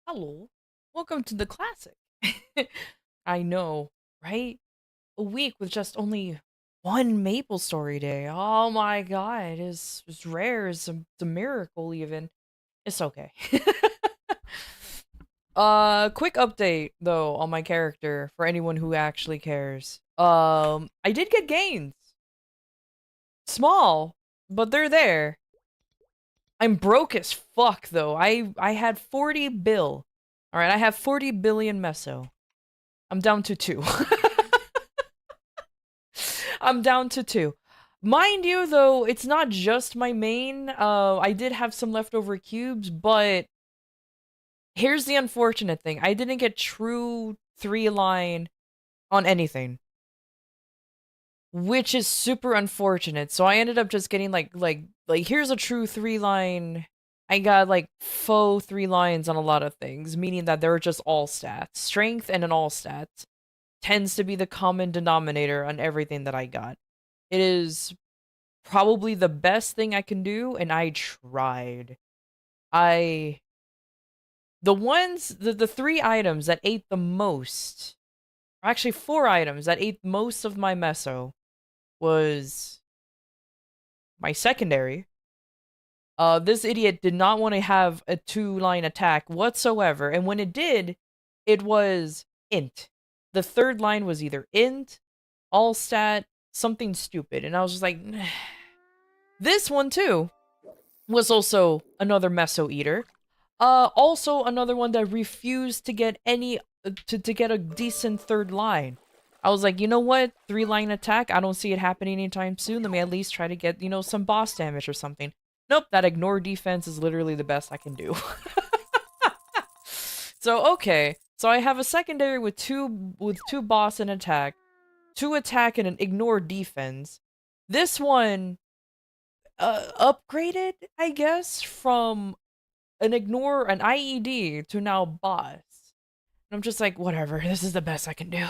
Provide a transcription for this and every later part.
Hello. Welcome to the classic. I know, right? A week with just only one Maple Story day. Oh my god, it's rare. It's a miracle even. It's okay. Quick update though on my character for anyone who actually cares. I did get gains. Small, but they're there. I'm broke as fuck though. I had 40 bill. All right, I have 40 billion meso. I'm down to two. I'm down to two. Mind you, though, it's not just my main. I did have some leftover cubes, but here's the unfortunate thing. I didn't get true three line on anything, which is super unfortunate. So I ended up just getting like here's a true three line. I got like faux three lines on a lot of things, meaning that they're just all stats. Strength and an all stats tends to be the common denominator on everything that I got. It is probably the best thing I can do, and I tried. I the three items that ate the most, or actually four items that ate most of my meso was my secondary. This idiot did not want to have a two-line attack whatsoever, and when it did, it was int. The third line was either int, all stat, something stupid, and I was just like, this one too was also another meso eater. Also another one that refused to get any to get a decent third line. I was like, you know what? Three line attack. I don't see it happening anytime soon. Let me at least try to get, some boss damage or something. Nope, that ignore defense is literally the best I can do. So okay. So I have a secondary with two boss and attack, two attack and an ignore defense. This one upgraded, I guess, from an IED to now boss. And I'm just like, whatever, this is the best I can do.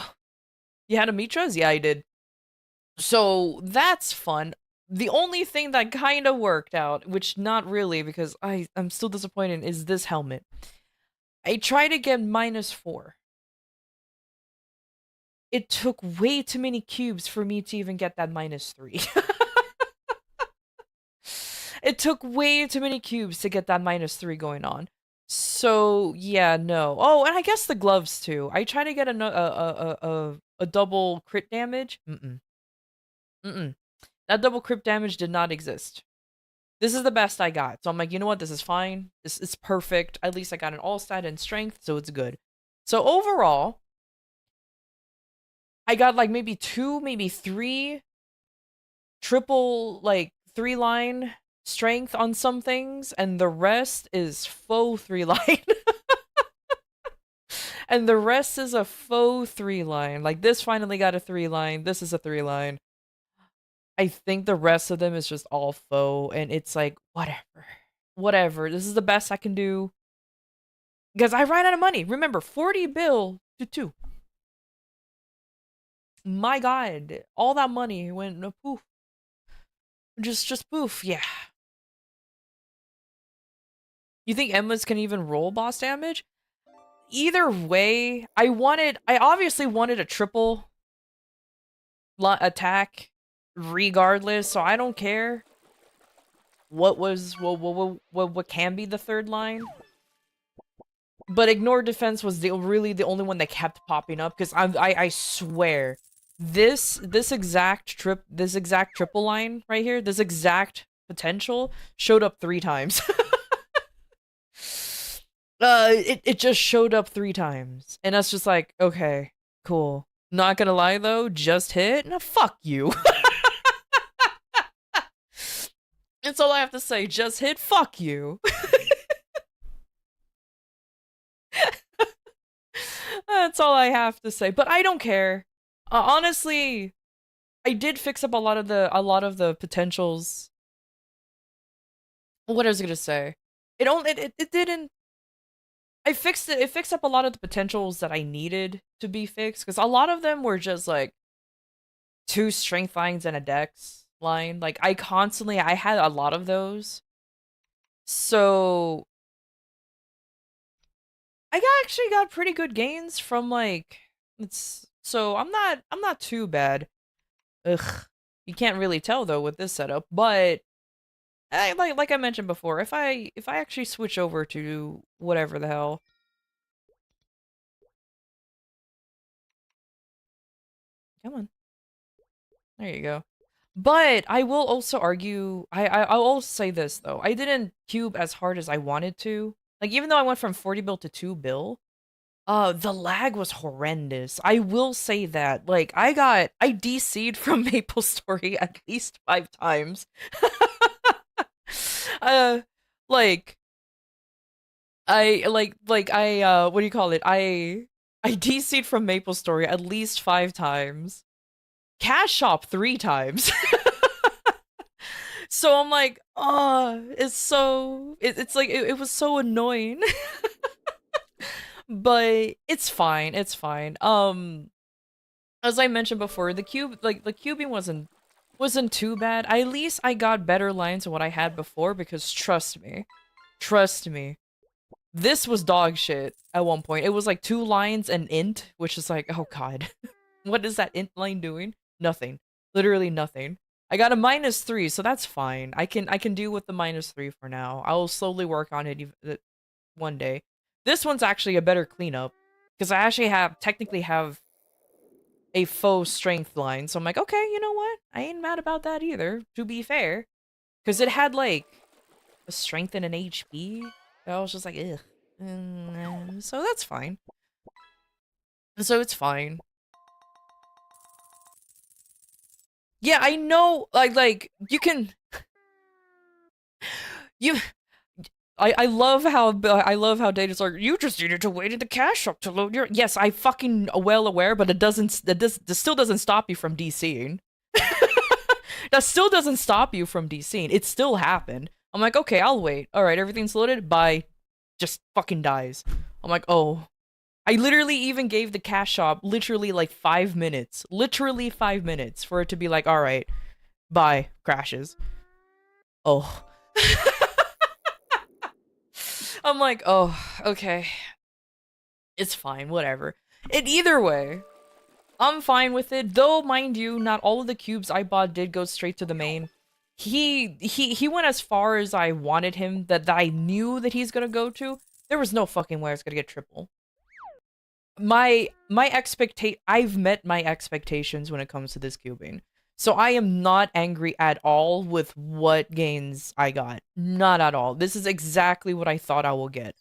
You had Amitras? Yeah, I did. So that's fun. The only thing that kind of worked out, which not really because I'm still disappointed, is this helmet. I tried to get -4. It took way too many cubes for me to even get that -3. It took way too many cubes to get that -3 going on. So yeah, no. Oh, and I guess the gloves too. I try to get a double crit damage. Mm-mm. That double crit damage did not exist. This is the best I got. So I'm like, you know what? This is fine. This is perfect. At least I got an all stat and strength, so it's good. So overall, I got like maybe two, maybe three triple like three line strength on some things, and the rest is faux three line. And the rest is a faux three line. Like this finally got a three line. This is a three line. I think the rest of them is just all faux, and it's like, whatever. Whatever. This is the best I can do. Because I ran out of money. Remember, 40 bill to 2. My god. All that money went poof. Just poof, yeah. You think Emmas can even roll boss damage? Either way, I obviously wanted a triple attack regardless, so I don't care what can be the third line. But ignore defense was really the only one that kept popping up because I swear this exact triple line right here, this exact potential showed up 3 times. It just showed up 3 times. And that's just like, okay, cool. Not gonna lie though, just hit? No, fuck you. That's all I have to say. Just hit, fuck you. That's all I have to say. But I don't care. Honestly, I did fix up a lot of the potentials. What I was gonna say. It didn't I fixed it. It fixed up a lot of the potentials that I needed to be fixed because a lot of them were just like 2 strength lines and a dex line. Like I had a lot of those. So actually got pretty good gains from like I'm not too bad. Ugh. You can't really tell though with this setup, but like I mentioned before, if I actually switch over to whatever the hell. Come on. There you go. But I will also argue I'll also say this though. I didn't cube as hard as I wanted to. Like even though I went from 40 bill to 2 bill, the lag was horrendous. I will say that. Like I DC'd from Maple Story at least 5 times. uh like I what do you call it? I DC'd from Maple Story at least 5 times. Cash Shop 3 times. So I'm like, oh, it's like it was so annoying. But it's fine. It's fine. As I mentioned before, the cubing wasn't too bad. At least I got better lines than what I had before because trust me, this was dog shit at one point. It was like 2 lines and int, which is like, oh god. What is that int line doing? Nothing. Literally nothing. I got a -3, so that's fine. I can deal with the -3 for now. I will slowly work on it one day. This one's actually a better cleanup because I actually technically have a faux strength line. So I'm like, okay, you know what? I ain't mad about that either, to be fair. Because it had like a strength and an HP. I was just like, ugh. So that's fine. So it's fine. Yeah, I know. You can. You. I love how data's like, you just needed to wait in the cash shop to load your. Yes, I fucking well aware, but this still doesn't stop you from DCing. That still doesn't stop you from DCing. It still happened. I'm like, okay, I'll wait. All right, everything's loaded. Bye. Just fucking dies. I'm like, oh. I literally even gave the cash shop literally like 5 minutes. Literally 5 minutes for it to be like, all right, bye. Crashes. Oh. I'm like, oh, okay. It's fine, whatever. Either way, I'm fine with it. Though, mind you, not all of the cubes I bought did go straight to the main. He went as far as I wanted him, that I knew that he's gonna go to. There was no fucking way I was gonna get triple. I've met my expectations when it comes to this cubing. So I am not angry at all with what gains I got. Not at all. This is exactly what I thought I will get.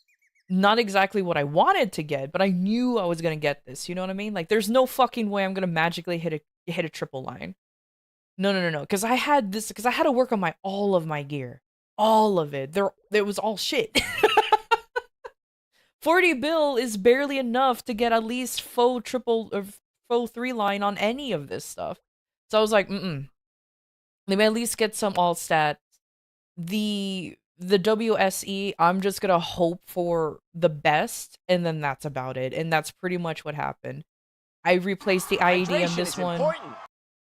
Not exactly what I wanted to get, but I knew I was gonna get this. You know what I mean? Like, there's no fucking way I'm gonna magically hit a triple line. No. Because I had to work on all of my gear, all of it. It was all shit. 40 bill is barely enough to get at least faux triple or faux 3 line on any of this stuff. So I was like, let me at least get some all stats. The WSE, I'm just gonna hope for the best, and then that's about it. And that's pretty much what happened. I replaced the IED on this one. Important.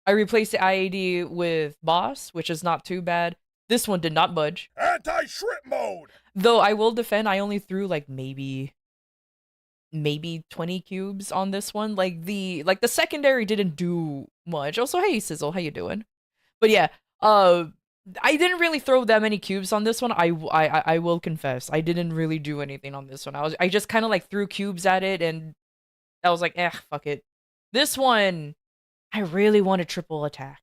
I replaced the IED with Boss, which is not too bad. This one did not budge. Anti-shrimp mode! Though I will defend, I only threw like maybe 20 cubes on this one. Like the secondary didn't do much. Also, hey Sizzle, how you doing? But yeah, I didn't really throw that many cubes on this one. I will confess, I didn't really do anything on this one. I just kind of like threw cubes at it, and I was like, fuck it. This one, I really wanted triple attack,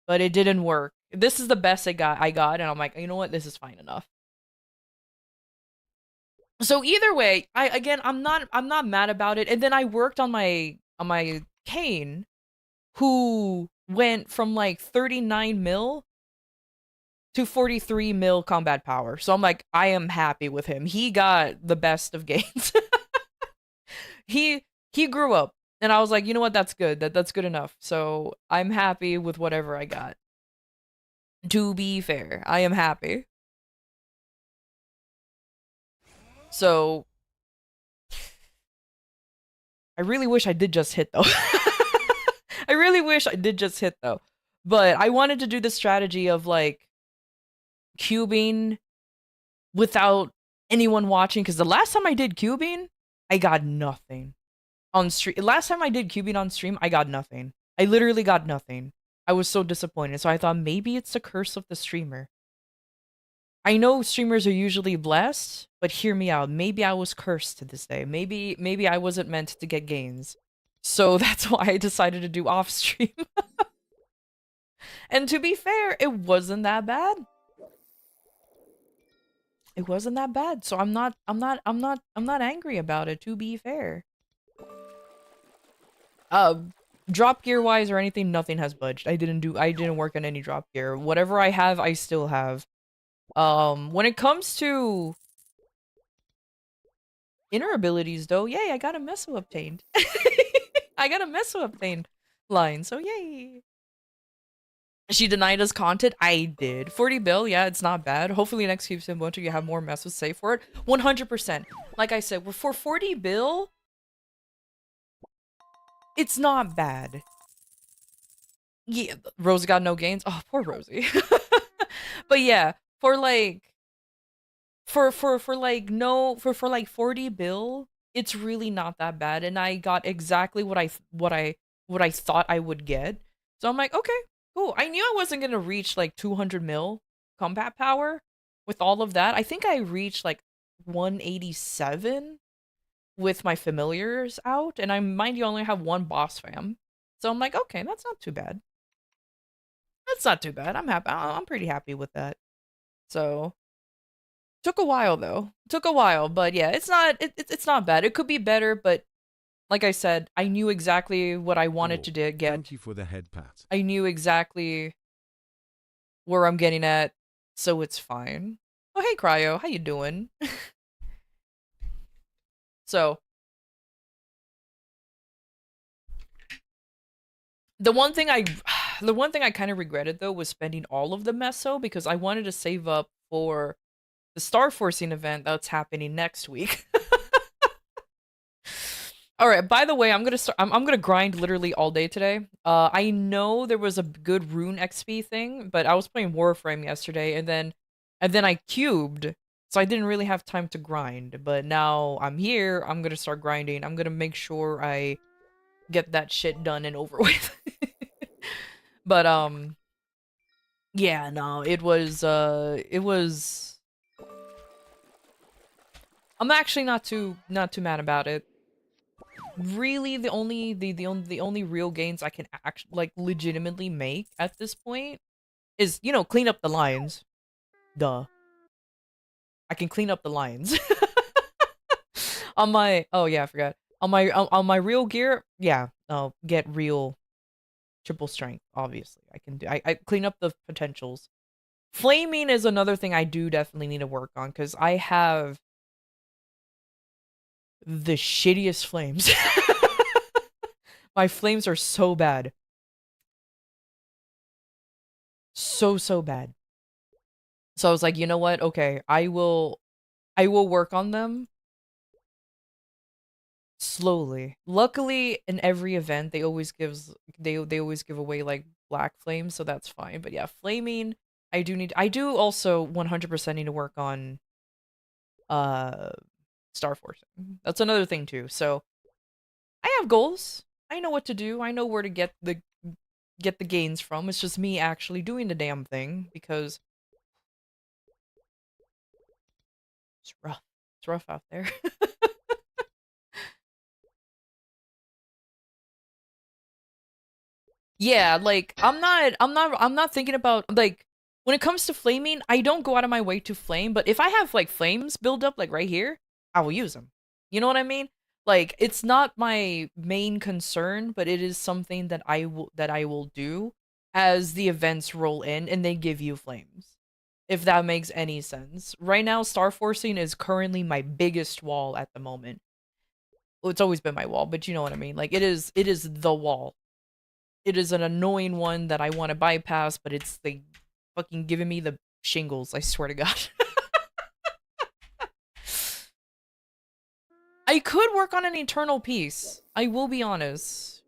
but it didn't work. This is the best I got, and I'm like, you know what? This is fine enough. So either way, I'm not mad about it. And then I worked on my Kane, who went from like 39 mil to 43 mil combat power. So I'm like, I am happy with him. He got the best of gains. He grew up, and I was like, you know what? That's good. That's good enough. So I'm happy with whatever I got. To be fair, I am happy. So I really wish I did just hit though. I really wish I did just hit though. But I wanted to do the strategy of like cubing without anyone watching, because the last time I did cubing, I got nothing on stream. Last time I did cubing on stream, I got nothing. I literally got nothing. I was so disappointed. So I thought maybe it's the curse of the streamer. I know streamers are usually blessed, but hear me out. Maybe I was cursed to this day. Maybe I wasn't meant to get gains. So that's why I decided to do off stream. And to be fair, it wasn't that bad. It wasn't that bad. So I'm not angry about it, to be fair. Uh drop gear wise or anything, nothing has budged. I didn't work on any drop gear. Whatever I have, I still have. When it comes to inner abilities though, yay, I got a meso obtained. I got a meso obtained line, so yay. She denied us content. I did. 40 bill, yeah, it's not bad. Hopefully next Cube Sim Winter you have more mesos saved for it. 100%. Like I said, for 40 bill, it's not bad. Yeah, Rosie got no gains. Oh, poor Rosie. But yeah, for like like no for like 40 bill, it's really not that bad, and I got exactly what I thought I would get. So I'm like, okay, cool. I knew I wasn't gonna reach like 200 mil combat power with all of that. I think I reached like 187 with my familiars out, and I mind you only have one boss fam. So I'm like, okay, that's not too bad. That's not too bad. I'm happy. I'm pretty happy with that. So took a while though. Took a while, but yeah, it's not bad. It could be better, but like I said, I knew exactly what I wanted to get. Thank you for the head pat. I knew exactly where I'm getting at, so it's fine. Oh hey Cryo, how you doing? So the one thing I the one thing I kind of regretted though was spending all of the meso because I wanted to save up for the Star Forcing event that's happening next week. All right. By the way, I'm gonna start. I'm gonna grind literally all day today. I know there was a good rune XP thing, but I was playing Warframe yesterday, and then I cubed, so I didn't really have time to grind. But now I'm here. I'm gonna start grinding. I'm gonna make sure I get that shit done and over with. But yeah, no, it was. I'm actually not too mad about it. Really the only real gains I can actually like legitimately make at this point is, you know, clean up the lines. Duh. I can clean up the lines. On my oh yeah, I forgot. On my real gear, yeah, I'll get real triple strength, obviously. I can do I clean up the potentials. Flaming is another thing I do definitely need to work on because I have the shittiest flames. My flames are so bad. So bad. So I was like, you know what? Okay, I will work on them slowly. Luckily, in every event, they always give away like black flames, so that's fine. But yeah, flaming, I do also 100% need to work on uh Star Forcing. That's another thing too. So I have goals. I know what to do. I know where to get the gains from. It's just me actually doing the damn thing because it's rough. It's rough out there. Yeah, like I'm not thinking about like when it comes to flaming, I don't go out of my way to flame, but if I have like flames build up like right here, I will use them. You know what I mean? Like it's not my main concern, but it is something that I will do as the events roll in and they give you flames. If that makes any sense. Right now Star Forcing is currently my biggest wall at the moment. Well, it's always been my wall, but you know what I mean? Like it is the wall. It is an annoying one that I want to bypass, but it's the fucking giving me the shingles, I swear to God. I could work on an eternal piece. I will be honest.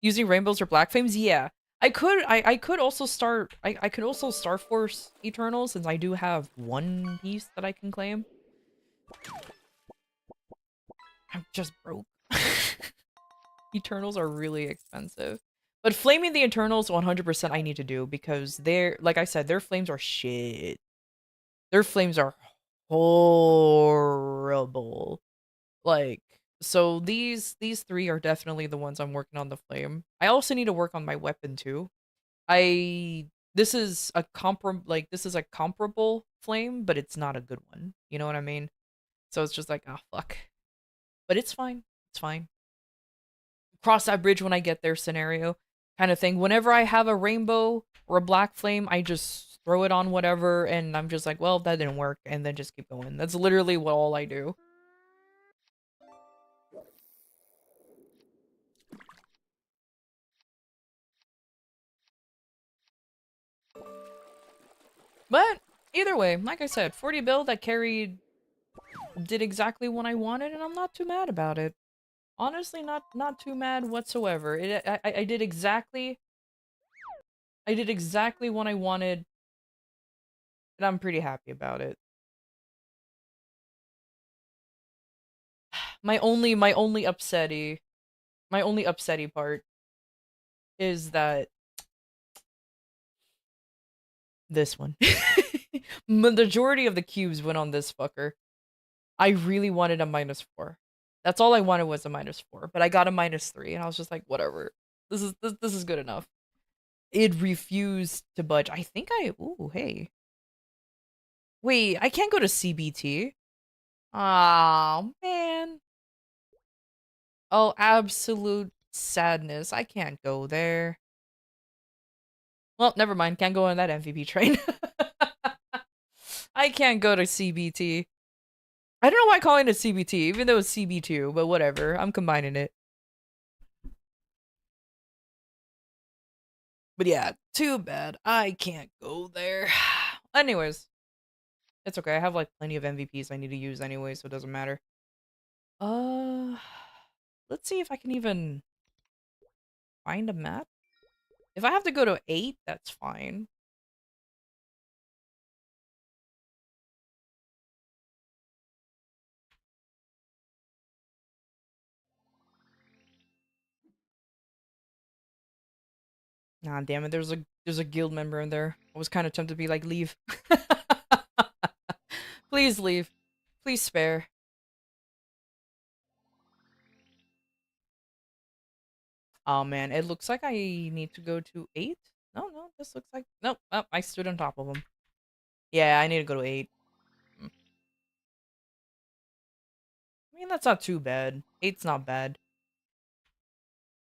Using rainbows or black flames? Yeah. I could also start I could also Star Force Eternal since I do have one piece that I can claim. I'm just broke. Eternals are really expensive. But flaming the Eternals 100% I need to do because they're, like I said, their flames are shit. Their flames are horrible. Like, so these three are definitely the ones I'm working on the flame. I also need to work on my weapon too. I this is a this is a comparable flame, but it's not a good one. You know what I mean? So it's just like, oh fuck. But it's fine. It's fine. Cross that bridge when I get there scenario kind of thing. Whenever I have a rainbow or a black flame, I just throw it on whatever and I'm just like, well, that didn't work and then just keep going. That's literally what all I do. But either way, like I said, 40 build that carried did exactly what I wanted and I'm not too mad about it. Honestly, not too mad whatsoever. I did exactly what I wanted and I'm pretty happy about it. My only upsetty part is that this one. Majority of the cubes went on this fucker. I really wanted a -4. That's all I wanted was a -4, but I got a -3 and I was just like, whatever. This is good enough. It refused to budge. I think ooh, hey. Wait, I can't go to CBT. Oh, man. Oh, absolute sadness. I can't go there. Well, never mind. Can't go on that MVP train. I can't go to CBT. I don't know why I'm calling it CBT, even though it's CB2, but whatever. I'm combining it. But yeah, too bad. I can't go there. Anyways, it's okay. I have like plenty of MVPs I need to use anyway, so it doesn't matter. Uh, let's see if I can even find a map. If I have to go to 8, that's fine. Nah, damn it. There's a guild member in there. I was kind of tempted to be like, leave. Please leave. Please spare. Oh man, it looks like I need to go to 8. No, this looks like nope. Oh, I stood on top of him. Yeah, I need to go to 8. Mm. I mean, that's not too bad. 8's not bad.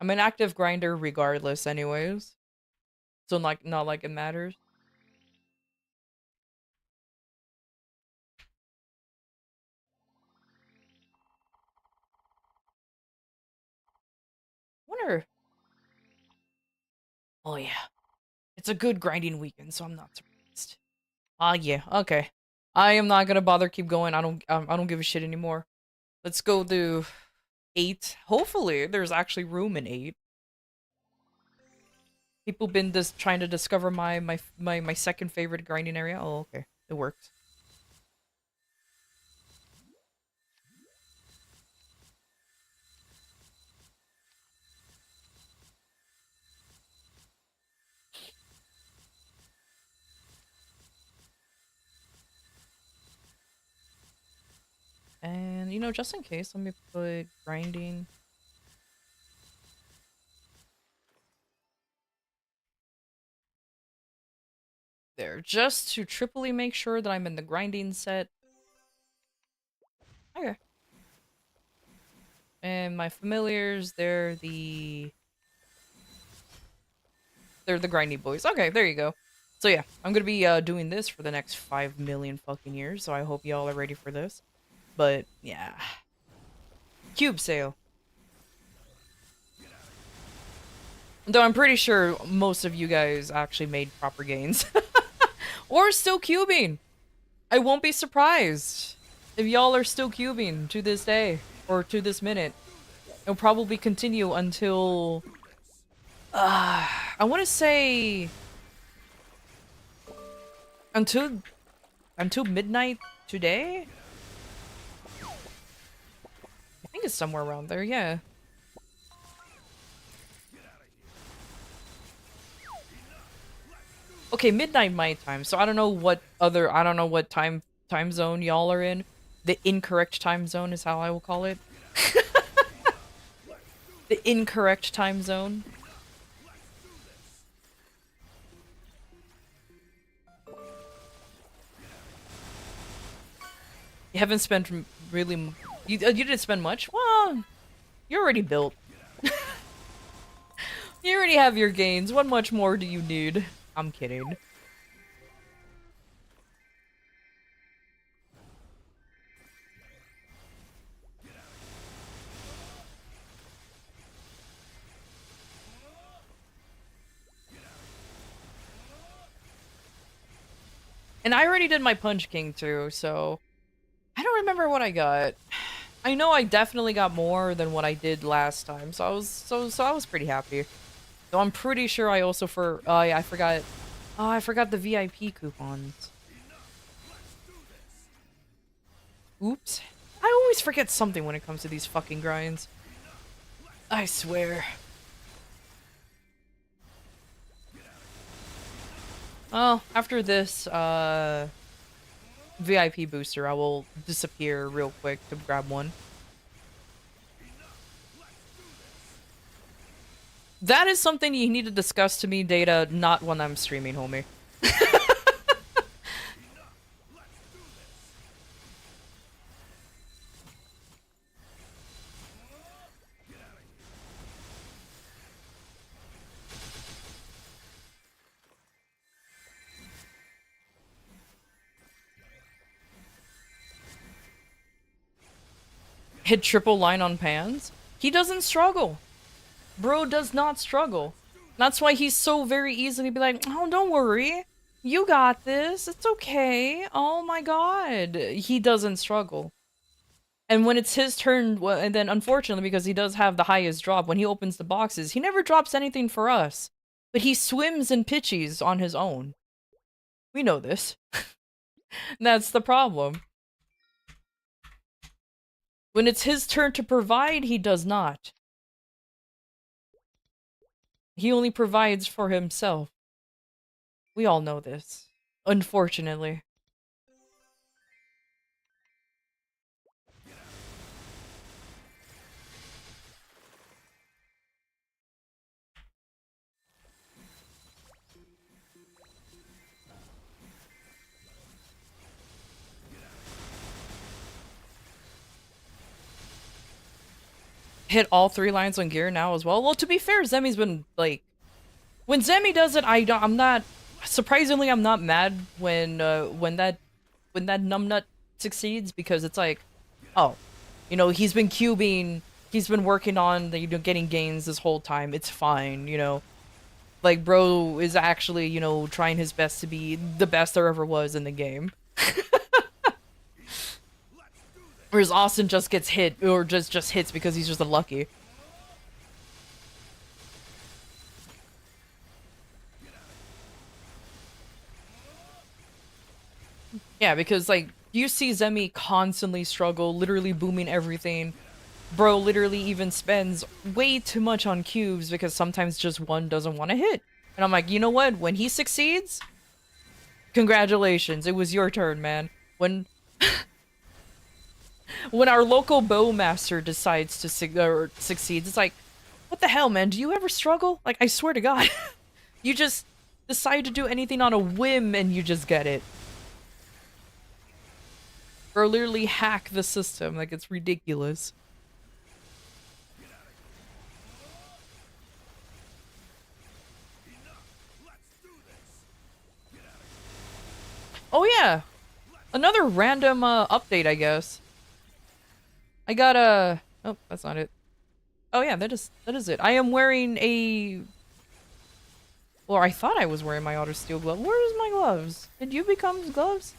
I'm an active grinder regardless, anyways. So like, not like it matters. Wonder. Oh yeah, it's a good grinding weekend, so I'm not surprised. Ah yeah, okay. I am not gonna bother keep going. I don't give a shit anymore. Let's go to 8. Hopefully, there's actually room in 8. People been just trying to discover my second favorite grinding area. Oh, okay. It worked. And, you know, just in case, let me put grinding. There, just to triply make sure that I'm in the grinding set. Okay. And my familiars, they're the grindy boys. Okay, there you go. So yeah, I'm gonna be doing this for the next 5 million fucking years, so I hope y'all are ready for this. But yeah. Cube sale. Though I'm pretty sure most of you guys actually made proper gains. Or still cubing. I won't be surprised if y'all are still cubing to this day or to this minute. It'll probably continue until I want to say until midnight today. I think think it's somewhere around there, yeah. Okay, midnight my time, so I don't know what time zone y'all are in. The incorrect time zone is how I will call it. The incorrect time zone. You haven't spent really... You didn't spend much? Well, you're already built. You already have your gains. What much more do you need? I'm kidding. And I already did my Punch King too, so... I don't remember what I got. I know I definitely got more than what I did last time, so I was pretty happy. Though I'm pretty sure I also yeah, I forgot. Oh, I forgot the VIP coupons. Oops. I always forget something when it comes to these fucking grinds. I swear. Well, after this, VIP booster, I will disappear real quick to grab one. That is something you need to discuss to me, Data, not when I'm streaming, homie. Hit triple line on pans? He doesn't struggle. Bro does not struggle. That's why he's so very easily be like, oh, don't worry. You got this. It's okay. Oh my god. He doesn't struggle. And when it's his turn, well, and then unfortunately, because he does have the highest drop, when he opens the boxes, he never drops anything for us. But he swims in pitchies on his own. We know this. That's the problem. When it's his turn to provide, he does not. He only provides for himself. We all know this. Unfortunately. Hit all 3 lines on gear now as well. Well, to be fair, Zemi's been, like... When Zemi does it, I'm not... Surprisingly, I'm not mad when that numbnut succeeds, because it's like, oh, you know, he's been cubing, he's been working on the, you know, getting gains this whole time. It's fine, you know. Like, bro is actually, you know, trying his best to be the best there ever was in the game. Whereas Austin just gets hit, or just hits because he's just unlucky. Yeah, because, like, you see Zemi constantly struggle, literally booming everything. Bro literally even spends way too much on cubes because sometimes just one doesn't want to hit. And I'm like, you know what? When he succeeds, congratulations. It was your turn, man. When... when our local bowmaster decides to succeeds, it's like, what the hell, man? Do you ever struggle? Like, I swear to God. You just decide to do anything on a whim and you just get it. Or literally hack the system. Like, it's ridiculous. Oh yeah! Another random update, I guess. I got a... Oh, that's not it. Oh yeah, that is it. I am wearing a... Or I thought I was wearing my auto steel glove. Where is my gloves? Did you become gloves?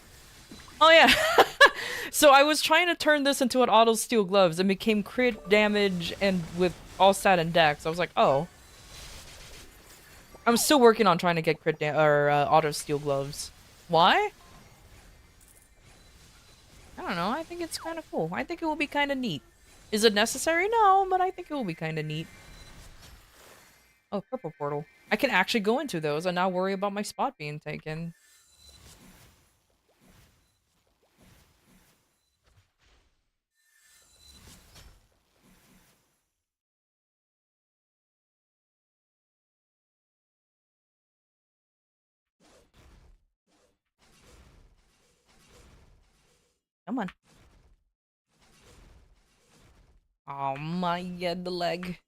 Oh yeah. So I was trying to turn this into an auto steel gloves and became crit damage and with all stat and dex. I was like, oh. I'm still working on trying to get auto steel gloves. Why? I don't know. I think it's kind of cool. I think it will be kind of neat. Is it necessary? No, but I think it will be kind of neat. Oh, purple portal. I can actually go into those and not worry about my spot being taken. Come on. Oh my god, the leg.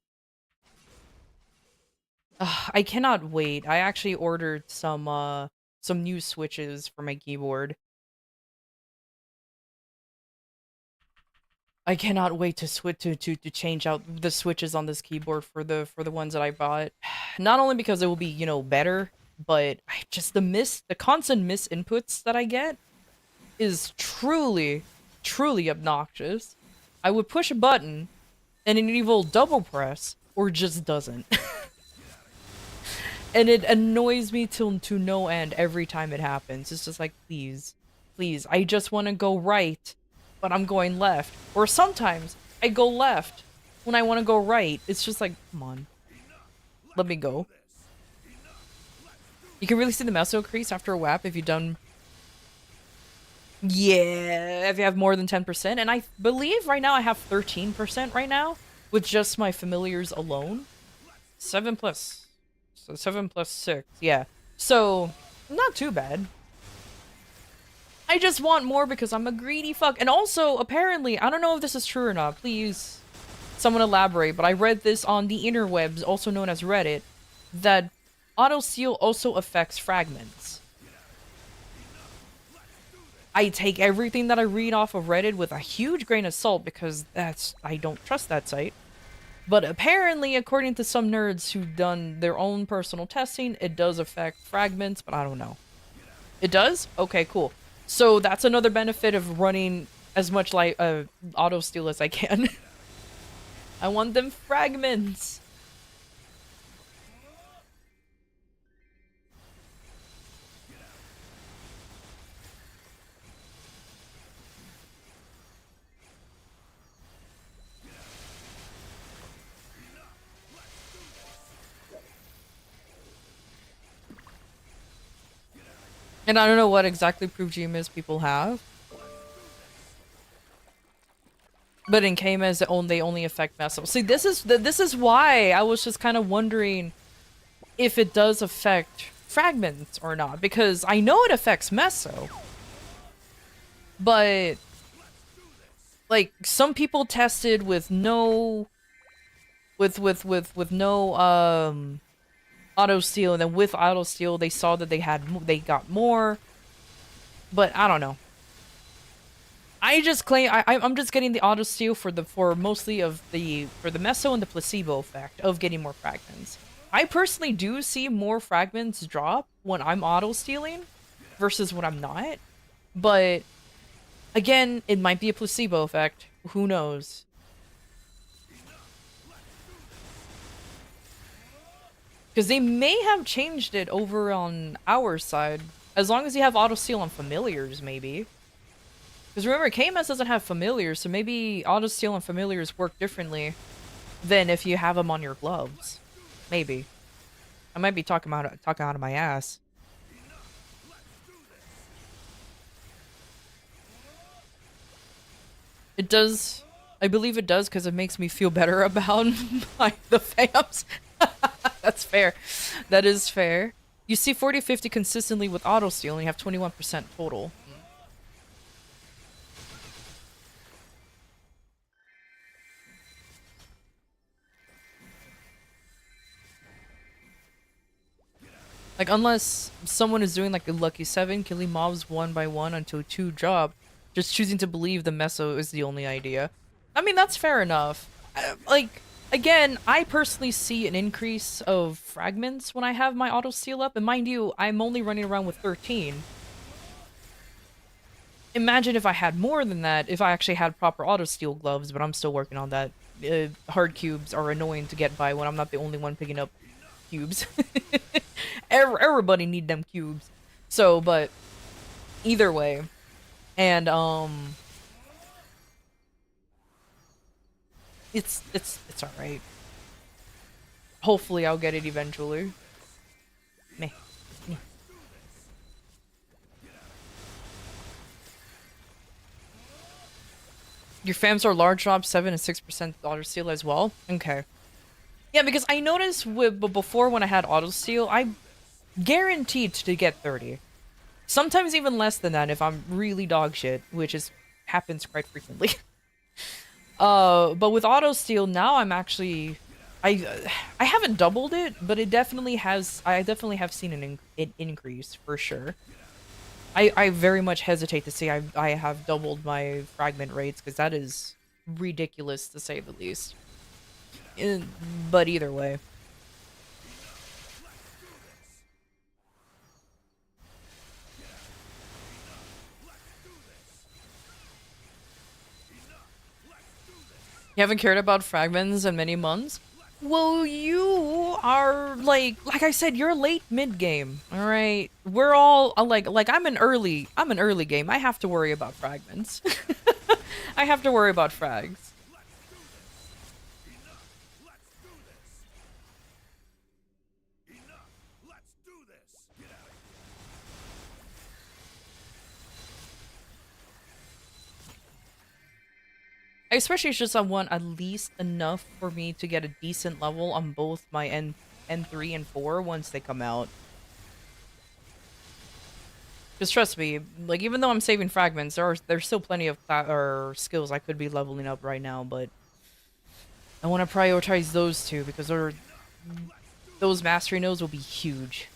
Ugh, I cannot wait. I actually ordered some new switches for my keyboard. I cannot wait to switch to change out the switches on this keyboard for the ones that I bought. Not only because it will be, you know, better, but just the constant miss inputs that I get is truly obnoxious. I would push a button and it will double press or just doesn't. And it annoys me to no end every time it happens. It's just like, please, please, I just want to go right, but I'm going left. Or sometimes I go left when I want to go right. It's just like, come on, let me go. You can really see the meso crease after a WAP if you've done... Yeah, if you have more than 10%. And I believe right now I have 13% right now with just my familiars alone. 7 plus... So 7 plus 6, yeah. So, not too bad. I just want more because I'm a greedy fuck. And also, apparently, I don't know if this is true or not. Please, someone elaborate. But I read this on the interwebs, also known as Reddit, that auto-seal also affects fragments. I take everything that I read off of Reddit with a huge grain of salt because I don't trust that site. But apparently, according to some nerds who've done their own personal testing, it does affect fragments, but I don't know. It does? Okay, cool. So that's another benefit of running as much like auto steal as I can. I want them fragments. And I don't know what exactly proof GMS people have. But in KMS, they only affect meso. See, this is why I was just kind of wondering if it does affect fragments or not, because I know it affects meso. But like some people tested with no no auto steal, and then with auto steal they saw that they got more. But I don't know. I just claim I'm just getting the auto steal for mostly of the meso and the placebo effect of getting more fragments. I personally do see more fragments drop when I'm auto stealing versus when I'm not. But again, it might be a placebo effect. Who knows? Because they may have changed it over on our side. As long as you have auto steal on familiars, maybe. Because remember, KMS doesn't have familiars, so maybe auto-steal and familiars work differently than if you have them on your gloves. Maybe. I might be talking out of my ass. It does... I believe it does because it makes me feel better about the fams. That's fair. That is fair. You see 40-50 consistently with auto-steal and you have 21% total. Like, unless someone is doing, like, a Lucky 7, killing mobs one by one until 2 drop, just choosing to believe the meso is the only idea. I mean, that's fair enough. Like, again, I personally see an increase of fragments when I have my auto-steal up, and mind you, I'm only running around with 13. Imagine if I had more than that, if I actually had proper auto-steal gloves, but I'm still working on that. Hard cubes are annoying to get by when I'm not the only one picking up cubes. Everybody need them cubes. So, but either way, and It's alright. Hopefully I'll get it eventually. Meh. Meh. Your fams are large drop 7 and 6% auto steal as well? Okay. Yeah, because I noticed but before when I had auto steal, I guaranteed to get 30. Sometimes even less than that if I'm really dog shit, which is happens quite frequently. But with auto steal now I'm actually I haven't doubled it, but it definitely has I definitely have seen an increase for sure. I very much hesitate to say I have doubled my fragment rates because that is ridiculous to say the least. Uh, but either way. You haven't cared about fragments in many months? Well, you are like I said, you're late mid game. All right, we're all like I'm an early game. I have to worry about fragments. I have to worry about frags. I especially just I want at least enough for me to get a decent level on both my N3 and 4 once they come out. Because trust me, like even though I'm saving fragments, there's still plenty of skills I could be leveling up right now, but I want to prioritize those two because those mastery nodes will be huge.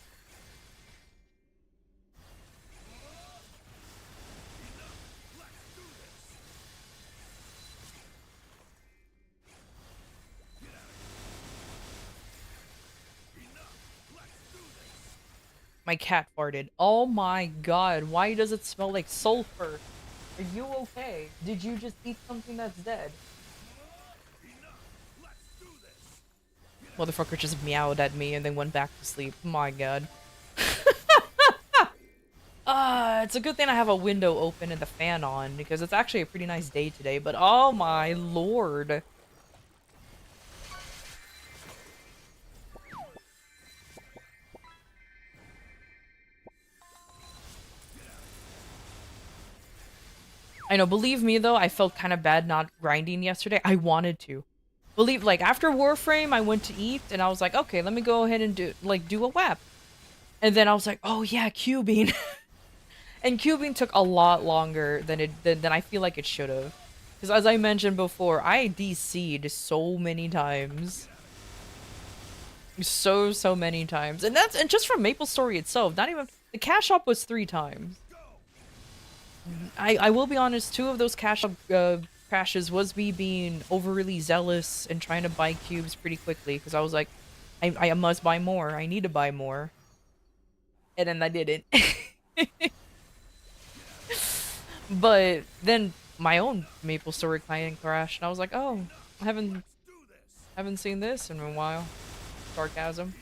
My cat farted. Oh my god, why does it smell like sulfur? Are you okay? Did you just eat something that's dead? Motherfucker just meowed at me and then went back to sleep. My god. It's a good thing I have a window open and the fan on because it's actually a pretty nice day today, but oh my lord. I know, believe me though, I felt kind of bad not grinding yesterday. I wanted to. Believe, like, after Warframe, I went to eat and I was like, okay, let me go ahead and do a WAP. And then I was like, oh yeah, cubing. And cubing took a lot longer than I feel like it should have. Because as I mentioned before, I DC'd so many times. So many times. And just from MapleStory itself, not even the cash shop was 3 times. I will be honest, 2 of those cash shop crashes was me being overly zealous and trying to buy cubes pretty quickly because I was like, I must buy more. I need to buy more. And then I didn't. But then my own MapleStory client crashed, and I was like, oh, I haven't seen this in a while. Sarcasm.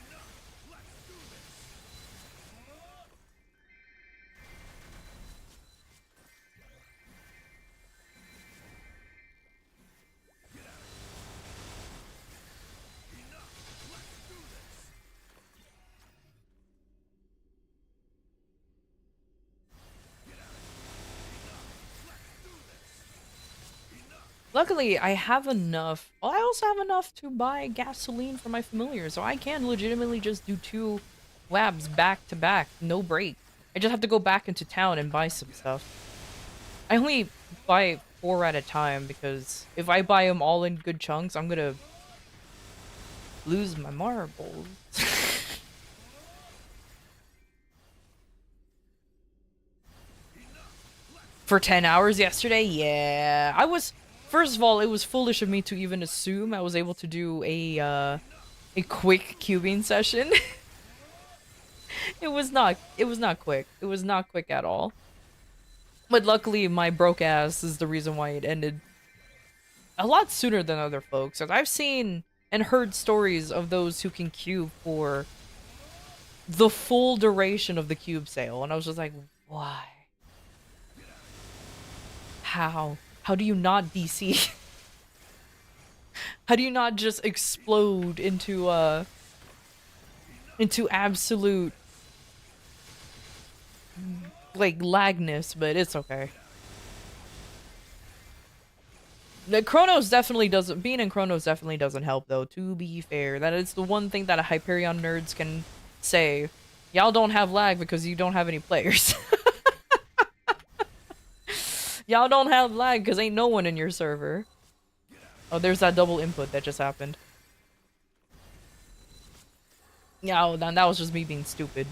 Luckily, I have enough. Well, I also have enough to buy gasoline for my familiar, so I can legitimately just do 2 labs back to back, no break. I just have to go back into town and buy some stuff. I only buy 4 at a time because if I buy them all in good chunks, I'm gonna lose my marbles. For 10 hours yesterday? Yeah. First of all, it was foolish of me to even assume I was able to do a quick cubing session. It was not quick. It was not quick at all. But luckily, my broke ass is the reason why it ended a lot sooner than other folks. I've seen and heard stories of those who can cube for the full duration of the cube sale, and I was just like, why? How? How do you not DC? How do you not just explode into absolute like lagness? But it's okay. The Chronos definitely doesn't. Being in Chronos definitely doesn't help, though. To be fair, that is the one thing that a Hyperion nerds can say. Y'all don't have lag because you don't have any players. Y'all don't have lag because ain't no one in your server. Oh, there's that double input that just happened. Yeah, oh, that was just me being stupid.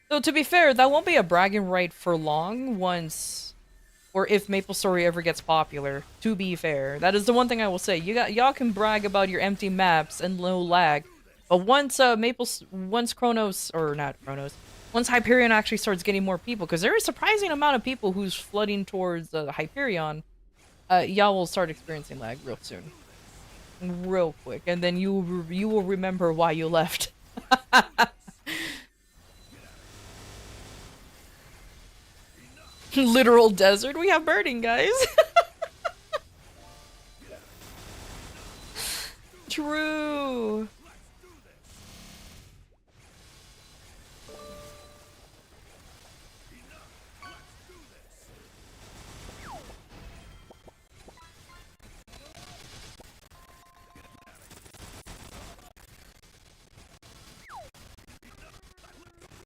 Though, to be fair, that won't be a bragging right for long once, or if MapleStory ever gets popular, to be fair. That is the one thing I will say. Y'all can brag about your empty maps and low lag, but once once Chronos, or not Chronos, once Hyperion actually starts getting more people, because there is a surprising amount of people who's flooding towards Hyperion, y'all will start experiencing lag real soon. Real quick, and then you will remember why you left. Literal desert. We have burning, guys. True.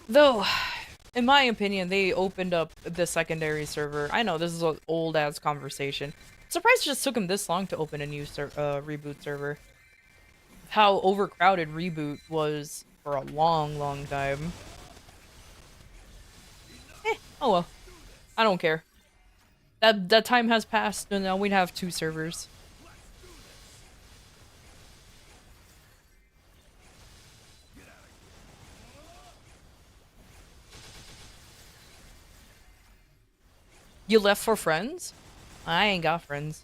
Though, in my opinion, they opened up the secondary server. I know this is an old ass conversation. Surprised it just took them this long to open a new reboot server. How overcrowded reboot was for a long, long time. Oh well. I don't care. That time has passed, and now we have 2 servers. You left for friends? I ain't got friends.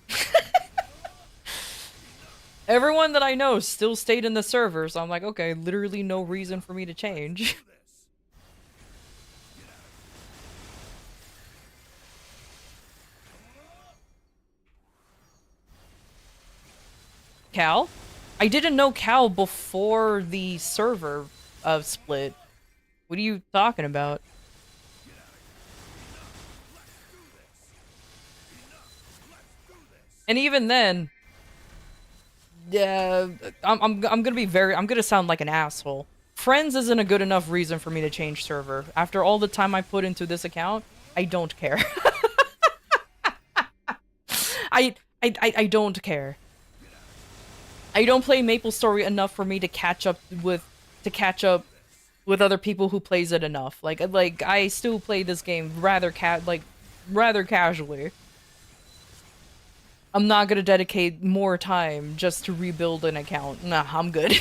Everyone that I know still stayed in the server, so I'm like, okay, literally no reason for me to change. Cal? I didn't know Cal before the server split. What are you talking about? And even then, yeah, I'm gonna be I'm gonna sound like an asshole. Friends isn't a good enough reason for me to change server. After all the time I put into this account, I don't care. I don't care. I don't play MapleStory enough for me to catch up with other people who plays it enough. Like I still play this game rather casually. I'm not gonna dedicate more time just to rebuild an account. Nah, I'm good.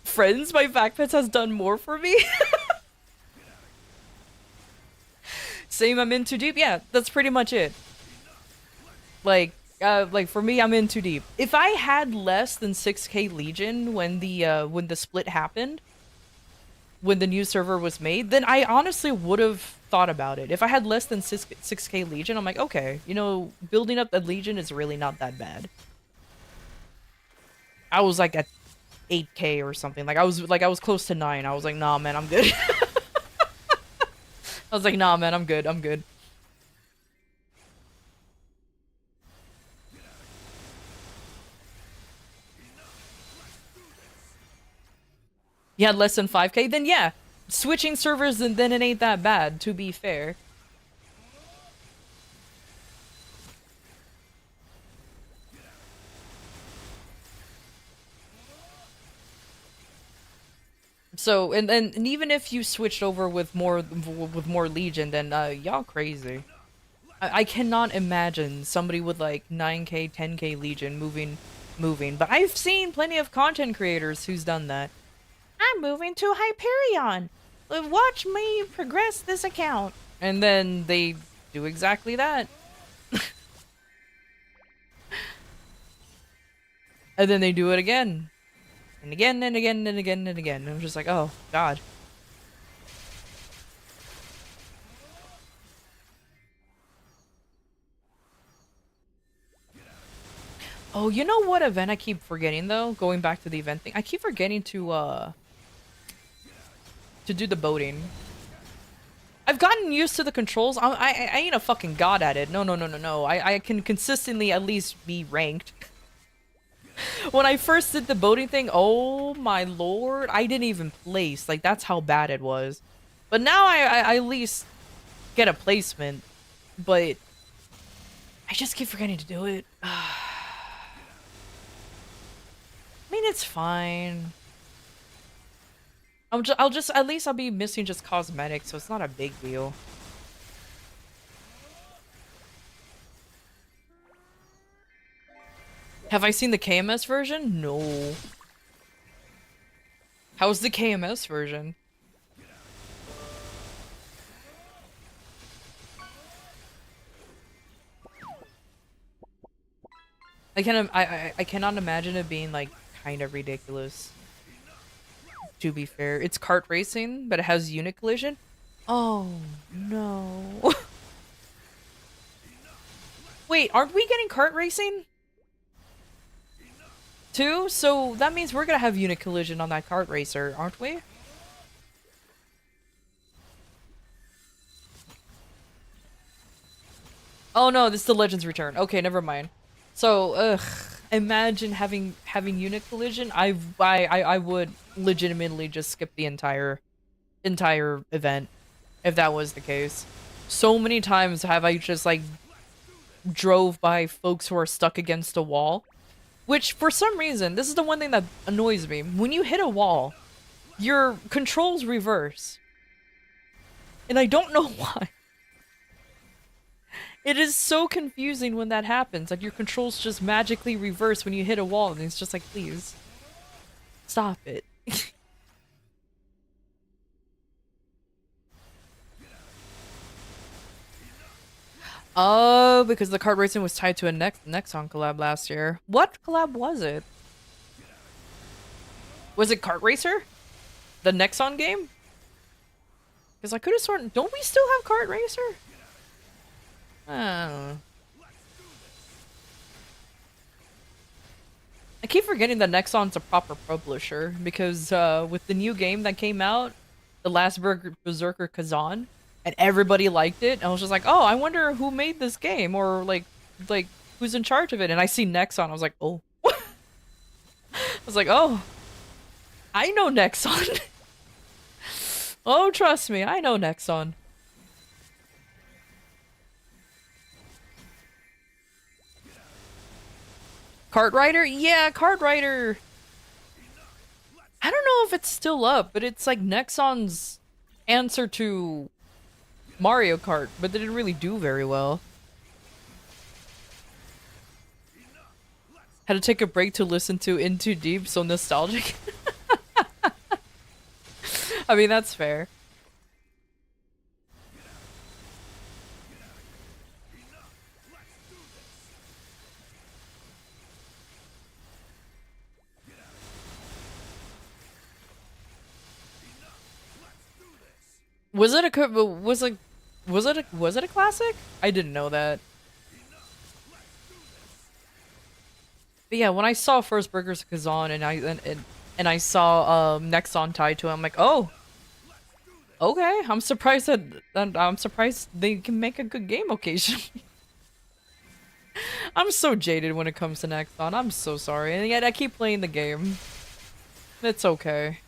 Friends, my backpets has done more for me. Same, I'm in too deep. Yeah, that's pretty much it. Like for me, I'm in too deep. If I had less than 6k Legion when the split happened, when the new server was made, then I honestly would have thought about it. If I had less than 6k Legion, I'm like, okay, you know, building up a Legion is really not that bad. I was like at 8k or something. I was close to 9. I was like, nah, man, I'm good. I was like, nah, man, I'm good. I'm good. You had less than 5k? Then yeah, switching servers, and then it ain't that bad, to be fair. So, and even if you switched over with more Legion, then y'all crazy. I cannot imagine somebody with like 9k, 10k Legion moving. But I've seen plenty of content creators who's done that. I'm moving to Hyperion. Watch me progress this account. And then they do exactly that. And then they do it again. And again and again and again and again. And I'm just like, oh, God. Oh, you know what event I keep forgetting, though? Going back to the event thing. I keep forgetting to do the boating. I've gotten used to the controls. I ain't a fucking god at it. No, no, no, no, no. I can consistently at least be ranked. When I first did the boating thing, oh my lord, I didn't even place. Like, that's how bad it was. But now I at least get a placement. But I just keep forgetting to do it. I mean, it's fine. I'll just at least I'll be missing just cosmetics, so it's not a big deal. Have I seen the KMS version? No. How's the KMS version? I cannot imagine it being like kind of ridiculous. To be fair, it's kart racing, but it has unit collision. Oh no. Wait, aren't we getting kart racing? Too? So that means we're gonna have unit collision on that kart racer, aren't we? Oh no, this is the Legends Return. Okay, never mind. So, ugh, imagine having unit collision. I would legitimately just skip the entire event if that was the case. So many times have I just like drove by folks who are stuck against a wall, which for some reason, this is the one thing that annoys me. When you hit a wall, your controls reverse. And I don't know why. It is so confusing when that happens. Like, your controls just magically reverse when you hit a wall, and it's just like, please, stop it. Oh, because the kart racing was tied to a Nexon collab last year. What collab was it? Was it Kart Racer? The Nexon game? Because I could have sworn... Don't we still have Kart Racer? I don't know. I keep forgetting that Nexon's a proper publisher because with the new game that came out, The Last Berserker Kazan, and everybody liked it, and I was just like, oh, I wonder who made this game, or like who's in charge of it, and I see Nexon, I was like, oh. I was like, oh, I know Nexon. Oh, trust me, I know Nexon. Kart Rider? Yeah, Kart Rider. I don't know if it's still up, but it's like Nexon's answer to Mario Kart, but they didn't really do very well. Had to take a break to listen to In Too Deep, so nostalgic. I mean, that's fair. Was it a was it a classic? I didn't know that. But yeah, when I saw First Burgers Kazan and I saw Nexon tied to it, I'm like, oh, okay. I'm surprised that I'm surprised they can make a good game occasionally. I'm so jaded when it comes to Nexon. I'm so sorry, and yet I keep playing the game. It's okay.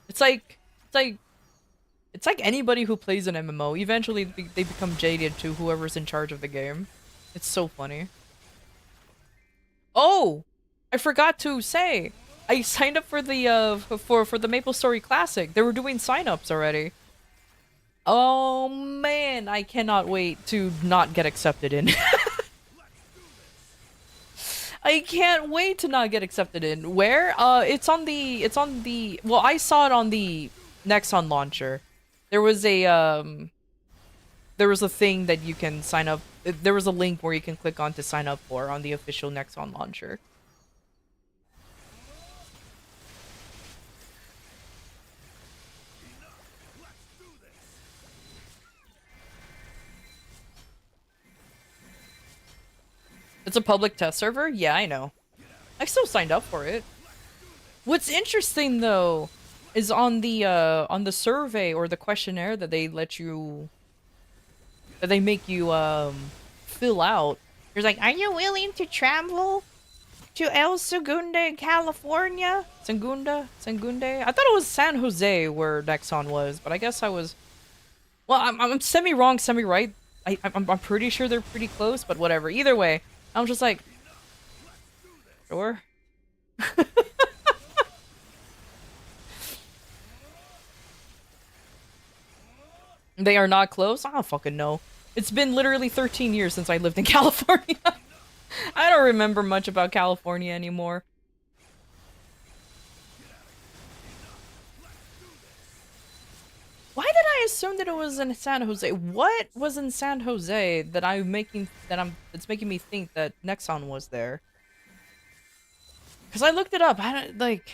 It's like it's like it's like anybody who plays an MMO. Eventually, they become jaded to whoever's in charge of the game. It's so funny. Oh, I forgot to say, I signed up for the for the MapleStory Classic. They were doing signups already. Oh man, I cannot wait to not get accepted in. I can't wait to not get accepted in. Where? It's on the well, I saw it on the Nexon launcher. There was a there was a thing that you can sign up. There was a link where you can click on to sign up for on the official Nexon launcher. It's a public test server? Yeah, I know. I still signed up for it. What's interesting though is on the survey or the questionnaire that they let you that they make you fill out. There's like, are you willing to travel to El Segundo, California? Sengunde? I thought it was San Jose where Nexon was, but I guess I was. Well, I'm semi wrong, semi right. I'm pretty sure they're pretty close, but whatever. Either way, I'm just like, sure. They are not close? I don't fucking know. It's been literally 13 years since I lived in California. I don't remember much about California anymore. Why did I assume that it was in San Jose? What was in San Jose that that's making me think that Nexon was there? Because I looked it up. I don't like.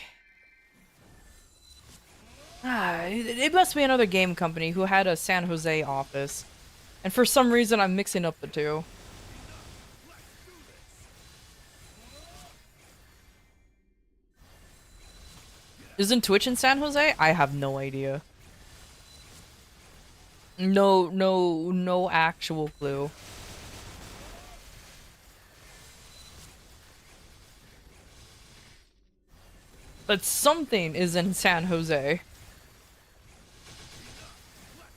It must be another game company who had a San Jose office. And for some reason, I'm mixing up the two. Isn't Twitch in San Jose? I have no idea. No actual clue. But something is in San Jose.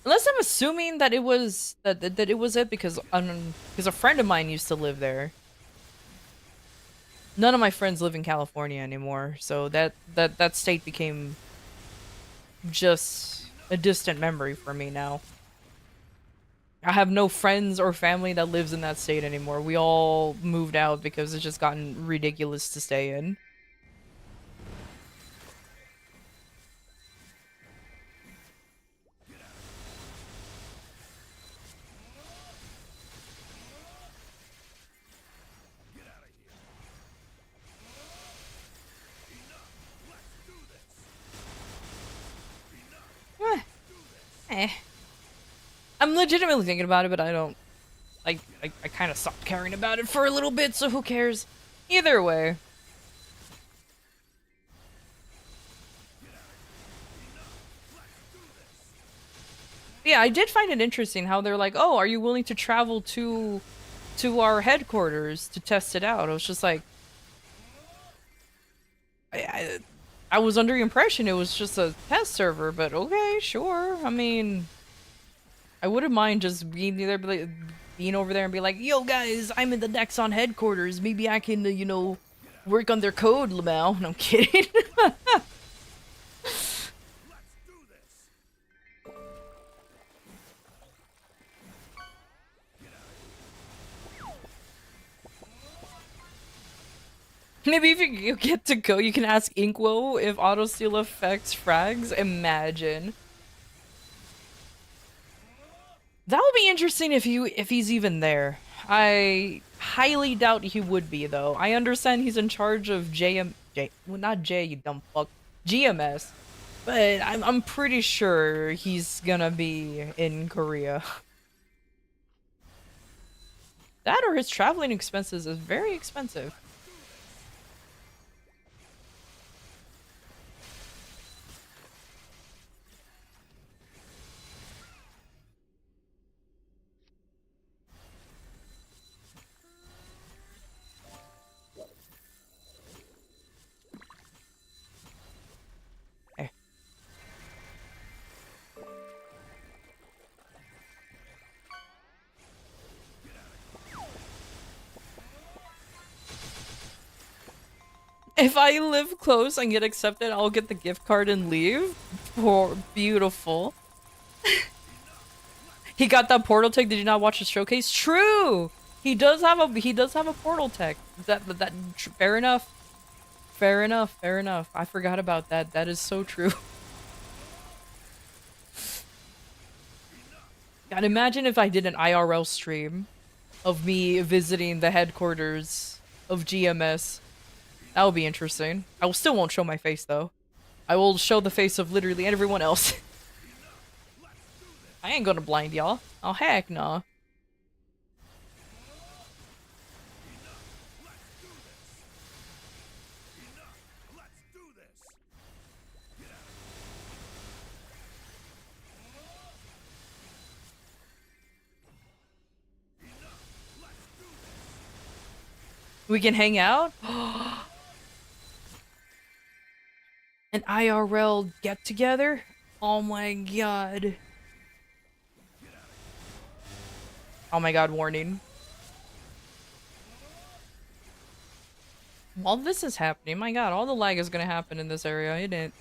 Unless I'm assuming that it was that it was it because a friend of mine used to live there. None of my friends live in California anymore, so that state became just a distant memory for me now. I have no friends or family that lives in that state anymore. We all moved out because it's just gotten ridiculous to stay in. Eh. I'm legitimately thinking about it, but I don't. I kind of stopped caring about it for a little bit, so who cares? Either way. Yeah, I did find it interesting how they're like, "Oh, are you willing to travel to our headquarters to test it out?" I was just like, I was under the impression it was just a test server, but okay, sure. I mean, I wouldn't mind just being there, being over there and be like, "Yo, guys, I'm in the Nexon headquarters. Maybe I can, work on their code, Lamau." And I'm kidding. Maybe if you get to go, you can ask Inkwell if autosteal affects frags. Imagine. That would be interesting if he's even there. I highly doubt he would be though. I understand he's in charge of well, not J, you dumb fuck, GMS, but I'm pretty sure he's gonna be in Korea. That or his traveling expenses is very expensive. If I live close and get accepted, I'll get the gift card and leave. Poor, beautiful. He got that portal tech. Did you not watch the showcase? True. He does have a portal tech. Fair enough. Fair enough. Fair enough. I forgot about that. That is so true. God, imagine if I did an IRL stream of me visiting the headquarters of GMS. That would be interesting. I still won't show my face, though. I will show the face of literally everyone else. I ain't gonna blind y'all. Oh, heck no. We can hang out? An IRL get together? Oh my god. Oh my god, warning. While this is happening, my god, all the lag is gonna happen in this area, isn't it?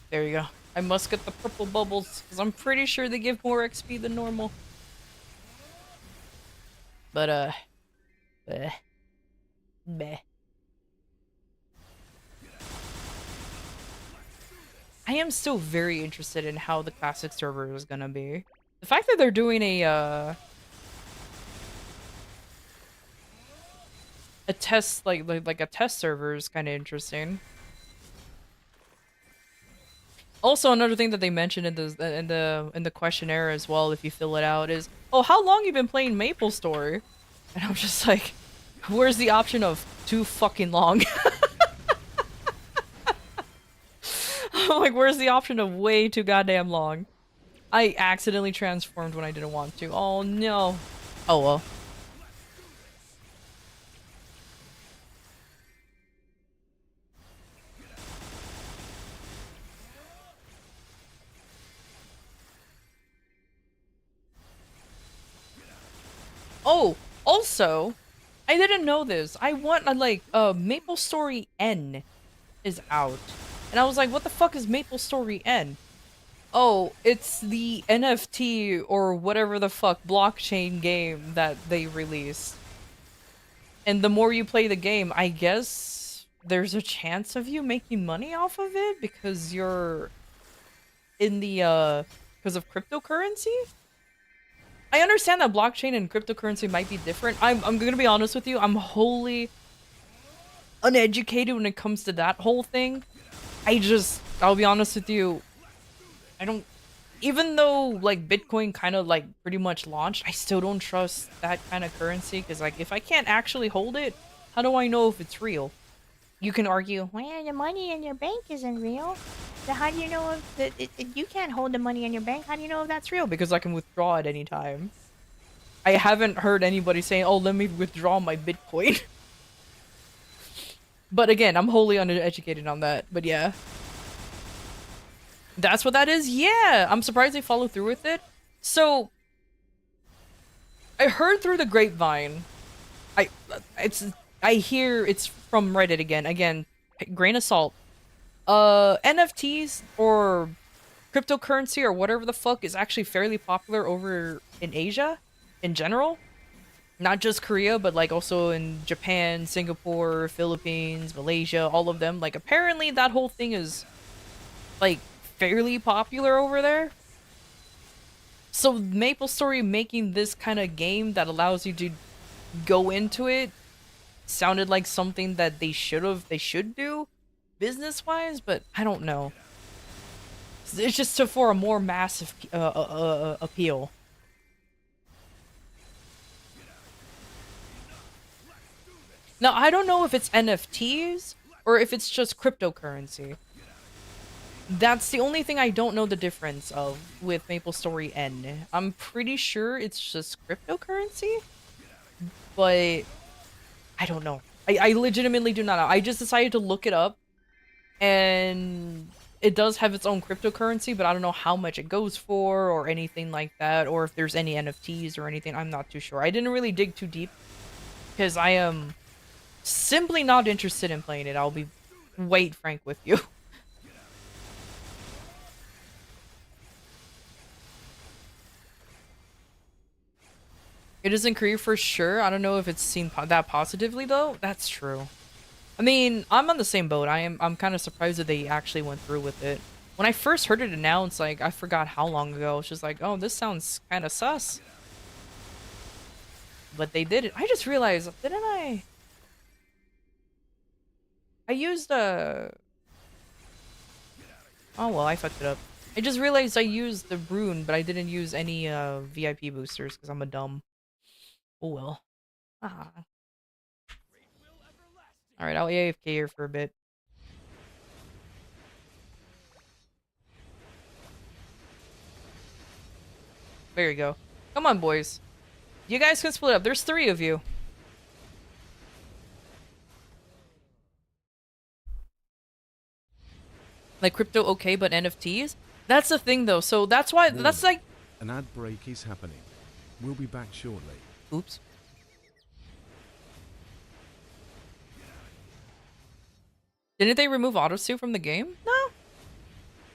There you go. I must get the purple bubbles, because I'm pretty sure they give more XP than normal. But, bleh. Bleh. I am still very interested in how the classic server is gonna be. The fact that they're doing a test, like a test server is kind of interesting. Also, another thing that they mentioned in the questionnaire as well, if you fill it out, is, oh, how long you been playing MapleStory? And I'm just like, where's the option of too fucking long? I'm like, where's the option of way too goddamn long? I accidentally transformed when I didn't want to. Oh no. Oh well. Oh, also, I didn't know this. I want like MapleStory N is out. And I was like, what the fuck is MapleStory N? Oh, it's the NFT or whatever the fuck blockchain game that they released. And the more you play the game, I guess there's a chance of you making money off of it because you're in the because of cryptocurrency? I understand that blockchain and cryptocurrency might be different. I'm gonna be honest with you, I'm wholly uneducated when it comes to that whole thing. I'll be honest with you, I don't, even though like Bitcoin kind of like pretty much launched, I still don't trust that kind of currency because like if I can't actually hold it, how do I know if it's real? You can argue, Well, the money in your bank isn't real. So how do you know if you can't hold the money in your bank? How do you know if that's real? because I can withdraw at any time. I haven't heard anybody saying, oh, let me withdraw my Bitcoin. But again, I'm wholly uneducated on that. But yeah. That's what that is? Yeah! I'm surprised they followed through with it. So, I heard through the grapevine. I hear it's from Reddit again. Again, grain of salt. NFTs or cryptocurrency or whatever the fuck is actually fairly popular over in Asia in general. Not just Korea, but like also in Japan, Singapore, Philippines, Malaysia, all of them. Like apparently that whole thing is like fairly popular over there. So MapleStory making this kind of game that allows you to go into it sounded like something that they should do business-wise, but I don't know. It's just for a more massive appeal. Now, I don't know if it's NFTs or if it's just cryptocurrency. That's the only thing I don't know the difference of with MapleStory N. I'm pretty sure it's just cryptocurrency, but I don't know. I legitimately do not know. I just decided to look it up, and it does have its own cryptocurrency, but I don't know how much it goes for or anything like that, or if there's any NFTs or anything. I'm not too sure. I didn't really dig too deep because I am simply not interested in playing it. I'll be frank with you. It is in Korea for sure. I don't know if it's seen that positively though. That's true. I mean, I'm on the same boat. I'm kind of surprised that they actually went through with it. When I first heard it announced, like I forgot how long ago, it's just like, oh, this sounds kind of sus. But they did it. I just realized, didn't I? I used Oh well, I fucked it up. I just realized I used the rune, but I didn't use any VIP boosters because I'm a dumb. Oh well. Ah. All right, I'll AFK here for a bit. There you go. Come on, boys. You guys can split up. There's 3 of you. Like crypto, okay, but NFTs? That's the thing, though. So that's why. That's like. An ad break is happening. We'll be back shortly. Oops. Didn't they remove autosteal from the game? No.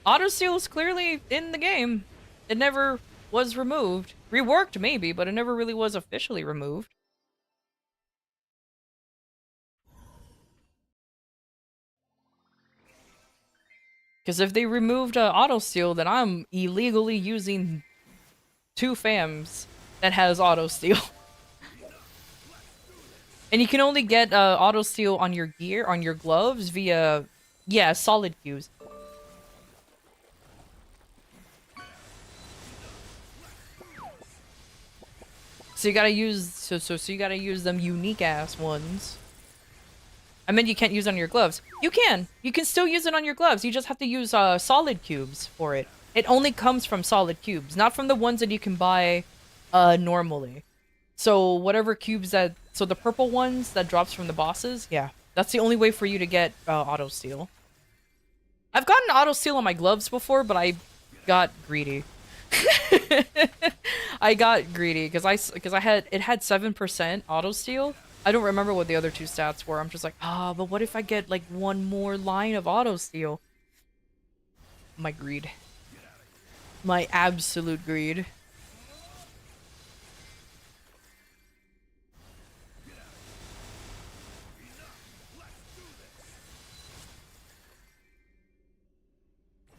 Autosteal is clearly in the game. It never was removed. Reworked, maybe, but it never really was officially removed. Because if they removed autosteal, then I'm illegally using 2 FAMs that has autosteal. And you can only get autosteal on your gear, on your gloves, via, yeah, solid cues. So you gotta use, so you gotta use them unique-ass ones. I mean, you can't use it on your gloves. You can! You can still use it on your gloves. You just have to use solid cubes for it. It only comes from solid cubes, not from the ones that you can buy normally. So whatever cubes that... So the purple ones that drops from the bosses, yeah. That's the only way for you to get auto steal. I've gotten auto steal on my gloves before, but I got greedy. I got greedy because I had 7% auto steal. I don't remember what the other 2 stats were. I'm just like, but what if I get like 1 more line of auto steal? My greed. My absolute greed.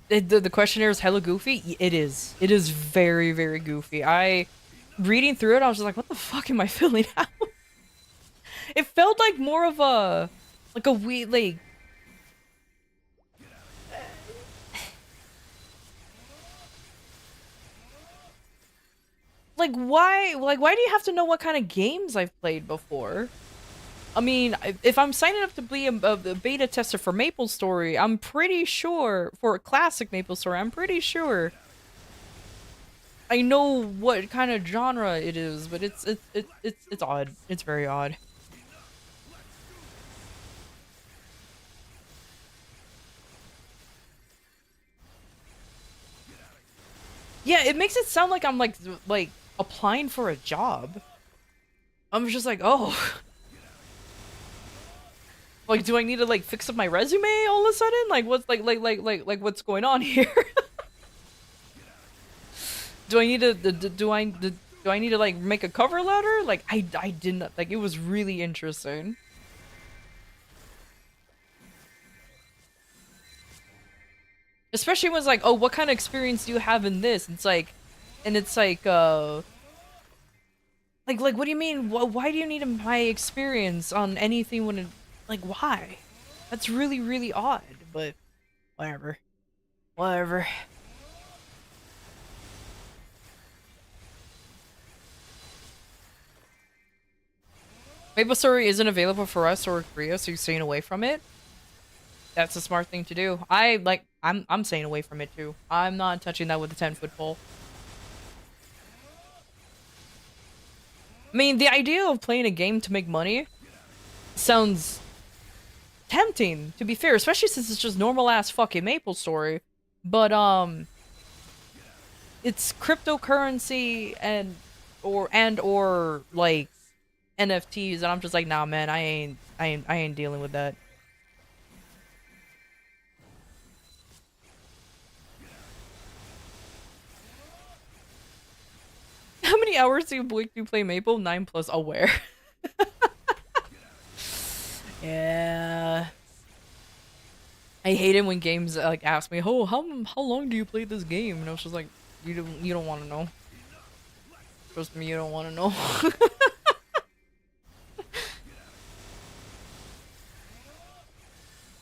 The questionnaire is hella goofy. It is. It is very, very goofy. Reading through it, I was just like, what the fuck am I filling out? It felt like more of a, like a weird, like why do you have to know what kind of games I've played before? I mean, if I'm signing up to be a beta tester for MapleStory, I'm pretty sure, for a classic MapleStory, I'm pretty sure I know what kind of genre it is, but it's odd. It's very odd. Yeah, it makes it sound like I'm like applying for a job. I'm just like, oh. Like, do I need to like fix up my resume all of a sudden? Like, what's like what's going on here? Do I need to do I need to like make a cover letter? Like, I didn't, like, it was really interesting. Especially when it's like, oh, what kind of experience do you have in this? It's like, and it's like, like, what do you mean? Why do you need my experience on anything when it, like, why? That's really, really odd, but whatever. Whatever. MapleStory isn't available for us or Korea, so you're staying away from it. That's a smart thing to do. I'm staying away from it too. I'm not touching that with a 10-foot pole. I mean, the idea of playing a game to make money sounds tempting, to be fair, especially since it's just normal ass fucking MapleStory. But it's cryptocurrency and or like NFTs, and I'm just like, nah, man, I ain't dealing with that. How many hours do you play Maple? 9+ aware. Yeah. I hate it when games like ask me, "Oh, how long do you play this game?" And I was just like, you don't want to know. Trust me, you don't want to know."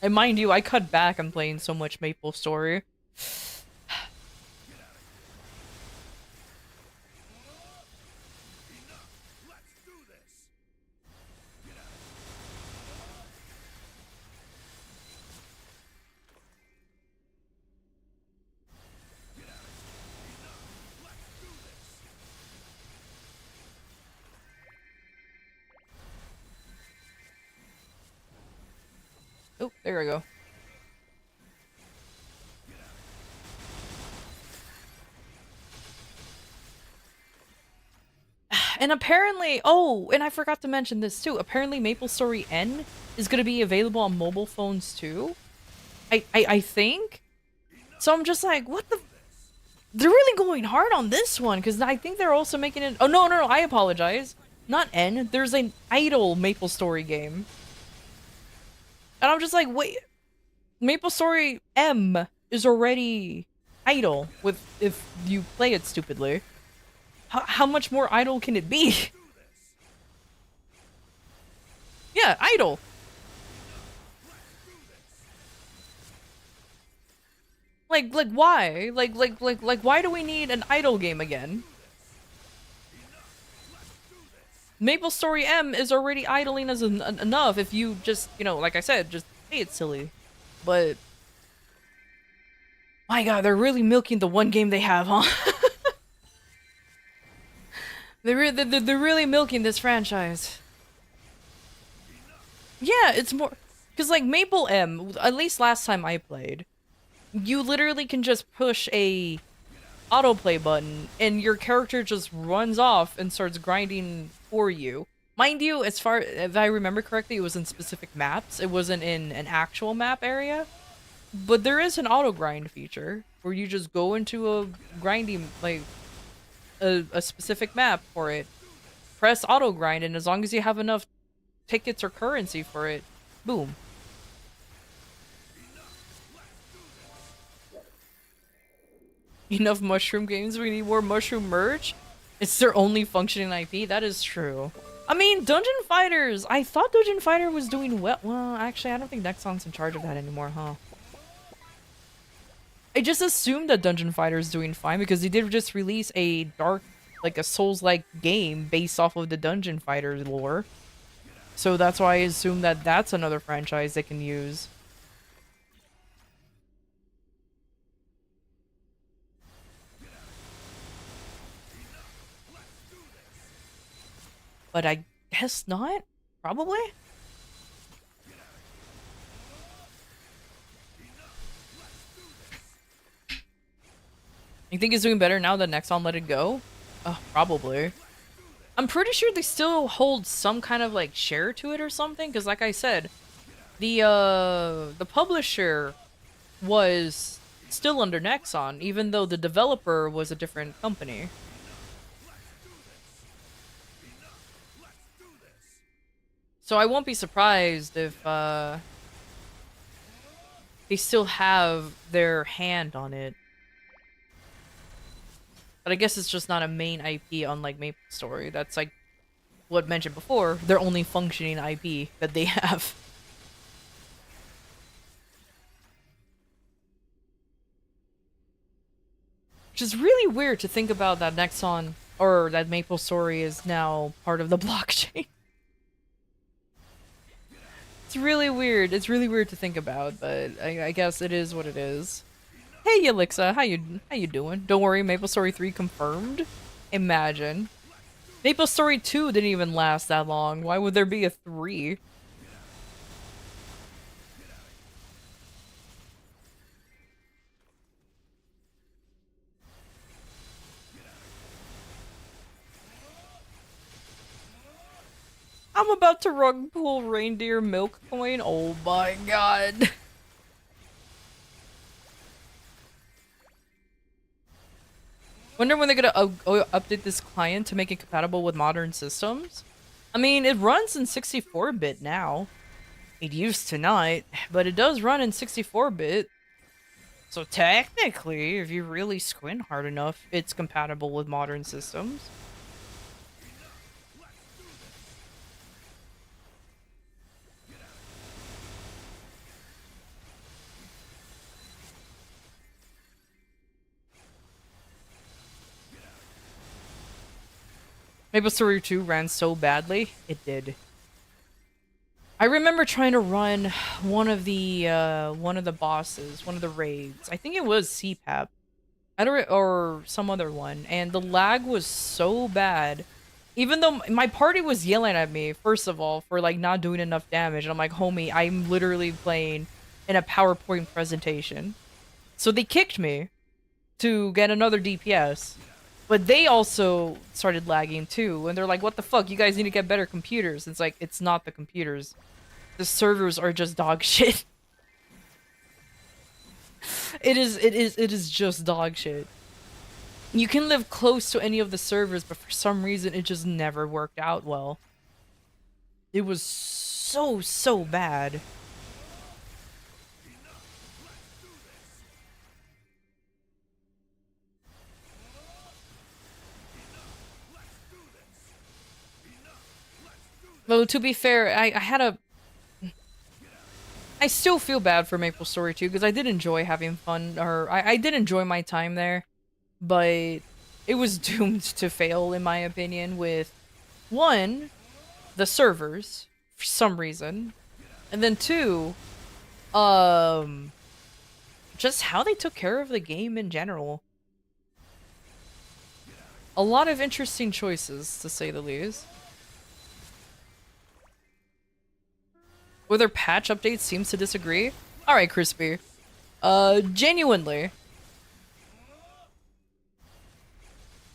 And mind you, I cut back on playing so much MapleStory. Oh, there I go. And apparently, oh, and I forgot to mention this too. Apparently, MapleStory N is gonna be available on mobile phones too. I think. So I'm just like, what the? They're really going hard on this one because I think they're also making it. Oh no! I apologize. Not N. There's an idle MapleStory game, and I'm just like, wait. MapleStory M is already idle with if you play it stupidly. How much more idle can it be? Yeah, idle. Like why? Like why do we need an idle game again? MapleStory M is already idling as enough if you just, you know, like I said, just play it silly. But my god, they're really milking the one game they have, huh? they're really milking this franchise. Yeah, it's more because like Maple M, at least last time I played, you literally can just push a autoplay button and your character just runs off and starts grinding for you. Mind you, as far if I remember correctly, it was in specific maps. It wasn't in an actual map area. But there is an auto grind feature where you just go into a grinding like a specific map for it, press auto grind, and as long as you have enough tickets or currency for it, boom. Enough mushroom games, we need more mushroom merch? It's their only functioning IP, that is true. I mean, Dungeon Fighters! I thought Dungeon Fighter was doing well. Well, actually, I don't think Nexon's in charge of that anymore, huh? I just assumed that Dungeon Fighter is doing fine because they did just release a dark, like a Souls-like game based off of the Dungeon Fighter lore. So that's why I assume that that's another franchise they can use. But I guess not? Probably? You think it's doing better now that Nexon let it go? Probably. I'm pretty sure they still hold some kind of like share to it or something, because like I said, the publisher was still under Nexon, even though the developer was a different company. So I won't be surprised if they still have their hand on it. But I guess it's just not a main IP unlike MapleStory. That's like what mentioned before, their only functioning IP that they have. Which is really weird to think about that Nexon or that MapleStory is now part of the blockchain. It's really weird. It's really weird to think about, but I guess it is what it is. Hey, Elixa, how you doing? Don't worry, MapleStory 3 confirmed. Imagine. MapleStory 2 didn't even last that long. Why would there be a 3? I'm about to rug pull reindeer milk coin. Oh my god. Wonder when they're gonna update this client to make it compatible with modern systems? I mean, it runs in 64-bit now. It used to not, but it does run in 64-bit. So technically, if you really squint hard enough, it's compatible with modern systems. MapleStory 2 ran so badly, it did. I remember trying to run one of the bosses, one of the raids. I think it was CPAP. Or some other one, and the lag was so bad. Even though my party was yelling at me, first of all, for like not doing enough damage, and I'm like, homie, I'm literally playing in a PowerPoint presentation. So they kicked me to get another DPS. But they also started lagging too, and they're like, what the fuck, you guys need to get better computers. It's like, it's not the computers. The servers are just dog shit. It is just dog shit. You can live close to any of the servers, but for some reason it just never worked out well. It was so bad. Though to be fair, I still feel bad for MapleStory 2 because I did enjoy having fun, or I did enjoy my time there, but it was doomed to fail in my opinion with, one, the servers, for some reason, and then two, just how they took care of the game in general. A lot of interesting choices, to say the least. Whether patch updates seems to disagree. Alright, Crispy. Genuinely.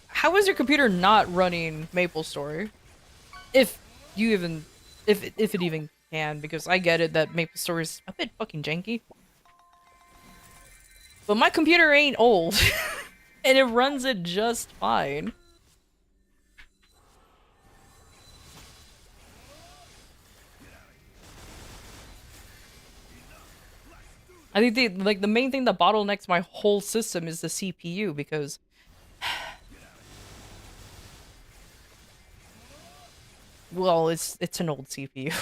How is your computer not running MapleStory? If you even... If it even can, because I get it that MapleStory is a bit fucking janky. But my computer ain't old. And it runs it just fine. I think the main thing that bottlenecks my whole system is the CPU, because well, it's an old CPU.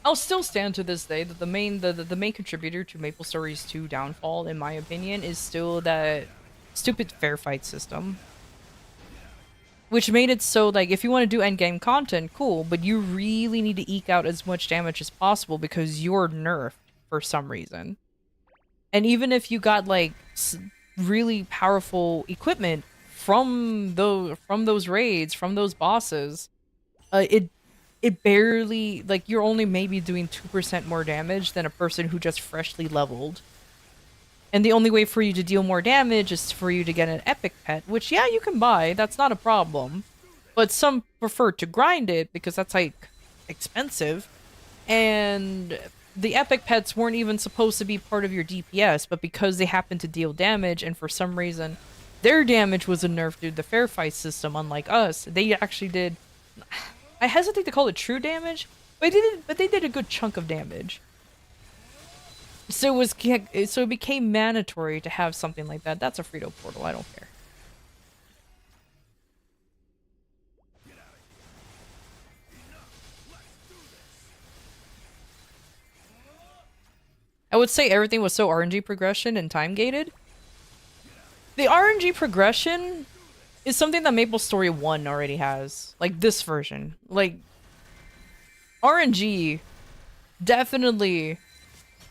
I'll still stand to this day that the main contributor to MapleStory's 2 downfall, in my opinion, is still that stupid fair fight system. Which made it so, like, if you want to do endgame content, cool, but you really need to eke out as much damage as possible because you're nerfed for some reason. And even if you got, like, really powerful equipment from those raids, from those bosses, it barely, like, you're only maybe doing 2% more damage than a person who just freshly leveled. And the only way for you to deal more damage is for you to get an epic pet, which, yeah, you can buy, that's not a problem. But some prefer to grind it because that's, like, expensive. And the epic pets weren't even supposed to be part of your DPS, but because they happen to deal damage, and for some reason their damage was a nerf due to the fair fight system, unlike us, they actually did... I hesitate to call it true damage, but they did a good chunk of damage. So it became mandatory to have something like that. That's a Frito portal, I don't care. I would say everything was so RNG progression and time gated. The RNG progression is something that MapleStory 1 already has. Like, this version. Like, RNG definitely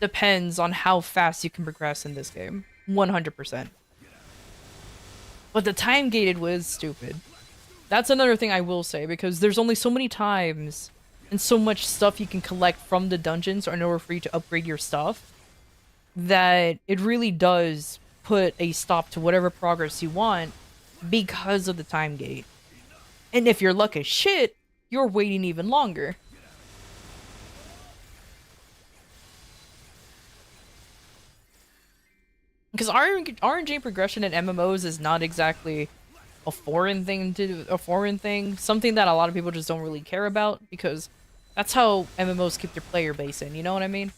depends on how fast you can progress in this game. 100%. But the time gated was stupid. That's another thing I will say, because there's only so many times and so much stuff you can collect from the dungeons in order for you to upgrade your stuff, that it really does put a stop to whatever progress you want because of the time gate. And if you're luck as shit, you're waiting even longer. Because RNG progression in MMOs is not exactly a foreign thing, something that a lot of people just don't really care about, because that's how MMOs keep their player base in, you know what I mean?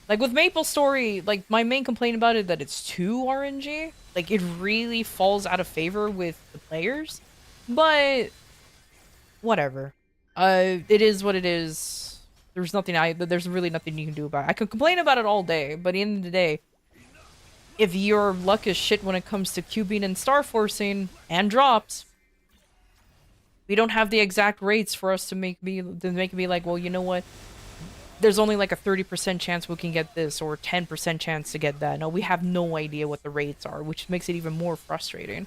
Like with MapleStory, like my main complaint about it that it's too RNG, like it really falls out of favor with the players, but whatever. It is what it is. There's really nothing you can do about it. I could complain about it all day, but at the end of the day, if your luck is shit when it comes to cubing and star forcing and drops, we don't have the exact rates for us to make me like, well, you know what? there's only like a 30% chance we can get this or 10% chance to get that. No, we have no idea what the rates are, which makes it even more frustrating.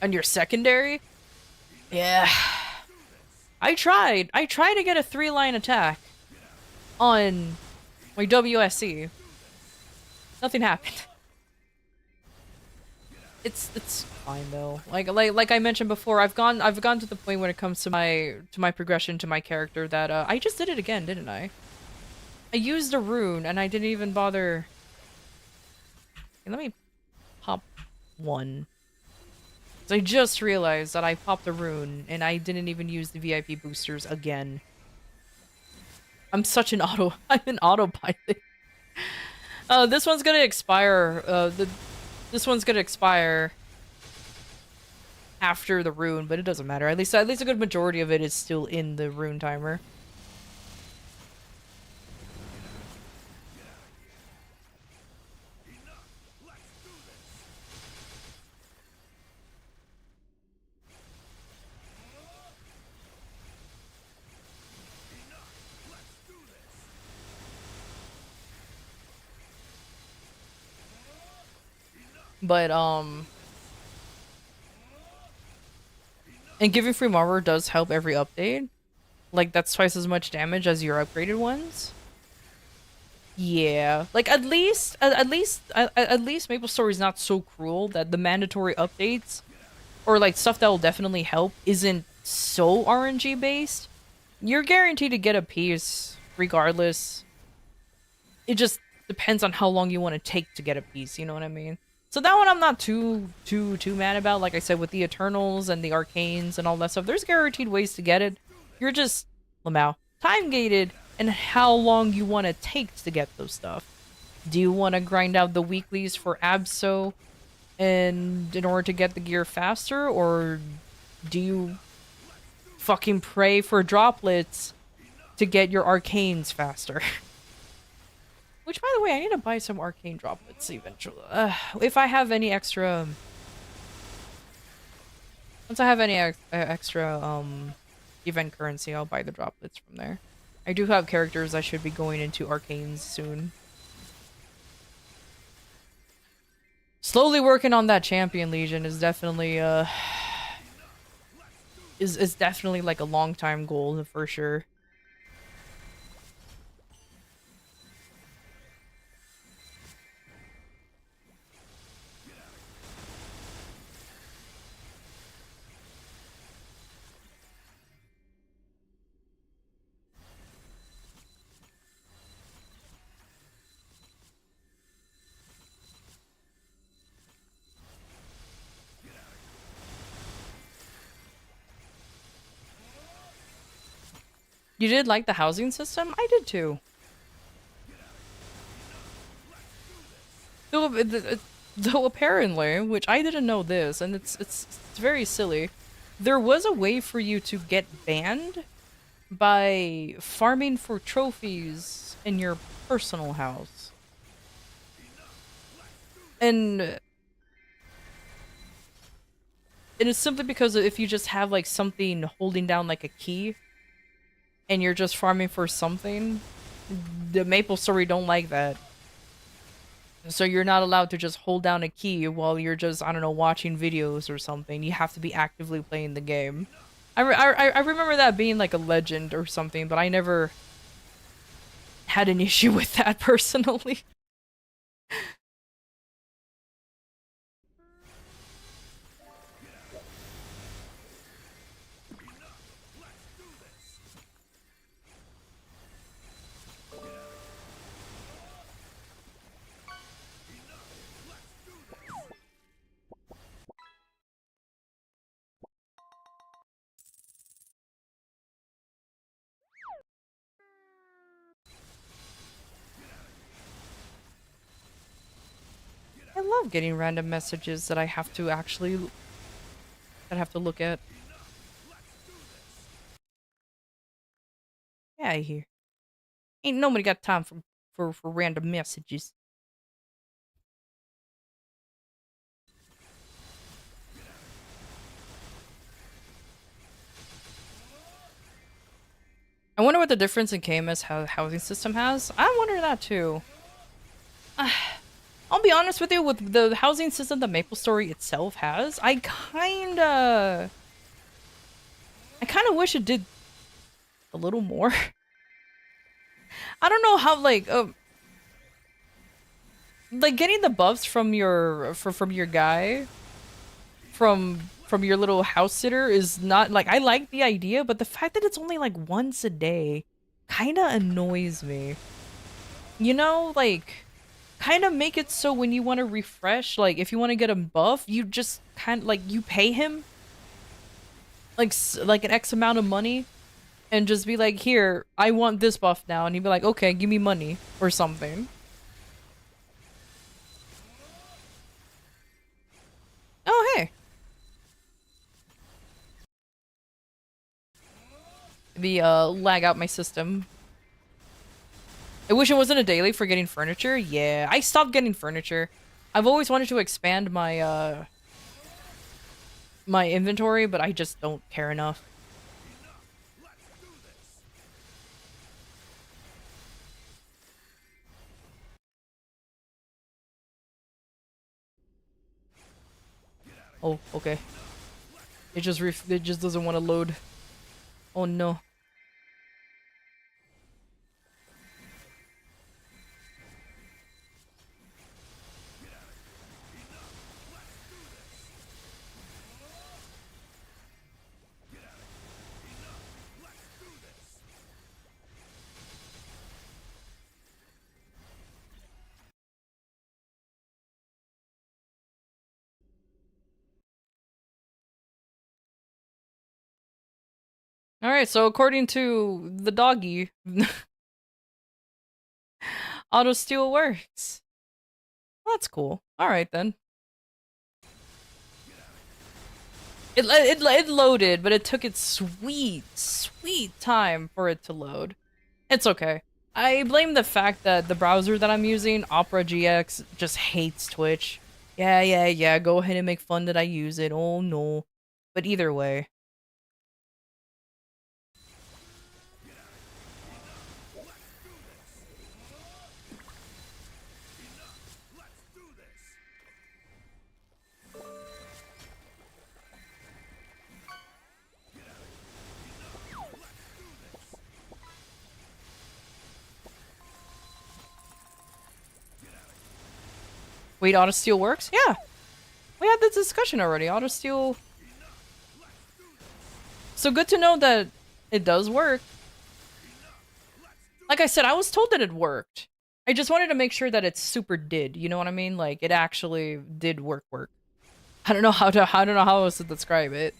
On your secondary? Yeah. I tried to get a 3-line attack on my WSC. Nothing happened. It's fine though. Like I mentioned before, I've gone to the point when it comes to my progression to my character that I just did it again, didn't I? I used a rune and I didn't even bother. Okay, let me pop one. So I just realized that I popped a rune and I didn't even use the VIP boosters again. I'm such an I'm an autopilot. This one's gonna expire. This one's gonna expire after the rune, but it doesn't matter. At least a good majority of it is still in the rune timer. But and giving free armor does help every update. Like that's twice as much damage as your upgraded ones. Yeah, like at least Maple Story's not so cruel that the mandatory updates or like stuff that will definitely help isn't so RNG based. You're guaranteed to get a piece regardless. It just depends on how long you want to take to get a piece, you know what I mean? So that one I'm not too mad about. Like I said, with the Eternals and the Arcanes and all that stuff, there's guaranteed ways to get it. You're just, Lamau, time gated and how long you want to take to get those stuff. Do you want to grind out the weeklies for Absol and in order to get the gear faster, or do you fucking pray for droplets to get your arcanes faster? Which, by the way, I need to buy some arcane droplets eventually. If I have any extra... Once I have any extra event currency, I'll buy the droplets from there. I do have characters I should be going into arcanes soon. Slowly working on that champion legion is definitely is definitely like a long time goal for sure. You did like the housing system? I did too. Though apparently, which I didn't know this, and it's very silly, there was a way for you to get banned by farming for trophies in your personal house. And it is simply because if you just have like something holding down like a key and you're just farming for something, the Maple Story don't like that. So you're not allowed to just hold down a key while you're just, I don't know, watching videos or something. You have to be actively playing the game. I remember that being like a legend or something, but I never had an issue with that personally. I love getting random messages that I have to actually look at. Yeah, I hear. Ain't nobody got time for random messages. I wonder what the difference in KMS housing system has. I wonder that too. I'll be honest with you, with the housing system that MapleStory itself has, I kinda wish it did a little more. I don't know how, like getting the buffs from your guy, from your little house sitter is not, like, I like the idea, but the fact that it's only like once a day kinda annoys me. You know, like, kind of make it so when you want to refresh, like if you want to get a buff, you just kind of like, you pay him like an X amount of money and just be like, here, I want this buff now, and he'd be like, okay, give me money or something. Oh, hey. Maybe lag out my system. I wish it wasn't a daily for getting furniture. Yeah, I stopped getting furniture. I've always wanted to expand my my inventory, but I just don't care enough. Oh, okay. It just doesn't want to load. Oh no. Alright, so according to the doggy, auto steal works. Well, that's cool. Alright then. It loaded, but it took its sweet time for it to load. It's okay. I blame the fact that the browser that I'm using, Opera GX, just hates Twitch. Yeah, go ahead and make fun that I use it. Oh no. But either way. Wait, auto steal works? Yeah. We had this discussion already. Auto steal. So good to know that it does work. Like I said, I was told that it worked. I just wanted to make sure that it super did. You know what I mean? Like, it actually did work. I don't know how else to describe it.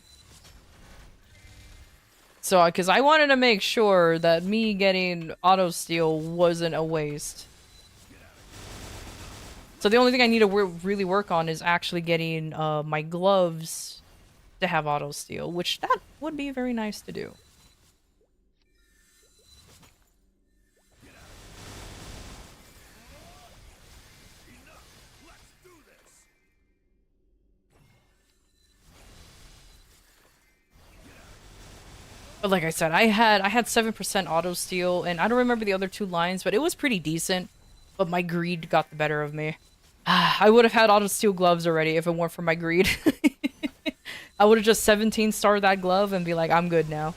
So, because I wanted to make sure that me getting auto steal wasn't a waste. So the only thing I need to really work on is actually getting my gloves to have auto steal, which that would be very nice to do. But like I said, I had 7% auto steal, and I don't remember the other two lines, but it was pretty decent. But my greed got the better of me. I would have had auto steal gloves already if it weren't for my greed. I would have just 17 star that glove and be like, I'm good now.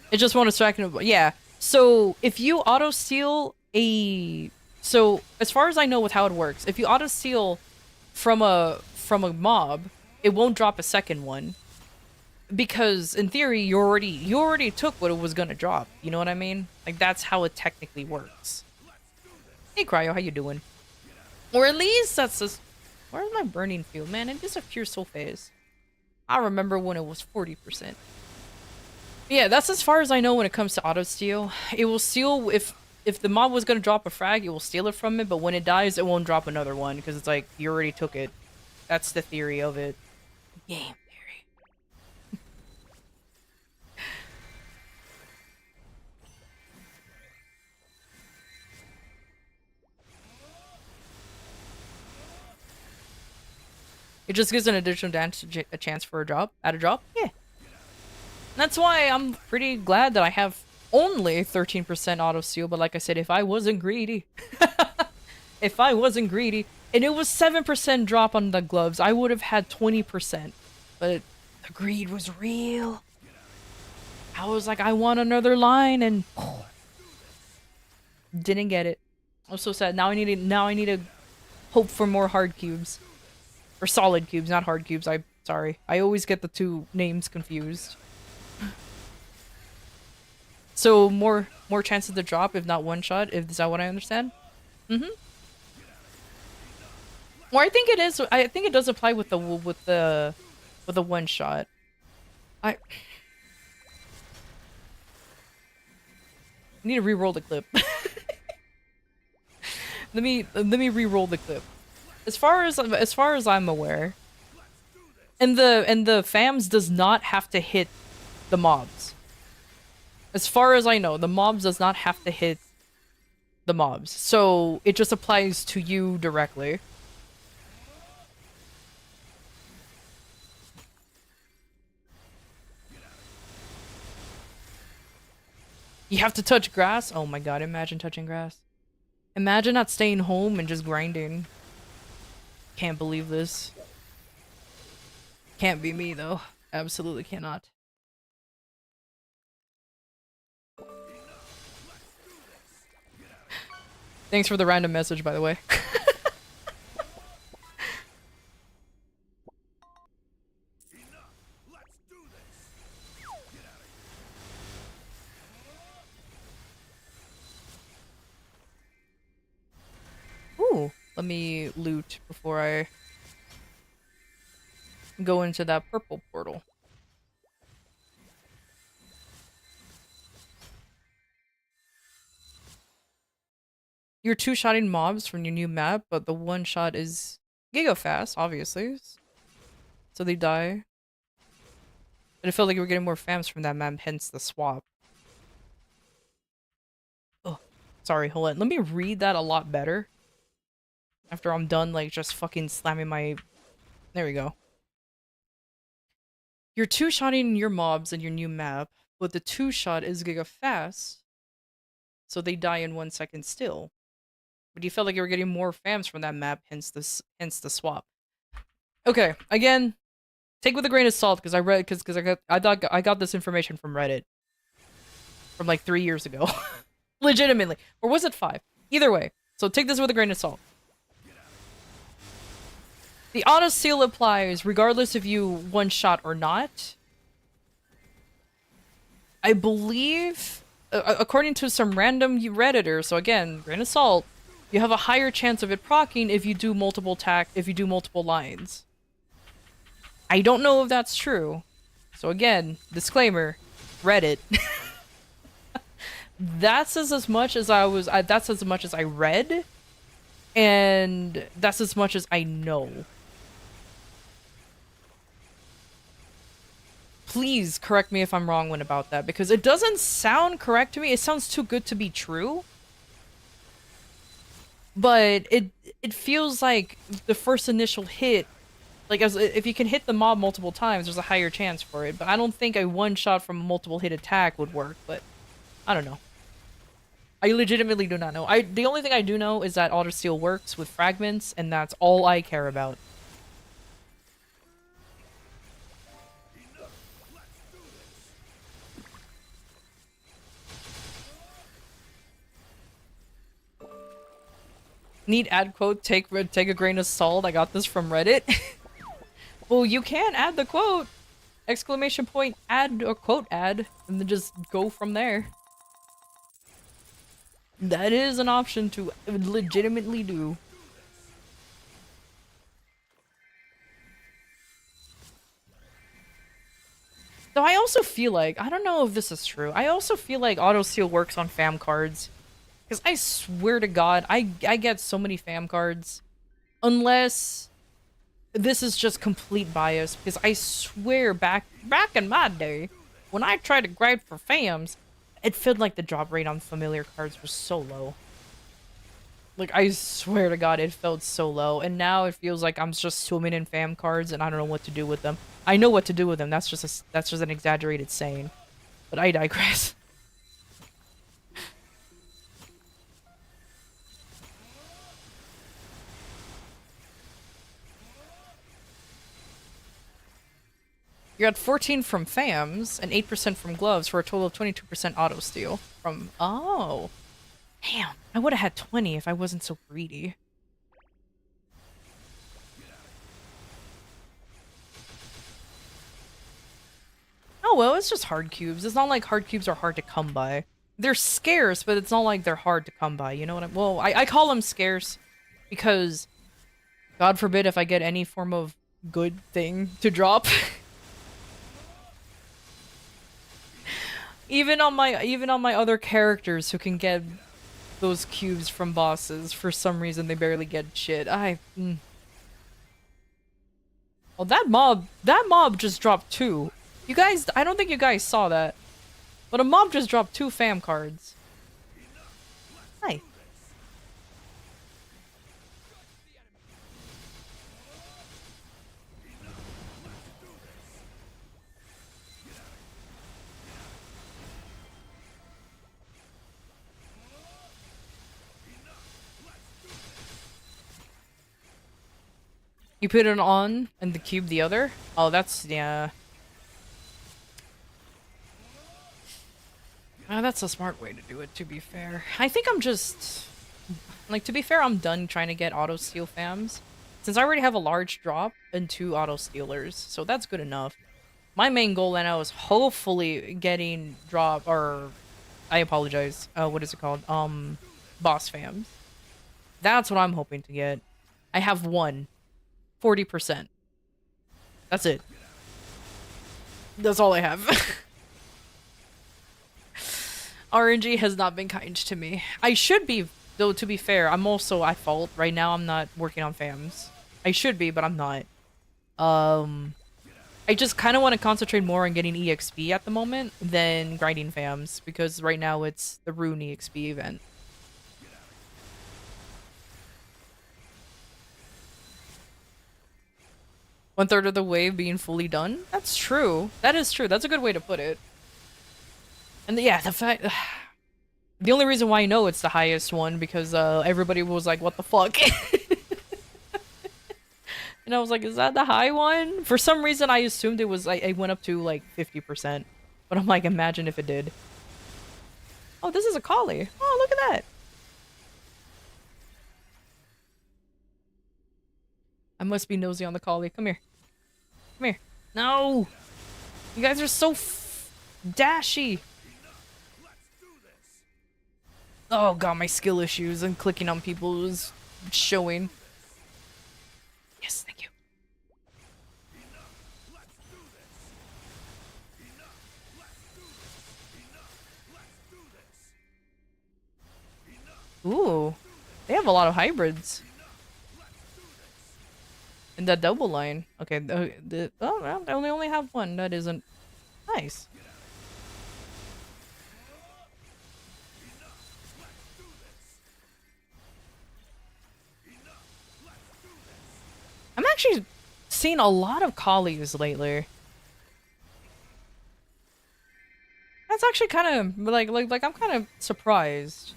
It just won't distract him. Yeah. So if you auto steal so as far as I know with how it works, if you auto steal from a mob, it won't drop a second one. Because in theory, you already took what it was gonna drop. You know what I mean? Like, that's how it technically works. Hey Cryo, how you doing? Or at least that's just, where's my burning field? Man, it disappears so fast. I remember when it was 40%. Yeah, that's as far as I know when it comes to auto steal. It will steal if the mob was gonna drop a frag, it will steal it from it, but when it dies, it won't drop another one because it's like you already took it. That's the theory of it. Game theory. It just gives an additional a chance for a drop, at a drop. Yeah. That's why I'm pretty glad that I have only 13% auto steal, but like I said, if I wasn't greedy, if I wasn't greedy, and it was 7% drop on the gloves, I would have had 20%. But the greed was real. I was like, I want another line, and didn't get it. I was so sad. Now I need to hope for more hard cubes. Or solid cubes, not hard cubes. Sorry. I always get the two names confused. So more chances to drop, if not one shot. Is that what I understand? Mm-hmm. Well, I think it is. I think it does apply with the one shot. I need to re-roll the clip. let me re-roll the clip. As far as I'm aware, and the FAMs does not have to hit the mobs. As far as I know, the mobs does not have to hit the mobs. So it just applies to you directly. You have to touch grass? Oh my god, imagine touching grass. Imagine not staying home and just grinding. Can't believe this. Can't be me though. Absolutely cannot. Thanks for the random message, by the way. Ooh, let me loot before I go into that purple portal. You're two-shotting mobs from your new map, but the one shot is giga fast, obviously. So they die. But it felt like we were getting more fams from that map, hence the swap. Oh, sorry, hold on. Let me read that a lot better. After I'm done, like, just fucking slamming my... There we go. You're two-shotting your mobs in your new map, but the two-shot is giga fast. So they die in 1 second still. But you felt like you were getting more fams from that map, hence the swap. Okay, again, take with a grain of salt because I got this information from Reddit from like 3 years ago, legitimately, or was it 5? Either way, so take this with a grain of salt. The auto seal applies regardless if you one shot or not. I believe, according to some random Redditor, so again, grain of salt. You have a higher chance of it proccing if you do multiple lines. I don't know if that's true. So again, disclaimer, Reddit. That's as much as that's as much as I read, and that's as much as I know. Please correct me if I'm wrong about that, because it doesn't sound correct to me. It sounds too good to be true. But it feels like the first initial hit, like if you can hit the mob multiple times, there's a higher chance for it. But I don't think a one shot from a multiple hit attack would work. But I don't know. I legitimately do not know. The only thing I do know is that auto steal works with fragments, and that's all I care about. Need ad quote, take a grain of salt. I got this from Reddit. Well, you can add the quote! Exclamation point add or quote add, and then just go from there. That is an option to legitimately do. Though I also feel like, I don't know if this is true, I also feel like auto steal works on fam cards. Because I swear to God, I get so many fam cards. Unless this is just complete bias. Because I swear back in my day, when I tried to grind for fams, it felt like the drop rate on familiar cards was so low. Like, I swear to God, it felt so low. And now it feels like I'm just swimming in fam cards and I don't know what to do with them. I know what to do with them. That's just an exaggerated saying. But I digress. You're at 14 from fams and 8% from gloves for a total of 22% auto steal from... Oh. Damn. I would have had 20 if I wasn't so greedy. Oh well, it's just hard cubes. It's not like hard cubes are hard to come by. They're scarce, but it's not like they're hard to come by. You know what I'm... Well, I call them scarce because... God forbid if I get any form of good thing to drop. Even on my other characters who can get those cubes from bosses, for some reason they barely get shit. Oh, that mob just dropped 2. You guys, I don't think you guys saw that. But a mob just dropped 2 fam cards. Hi. You put it on and the cube the other? Oh, that's, yeah. That's a smart way to do it, to be fair. I think I'm just... Like, to be fair, I'm done trying to get auto-steal fams. Since I already have a large drop and 2 auto-stealers, so that's good enough. My main goal right now is hopefully getting drop, or... I apologize. What is it called? Boss fams. That's what I'm hoping to get. I have 1. 40%. That's it. That's all I have. RNG has not been kind to me. I should be, though, to be fair. I'm also at fault. Right now, I'm not working on fams. I should be, but I'm not. I just kind of want to concentrate more on getting EXP at the moment than grinding fams, because right now it's the Rune EXP event. One-third of the wave being fully done? That's true. That is true. That's a good way to put it. And yeah, the fact... The only reason why I know it's the highest one, because everybody was like, what the fuck? And I was like, is that the high one? For some reason, I assumed it was... I went up to, like, 50%. But I'm like, imagine if it did. Oh, this is a collie. Oh, look at that. I must be nosy on the collie. Come here. Come here. No! You guys are so dashy! Oh god, my skill issues and clicking on people is showing. Yes, thank you. Ooh, they have a lot of hybrids. In that double line. Okay, oh, well, I only have 1. That isn't nice. I'm actually seeing a lot of collies lately. That's actually kind of like I'm kind of surprised.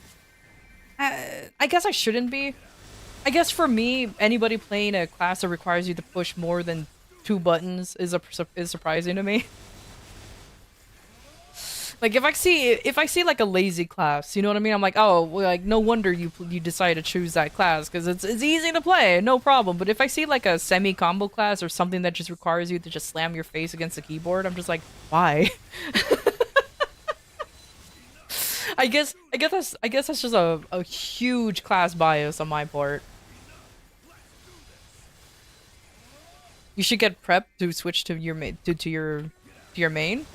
I guess I shouldn't be. I guess for me, anybody playing a class that requires you to push more than 2 buttons is surprising to me. Like if I see like a lazy class, you know what I mean? I'm like, oh, well, like no wonder you decide to choose that class because it's easy to play, no problem. But if I see like a semi combo class or something that just requires you to just slam your face against the keyboard, I'm just like, why? I guess that's just a huge class bias on my part. You should get prepped to switch to your your main.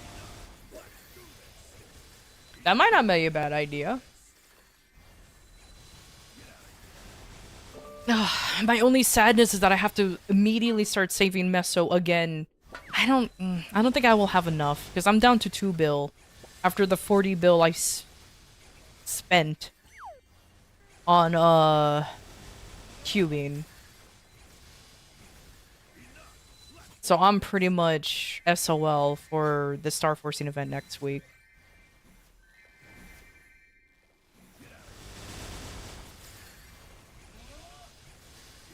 That might not be a bad idea. My only sadness is that I have to immediately start saving Meso again. I don't think I will have enough because I'm down to 2 bill after the 40 bill I spent. on cubing. So I'm pretty much SOL for the Star Forcing event next week.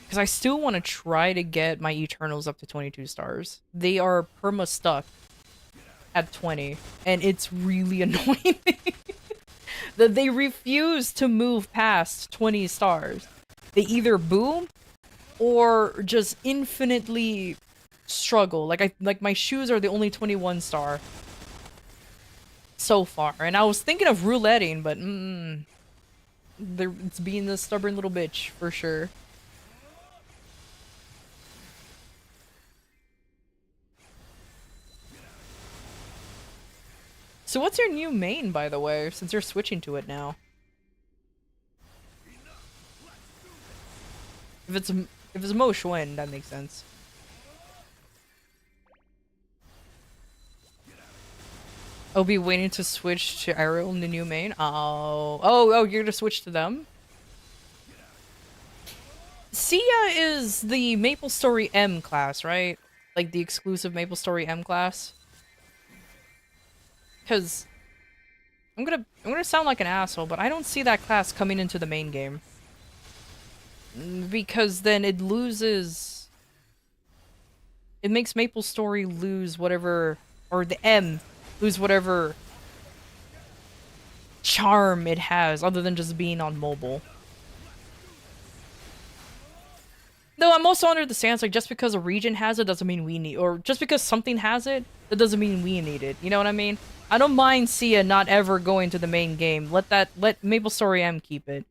Because I still want to try to get my Eternals up to 22 stars. They are perma stuck at 20, and it's really annoying that they refuse to move past 20 stars. They either boom or just infinitely struggle. Like my shoes are the only 21 star so far, and I was thinking of rouletting, but it's being the stubborn little bitch for sure. So what's your new main, by the way, since you're switching to it now? If it's Mo Schwinn, that makes sense. I'll be waiting to switch to Ariel in the new main. Oh, you're gonna switch to them? Sia is the MapleStory M class, right? Like the exclusive MapleStory M class? Because I'm gonna sound like an asshole, but I don't see that class coming into the main game. Because then it loses... It makes MapleStory lose whatever... Or the M lose whatever charm it has, other than just being on mobile. Though I'm also under the stance, like, just because a region has it doesn't mean we need... Or just because something has it, that doesn't mean we need it. You know what I mean? I don't mind Sia not ever going to the main game. Let MapleStory M keep it.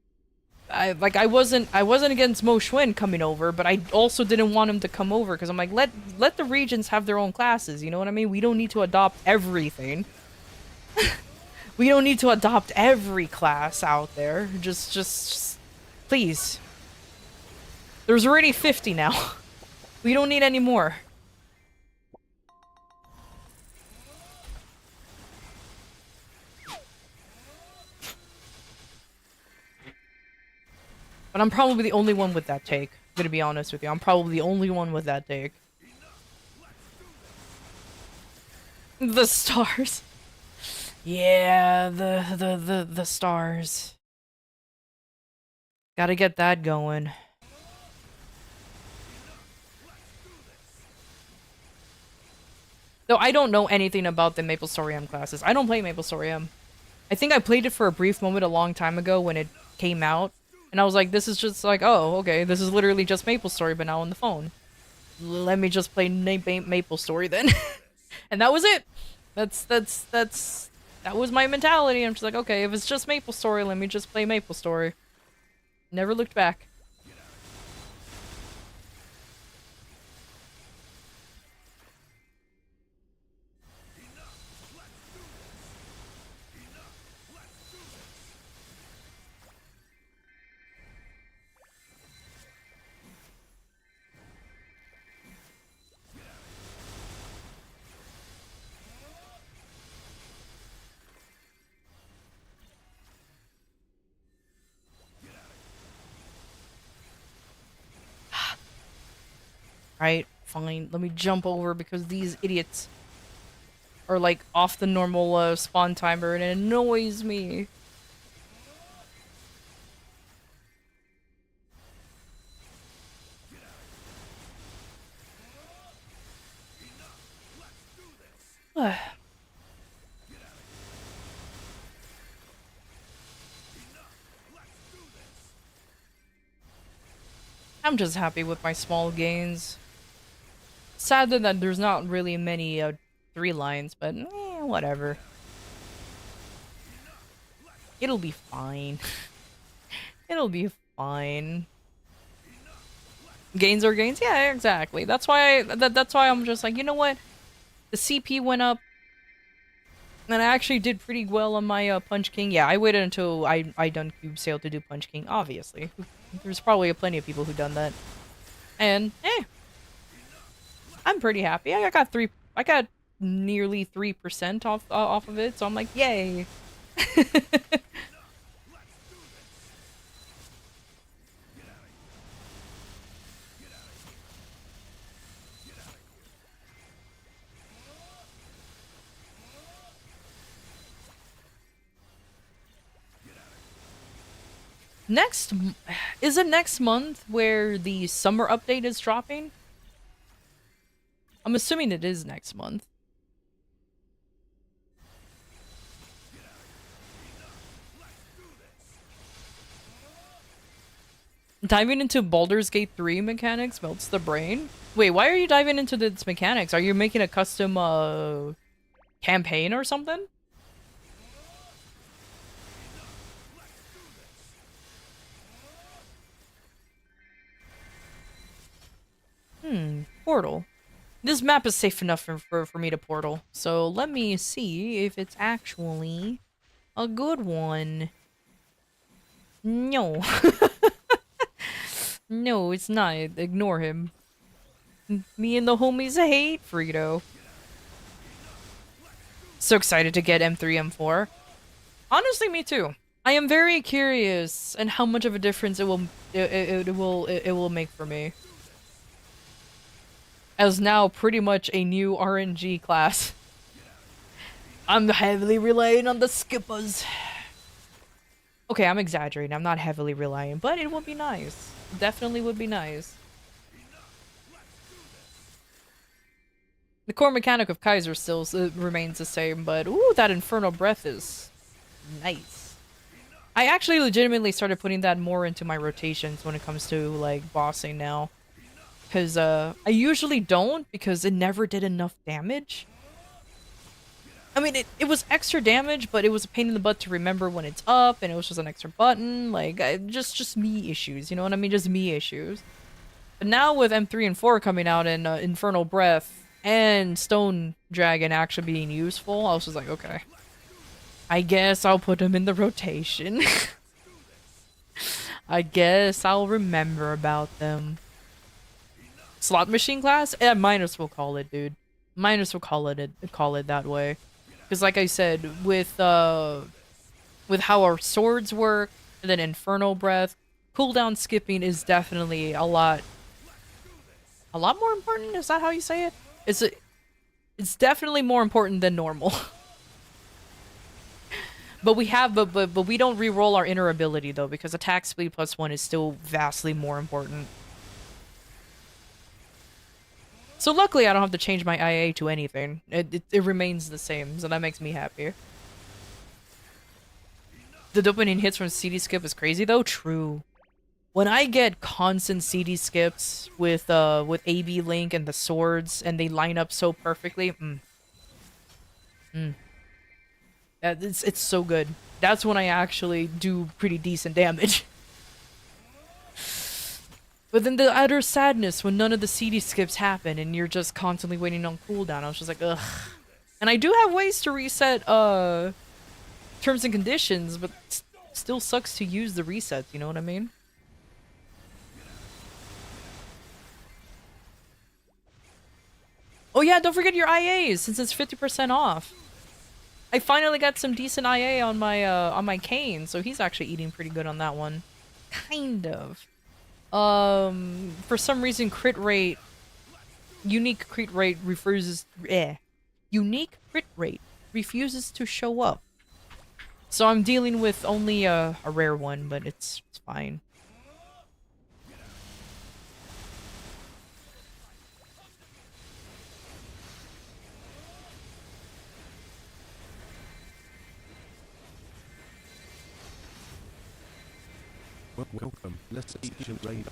I wasn't against Mo Schwinn coming over, but I also didn't want him to come over because I'm like, let the regions have their own classes, you know what I mean? We don't need to adopt everything. We don't need to adopt every class out there. Just please. There's already 50 now. We don't need any more. But I'm probably the only one with that take. I'm gonna be honest with you. I'm probably the only one with that take. The stars. Yeah, the stars. Gotta get that going. Though I don't know anything about the MapleStory M classes. I don't play MapleStory M. I think I played it for a brief moment a long time ago when it came out. And I was like, this is just like, oh, okay, this is literally just MapleStory, but now on the phone. Let me just play MapleStory then. And that was it. That was my mentality. I'm just like, okay, if it's just MapleStory, let me just play MapleStory. Never looked back. Right, fine. Let me jump over because these idiots are like off the normal spawn timer and it annoys me. I'm just happy with my small gains. Sad that there's not really many 3 lines, but whatever. It'll be fine. It'll be fine. Gains are gains? Yeah, exactly. That's why that's why I'm just like, you know what? The CP went up. And I actually did pretty well on my Punch King. Yeah, I waited until I done Cube Sale to do Punch King, obviously. There's probably plenty of people who done that. And, I'm pretty happy. I got nearly 3% off of it, so I'm like, yay. Is it next month where the summer update is dropping? I'm assuming it is next month. Diving into Baldur's Gate 3 mechanics melts the brain? Wait, why are you diving into its mechanics? Are you making a custom campaign or something? Portal. This map is safe enough for me to portal. So let me see if it's actually a good one. No. No, it's not. Ignore him. Me and the homies hate Frito. So excited to get M3, M4. Honestly, me too. I am very curious and how much of a difference it will make for me. As now pretty much a new RNG class. I'm heavily relying on the skippers. Okay, I'm exaggerating. I'm not heavily relying, but it would be nice. Definitely would be nice. The core mechanic of Kaiser still remains the same, but ooh, that Infernal Breath is nice. I actually legitimately started putting that more into my rotations when it comes to, like, bossing now. Because, I usually don't, because it never did enough damage. I mean, it was extra damage, but it was a pain in the butt to remember when it's up, and it was just an extra button. Like, just me issues, you know what I mean? Just me issues. But now with M3 and 4 coming out and Infernal Breath and Stone Dragon actually being useful, I was just like, okay. I guess I'll put them in the rotation. I guess I'll remember about them. Slot machine class? Yeah, Minus will call it, dude. Minus will call it that way. Because like I said, with how our swords work, and then Infernal Breath, cooldown skipping is definitely a lot more important? Is that how you say it? It's definitely more important than normal. But we don't re-roll our inner ability though, because attack speed +1 is still vastly more important. So luckily I don't have to change my IA to anything. It remains the same, so that makes me happy. The dopamine hits from CD skip is crazy though? True. When I get constant CD skips with AB Link and the swords and they line up so perfectly, it's so good. That's when I actually do pretty decent damage. But then the utter sadness when none of the CD skips happen and you're just constantly waiting on cooldown. I was just like, ugh. And I do have ways to reset terms and conditions, but still sucks to use the resets, you know what I mean? Oh yeah, don't forget your IAs since it's 50% off. I finally got some decent IA on my Kane, so he's actually eating pretty good on that one. Kind of. For some reason unique crit rate refuses to show up. So I'm dealing with only a rare one, but it's fine. Welcome. Let's eat your raid.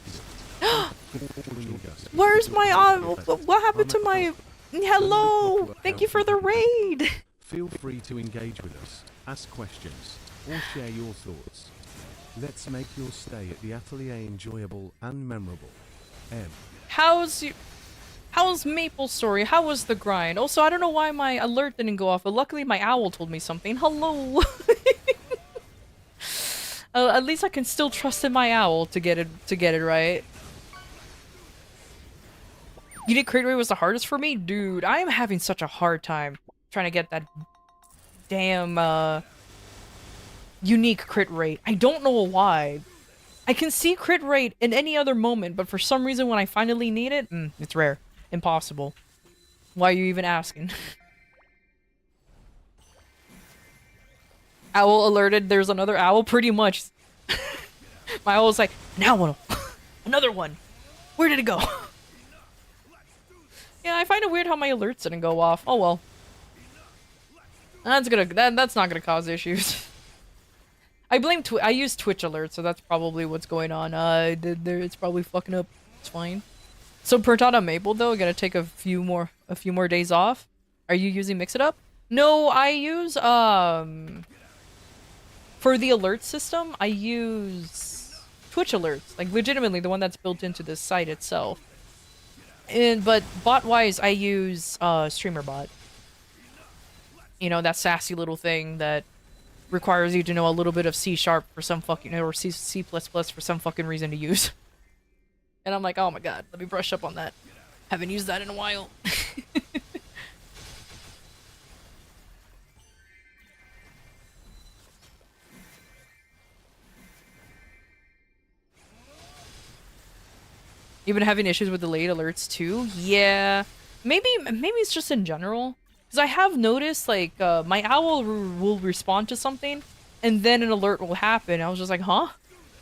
Where's my what happened to my hello? Thank you for the raid. Feel free to engage with us, ask questions, or share your thoughts. Let's make your stay at the atelier enjoyable and memorable. How's Maple Story? How was the grind? Also, I don't know why my alert didn't go off, but luckily my owl told me something. Hello. At least I can still trust in my owl to get it right. Unique crit rate was the hardest for me? Dude, I am having such a hard time trying to get that damn unique crit rate. I don't know why. I can see crit rate in any other moment, but for some reason when I finally need it, it's rare. Impossible. Why are you even asking? Owl alerted, there's another owl? Pretty much. My owl was like, now one. Another one. Where did it go? Yeah, I find it weird how my alerts didn't go off. Oh well. That's not gonna cause issues. I use Twitch alerts, so that's probably what's going on. It's probably fucking up. It's fine. So burnt out on Maple though, gonna take a few more days off. Are you using Mix It Up? No, I use for the alert system, I use Twitch alerts, like legitimately the one that's built into the site itself. But bot wise, I use StreamerBot. You know, that sassy little thing that requires you to know a little bit of C# for some fucking, or C++ for some fucking reason to use. And I'm like, oh my god, let me brush up on that. Haven't used that in a while. You've been having issues with delayed alerts too? Yeah. Maybe it's just in general. Because I have noticed, like, my owl will respond to something, and then an alert will happen. I was just like, huh?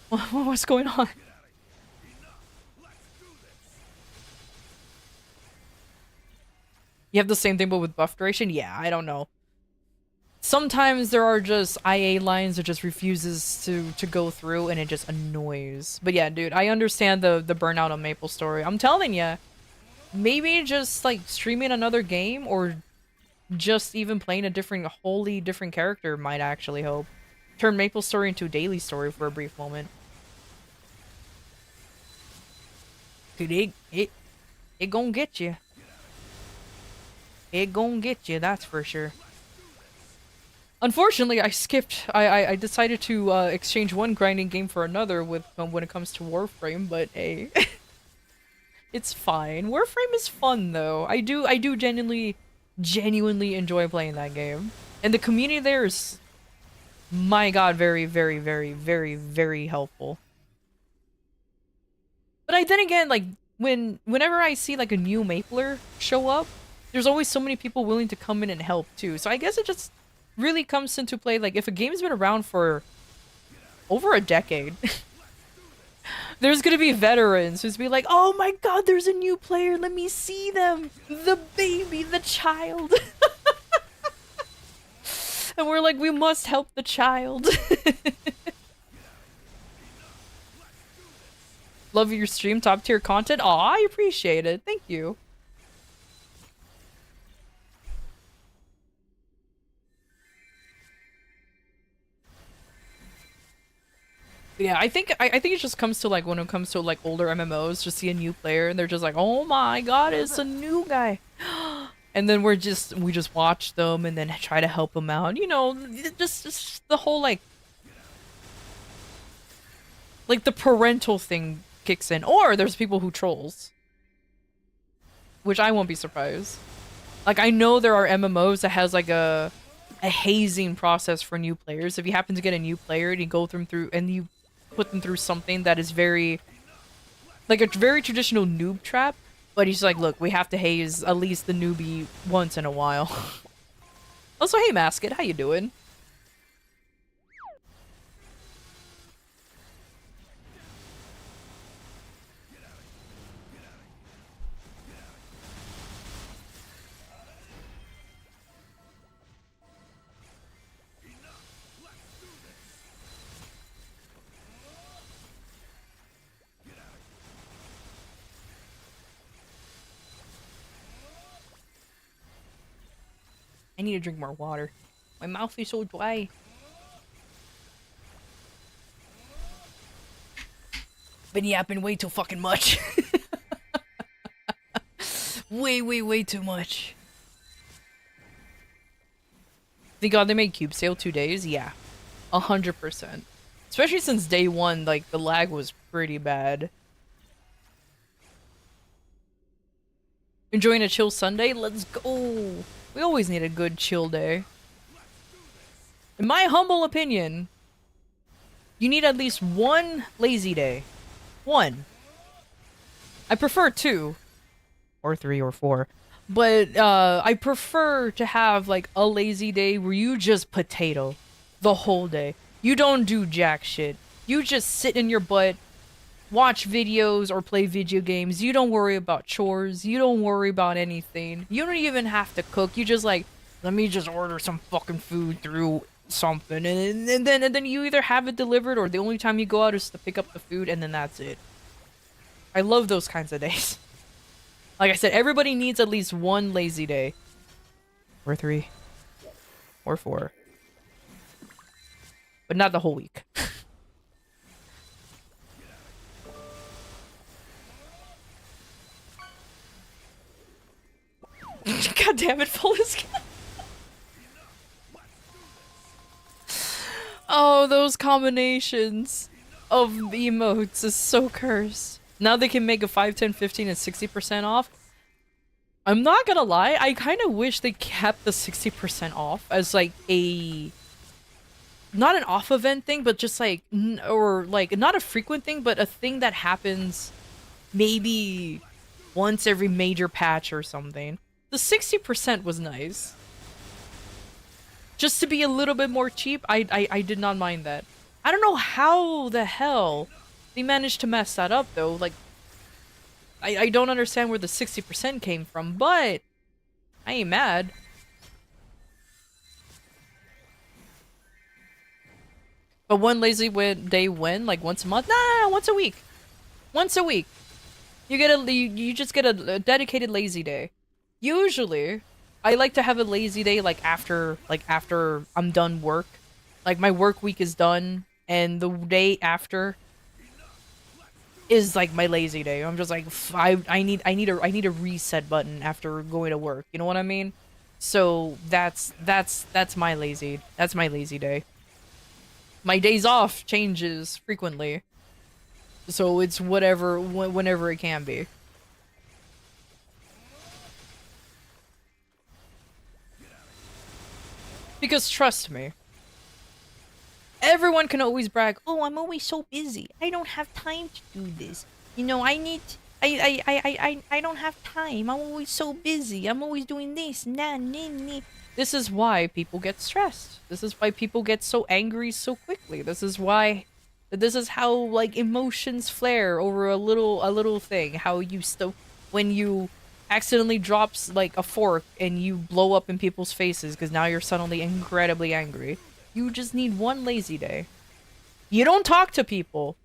What's going on? You have the same thing but with buff duration? Yeah, I don't know. Sometimes there are just IA lines that just refuses to go through and it just annoys. But yeah, dude, I understand the burnout on Maple Story. I'm telling ya, maybe just like streaming another game or just even playing a wholly different character might actually help. Turn Maple Story into a daily story for a brief moment. Dude, it gon' get you. It gon' get you, that's for sure. Unfortunately, I skipped. I decided to exchange one grinding game for another with when it comes to Warframe, but hey, it's fine. Warframe is fun though. I do genuinely enjoy playing that game, and the community there is, my god, very very helpful. But then again, like whenever I see like a new Mapler show up, there's always so many people willing to come in and help too. So I guess it just really comes into play, like, if a game's been around for over a decade, there's gonna be veterans who's be like, oh my god, there's a new player, let me see them, the baby, the child. And we're like, we must help the child. Love your stream, top tier content. Aw, I appreciate it, thank you. Yeah, I think it just comes to like when it comes to like older MMOs, just see a new player and they're just like, oh my god, it's a new guy. And then we just watch them and then try to help them out. You know, just the whole like the parental thing kicks in. Or there's people who trolls, which I won't be surprised. Like, I know there are MMOs that has like a hazing process for new players. If you happen to get a new player and you go through and you put them through something that is very, like, a very traditional noob trap, but he's like, look, we have to haze at least the newbie once in a while. Also, hey Masket, how you doing? I need to drink more water. My mouth is so dry. Been yapping way too fucking much. way too much. Thank god they made Cube Sale 2 days? Yeah. 100%. Especially since day one, like, the lag was pretty bad. Enjoying a chill Sunday? Let's go! We always need a good chill day. In my humble opinion, you need at least one lazy day. One. I prefer 2. Or 3 or 4. But, I prefer to have, like, a lazy day where you just potato the whole day. You don't do jack shit. You just sit in your butt, watch videos or play video games. You don't worry about chores. You don't worry about anything. You don't even have to cook. You just like, let me just order some fucking food through something, and then you either have it delivered or the only time you go out is to pick up the food, and then that's it. I love those kinds of days. Like I said, everybody needs at least one lazy day. Or 3. Or 4. But not the whole week. God damn it, Fullis. Oh, those combinations of emotes is so cursed. Now they can make a 5, 10, 15, and 60% off. I'm not gonna lie, I kind of wish they kept the 60% off as like a... not an off event thing, but just like... or like, not a frequent thing, but a thing that happens maybe once every major patch or something. The 60% was nice. Just to be a little bit more cheap, I did not mind that. I don't know how the hell they managed to mess that up, though. Like, I don't understand where the 60% came from, but I ain't mad. But one lazy day when, like once a month? Nah, once a week. Once a week. You just get a dedicated lazy day. Usually, I like to have a lazy day like after I'm done work. Like my work week is done and the day after is like my lazy day. I'm just like I need a reset button after going to work. You know what I mean? So that's my lazy day. My days off changes frequently. So it's whenever it can be. Because trust me, everyone can always brag, oh, I'm always so busy. I don't have time to do this. You know, I don't have time. I'm always so busy. I'm always doing this. Nah. This is why people get stressed. This is why people get so angry so quickly. This is how like emotions flare over a little thing. How you when you accidentally drops like a fork and you blow up in people's faces because now you're suddenly incredibly angry. You just need one lazy day. You don't talk to people.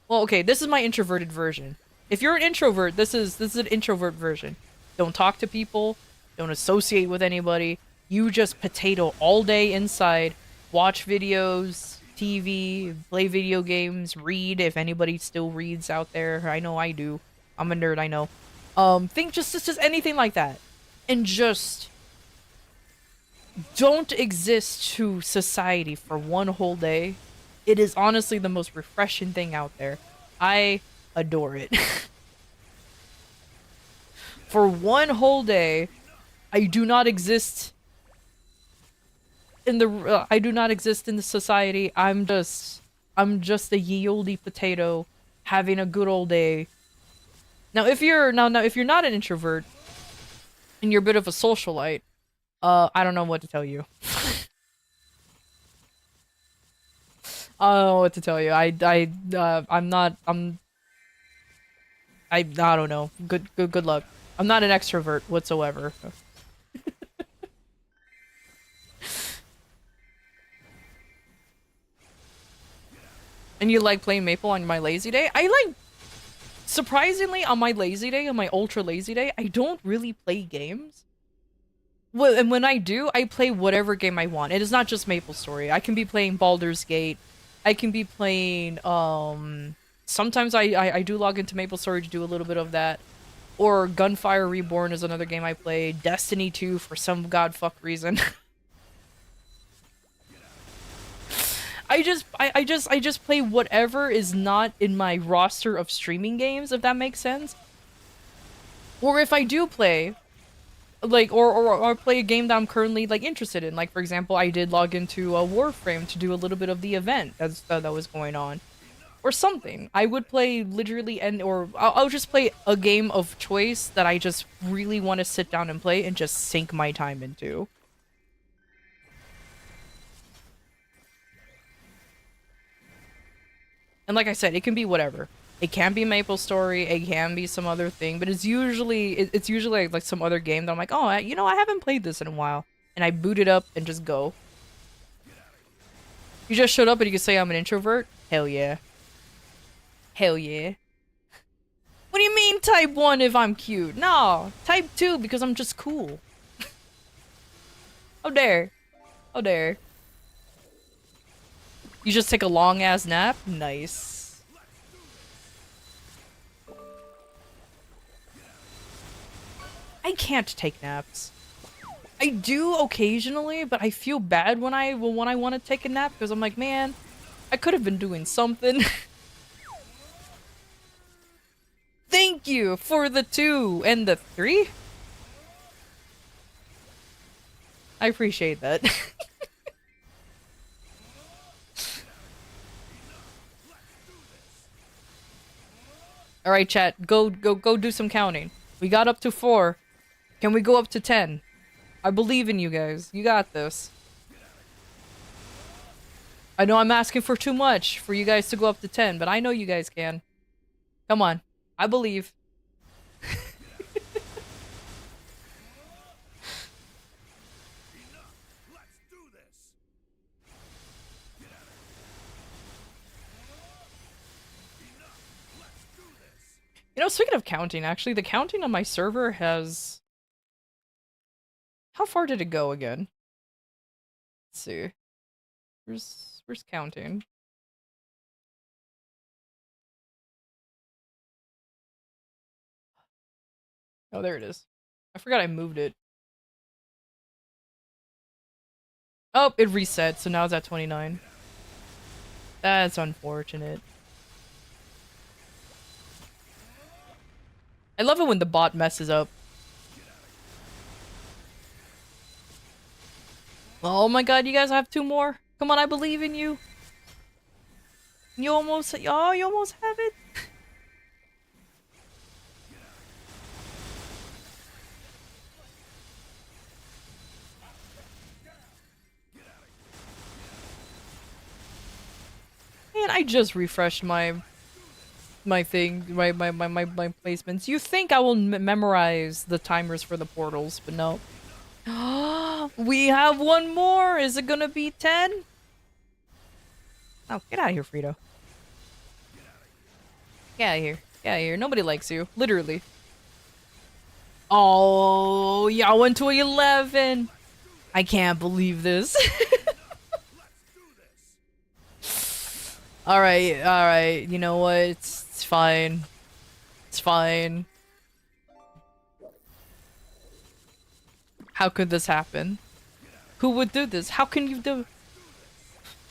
Well, okay, this is my introverted version. If you're an introvert, this is an introvert version. Don't talk to people. Don't associate with anybody. You just potato all day inside. Watch videos, TV, play video games, read if anybody still reads out there. I know I do. I'm a nerd, I know. Think just anything like that. And just don't exist to society for one whole day. It is honestly the most refreshing thing out there. I adore it. For one whole day, I do not exist in the society. I'm just a ye olde potato having a good old day. Now if you're not an introvert and you're a bit of a socialite, I don't know what to tell you. I don't know what to tell you. I don't know. Good luck. I'm not an extrovert whatsoever. And you like playing Maple on my lazy day? Surprisingly, on my lazy day, on my ultra lazy day, I don't really play games. Well, and when I do, I play whatever game I want. It is not just MapleStory. I can be playing Baldur's Gate. I can be playing, sometimes I do log into MapleStory to do a little bit of that. Or Gunfire Reborn is another game I play. Destiny 2 for some godfuck reason. I just play whatever is not in my roster of streaming games, if that makes sense. Or if I do play, like, or play a game that I'm currently, like, interested in. Like, for example, I did log into a Warframe to do a little bit of the event that was going on. Or something. I would play literally, I'll just play a game of choice that I just really want to sit down and play and just sink my time into. And like I said, it can be whatever. It can be MapleStory, it can be some other thing, but it's usually like some other game that I'm like, oh, I haven't played this in a while, and I boot it up and just go. You just showed up and you can say I'm an introvert? Hell yeah. Hell yeah. What do you mean type 1 if I'm cute? No, type 2 because I'm just cool. Oh dare. Oh dare. You just take a long ass nap? Nice. I can't take naps. I do occasionally, but I feel bad when I want to take a nap because I'm like, man, I could have been doing something. Thank you for the 2 and the 3. I appreciate that. All right, chat, go do some counting. We got up to 4. Can we go up to 10? I believe in you guys. You got this. I know I'm asking for too much for you guys to go up to 10, but I know you guys can. Come on. I believe. You know, speaking of counting, actually, the counting on my server has... How far did it go again? Let's see. Where's counting? Oh, there it is. I forgot I moved it. Oh, it reset, so now it's at 29. That's unfortunate. I love it when the bot messes up. Oh my god, you guys have 2 more? Come on, I believe in you. You almost have it. Man, I just refreshed my thing, my placements. You think I will memorize the timers for the portals, but no. We have 1 more. Is it gonna be 10? Oh, get out of here, Frito. Get out of here. Get out of here. Nobody likes you. Literally. Oh, yeah, I went to 11. I can't believe this. Alright. You know what? It's fine. It's fine. How could this happen? Who would do this? How can you do...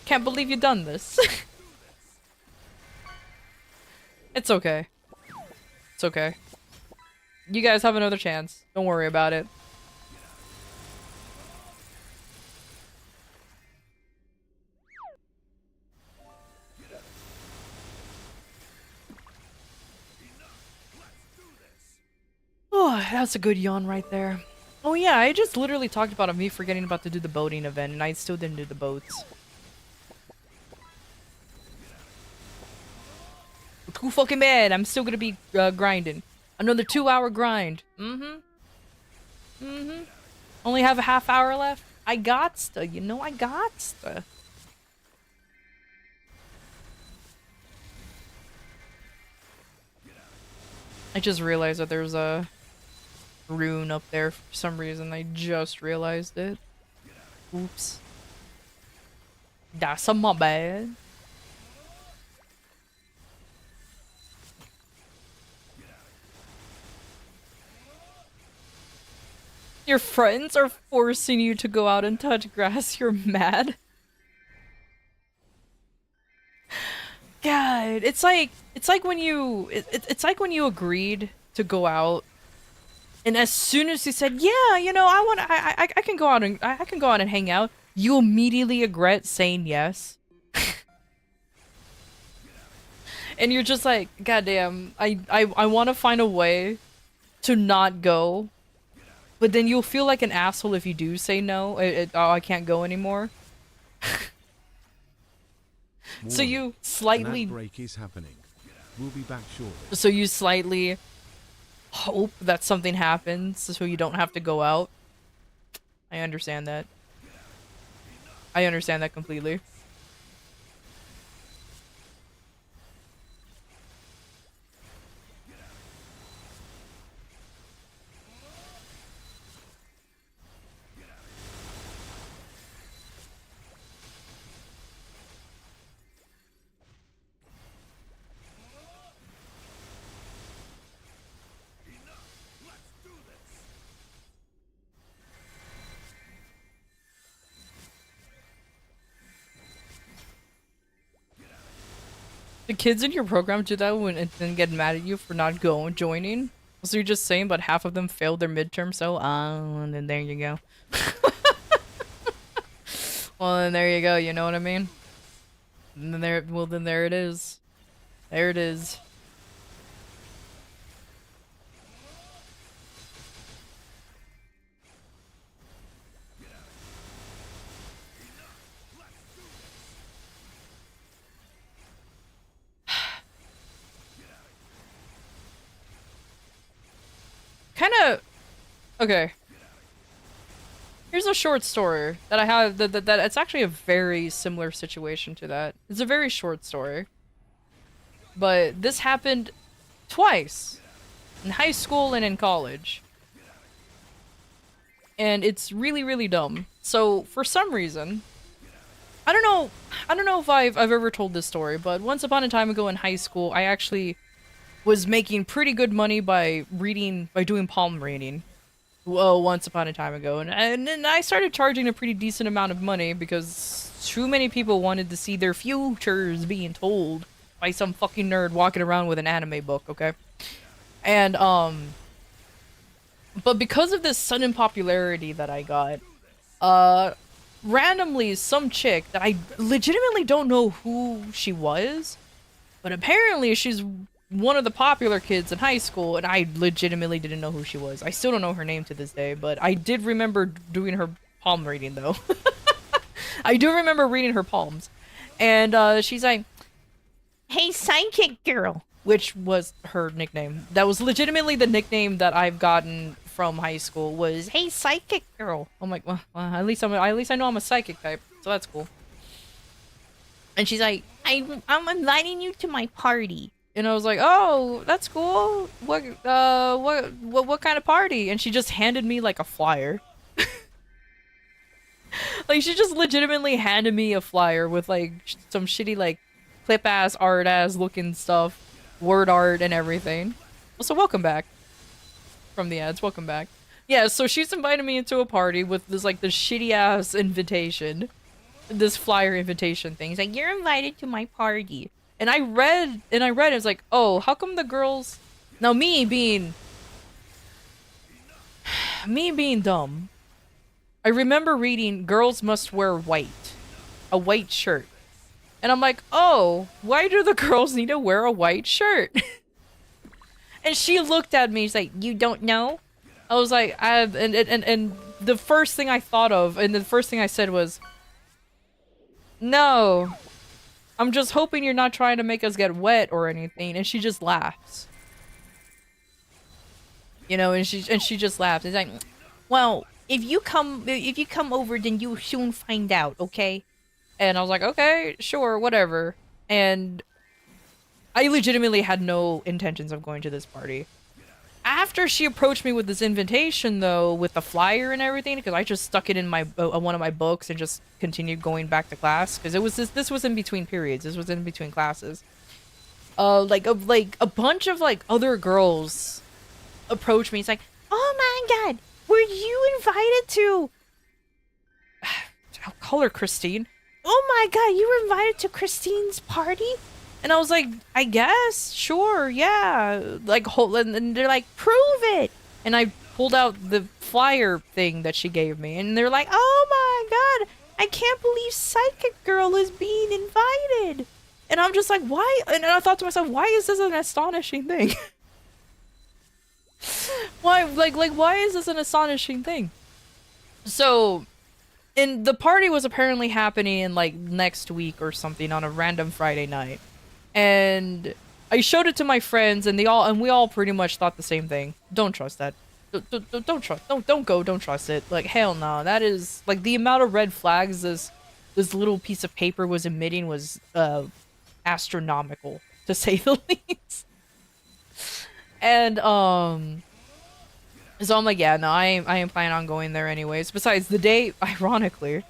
Can't believe you've done this. It's okay. It's okay. You guys have another chance. Don't worry about it. Oh, that's a good yawn right there. Oh yeah, I just literally talked about me forgetting about to do the boating event, and I still didn't do the boats. Too fucking bad. I'm still gonna be grinding. Another 2-hour grind. Only have a half hour left. I gotsta, you know, I gotsta. I just realized that there's a rune up there for some reason. I just realized it. Oops. That's my bad. Your friends are forcing you to go out and touch grass. You're mad. God, it's like when you it's like when you agreed to go out, and as soon as you said, "Yeah, you know, I can go out and I can go out and hang out," you immediately regret saying yes. And you're just like, "God damn, I want to find a way to not go." But then you'll feel like an asshole if you do say no. Oh, I can't go anymore. So Warning, you an slightly, ad break is happening. We'll be back shortly. so you slightly hope that something happens so you don't have to go out. I understand that. I understand that completely. The kids in your program do that and then get mad at you for not joining. So you're just saying, but half of them failed their midterm, so and then there you go. Well, then there you go. You know what I mean? And then then there it is. There it is. Kind of. Okay. Here's a short story that I have that it's actually a very similar situation to that. It's a very short story. But this happened twice. In high school and in college. And it's really, really dumb. So, for some reason, I don't know if I've ever told this story, but once upon a time ago in high school, I actually was making pretty good money by doing palm reading. Well, once upon a time ago, and then I started charging a pretty decent amount of money because too many people wanted to see their futures being told by some fucking nerd walking around with an anime book, okay? And but because of this sudden popularity that I got, randomly some chick that I legitimately don't know who she was, but apparently she's one of the popular kids in high school, and I legitimately didn't know who she was. I still don't know her name to this day, but I did remember doing her palm reading, though. I do remember reading her palms. And she's like, "Hey, psychic girl," which was her nickname. That was legitimately the nickname that I've gotten from high school, was, "Hey, psychic girl." I'm like, well, at least I know I'm a psychic type, so that's cool. And she's like, I'm inviting you to my party. And I was like, "Oh, that's cool. What kind of party?" And she just handed me like a flyer. Like, she just legitimately handed me a flyer with like some shitty like clip ass art ass looking stuff, word art and everything. So welcome back from the ads. Welcome back. Yeah, so she's invited me into a party with this like this shitty ass invitation, this flyer invitation thing. He's like, "You're invited to my party." And I read, it was like, oh, how come the girls... Now, me being dumb, I remember reading, girls must wear white. A white shirt. And I'm like, oh, why do the girls need to wear a white shirt? And she looked at me, she's like, "You don't know?" I was like, and the first thing I thought of, and the first thing I said was, "No. I'm just hoping you're not trying to make us get wet or anything." And she just laughs. You know, and she just laughs. It's like, "Well, if you come over, then you'll soon find out, okay?" And I was like, "Okay, sure, whatever." And I legitimately had no intentions of going to this party. After she approached me with this invitation, though, with the flyer and everything, because I just stuck it in my one of my books and just continued going back to class, because it was this was in between periods. This was in between classes. Like a bunch of like other girls approached me. It's like, "Oh my god, were you invited to?" I'll call her Christine. "Oh my god, you were invited to Christine's party?" And I was like, "I guess, sure, yeah." Like, and they're like, "Prove it." And I pulled out the flyer thing that she gave me, and they're like, "Oh my god, I can't believe Psychic Girl is being invited." And I'm just like, why? And I thought to myself, why is this an astonishing thing? Why, like, why is this an astonishing thing? So, And the party was apparently happening in like next week or something on a random Friday night. And I showed it to my friends, and we all pretty much thought the same thing. Don't trust that. Don't trust. Don't go. Don't trust it. Like hell no. That is like the amount of red flags this little piece of paper was emitting was astronomical, to say the least. And so I'm like, yeah, no, I ain't planning on going there anyways. Besides, the day, ironically,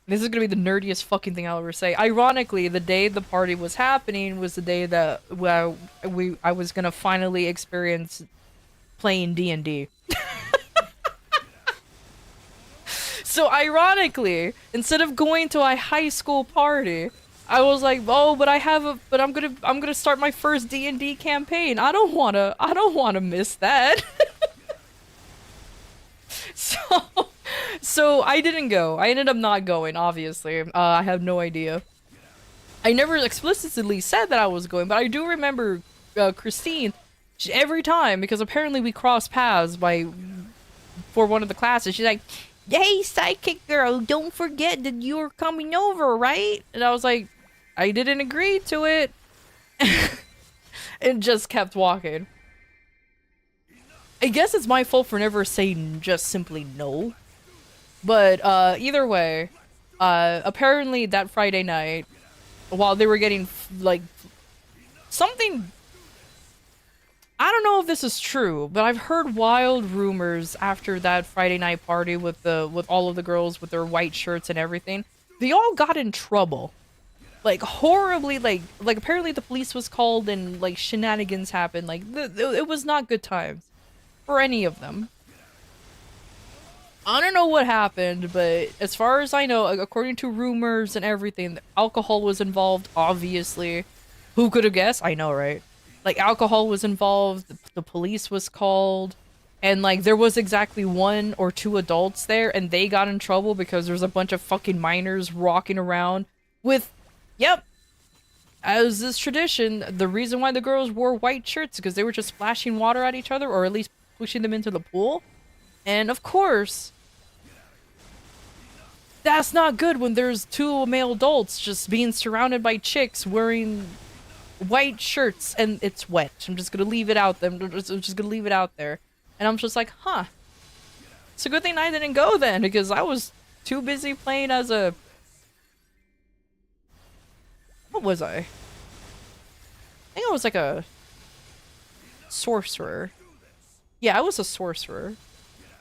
this is gonna be the nerdiest fucking thing I'll ever say. Ironically, the day the party was happening was the day that I was gonna finally experience playing D&D. So ironically, instead of going to a high school party, I was like, oh, but I'm gonna start my first D&D campaign. I don't wanna miss that. So I didn't go. I ended up not going, obviously. I have no idea. I never explicitly said that I was going, but I do remember Christine every time, because apparently we crossed paths for one of the classes. She's like, "Hey, sidekick girl, don't forget that you're coming over, right?" And I was like, I didn't agree to it. And just kept walking. I guess it's my fault for never saying just simply no. But either way, apparently that Friday night, while they were getting like something, I don't know if this is true, but I've heard wild rumors after that Friday night party with all of the girls with their white shirts and everything. They all got in trouble. Like horribly, like apparently the police was called and like shenanigans happened. Like it was not good times for any of them. I don't know what happened, but as far as I know, according to rumors and everything, alcohol was involved, obviously. Who could have guessed? I know, right? Like, alcohol was involved, the police was called, and, like, there was exactly 1 or 2 adults there, and they got in trouble because there was a bunch of fucking minors walking around with, yep, as is tradition, the reason why the girls wore white shirts is because they were just splashing water at each other, or at least pushing them into the pool. And of course, that's not good when there's 2 male adults just being surrounded by chicks wearing white shirts and it's wet. I'm just gonna leave it out there. I'm just gonna leave it out there. And I'm just like, huh. It's a good thing I didn't go then, because I was too busy playing as a... What was I? I think I was like a sorcerer. Yeah, I was a sorcerer.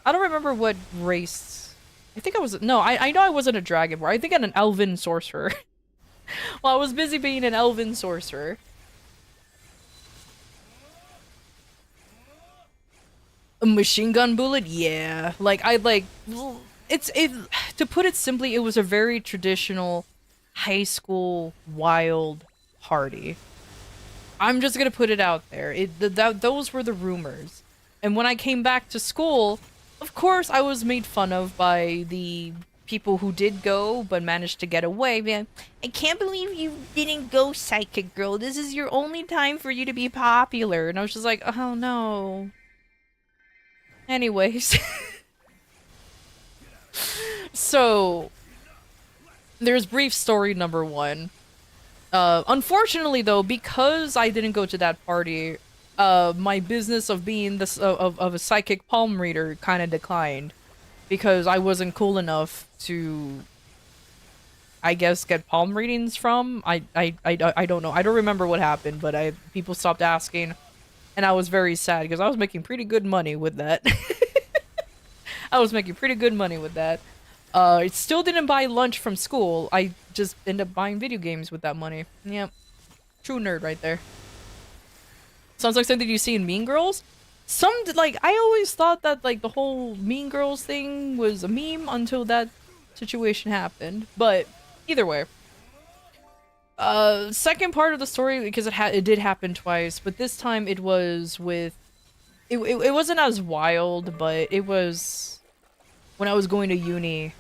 I don't remember what race. I think I was... No, I know I wasn't a dragonborn. I think I'm an elven sorcerer. Well, I was busy being an elven sorcerer. A machine gun bullet? Yeah. Like, to put it simply, it was a very traditional high school wild party. I'm just gonna put it out there. Those were the rumors. And when I came back to school, of course I was made fun of by the people who did go but managed to get away. Man, I can't believe you didn't go, psychic girl. This is your only time for you to be popular. And I was just like, oh no. Anyways. So, there's brief story number 1. Unfortunately though, because I didn't go to that party, my business of being of a psychic palm reader kind of declined. Because I wasn't cool enough to, I guess, get palm readings from. I don't know. I don't remember what happened, but people stopped asking. And I was very sad because I was making pretty good money with that. I was making pretty good money with that. I still didn't buy lunch from school. I just ended up buying video games with that money. Yep. True nerd right there. Sounds like something you see in Mean Girls. I always thought that, like, the whole Mean Girls thing was a meme until that situation happened. But, either way. Second part of the story, because it did happen twice, but this time it was with... It wasn't as wild, but it was when I was going to uni.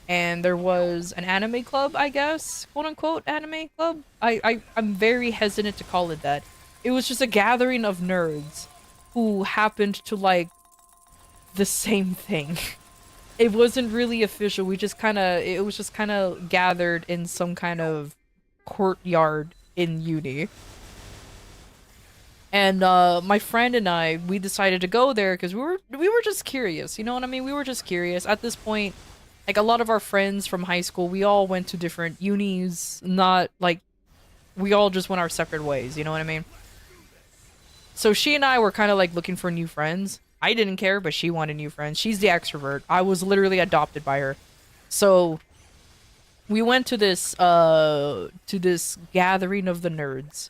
And there was an anime club, I guess? Quote-unquote anime club? I'm very hesitant to call it that. It was just a gathering of nerds who happened to like the same thing. it wasn't really official. We just kind of, it was just kind of gathered in some kind of courtyard in uni. And my friend and I, we decided to go there because we were just curious. You know what I mean? We were just curious. At this point, like a lot of our friends from high school, we all went to different unis. Not like we all just went our separate ways. You know what I mean? So she and I were kind of like looking for new friends. I didn't care, but she wanted new friends. She's the extrovert. I was literally adopted by her. So we went to this gathering of the nerds.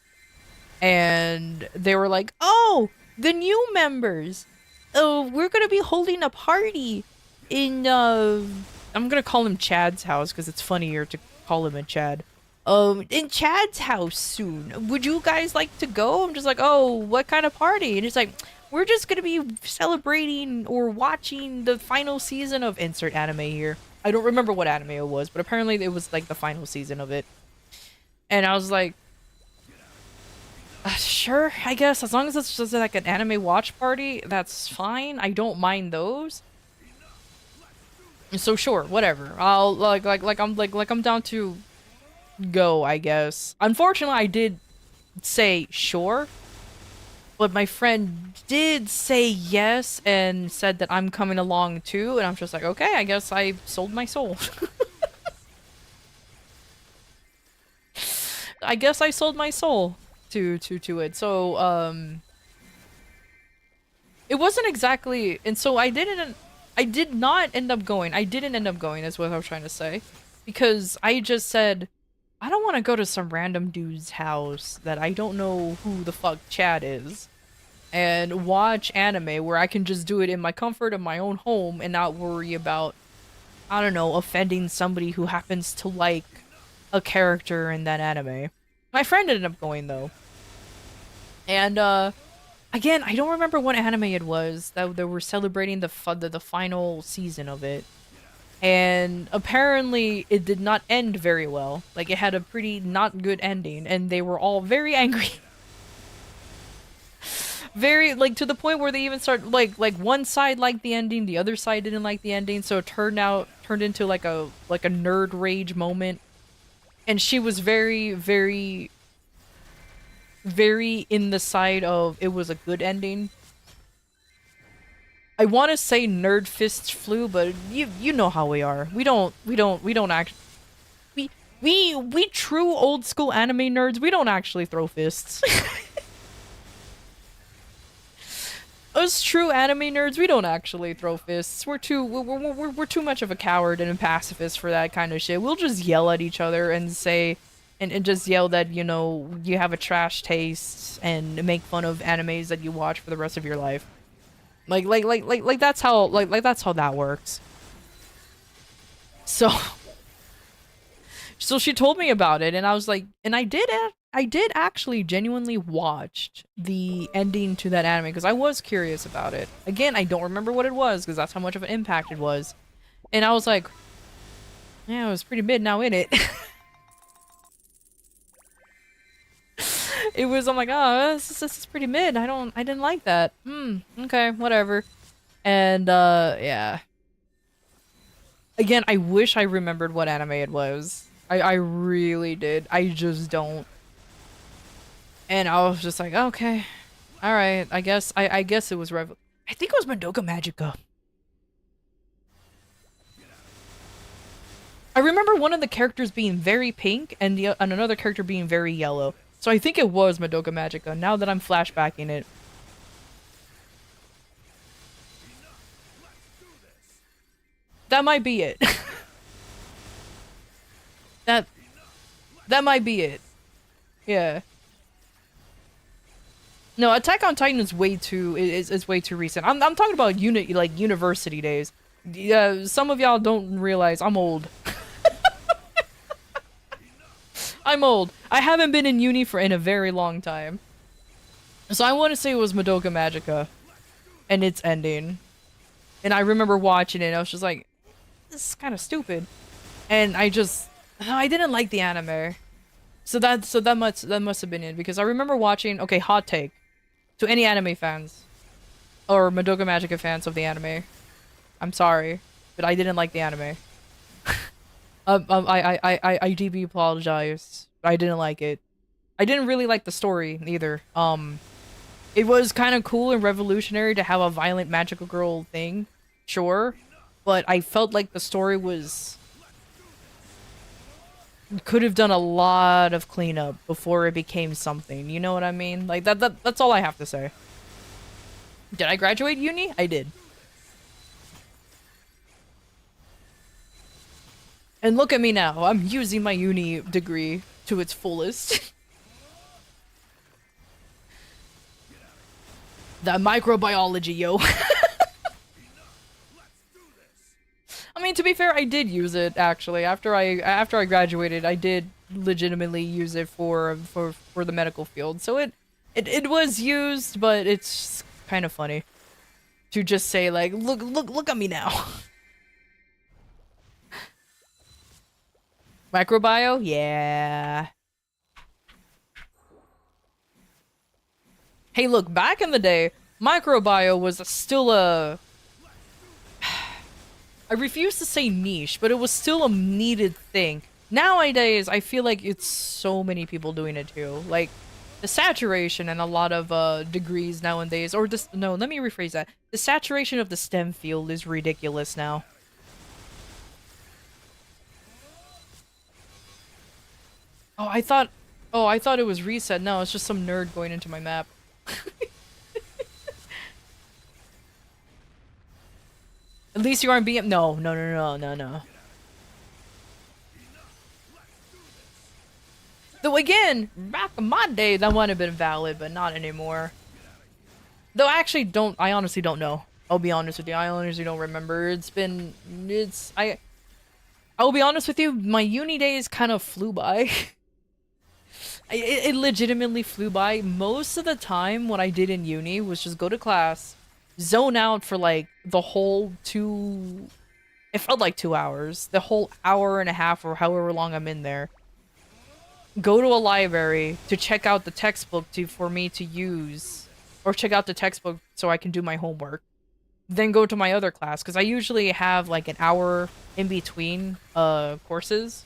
And they were like, "Oh, the new members. Oh, we're going to be holding a party in I'm going to call him Chad's house because it's funnier to call him a Chad. In Chad's house soon. Would you guys like to go?" I'm just like, "Oh, what kind of party?" And it's like, "We're just gonna be celebrating or watching the final season of insert anime here." I don't remember what anime it was, but apparently it was like the final season of it. And I was like, sure, I guess, as long as it's just like an anime watch party, that's fine. I don't mind those. So sure, whatever. I'll I'm down to go, I guess. Unfortunately, I did say sure. But my friend did say yes and said that I'm coming along too, and I'm just like, okay, I guess I sold my soul. I guess I sold my soul to it. So it wasn't exactly, and so I did not end up going. I didn't end up going is what I was trying to say. Because I just said, I don't want to go to some random dude's house that I don't know who the fuck Chad is and watch anime where I can just do it in my comfort of my own home and not worry about, I don't know, offending somebody who happens to like a character in that anime. My friend ended up going though. And again, I don't remember what anime it was that they were celebrating the final season of it. And apparently it did not end very well. Like, it had a pretty not good ending, and they were all very angry. Very, like, to the point where they even start, like one side liked the ending, the other side didn't like the ending, so it turned into like a nerd rage moment. And she was very, very, very in the side of it was a good ending. I want to say nerd fists flew, but you know how we are. We don't act. We true old school anime nerds. We don't actually throw fists. Us true anime nerds, we don't actually throw fists. We're too much of a coward and a pacifist for that kind of shit. We'll just yell at each other and say, and just yell that, you know, you have a trash taste and make fun of animes that you watch for the rest of your life. Like that's how that works. So she told me about it, and I was like, and I did actually genuinely watch the ending to that anime because I was curious about it. Again, I don't remember what it was because that's how much of an impact it was. And I was like, yeah, it was pretty mid now, innit? It was, I'm like, oh, this is pretty mid. I didn't like that. Okay, whatever. And, yeah. Again, I wish I remembered what anime it was. I really did. I just don't. And I was just like, okay. Alright, I guess it was I think it was Madoka Magica. I remember one of the characters being very pink and another character being very yellow. So I think it was Madoka Magica, now that I'm flashbacking it. That might be it. that might be it. Yeah. No, Attack on Titan is way too way too recent. I'm talking about university days. Yeah, some of y'all don't realize I'm old. I'm old. I haven't been in uni in a very long time. So I want to say it was Madoka Magica. And its ending. And I remember watching it and I was just like, this is kind of stupid. And I didn't like the anime. So that must have been it, because I remember watching, okay, hot take to any anime fans or Madoka Magica fans of the anime. I'm sorry. but I didn't like the anime. I deeply apologize. I didn't like it. I didn't really like the story either. It was kind of cool and revolutionary to have a violent magical girl thing, sure, but I felt like the story could have done a lot of cleanup before it became something. You know what I mean? Like that's all I have to say. Did I graduate uni? I did. And look at me now. I'm using my uni degree to its fullest. That microbiology, yo. I mean, to be fair, I did use it actually. After I graduated, I did legitimately use it for the medical field. So it was used, but it's kind of funny to just say like, look at me now. Microbio? Yeah. Hey, look, back in the day, microbio was still a... I refuse to say niche, but it was still a needed thing. Nowadays, I feel like it's so many people doing it too. Like, the saturation in a lot of degrees nowadays, or just... No, let me rephrase that. The saturation of the STEM field is ridiculous now. Oh, I thought it was reset. No, it's just some nerd going into my map. At least you aren't being- No. Though again, back in my day, that might have been valid, but not anymore. Though I honestly don't know. I'll be honest with you, I honestly don't remember. I'll be honest with you, my uni days kind of flew by. It legitimately flew by. Most of the time, what I did in uni was just go to class, zone out for like the whole it felt like 2 hours, the whole hour and a half or however long I'm in there. Go to a library to check out the textbook for me to use, or check out the textbook so I can do my homework. Then go to my other class, because I usually have like an hour in between courses.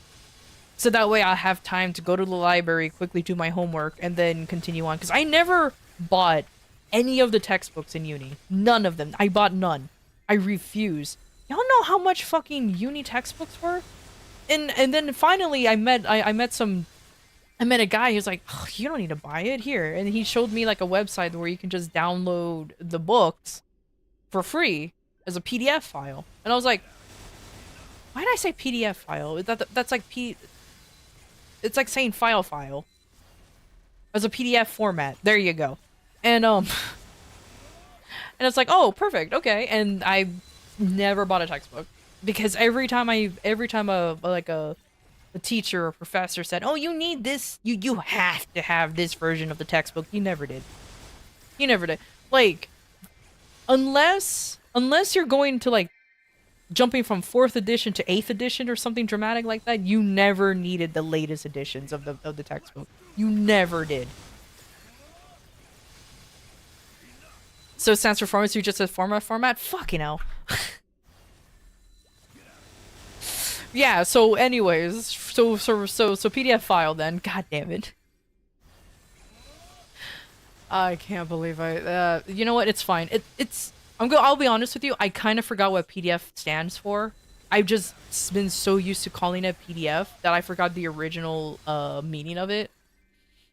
So that way I'll have time to go to the library, quickly do my homework, and then continue on. Because I never bought any of the textbooks in uni. None of them. I bought none. I refuse. Y'all know how much fucking uni textbooks were? And then finally I met a guy who's like, oh, you don't need to buy it here. And he showed me like a website where you can just download the books for free as a PDF file. And I was like, why did I say PDF file? That's like it's like saying file as a PDF format. There you go. And and it's like, oh, perfect, okay. And I never bought a textbook because every time a teacher or professor said, oh, you need this, you have to have this version of the textbook, he never did. Like, unless you're going to like jumping from 4th edition to 8th edition or something dramatic like that, you never needed the latest editions of the textbook. You never did. So it stands for pharmacy, just says format? Fucking hell. Yeah, so anyways, so PDF file then. God damn it. I can't believe you know what? It's fine. I'll be honest with you. I kind of forgot what PDF stands for. I've just been so used to calling it PDF that I forgot the original meaning of it.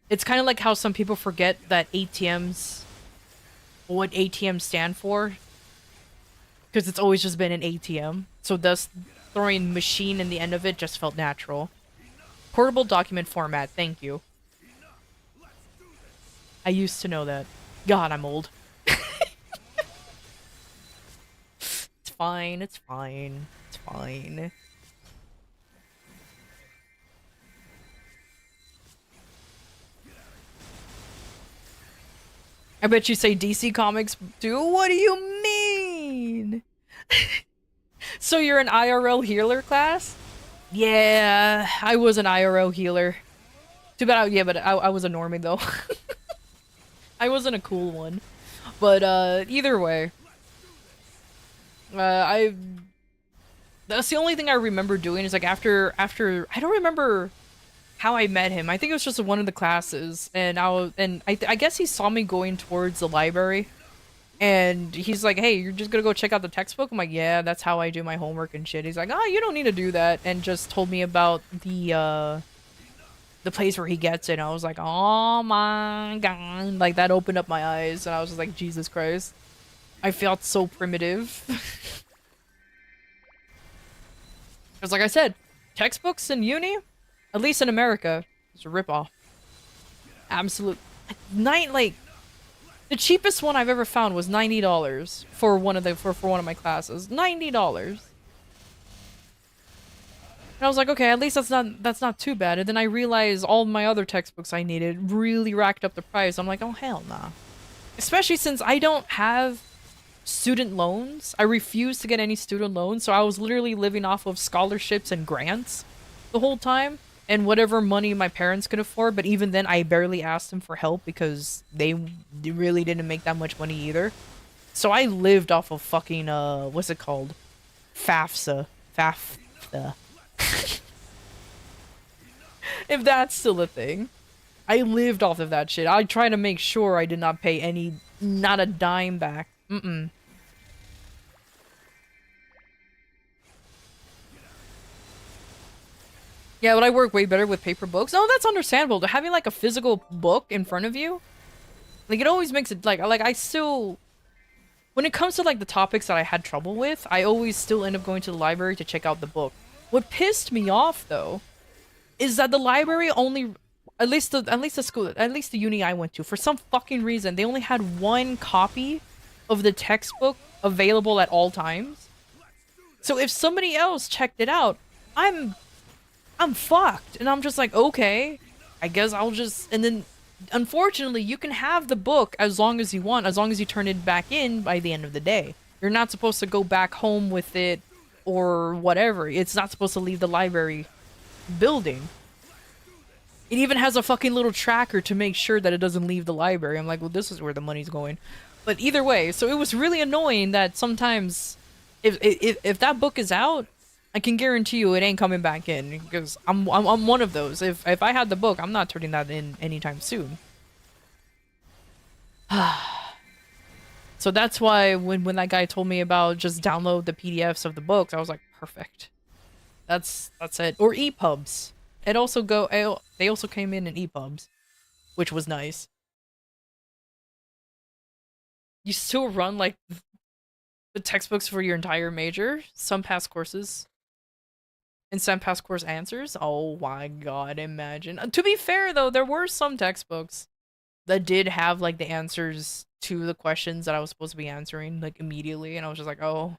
It's kind of like how some people forget that what ATMs stand for, because it's always just been an ATM. So thus, throwing machine in the end of it just felt natural. Portable document format. Thank you. I used to know that. God, I'm old. It's fine. It's fine. It's fine. I bet you say DC Comics too? What do you mean? So you're an IRL healer class? Yeah, I was an IRL healer. Too bad, but I was a normie though. I wasn't a cool one. But either way. That's the only thing I remember doing is like after I don't remember how I met him. I think it was just one of the classes, and I guess he saw me going towards the library, and he's like, "Hey, you're just gonna go check out the textbook?" I'm like, "Yeah, that's how I do my homework and shit." He's like, "Oh, you don't need to do that," and just told me about the place where he gets it. And I was like, "Oh my god!" Like that opened up my eyes, and I was just like, "Jesus Christ!" I felt so primitive. Because like I said, textbooks in uni, at least in America, is a ripoff. Absolute. Like the cheapest one I've ever found was $90 for one of my classes. $90. And I was like, okay, at least that's not too bad. And then I realized all my other textbooks I needed really racked up the price. I'm like, oh hell nah. Especially since I don't have student loans. I refuse to get any student loans, so I was literally living off of scholarships and grants the whole time, and whatever money my parents could afford. But even then, I barely asked them for help because they really didn't make that much money either. So I lived off of fucking what's it called? FAFSA. FAFSA. If that's still a thing. I lived off of that shit. I tried to make sure I did not pay not a dime back. Mm-mm. Yeah, but I work way better with paper books. Oh, that's understandable. Having like a physical book in front of you, like it always makes it like I still, when it comes to like the topics that I had trouble with, I always still end up going to the library to check out the book. What pissed me off though, is that the library only, at least the uni I went to, for some fucking reason, they only had one copy of the textbook available at all times. So if somebody else checked it out, I'm fucked. And I'm just like, okay, I guess I'll just, and then unfortunately you can have the book as long as you want, as long as you turn it back in by the end of the day. You're not supposed to go back home with it or whatever. It's not supposed to leave the library building. It even has a fucking little tracker to make sure that it doesn't leave the library. I'm like, well, this is where the money's going. But either way, so it was really annoying that sometimes if that book is out, I can guarantee you it ain't coming back in, because I'm one of those. If I had the book, I'm not turning that in anytime soon. So that's why when that guy told me about just download the PDFs of the books, I was like, perfect. That's it. Or EPUBs. They also came in EPUBs, which was nice. You still run like the textbooks for your entire major, some past courses, and some past course answers. Oh my god, imagine. To be fair though, there were some textbooks that did have like the answers to the questions that I was supposed to be answering like immediately, and I was just like, oh,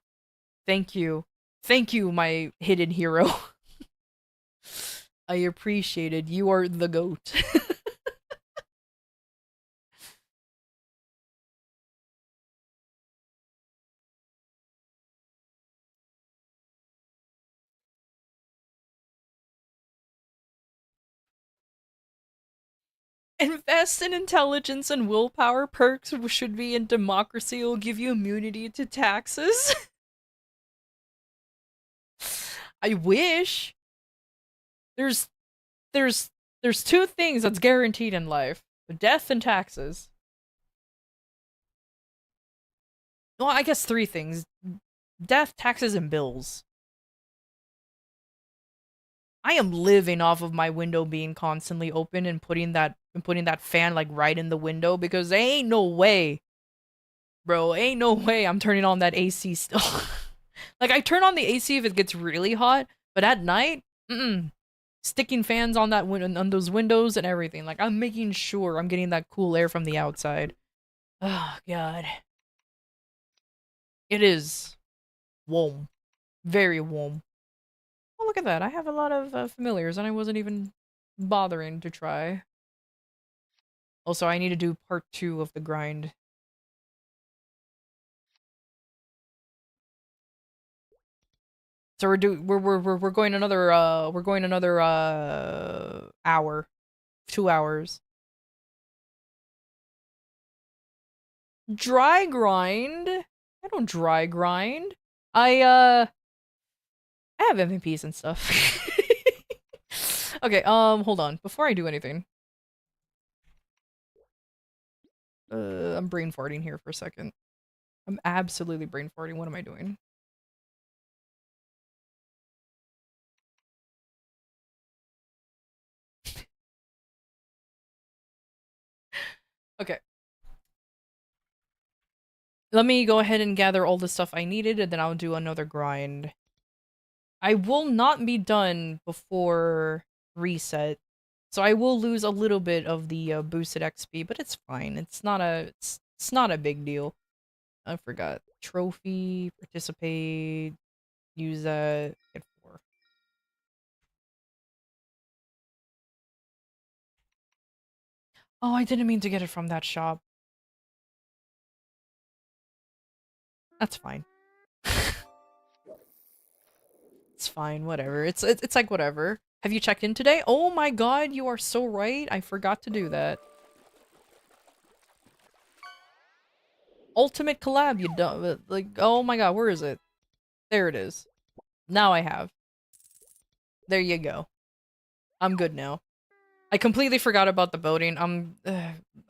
thank you, my hidden hero. I appreciate it. You are the GOAT. Invest in intelligence and willpower. Perks should be in democracy. It will give you immunity to taxes. I wish. There's two things that's guaranteed in life: death and taxes. Well, I guess three things: death, taxes, and bills. I am living off of my window being constantly open and putting that fan like right in the window, because there ain't no way, bro, ain't no way I'm turning on that AC still. Like, I turn on the AC if it gets really hot, but at night, sticking fans on on those windows and everything. Like, I'm making sure I'm getting that cool air from the outside. Oh god, it is warm, very warm. Oh, look at that. I have a lot of familiars, and I wasn't even bothering to try. Also, I need to do part 2 of the grind. So we're going another hour, 2 hours. Dry grind? I don't dry grind. I have MVPs and stuff. Okay, hold on. Before I do anything. I'm brain farting here for a second. I'm absolutely brain farting. What am I doing? Okay. Let me go ahead and gather all the stuff I needed, and then I'll do another grind. I will not be done before reset, so I will lose a little bit of the boosted XP, but it's fine. It's not a big deal. I forgot. Trophy, participate, use that, get 4. Oh, I didn't mean to get it from that shop. That's fine. It's fine, whatever. It's like whatever. Have you checked in today? Oh my god, you are so right. I forgot to do that. Ultimate collab, you dumb. Like, oh my god, where is it? There it is. Now I have. There you go. I'm good now. I completely forgot about the boating.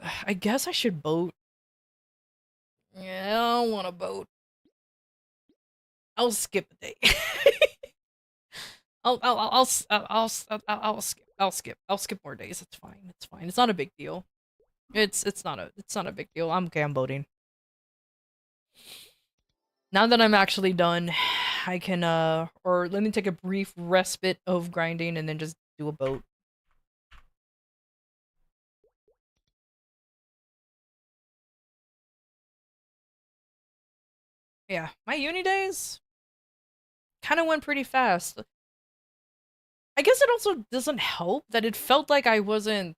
I guess I should boat. Yeah, I don't want to boat. I'll skip a day. I'll skip more days. It's fine. It's fine. It's not a big deal. It's not a big deal. I'm okay. I'm boating. Now that I'm actually done, I can or let me take a brief respite of grinding and then just do a boat. Yeah, my uni days kind of went pretty fast. I guess it also doesn't help that it felt like I wasn't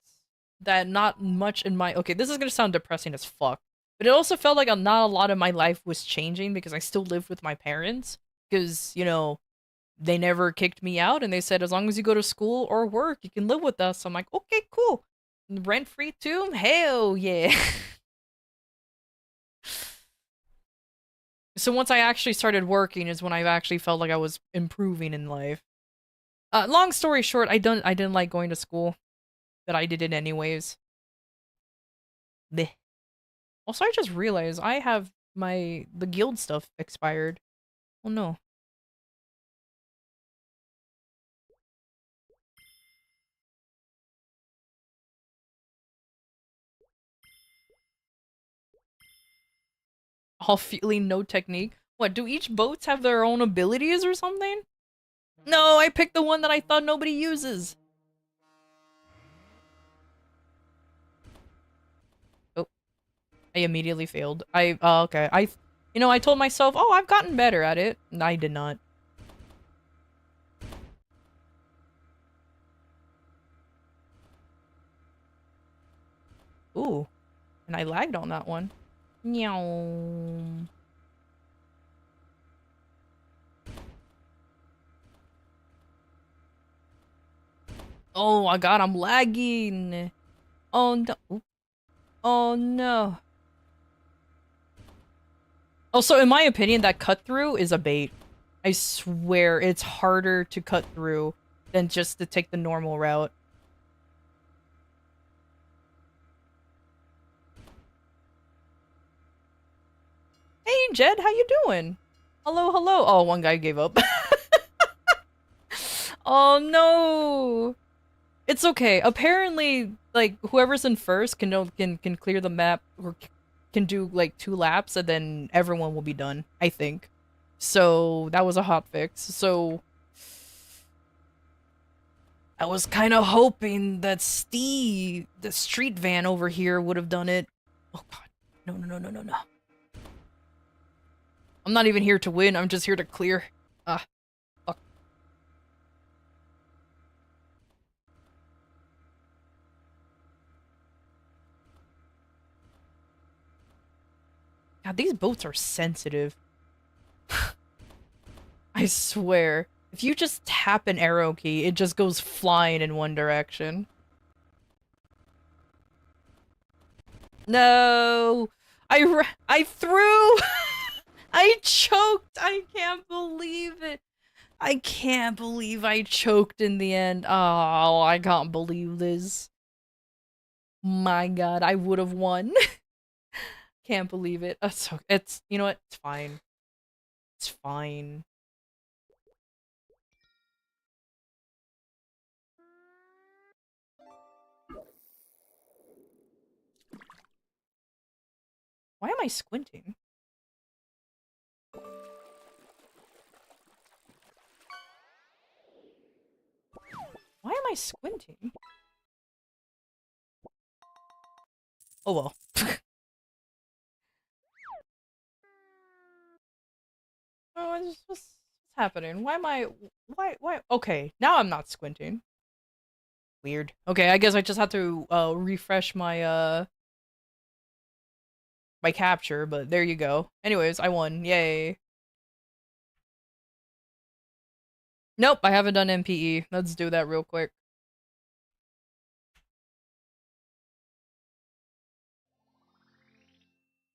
that not much in my okay, this is gonna sound depressing as fuck. But it also felt like not a lot of my life was changing because I still lived with my parents. Because, you know, they never kicked me out and they said, as long as you go to school or work, you can live with us. I'm like, okay, cool. Rent free too? Hell yeah. So once I actually started working is when I actually felt like I was improving in life. Long story short, I didn't like going to school, but I did it anyways. Bleh. Also, I just realized I have the guild stuff expired. Oh no. All feeling no technique. What, do each boats have their own abilities or something? No, I picked the one that I thought nobody uses. Oh, I immediately failed. Okay. I told myself, oh, I've gotten better at it. And I did not. Ooh, and I lagged on that one. Meow. Oh my god, I'm lagging. Oh no. Oh no. Also, in my opinion, that cut through is a bait. I swear it's harder to cut through than just to take the normal route. Hey, Jed, how you doing? Hello, hello. Oh, one guy gave up. Oh no. It's okay. Apparently, like, whoever's in first can clear the map or can do like 2 laps and then everyone will be done, I think. So, that was a hot fix. So, I was kind of hoping that Steve, the street van over here, would have done it. Oh god. No, no, no, no, no, no. I'm not even here to win. I'm just here to clear. Ah. Fuck. God, these boats are sensitive. I swear. If you just tap an arrow key, it just goes flying in one direction. No! I threw! I choked! I can't believe it! I can't believe I choked in the end. Oh, I can't believe this. My god, I would have won. Can't believe it. It's, you know what? It's fine. It's fine. Why am I squinting? Why am I squinting? Oh well. Oh, what's happening? Why am I... Why? Okay, now I'm not squinting. Weird. Okay, I guess I just have to, refresh my capture, but there you go. Anyways, I won. Yay. Nope, I haven't done MPE. Let's do that real quick.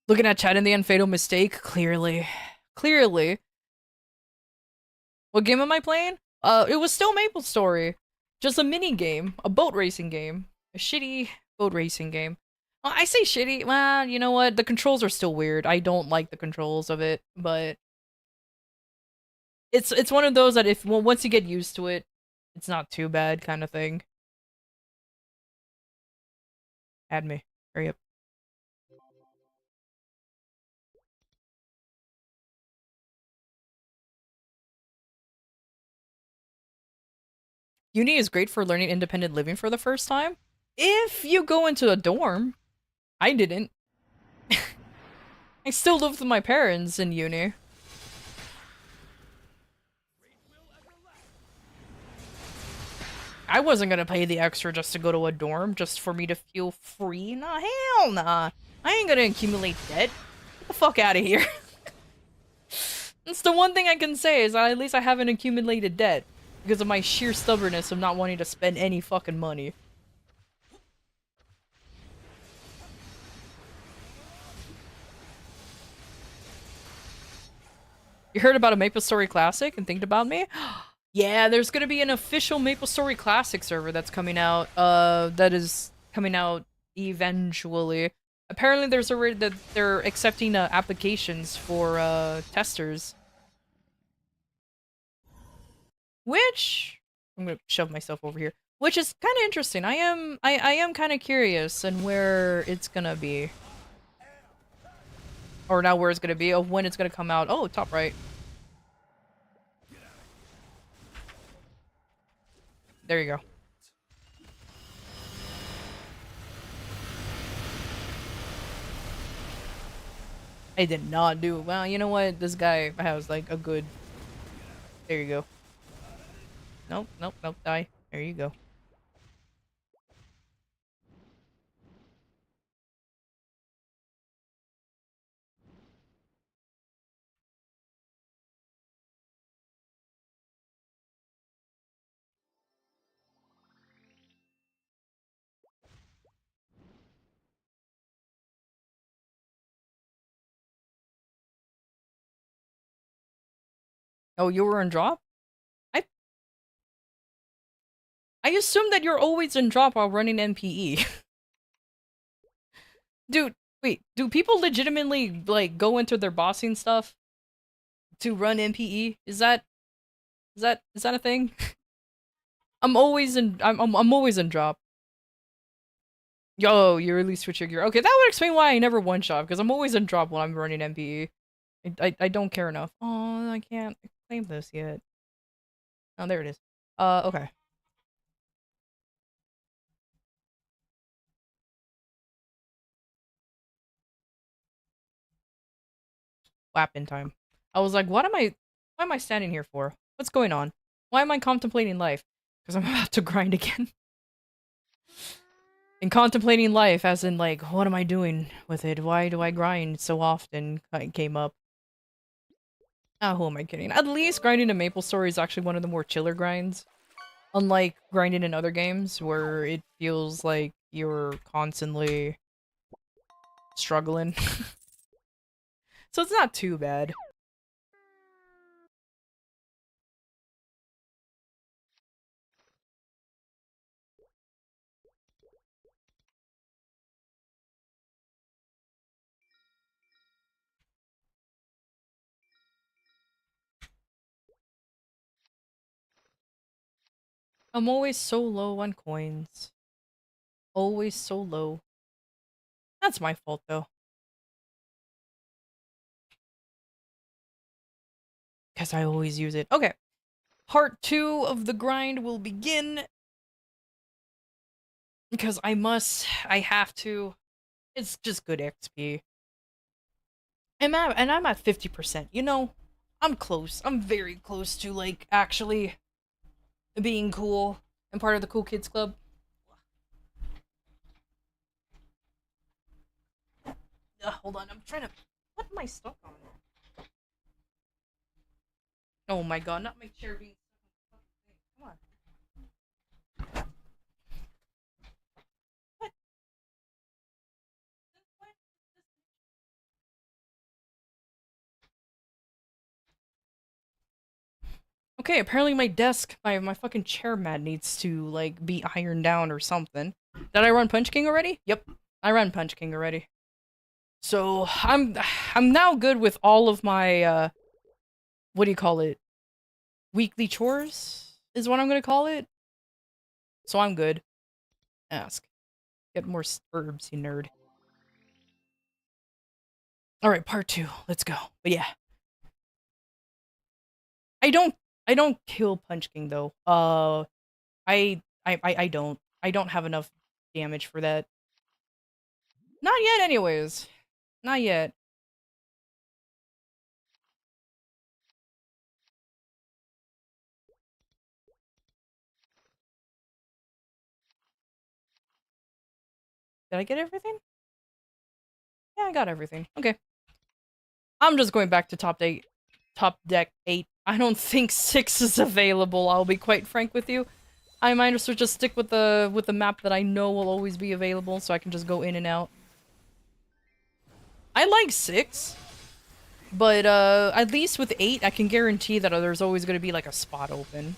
Looking at chat in the end, fatal mistake? Clearly. Clearly. What game am I playing? It was still Maple Story. Just a mini game. A boat racing game. A shitty boat racing game. Well, I say shitty. Well, you know what? The controls are still weird. I don't like the controls of it, but it's one of those that if once you get used to it, it's not too bad kind of thing. Add me. Hurry up. Uni is great for learning independent living for the first time. If you go into a dorm. I didn't. I still lived with my parents in uni. I wasn't gonna pay the extra just to go to a dorm, just for me to feel free. Nah, hell nah. I ain't gonna accumulate debt. Get the fuck out of here. That's the one thing I can say is at least I haven't accumulated debt. Because of my sheer stubbornness of not wanting to spend any fucking money. You heard about a MapleStory Classic and think about me? Yeah, there's gonna be an official MapleStory Classic server that's coming out, that is coming out eventually. Apparently there's already that they're accepting applications for testers. Which I'm gonna shove myself over here. Which is kind of interesting. I am kind of curious on where it's gonna be. Or not where it's gonna be, of when it's gonna come out. Oh, top right. There you go. I did not do well. You know what? This guy has like a good. There you go. Nope, nope, nope. Die. There you go. Oh, you were in drop? I I assume that you're always in drop while running NPE. Dude, wait. Do people legitimately like go into their bossing stuff to run NPE? Is that a thing? I'm always in drop. Yo, you release switch your gear. Okay, that would explain why I never one shot because I'm always in drop when I'm running MPE. I don't care enough. Oh, I can't claim this yet. Oh, there it is. Okay. Lap in time. I was like, why am I standing here for? What's going on? Why am I contemplating life? Because I'm about to grind again. And contemplating life as in like, what am I doing with it? Why do I grind so often? Came up. Oh, who am I kidding? At least grinding in MapleStory is actually one of the more chiller grinds. Unlike grinding in other games where it feels like you're constantly struggling. So it's not too bad. I'm always so low on coins. Always so low. That's my fault, though. Because I always use it. Okay. Part 2 of the grind will begin. Because I have to. It's just good XP. And I'm at 50%. You know, I'm close. I'm very close to, like, actually being cool and part of the cool kids club. Hold on, I'm trying to put my stuff on. Oh my god, not my chair being. Come on. What? Okay, apparently my desk, my fucking chair mat needs to, like, be ironed down or something. Did I run Punch King already? Yep, I ran Punch King already. So, I'm now good with all of my, what do you call it? Weekly chores? Is what I'm gonna call it. So I'm good. Ask. Get more herbs, you nerd. Alright, part 2. Let's go. But yeah. I don't kill Punch King though. I don't. I don't have enough damage for that. Not yet anyways. Not yet. Did I get everything? Yeah, I got everything. Okay. I'm just going back to top deck 8. I don't think 6 is available, I'll be quite frank with you. I might as well just stick with the map that I know will always be available so I can just go in and out. I like 6. But at least with 8, I can guarantee that there's always going to be like a spot open.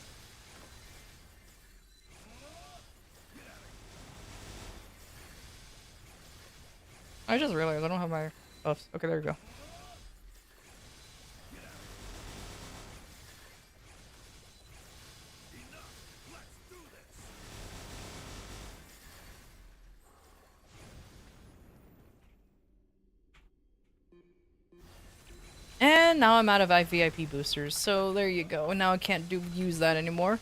I just realized I don't have my buffs. Okay, there we go. And now I'm out of VIP boosters, so there you go. Now I can't use that anymore.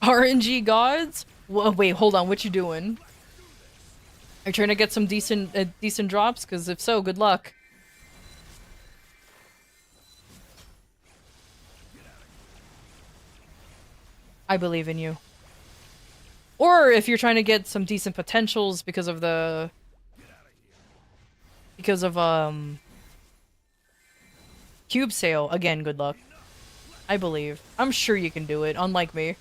RNG gods? Whoa, wait, hold on. What you doing? Are you trying to get some decent drops? Because if so, good luck. I believe in you. Or if you're trying to get some decent potentials because of the... Because of, cube sale. Again, good luck. I believe. I'm sure you can do it, unlike me.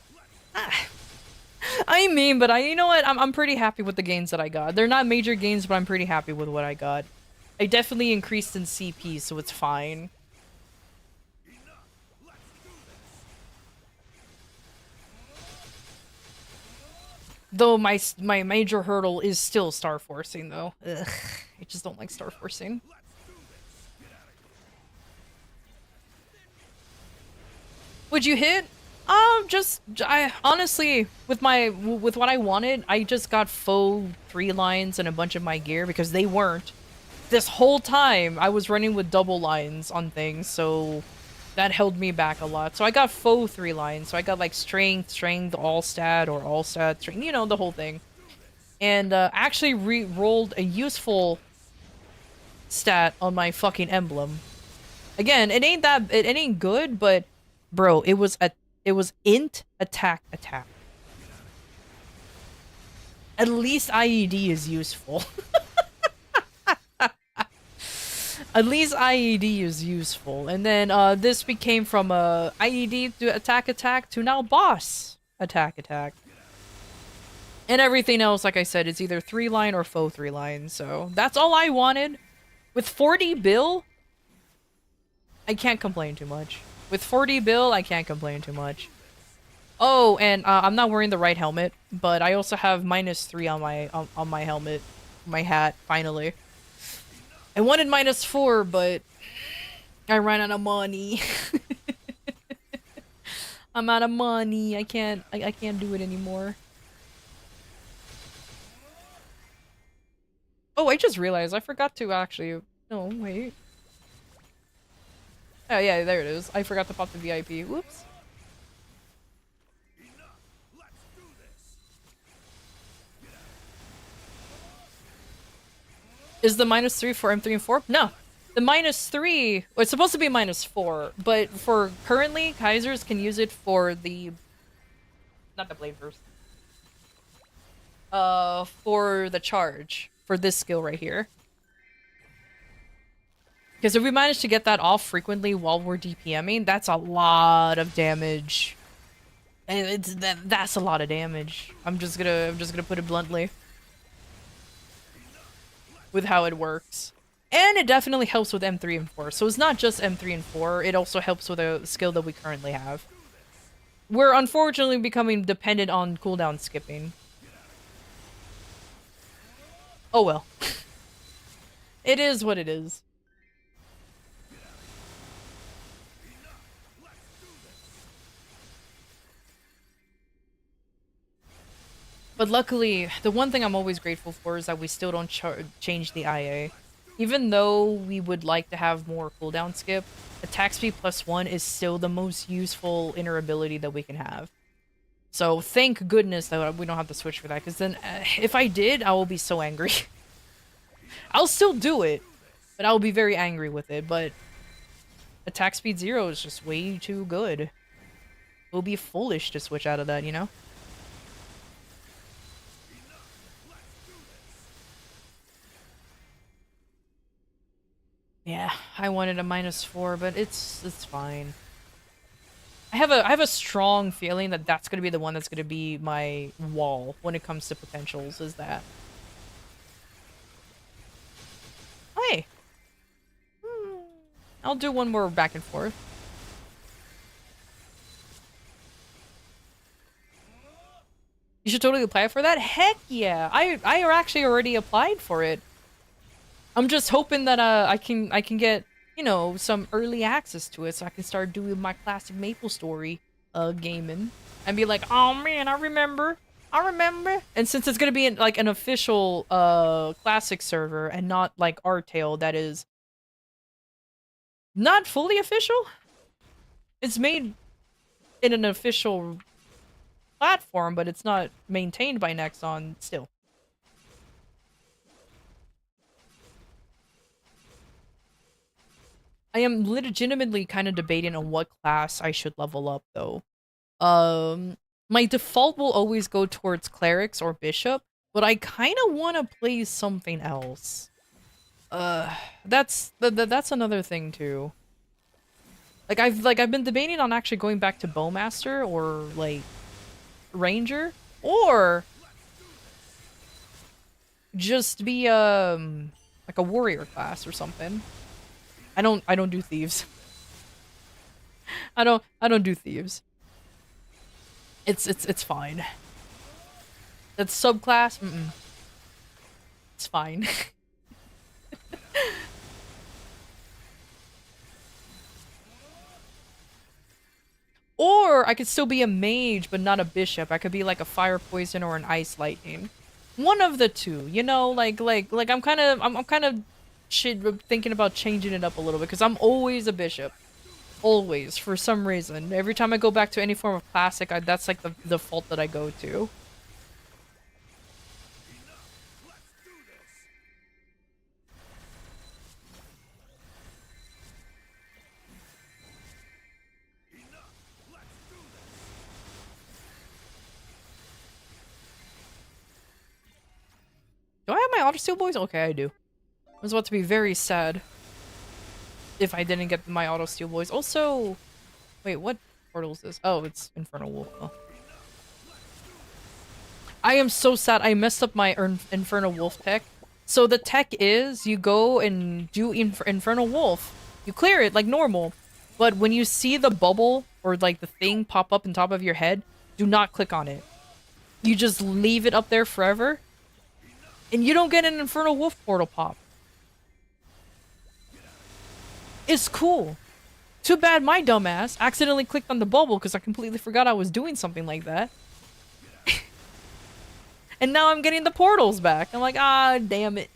I mean, but you know what? I'm pretty happy with the gains that I got. They're not major gains, but I'm pretty happy with what I got. I definitely increased in CP, so it's fine. Though my major hurdle is still star forcing, though. Ugh, I just don't like star forcing. Would you hit? I honestly, with what I wanted, I just got faux 3 lines and a bunch of my gear because they weren't. This whole time, I was running with double lines on things, so that held me back a lot. So I got faux 3 lines, so I got like strength, all stat, or all stat, strength, you know, the whole thing. And actually rolled a useful stat on my fucking emblem. Again, it ain't good, but bro, it was int attack. At least IED is useful. At least IED is useful. And then this became from IED to attack to now boss attack. And everything else, like I said, is either 3 line or faux 3 line. So that's all I wanted. With 40 bill, I can't complain too much. With 40 bill, I can't complain too much. Oh, and I'm not wearing the right helmet, but I also have -3 on my helmet, my hat. Finally, I wanted -4, but I ran out of money. I'm out of money. I can't do it anymore. Oh, I just realized I forgot to actually. No, wait. Oh yeah, there it is. I forgot to pop the VIP. Whoops. Is the -3 for M3 and 4? No. The -3, well, it's supposed to be -4, but for currently, Kaisers can use it for the, not the blade burst. For the charge, for this skill right here. Because if we manage to get that off frequently while we're DPMing, that's a lot of damage. And that's a lot of damage. I'm just gonna put it bluntly. With how it works. And it definitely helps with M3 and 4. So it's not just M3 and 4, it also helps with a skill that we currently have. We're unfortunately becoming dependent on cooldown skipping. Oh well. It is what it is. But luckily, the one thing I'm always grateful for is that we still don't change the IA. Even though we would like to have more cooldown skip, attack speed +1 is still the most useful inner ability that we can have. So thank goodness that we don't have to switch for that, because then if I did, I will be so angry. I'll still do it, but I'll be very angry with it, but attack speed 0 is just way too good. It will be foolish to switch out of that, you know? Yeah, I wanted a -4, but it's fine. I have a strong feeling that that's gonna be the one that's gonna be my wall when it comes to potentials. Is that? Hey, I'll do one more back and forth. You should totally apply for that. Heck yeah! I actually already applied for it. I'm just hoping that I can get, you know, some early access to it so I can start doing my classic MapleStory gaming and be like, "Oh man, I remember." And since it's going to be like an official classic server and not like Artale that is not fully official, it's made in an official platform, but it's not maintained by Nexon still. I am legitimately kind of debating on what class I should level up, though. My default will always go towards clerics or bishop, but I kind of want to play something else. That's another thing too. Like I've been debating on actually going back to bowmaster or like ranger, or just be like a warrior class or something. I don't do thieves. I don't do thieves. It's fine. That's subclass. It's fine. Or I could still be a mage, but not a bishop. I could be like a fire poison or an ice lightning. One of the two, you know, like I'm kind of thinking about changing it up a little bit because I'm always a bishop. Always, for some reason. Every time I go back to any form of classic, that's like the default that I go to. Do I have my auto-steal boys? Okay, I do. I was about to be very sad if I didn't get my auto-steal boys. Also, wait, what portal is this? Oh, it's Infernal Wolf. Oh. I am so sad. I messed up my Infernal Wolf tech. So the tech is you go and do Infernal Wolf. You clear it like normal. But when you see the bubble or like the thing pop up on top of your head, do not click on it. You just leave it up there forever. And you don't get an Infernal Wolf portal pop. It's cool. Too bad my dumbass accidentally clicked on the bubble because I completely forgot I was doing something like that. And now I'm getting the portals back. I'm like, ah, damn it.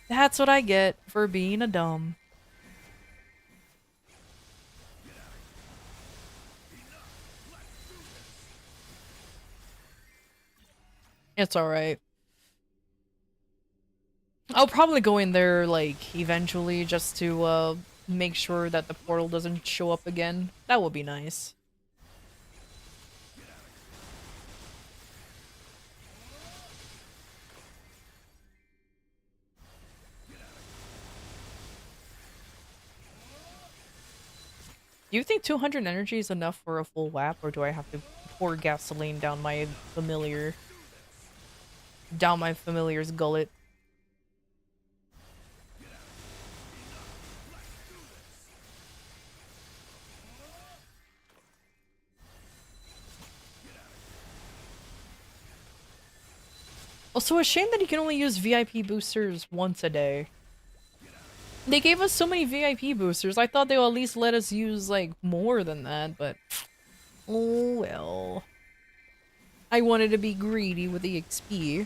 That's what I get for being a dumb. It's alright. I'll probably go in there, like, eventually just to, make sure that the portal doesn't show up again. That would be nice. Do you think 200 energy is enough for a full whap, or do I have to pour gasoline down my familiar... down my familiar's gullet? Also, a shame that you can only use VIP boosters once a day. They gave us so many VIP boosters, I thought they would at least let us use, like, more than that, but... oh well. I wanted to be greedy with the XP.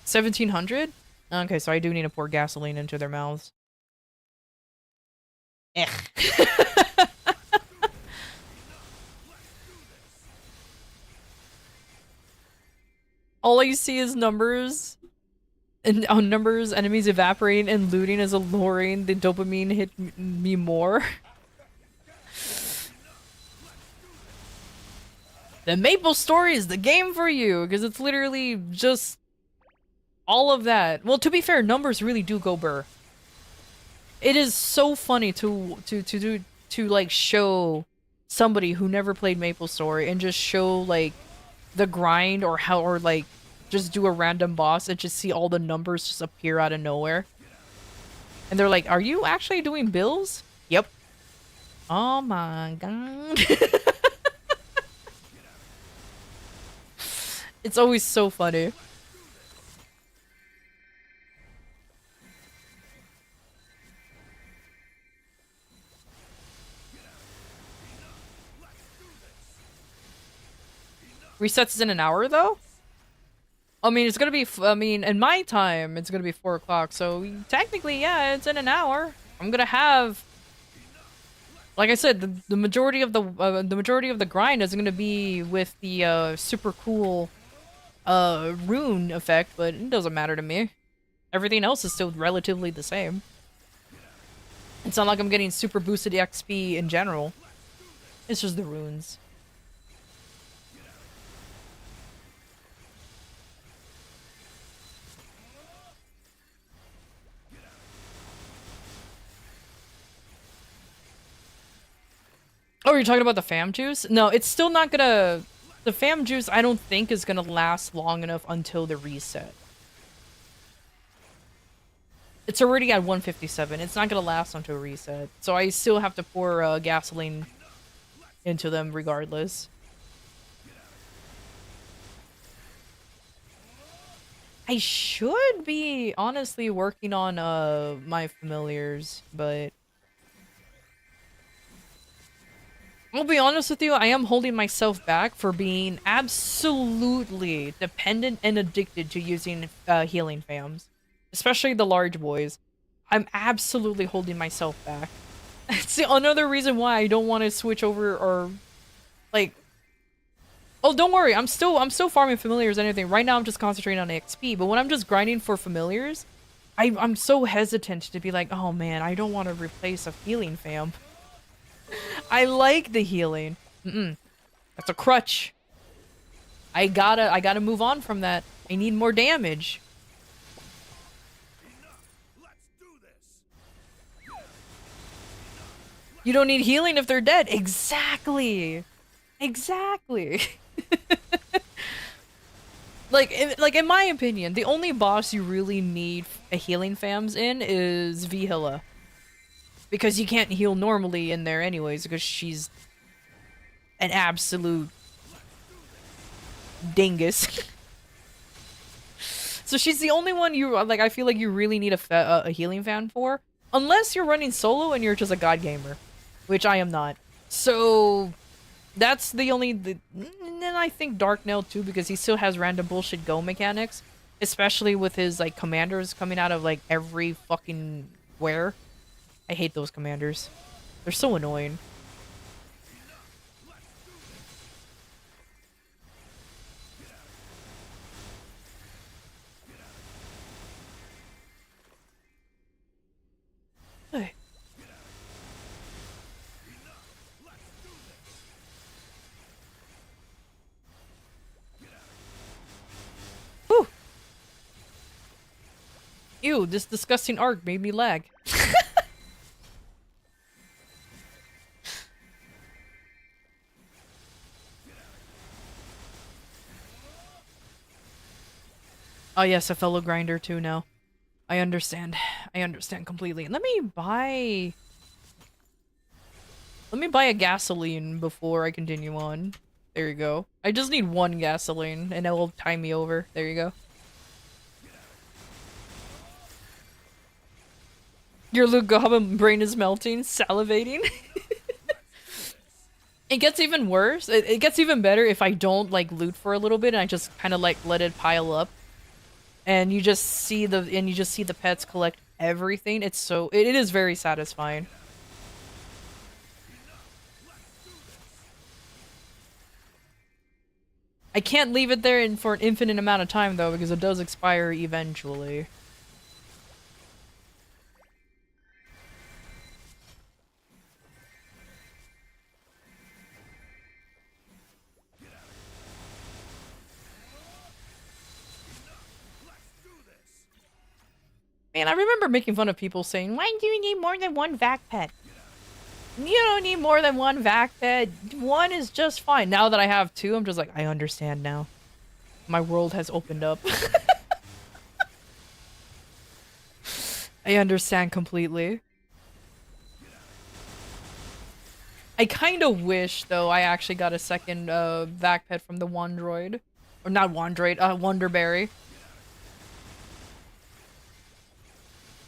1700? Okay, so I do need to pour gasoline into their mouths. Ugh. All I see is numbers. And on numbers, enemies evaporating and looting is alluring. The dopamine hit me more. The Maple Story is the game for you, because it's literally just all of that. Well, to be fair, numbers really do go burr. It is so funny to like show somebody who never played Maple Story and just show like the grind or how, or like just do a random boss and just see all the numbers just appear out of nowhere. And they're like, are you actually doing bills? Yep. Oh my god. It's always so funny. Resets in an hour though? I mean, it's gonna be, I mean, in my time, it's gonna be 4 o'clock, so technically, yeah, it's in an hour. I'm gonna have, like I said, the majority of the grind is gonna be with the super cool rune effect, but it doesn't matter to me. Everything else is still relatively the same. It's not like I'm getting super boosted XP in general. It's just the runes. Oh, you're talking about the fam juice? No, it's still not gonna... The fam juice, I don't think, is gonna last long enough until the reset. It's already at 157. It's not gonna last until reset. So I still have to pour gasoline into them regardless. I should be, honestly, working on my familiars, but... I'll be honest with you, I am holding myself back for being absolutely dependent and addicted to using healing fams. Especially the large boys. I'm absolutely holding myself back. It's another reason why I don't want to switch over or, like... Oh, don't worry, I'm still farming familiars and everything. Right now I'm just concentrating on XP, but when I'm just grinding for familiars, I'm so hesitant to be like, oh man, I don't want to replace a healing fam. I like the healing. That's a crutch. I gotta move on from that. I need more damage. You don't need healing if they're dead. Exactly. Exactly. Like in my opinion, the only boss you really need a healing fams in is Vihila. Because you can't heal normally in there anyways, because she's an absolute dingus. So she's the only one you, like, I feel like you really need a healing fan for. Unless you're running solo and you're just a god gamer, which I am not. So that's the only. And then I think Dark Nail too, because he still has random bullshit go mechanics, especially with his like commanders coming out of like every fucking where. I hate those commanders. They're so annoying. Hey. Whew. Ew, this disgusting arc made me lag. Oh yes, a fellow grinder too now. I understand. I understand completely. Let me buy a gasoline before I continue on. There you go. I just need one gasoline and it will time me over. There you go. Your Lugaba brain is melting, salivating. It gets even worse. It gets even better if I don't like loot for a little bit and I just kind of like let it pile up. And you just see the pets collect everything. It is very satisfying. I can't leave it there for an infinite amount of time though, because it does expire eventually. Man, I remember making fun of people saying, "Why do you need more than one vac pet? You don't need more than one vac pet. One is just fine." Now that I have two, I'm just like, I understand now. My world has opened up. I understand completely. I kind of wish, though, I actually got a second vac pet from the Wandroid. Or not Wandroid, Wonderberry.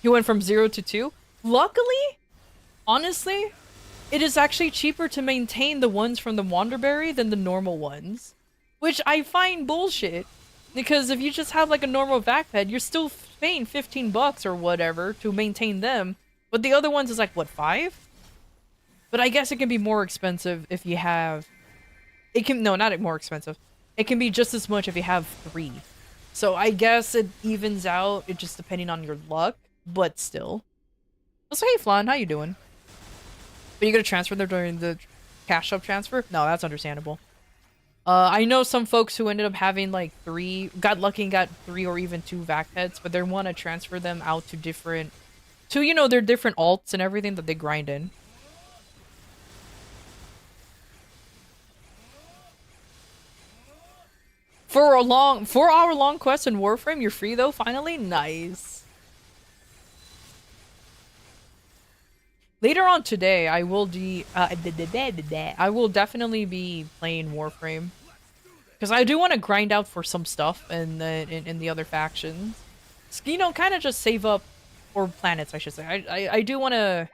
He went from 0 to 2. Luckily, honestly, it is actually cheaper to maintain the ones from the Wonderberry than the normal ones. Which I find bullshit. Because if you just have like a normal vac pet, you're still paying 15 bucks or whatever to maintain them. But the other ones is like, what, 5? But I guess it can be more expensive if you have... No, not more expensive. It can be just as much if you have 3. So I guess it evens out, it just depending on your luck. But still. So hey Flan, how you doing? Are you gonna transfer them during the cash up transfer? No, that's understandable. I know some folks who ended up having like 3, got lucky and got 3 or even 2 vac pets, but they want to transfer them out to different, you know, their different alts and everything that they grind in. For a 4-hour-long quest in Warframe, you're free though, finally? Nice. Later on today, I will definitely be playing Warframe. Because I do want to grind out for some stuff in the other factions. You know, kind of just save up, or planets, I should say. I do want to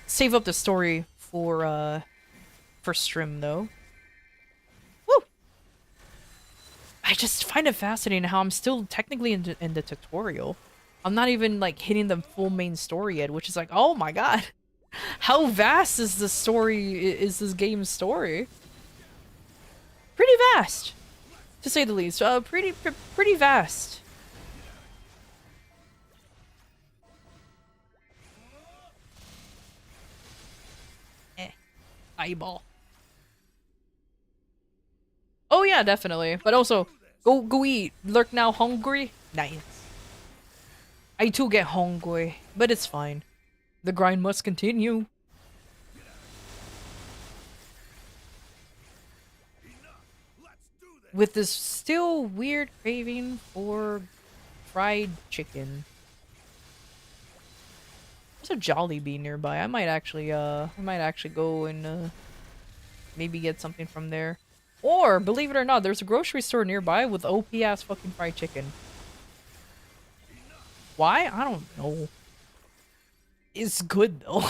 save up the story for Strim, though. Woo! I just find it fascinating how I'm still technically in the tutorial. I'm not even, like, hitting the full main story yet, which is like, oh my god. How vast is this game's story? Pretty vast, to say the least. Pretty vast. Eyeball. Oh yeah, definitely. But also, go eat. Lurk now hungry? Nice. I too get hungry, but it's fine. The grind must continue. With this still weird craving for fried chicken. There's a Jollibee nearby. I might actually go and maybe get something from there. Or, believe it or not, there's a grocery store nearby with OP ass fucking fried chicken. Why? I don't know. is good though.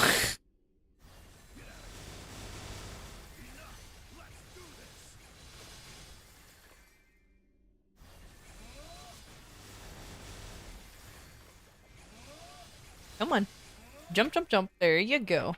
Come on. Jump, jump, jump. There you go.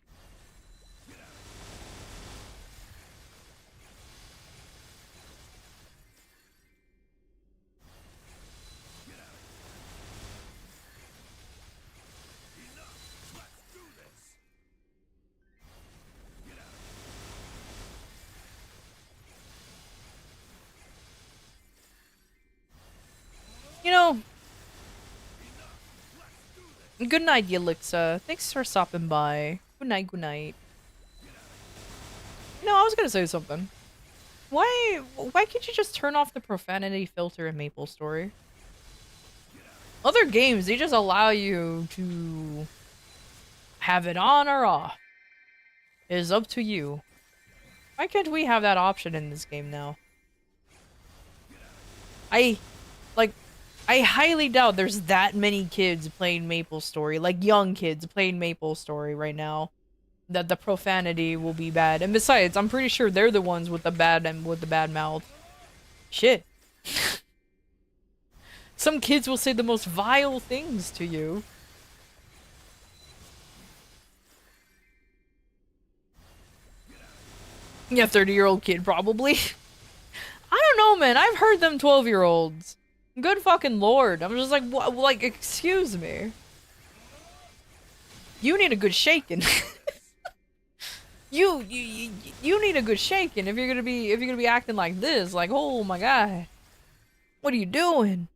You know, good night, Yelixa. Thanks for stopping by. Good night, good night. You know, I was gonna say something. Why can't you just turn off the profanity filter in MapleStory? Other games, they just allow you to have it on or off. It is up to you. Why can't we have that option in this game now? I highly doubt there's that many kids playing MapleStory, like young kids playing MapleStory right now, that the profanity will be bad. And besides, I'm pretty sure they're the ones with the bad mouth. Shit. Some kids will say the most vile things to you. Yeah, 30-year-old kid probably. I don't know, man. I've heard them 12-year-olds. Good fucking lord. I'm just like, what? Like, excuse me. You need a good shaking. you need a good shaking if you're gonna be acting like this. Like, oh my god, what are you doing?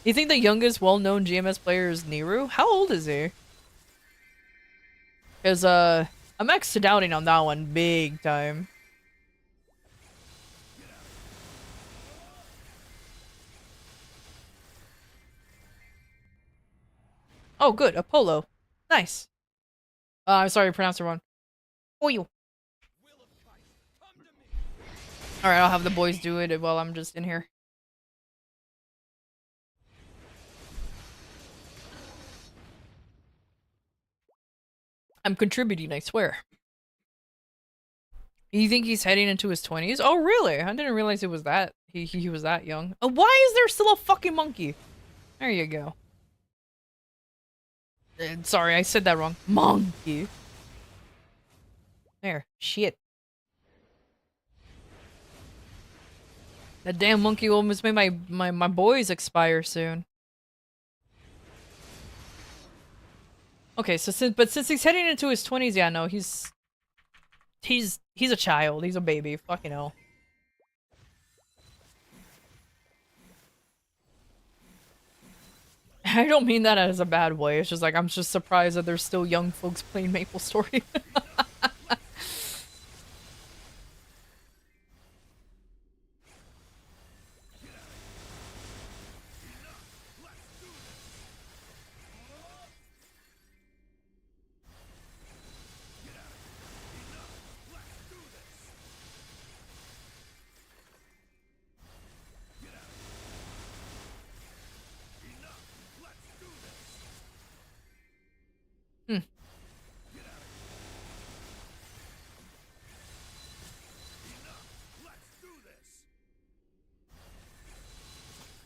You think the youngest well-known GMS player is Niru? How old is he? Cause I'm doubting on that one big time. Oh, good, Apollo. Nice. I'm sorry, I pronounced it wrong. Oh, you. Alright, I'll have the boys do it while I'm just in here. I'm contributing, I swear. You think he's heading into his 20s? Oh, really? I didn't realize it was that. He was that young. Why is there still a fucking monkey? There you go. Sorry, I said that wrong. Monkey. There. Shit. That damn monkey almost made my boys expire soon. Okay, so since he's heading into his 20s, yeah, no, he's a child. He's a baby. Fucking hell. I don't mean that as a bad way. It's just like I'm just surprised that there's still young folks playing MapleStory. Hmm.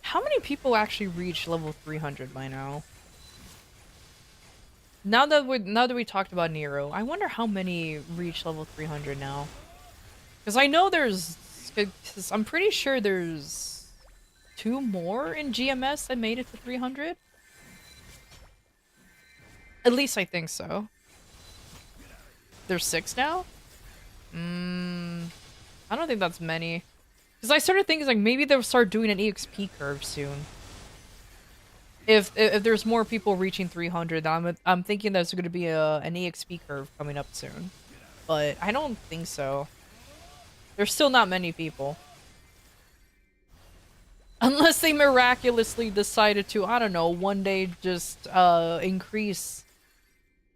How many people actually reach level 300 by now? Now that we talked about Nero, I wonder how many reach level 300 now. Because I know cause I'm pretty sure there's 2 more in GMS that made it to 300. At least I think so. There's 6 now? I don't think that's many. Because I started thinking like maybe they'll start doing an EXP curve soon. If there's more people reaching 300, I'm thinking there's going to be an EXP curve coming up soon. But I don't think so. There's still not many people. Unless they miraculously decided to, I don't know, one day just increase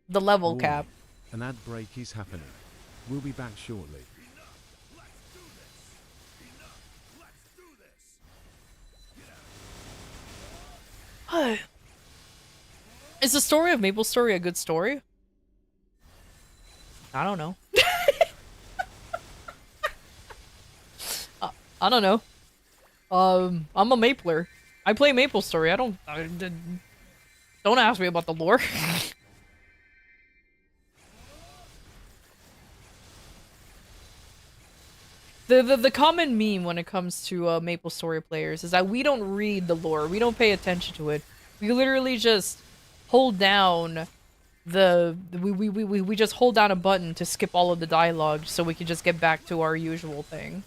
the level Warning. cap. An ad break is happening. We'll be back shortly. Is the story of Maple Story a good story? I don't know. I don't know. I'm a Mapler. I play Maple Story. Don't ask me about the lore. The common meme when it comes to Maple Story players is that we don't read the lore. We don't pay attention to it. We literally just hold down we just hold down a button to skip all of the dialogue so we can just get back to our usual thing.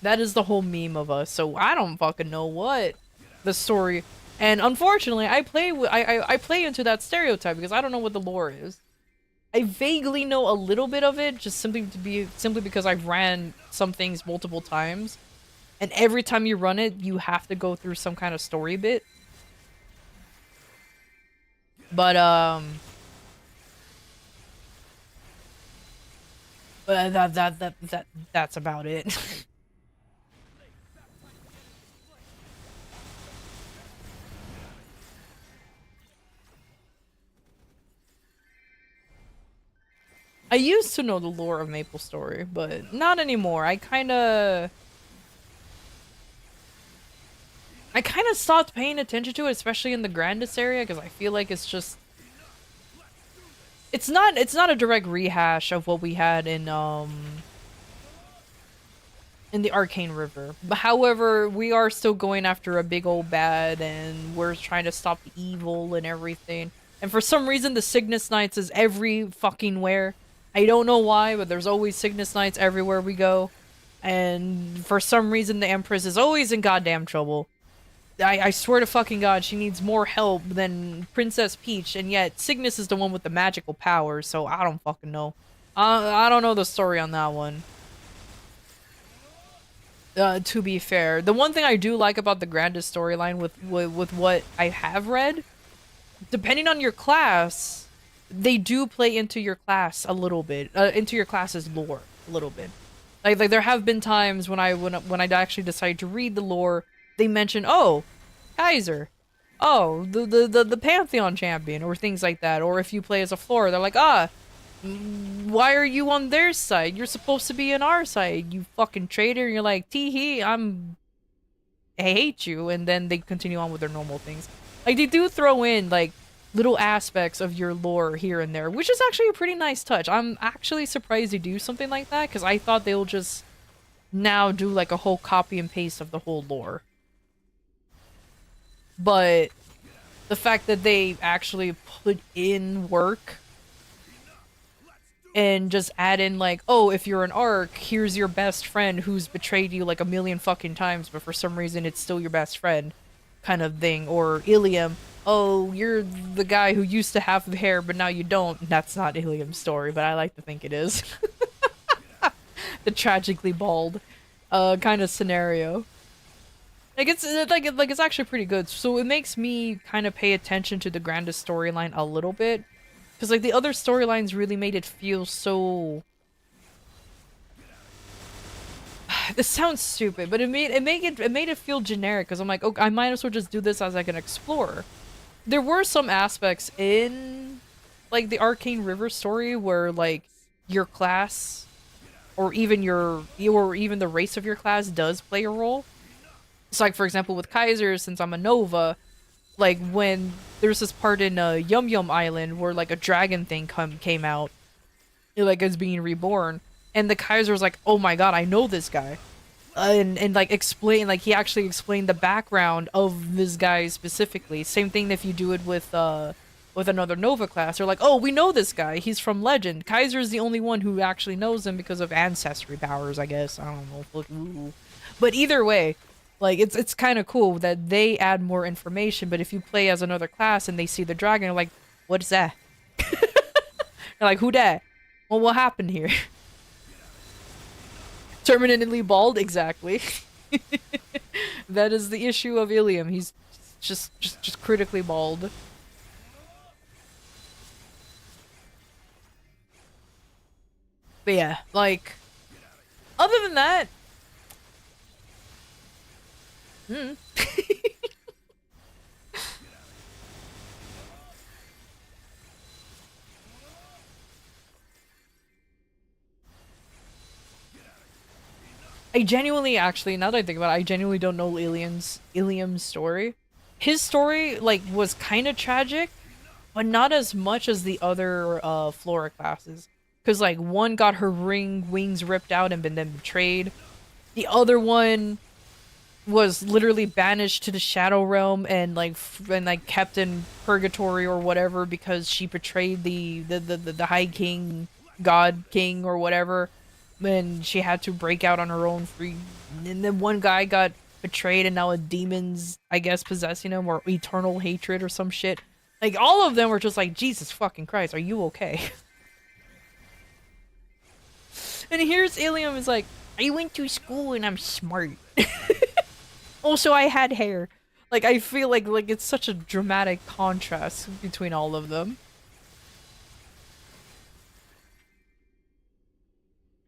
That is the whole meme of us. So I don't fucking know what the story. And unfortunately, I play into that stereotype because I don't know what the lore is. I vaguely know a little bit of it, just simply because I've ran some things multiple times. And every time you run it, you have to go through some kind of story bit. But that's about it. I used to know the lore of Maple Story, but not anymore. I kind of stopped paying attention to it, especially in the Grandis area, because I feel like it's just it's not a direct rehash of what we had in the Arcane River. But however, we are still going after a big old bad, and we're trying to stop the evil and everything. And for some reason, the Cygnus Knights is every fucking where. I don't know why, but there's always Cygnus Knights everywhere we go. And for some reason, the Empress is always in goddamn trouble. I swear to fucking God, she needs more help than Princess Peach, and yet Cygnus is the one with the magical powers, so I don't fucking know. I don't know the story on that one. To be fair. The one thing I do like about the Grandis storyline with what I have read, depending on your class, they do play into your class a little bit, into your class's lore a little bit. Like there have been times when I actually decide to read the lore, they mention, oh, Kaiser, oh, the Pantheon champion, or things like that. Or if you play as a Flora, they're like, why are you on their side? You're supposed to be on our side, you fucking traitor. And you're like, tee-hee, I hate you. And then they continue on with their normal things. Like, they do throw in, like, little aspects of your lore here and there, which is actually a pretty nice touch. I'm actually surprised they do something like that, because I thought they'll just now do, like, a whole copy and paste of the whole lore. But the fact that they actually put in work and just add in, like, oh, if you're an Arc, here's your best friend who's betrayed you like a million fucking times, but for some reason it's still your best friend, kind of thing. Or Ilium, oh, you're the guy who used to have hair, but now you don't. That's not Ilium's story, but I like to think it is. The tragically bald kind of scenario. Like it's actually pretty good. So it makes me kind of pay attention to the Grandis storyline a little bit, because like the other storylines really made it feel so. This sounds stupid, but it made it feel generic. Because I'm like, okay, I might as well just do this as like an explorer. There were some aspects in like the Arcane River story where like your class, or even the race of your class does play a role. So like, for example, with Kaiser, since I'm a Nova, like when there's this part in Yum Yum Island where like a dragon thing came out, like is being reborn, and the Kaiser was like, oh my god, I know this guy. And like he actually explained the background of this guy specifically. Same thing if you do it with another Nova class. They're like, oh, we know this guy, he's from Legend. Kaiser's the only one who actually knows him because of ancestry powers, I guess. I don't know. Ooh. But either way, like, it's kind of cool that they add more information, but if you play as another class and they see the dragon, they're like, what is that? They're like, who dat? Well, what happened here? Terminally bald? Exactly. That is the issue of Ilium. He's just critically bald. But yeah, like, other than that, I genuinely, actually, now that I think about it, I genuinely don't know Ilium's story. His story, like, was kind of tragic, but not as much as the other Flora classes. Because, like, one got her wings ripped out and been then betrayed. The other one was literally banished to the Shadow Realm and, like, kept in purgatory or whatever because she betrayed the High King, God King, or whatever. And she had to break out on her own free. And then one guy got betrayed and now a demon's, I guess, possessing him, or eternal hatred or some shit. Like, all of them were just like, Jesus fucking Christ, are you okay? And here's Ilium is like, I went to school and I'm smart. Also, I had hair. Like, I feel like it's such a dramatic contrast between all of them.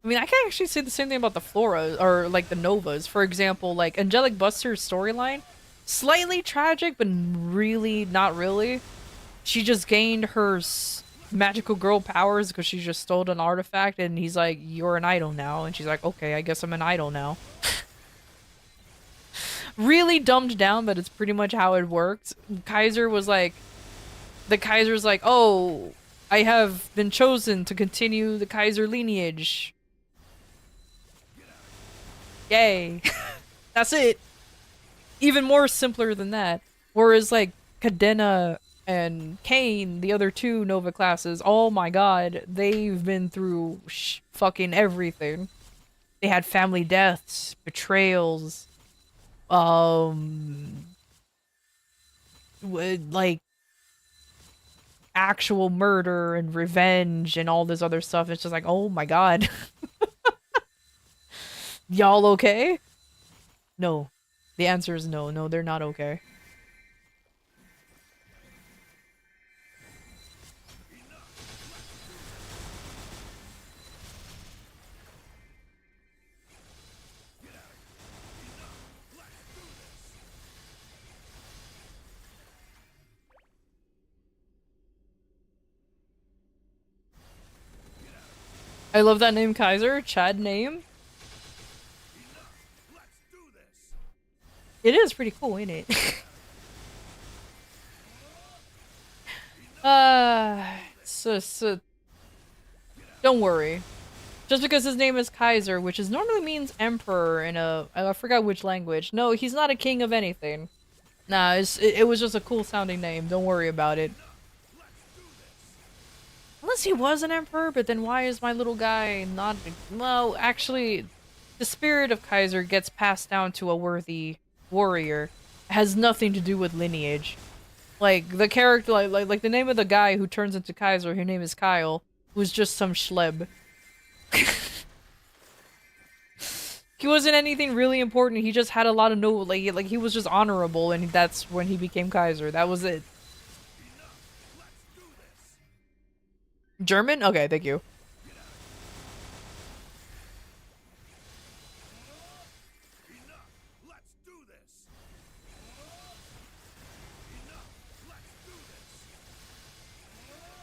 I mean, I can actually say the same thing about the Floras, or, like, the Novas. For example, like, Angelic Buster's storyline, slightly tragic, but really not really. She just gained her magical girl powers because she just stole an artifact, and he's like, you're an idol now. And she's like, okay, I guess I'm an idol now. Really dumbed down, but it's pretty much how it worked. Kaiser was like, the Kaiser's like, oh, I have been chosen to continue the Kaiser lineage. Yay. That's it. Even more simpler than that. Whereas, like, Cadena and Kane, the other two Nova classes, oh my god, they've been through fucking everything. They had family deaths, betrayals, like, actual murder and revenge and all this other stuff. It's just like, oh my god. Y'all okay? No. The answer is no. No, they're not okay. I love that name, Kaiser. Chad name. It is pretty cool, ain't it? So don't worry. Just because his name is Kaiser, which is normally means emperor in I forgot which language. No, he's not a king of anything. Nah, it was just a cool sounding name. Don't worry about it. Unless he was an emperor, but then why is my little guy not... Well, actually, the spirit of Kaiser gets passed down to a worthy warrior. It has nothing to do with lineage. Like, the character, like the name of the guy who turns into Kaiser, whose name is Kyle, who's just some schleb. He wasn't anything really important, he just had a lot of like he was just honorable, and that's when he became Kaiser. That was it. German? Okay, thank you.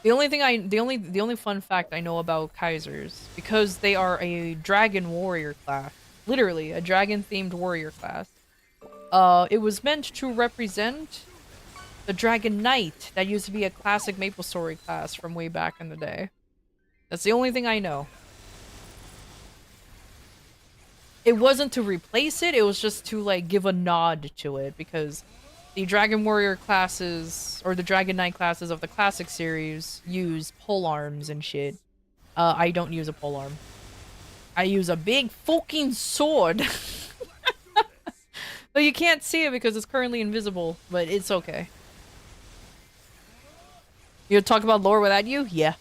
The only fun fact I know about Kaisers, because they are a dragon warrior class, literally a dragon themed warrior class. It was meant to represent the Dragon Knight that used to be a classic MapleStory class from way back in the day. That's the only thing I know. It wasn't to replace it, it was just to, like, give a nod to it, because the Dragon Warrior classes, or the Dragon Knight classes of the classic series, use polearms and shit. I don't use a polearm. I use a big fucking sword! But you can't see it because it's currently invisible, but it's okay. You gonna talk about lore without you? Yeah.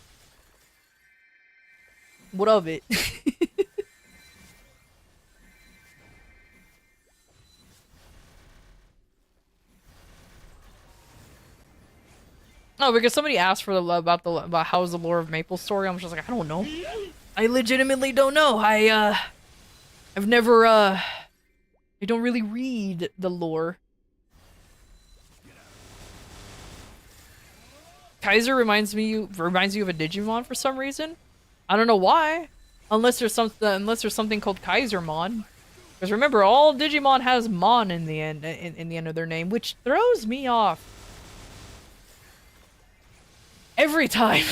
What of it? Oh, because somebody asked for about how's the lore of MapleStory. I'm just like, I don't know. I legitimately don't know. I've never I don't really read the lore. Kaiser reminds you of a Digimon for some reason. I don't know why. Unless there's something called Kaisermon. Because remember, all Digimon has Mon in the end, in the end of their name, which throws me off every time.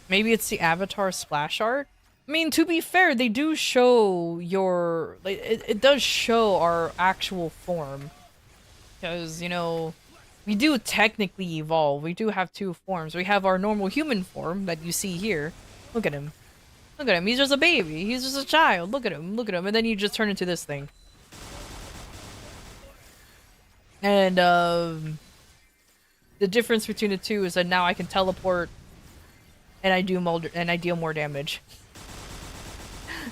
Maybe it's the avatar splash art? I mean, to be fair, they do show your... Like, it does show our actual form. Because, you know, we do technically evolve. We do have two forms. We have our normal human form that you see here. Look at him. Look at him. He's just a baby. He's just a child. Look at him. Look at him. And then you just turn into this thing. And, the difference between the two is that now I can teleport and I deal more damage.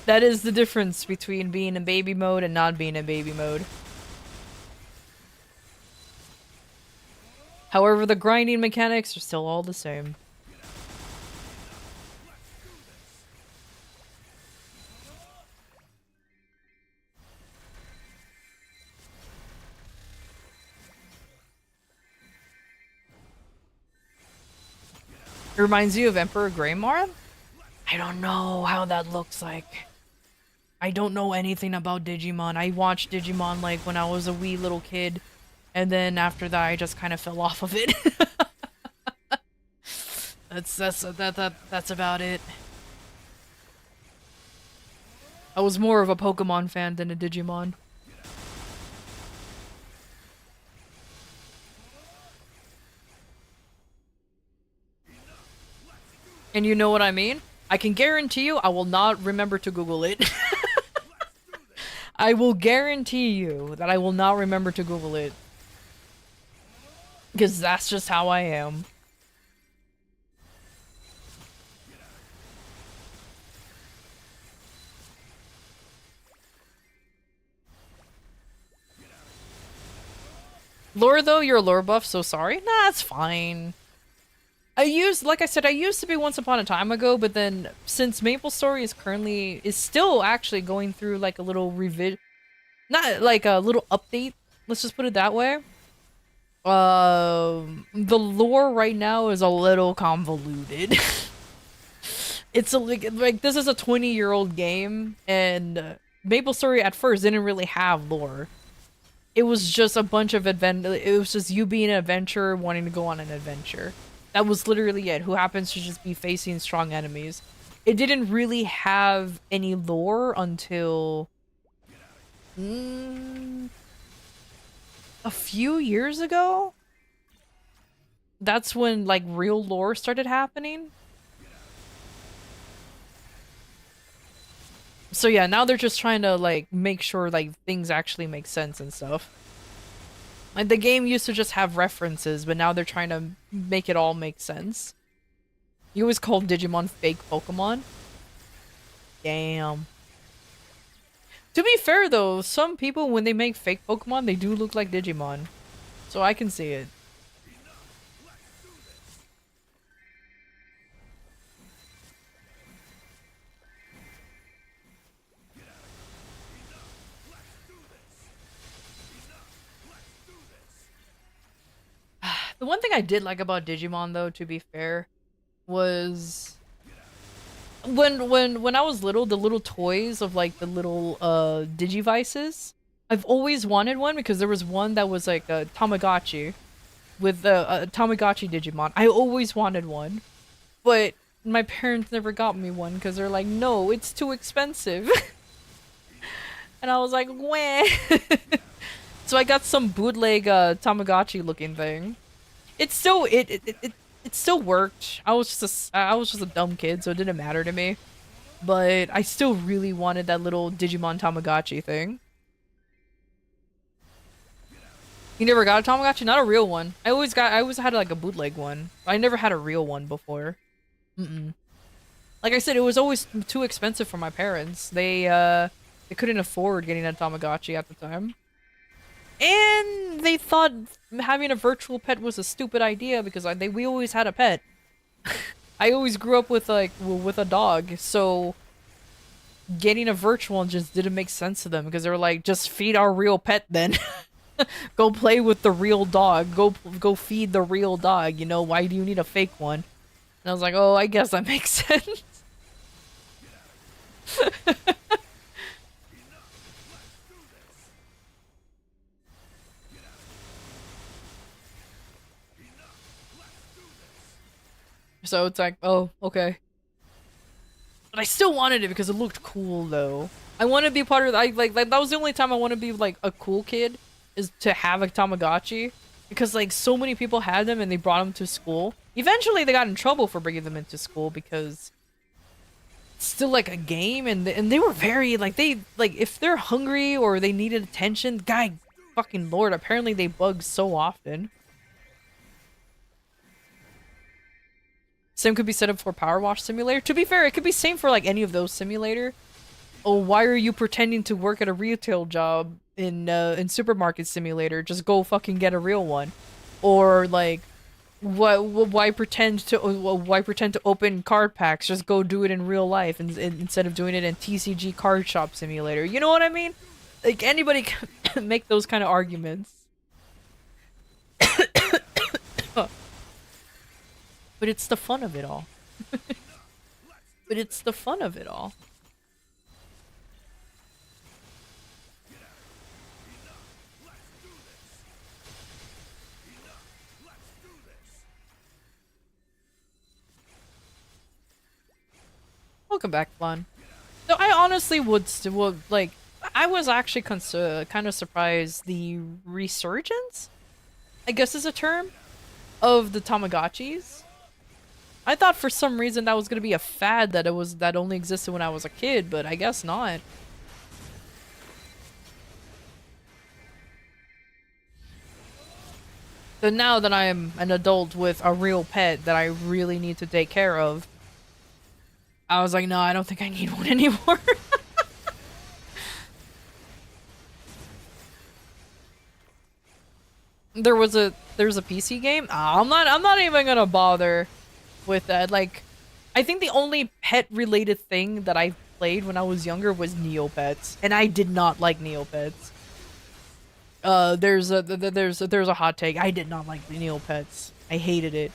That is the difference between being in baby mode and not being in baby mode. However, the grinding mechanics are still all the same. It reminds you of Emperor Greymar? I don't know how that looks like. I don't know anything about Digimon. I watched Digimon like when I was a wee little kid, and then after that I just kind of fell off of it. That's about it. I was more of a Pokemon fan than a Digimon. And you know what I mean? I can guarantee you I will not remember to Google it. I will guarantee you that I will not remember to Google it. Because that's just how I am. Lore though, you're a lore buff, so sorry. Nah, it's fine. Like I said, I used to be once upon a time ago, but then since MapleStory is still actually going through like a little not like a little update, let's just put it that way. The lore right now is a little convoluted. It's like this is a 20-year-old game, and MapleStory at first didn't really have lore. It was just a bunch of it was just you being an adventurer wanting to go on an adventure. That was literally it, who happens to just be facing strong enemies. It didn't really have any lore until... a few years ago? That's when, like, real lore started happening. So yeah, now they're just trying to, like, make sure, like, things actually make sense and stuff. Like, the game used to just have references, but now they're trying to make it all make sense. You always call Digimon fake Pokemon? Damn. To be fair, though, some people, when they make fake Pokemon, they do look like Digimon. So I can see it. The one thing I did like about Digimon, though, to be fair, was when I was little, the little toys of like the little Digivices. I've always wanted one because there was one that was like a Tamagotchi with a Tamagotchi Digimon. I always wanted one, but my parents never got me one because they're like, no, it's too expensive. And I was like, wah. So I got some bootleg Tamagotchi looking thing. It still worked. I was just a dumb kid, so it didn't matter to me. But I still really wanted that little Digimon Tamagotchi thing. You never got a Tamagotchi? Not a real one. I always had like a bootleg one. I never had a real one before. Like I said, it was always too expensive for my parents. They couldn't afford getting a Tamagotchi at the time. And they thought having a virtual pet was a stupid idea because we always had a pet. I always grew up with with a dog, so getting a virtual one just didn't make sense to them because they were like, just feed our real pet then. Go play with the real dog. Go feed the real dog. You know, why do you need a fake one? And I was like, oh, I guess that makes sense. So it's like, oh, okay. But I still wanted it because it looked cool, though. I want to be part of. Like that was the only time I want to be like a cool kid, is to have a Tamagotchi, because like so many people had them and they brought them to school. Eventually, they got in trouble for bringing them into school because it's still like a game, and they were very like if they're hungry or they needed attention, guy, fucking lord, apparently they bug so often. Same could be set up for Power Wash Simulator. To be fair, it could be same for like any of those simulator. Oh, why are you pretending to work at a retail job in Supermarket Simulator? Just go fucking get a real one. Or like, why pretend to open card packs? Just go do it in real life instead of doing it in TCG Card Shop Simulator. You know what I mean? Like anybody can make those kind of arguments. But it's the fun of it all. But it's the fun of it all. Welcome back, Fun. So I honestly would like. I was actually kind of surprised the resurgence, I guess is a term, of the Tamagotchis. I thought for some reason that was gonna be a fad that only existed when I was a kid, but I guess not. So now that I am an adult with a real pet that I really need to take care of, I was like, no, I don't think I need one anymore. There's a PC game. I'm not even gonna bother with that. Like, I think the only pet related thing that I played when I was younger was Neopets, and I did not like Neopets. There's a hot take. I did not like Neopets. I hated it.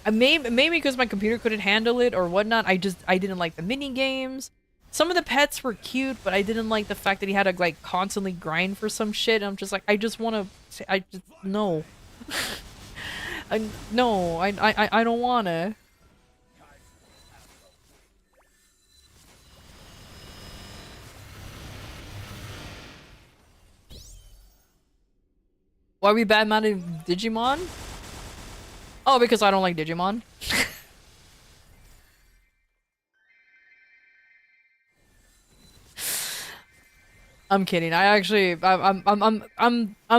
Maybe because my computer couldn't handle it or whatnot. I didn't like the mini games. Some of the pets were cute, but I didn't like the fact that he had to like constantly grind for some shit. And I'm just like, I just want to. I just no. I don't wanna. Why are we bad mad at Digimon? Oh, because I don't like Digimon. I'm kidding. I'm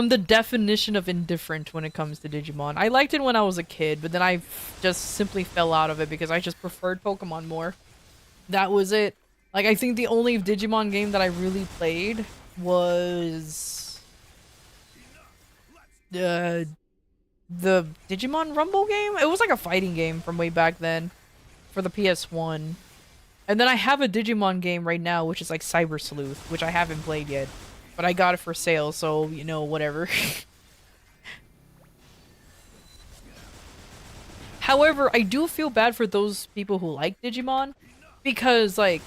the definition of indifferent when it comes to Digimon. I liked it when I was a kid, but then I just simply fell out of it because I just preferred Pokemon more. That was it. Like, I think the only Digimon game that I really played was the Digimon Rumble game? It was like a fighting game from way back then for the PS1. And then I have a Digimon game right now, which is like Cyber Sleuth, which I haven't played yet. But I got it for sale, so, you know, whatever. However, I do feel bad for those people who like Digimon, because, like,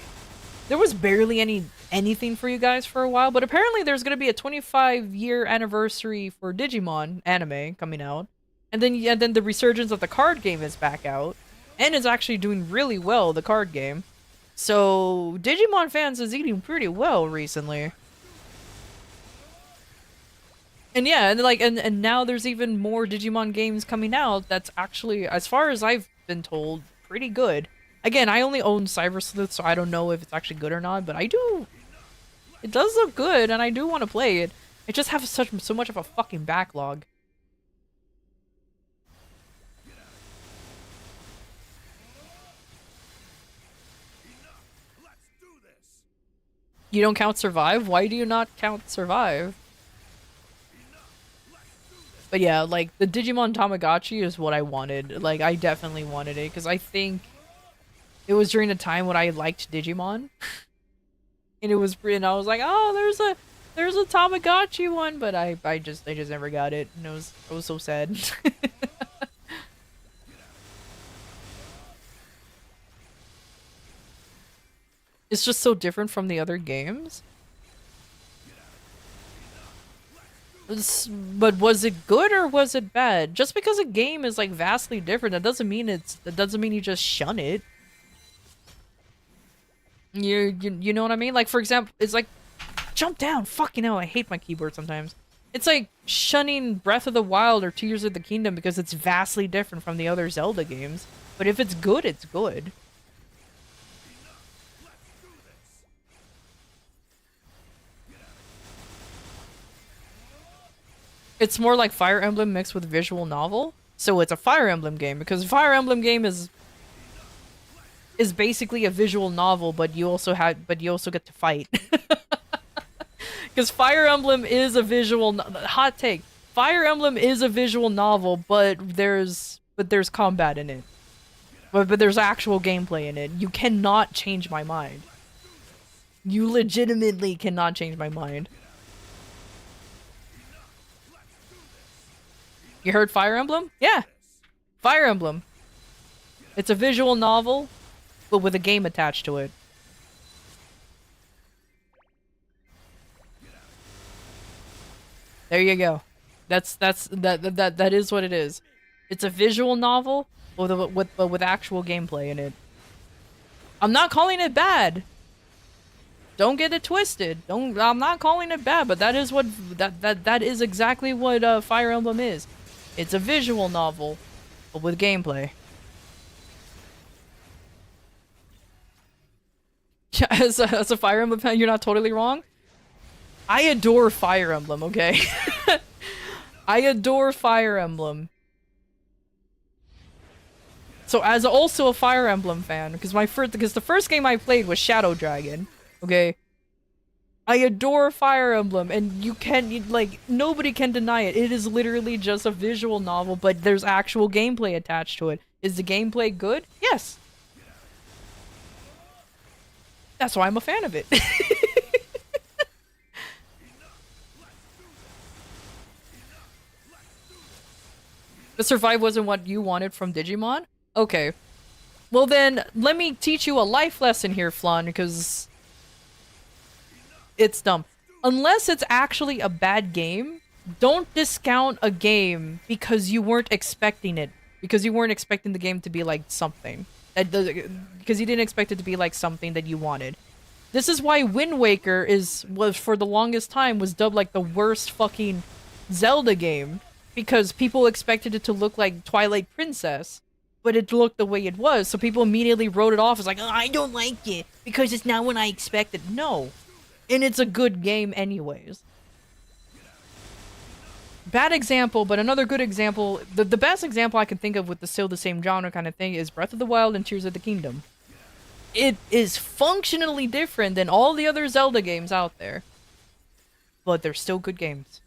there was barely anything for you guys for a while, but apparently there's gonna be a 25-year anniversary for Digimon anime coming out. And then the resurgence of the card game is back out, and is actually doing really well, the card game. So Digimon fans is eating pretty well recently. And yeah, and now there's even more Digimon games coming out that's actually, as far as I've been told, pretty good. Again, I only own Cyber Sleuth, so I don't know if it's actually good or not, but I do. It does look good, and I do want to play it. I just have so much of a fucking backlog. You don't count Survive? Why do you not count Survive? But yeah, like, the Digimon Tamagotchi is what I wanted. Like, I definitely wanted it, because I think it was during the time when I liked Digimon. And it was, and I was like, oh, there's a Tamagotchi one, but I just never got it, and it was so sad. It's just so different from the other games. But was it good or was it bad? Just because a game is like vastly different, that doesn't mean you just shun it. You know what I mean? Like, for example, it's like jump down. Fucking hell, I hate my keyboard sometimes. It's like shunning Breath of the Wild or Tears of the Kingdom because it's vastly different from the other Zelda games. But if it's good, it's good. It's more like Fire Emblem mixed with visual novel. So it's a Fire Emblem game because Fire Emblem game is basically a visual novel, but you also get to fight. Because Fire Emblem is a hot take. Fire Emblem is a visual novel, but there's combat in it. But there's actual gameplay in it. You cannot change my mind. You legitimately cannot change my mind. You heard Fire Emblem? Yeah. Fire Emblem. It's a visual novel, but with a game attached to it. There you go. That is what it is. It's a visual novel with actual gameplay in it. I'm not calling it bad. Don't get it twisted. I'm not calling it bad, but that is what that is exactly what Fire Emblem is. It's a visual novel, but with gameplay. Yeah, as a Fire Emblem fan, you're not totally wrong. I adore Fire Emblem, okay? I adore Fire Emblem. So as also a Fire Emblem fan, because the first game I played was Shadow Dragon, okay? I adore Fire Emblem, and nobody can deny it. It is literally just a visual novel, but there's actual gameplay attached to it. Is the gameplay good? Yes. That's why I'm a fan of it. The Survive wasn't what you wanted from Digimon? Okay. Well then, let me teach you a life lesson here, Flan, because it's dumb. Unless it's actually a bad game, don't discount a game because you weren't expecting it. Because you weren't expecting the game to be like something. Because you didn't expect it to be like something that you wanted. This is why Wind Waker was for the longest time was dubbed like the worst fucking Zelda game. Because people expected it to look like Twilight Princess. But it looked the way it was, so people immediately wrote it off as like, oh, I don't like it because it's not what I expected. No. And it's a good game anyways. Bad example, but another good example. The best example I can think of with still the same genre kind of thing is Breath of the Wild and Tears of the Kingdom. It is functionally different than all the other Zelda games out there. But they're still good games.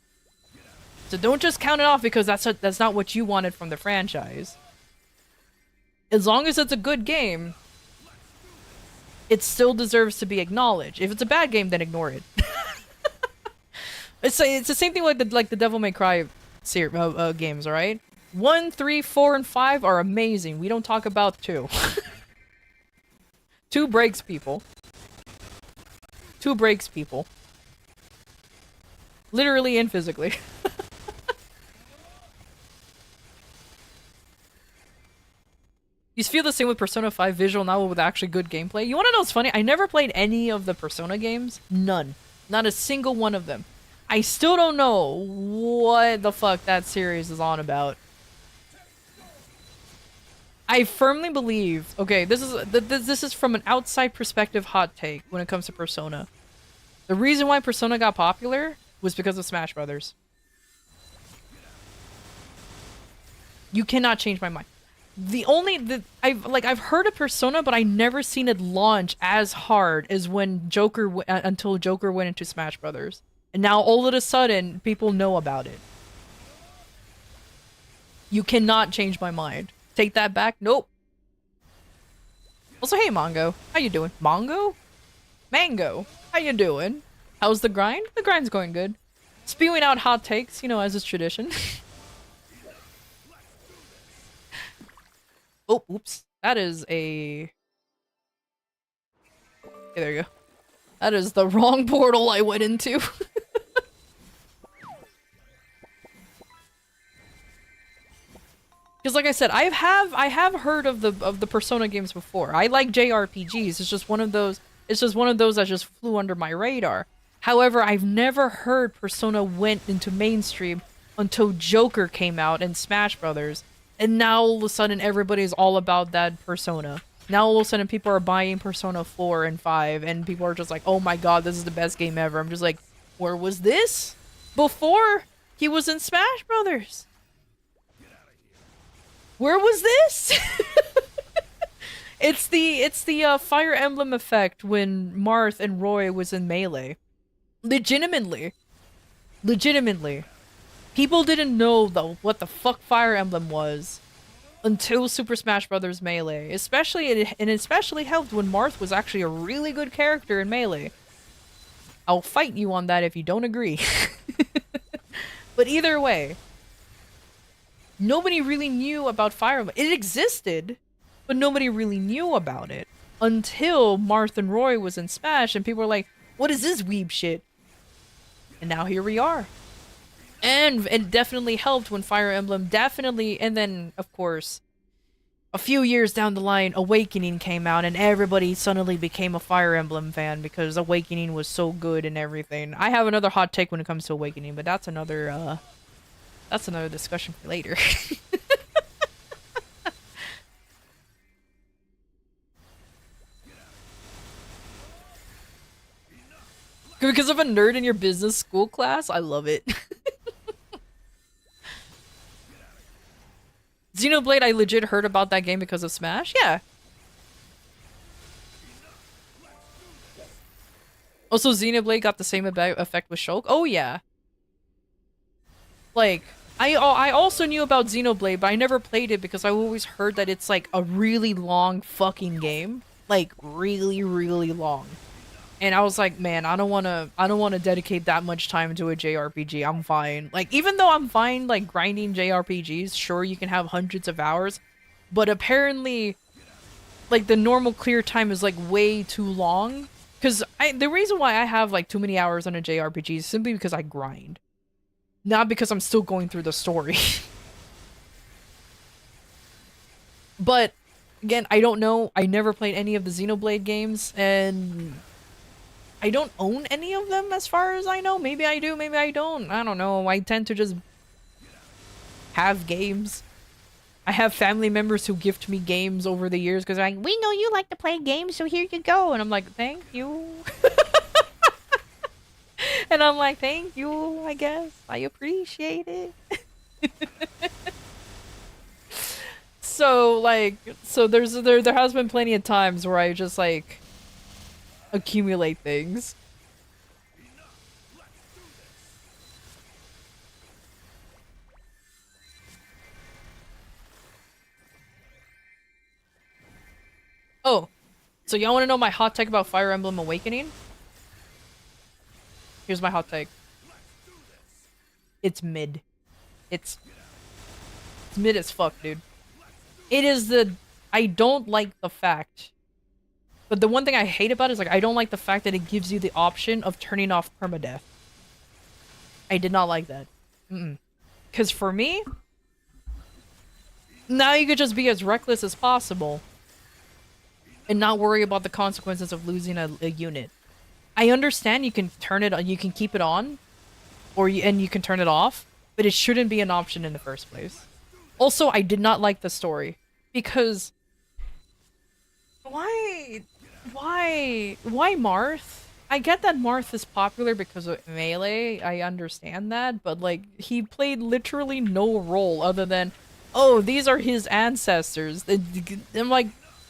So don't just count it off because that's not what you wanted from the franchise. As long as it's a good game, it still deserves to be acknowledged. If it's a bad game, then ignore it. It's the same thing like the Devil May Cry games, alright? 1, 3, 4, and 5 are amazing. We don't talk about 2. 2 breaks people. 2 breaks people. Literally and physically. You feel the same with Persona 5 visual novel with actually good gameplay? You wanna know what's funny? I never played any of the Persona games. None. Not a single one of them. I still don't know what the fuck that series is on about. I firmly believe... Okay, this is from an outside perspective hot take when it comes to Persona. The reason why Persona got popular was because of Smash Brothers. You cannot change my mind. I've heard of Persona, but I never seen it launch as hard as when until Joker went into Smash Brothers, and now all of a sudden people know about it. You cannot change my mind. Take that back. Nope. Also, hey Mongo, how you doing? Mongo? Mango, how you doing? How's the grind? The grind's going good. Spewing out hot takes, you know, as is tradition. Oh, oops. That is a... Okay, there you go. That is the wrong portal I went into. Because like I said, I have heard of the Persona games before. I like JRPGs. It's just one of those that just flew under my radar. However, I've never heard Persona went into mainstream until Joker came out in Smash Brothers. And now all of a sudden everybody's all about that Persona. Now all of a sudden people are buying Persona 4 and 5 and people are just like, "Oh my god, this is the best game ever." I'm just like, "Where was this before he was in Smash Brothers? Where was this?" It's the Fire Emblem effect when Marth and Roy was in Melee. Legitimately. People didn't know what the fuck Fire Emblem was until Super Smash Bros. Melee. Especially helped when Marth was actually a really good character in Melee. I'll fight you on that if you don't agree. But either way, nobody really knew about Fire Emblem. It existed, but nobody really knew about it until Marth and Roy was in Smash, and people were like, "What is this weeb shit?" And now here we are. And it definitely helped when Fire Emblem and then, of course, a few years down the line, Awakening came out, and everybody suddenly became a Fire Emblem fan because Awakening was so good and everything. I have another hot take when it comes to Awakening, but that's another discussion for later. Because of a nerd in your business school class? I love it. Xenoblade, I legit heard about that game because of Smash? Yeah. Also, Xenoblade got the same effect with Shulk? Oh, yeah. Like, I also knew about Xenoblade, but I never played it because I always heard that it's like a really long fucking game. Like, really, really long. And I was like, man, I don't wanna dedicate that much time to a JRPG. I'm fine. Like, even though I'm fine, like, grinding JRPGs, sure, you can have hundreds of hours, but apparently, like, the normal clear time is, like, way too long. Because the reason why I have, like, too many hours on a JRPG is simply because I grind. Not because I'm still going through the story. But, again, I don't know. I never played any of the Xenoblade games, and I don't own any of them as far as I know. Maybe I do, maybe I don't. I don't know. I tend to just have games. I have family members who gift me games over the years because they're like, "We know you like to play games, so here you go." And I'm like, "Thank you." And I'm like, "Thank you, I guess. I appreciate it." So, like, there has been plenty of times where I just, like, accumulate things. Oh, so y'all want to know my hot take about Fire Emblem Awakening? Here's my hot take. It's mid. It's mid as fuck, dude. It is I don't like the fact. But the one thing I hate about it is, like, I don't like the fact that it gives you the option of turning off permadeath. I did not like that. Because for me, now you could just be as reckless as possible and not worry about the consequences of losing a unit. I understand you can turn it on, you can keep it on, and you can turn it off, but it shouldn't be an option in the first place. Also, I did not like the story because why Marth? I get that Marth is popular because of Melee, I understand that, but, like, he played literally no role other than, oh, these are his ancestors. I'm like,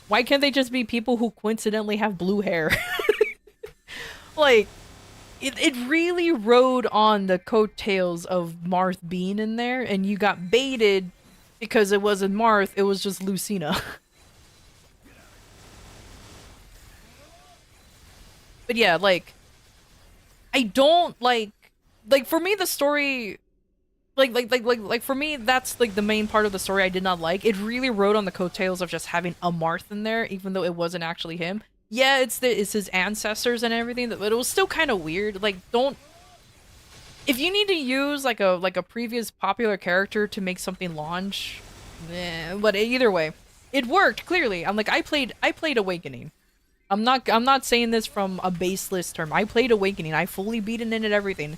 why can't they just be people who coincidentally have blue hair? Like, it really rode on the coattails of Marth being in there, and you got baited because it wasn't Marth, it was just Lucina. But yeah, like, I don't like for me the story like for me that's like the main part of the story I did not like. It really rode on the coattails of just having a Marth in there, even though it wasn't actually him. Yeah, it's his ancestors and everything, but it was still kind of weird. Like, don't, if you need to use like a previous popular character to make something launch, but either way, it worked clearly. I'm like, I played Awakening. I'm not saying this from a baseless term. I played Awakening. I fully beaten it and everything.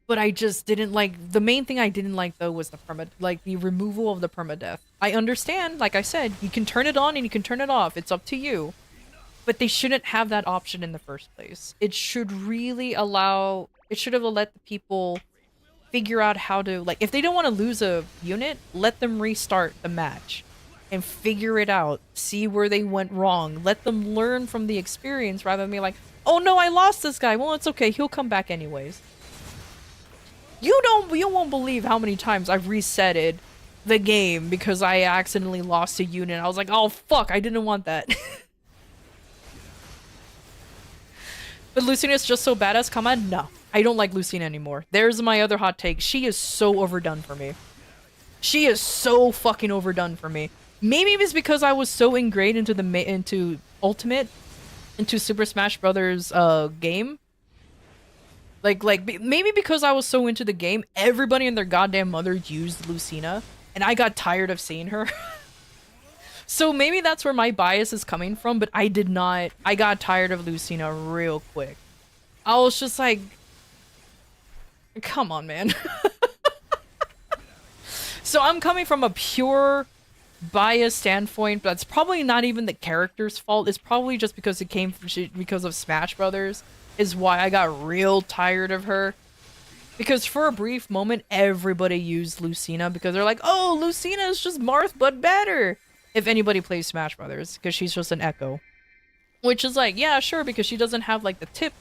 But I just didn't like, the main thing I didn't like though was the removal of the permadeath. I understand, like I said, you can turn it on and you can turn it off. It's up to you. But they shouldn't have that option in the first place. It should really allow, it should have let the people figure out how to, like, if they don't want to lose a unit, let them restart the match and figure it out. See where they went wrong. Let them learn from the experience rather than be like, oh no, I lost this guy. Well, it's okay. He'll come back anyways. You won't believe how many times I've resetted the game because I accidentally lost a unit. I was like, oh fuck, I didn't want that. But Lucina's just so badass, come on? No. I don't like Lucina anymore. There's my other hot take. She is so overdone for me. She is so fucking overdone for me. Maybe it's because I was so ingrained into Ultimate, into Super Smash Brothers game. Like maybe because I was so into the game, everybody and their goddamn mother used Lucina, and I got tired of seeing her. So maybe that's where my bias is coming from, but I did not. I got tired of Lucina real quick. I was just like, come on, man. So I'm coming from a pure bias standpoint, but that's probably not even the character's fault. It's probably just because it came from because of Smash Brothers is why I got real tired of her. Because for a brief moment, everybody used Lucina because they're like, oh, Lucina is just Marth, but better. If anybody plays Smash Brothers, because she's just an echo. Which is like, yeah, sure, because she doesn't have like the tip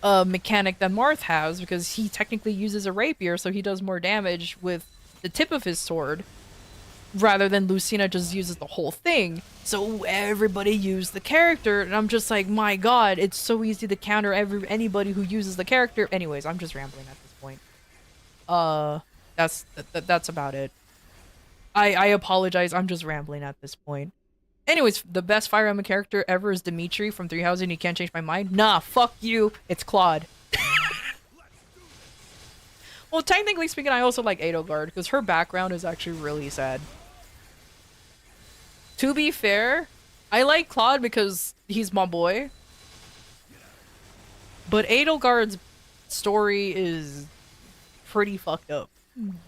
mechanic that Marth has, because he technically uses a rapier, so he does more damage with the tip of his sword, rather than Lucina just uses the whole thing. So everybody used the character, and I'm just like, my god, it's so easy to counter anybody who uses the character. Anyways, I'm just rambling at this point. That's about it. I apologize, I'm just rambling at this point. Anyways, the best Fire Emblem character ever is Dimitri from Three Houses, and you can't change my mind? Nah, fuck you, it's Claude. Well, technically speaking, I also like Edelgard, because her background is actually really sad. To be fair, I like Claude because he's my boy. But Edelgard's story is pretty fucked up.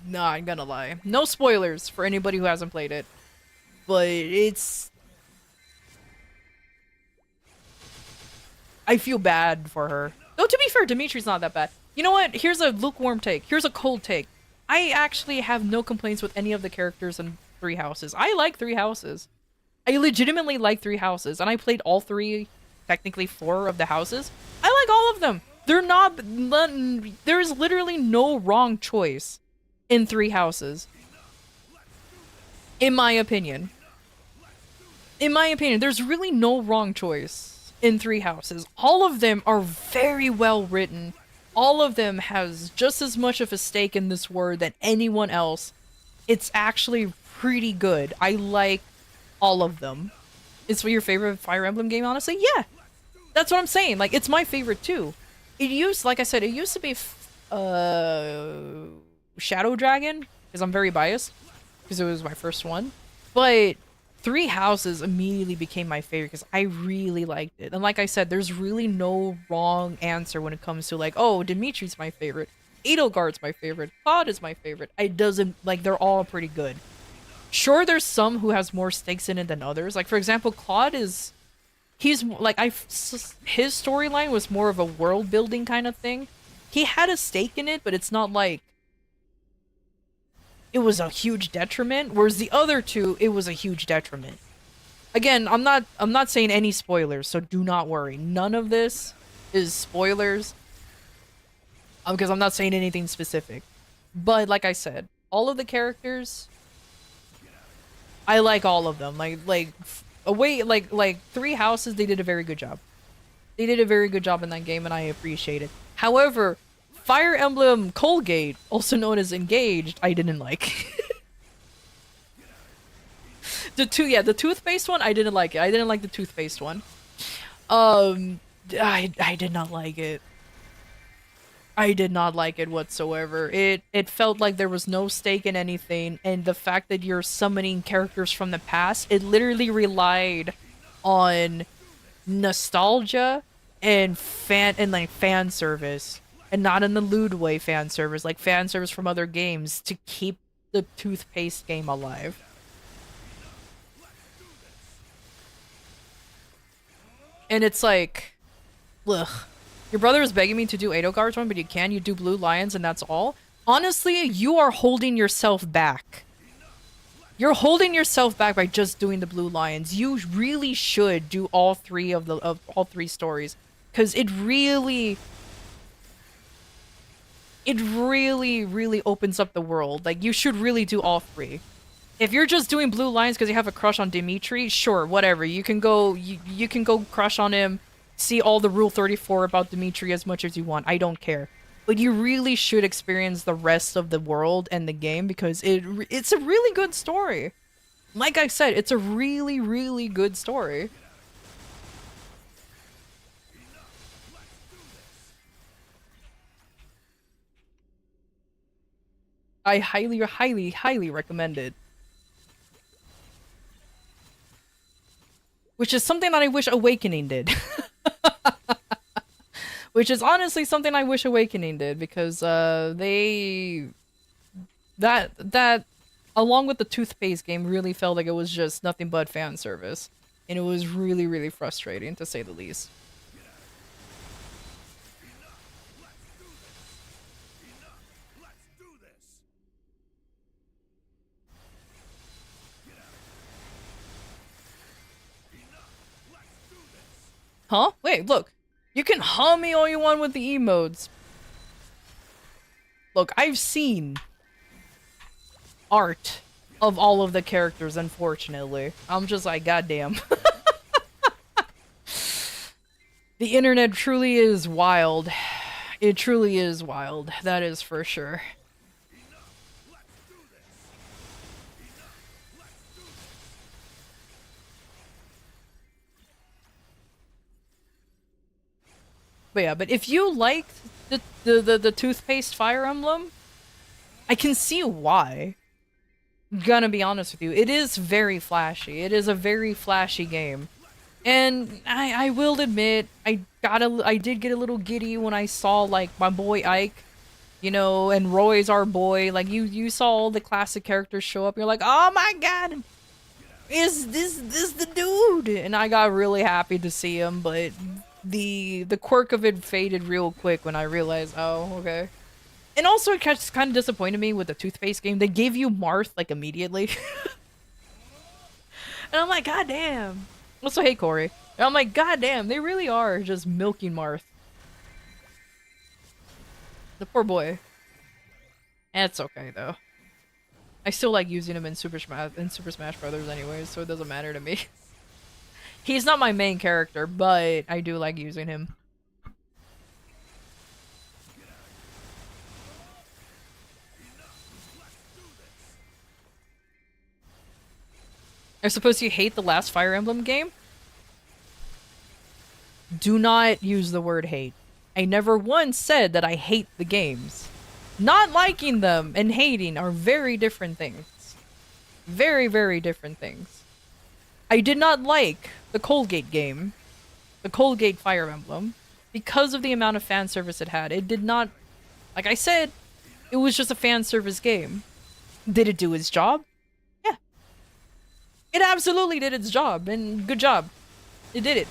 Nah, I'm gonna lie. No spoilers for anybody who hasn't played it. But it's... I feel bad for her. Though, to be fair, Dimitri's not that bad. You know what? Here's a lukewarm take. Here's a cold take. I actually have no complaints with any of the characters in Three Houses. I like Three Houses. I legitimately like Three Houses. And I played all three, technically 4 of the houses. I like all of them. They're not... There's literally no wrong choice in Three Houses. In my opinion. In my opinion, there's really no wrong choice in Three Houses. All of them are very well written. All of them has just as much of a stake in this world than anyone else. It's actually pretty good. I like all of them. Is your favorite Fire Emblem game, honestly? Yeah. That's what I'm saying. Like, it's my favorite too. It used, like I said, it used to be Shadow Dragon, because I'm very biased, because it was my first one. But Three Houses immediately became my favorite because I really liked it. And like I said, there's really no wrong answer when it comes to like, oh, Dimitri's my favorite, Edelgard's my favorite, Claude is my favorite. It doesn't, like, they're all pretty good. Sure, there's some who has more stakes in it than others. Like, for example, Claude is... He's, like, his storyline was more of a world-building kind of thing. He had a stake in it, but it's not like... it was a huge detriment, whereas the other two, it was a huge detriment. Again, I'm not saying any spoilers, so do not worry. None of this is spoilers. Because I'm not saying anything specific. But like I said, all of the characters, I like all of them. Like Three Houses, they did a very good job. They did a very good job in that game, and I appreciate it. However, Fire Emblem Colgate, also known as Engaged, I didn't like. The toothpaste one, I didn't like it. I didn't like the toothpaste one. I did not like it. I did not like it whatsoever. It felt like there was no stake in anything, and the fact that you're summoning characters from the past, it literally relied on nostalgia and fan service, and not in the lewd way fan service, like fan service from other games to keep the toothpaste game alive. And it's like, ugh. Your brother is begging me to do Edogar's one, but you can. You do Blue Lions, and that's all. Honestly, you are holding yourself back. You're holding yourself back by just doing the Blue Lions. You really should do all three of all three stories, because it really opens up the world. Like, you should really do all three. If you're just doing Blue Lions because you have a crush on Dimitri, sure, whatever. You can go crush on him. See all the Rule 34 about Dimitri as much as you want. I don't care. But you really should experience the rest of the world and the game, because it's a really good story. Like I said, it's a really, really good story. I highly, highly, highly recommend it. Which is something that I wish Awakening did. Which is honestly something I wish Awakening did, because that along with the toothpaste game really felt like it was just nothing but fan service. And it was really, really frustrating, to say the least. Huh? Wait, look. You can hum me all you want with the emotes. Look, I've seen art of all of the characters, unfortunately. I'm just like, goddamn. The internet truly is wild. It truly is wild. That is for sure. But yeah, but if you liked the toothpaste Fire Emblem, I can see why. Gonna be honest with you, it is very flashy. It is a very flashy game. And I will admit, I did get a little giddy when I saw, like, my boy Ike, you know, and Roy's our boy. Like, you saw all the classic characters show up, you're like, oh my god! Is this the dude? And I got really happy to see him, but the quirk of it faded real quick when I realized, oh, okay. And also, it just kind of disappointed me with the toothpaste game. They gave you Marth, like, immediately. And I'm like, god damn. Also, hey, Corey. And I'm like, god damn, they really are just milking Marth. The poor boy. It's okay, though. I still like using him in Super Smash Brothers anyways, so it doesn't matter to me. He's not my main character, but I do like using him. I suppose you hate the last Fire Emblem game? Do not use the word hate. I never once said that I hate the games. Not liking them and hating are very different things. Very, very different things. I did not like the Colgate game, the Colgate Fire Emblem, because of the amount of fan service it had. It did not, like I said, it was just a fan service game. Did it do its job? Yeah. It absolutely did its job, and good job. It did it.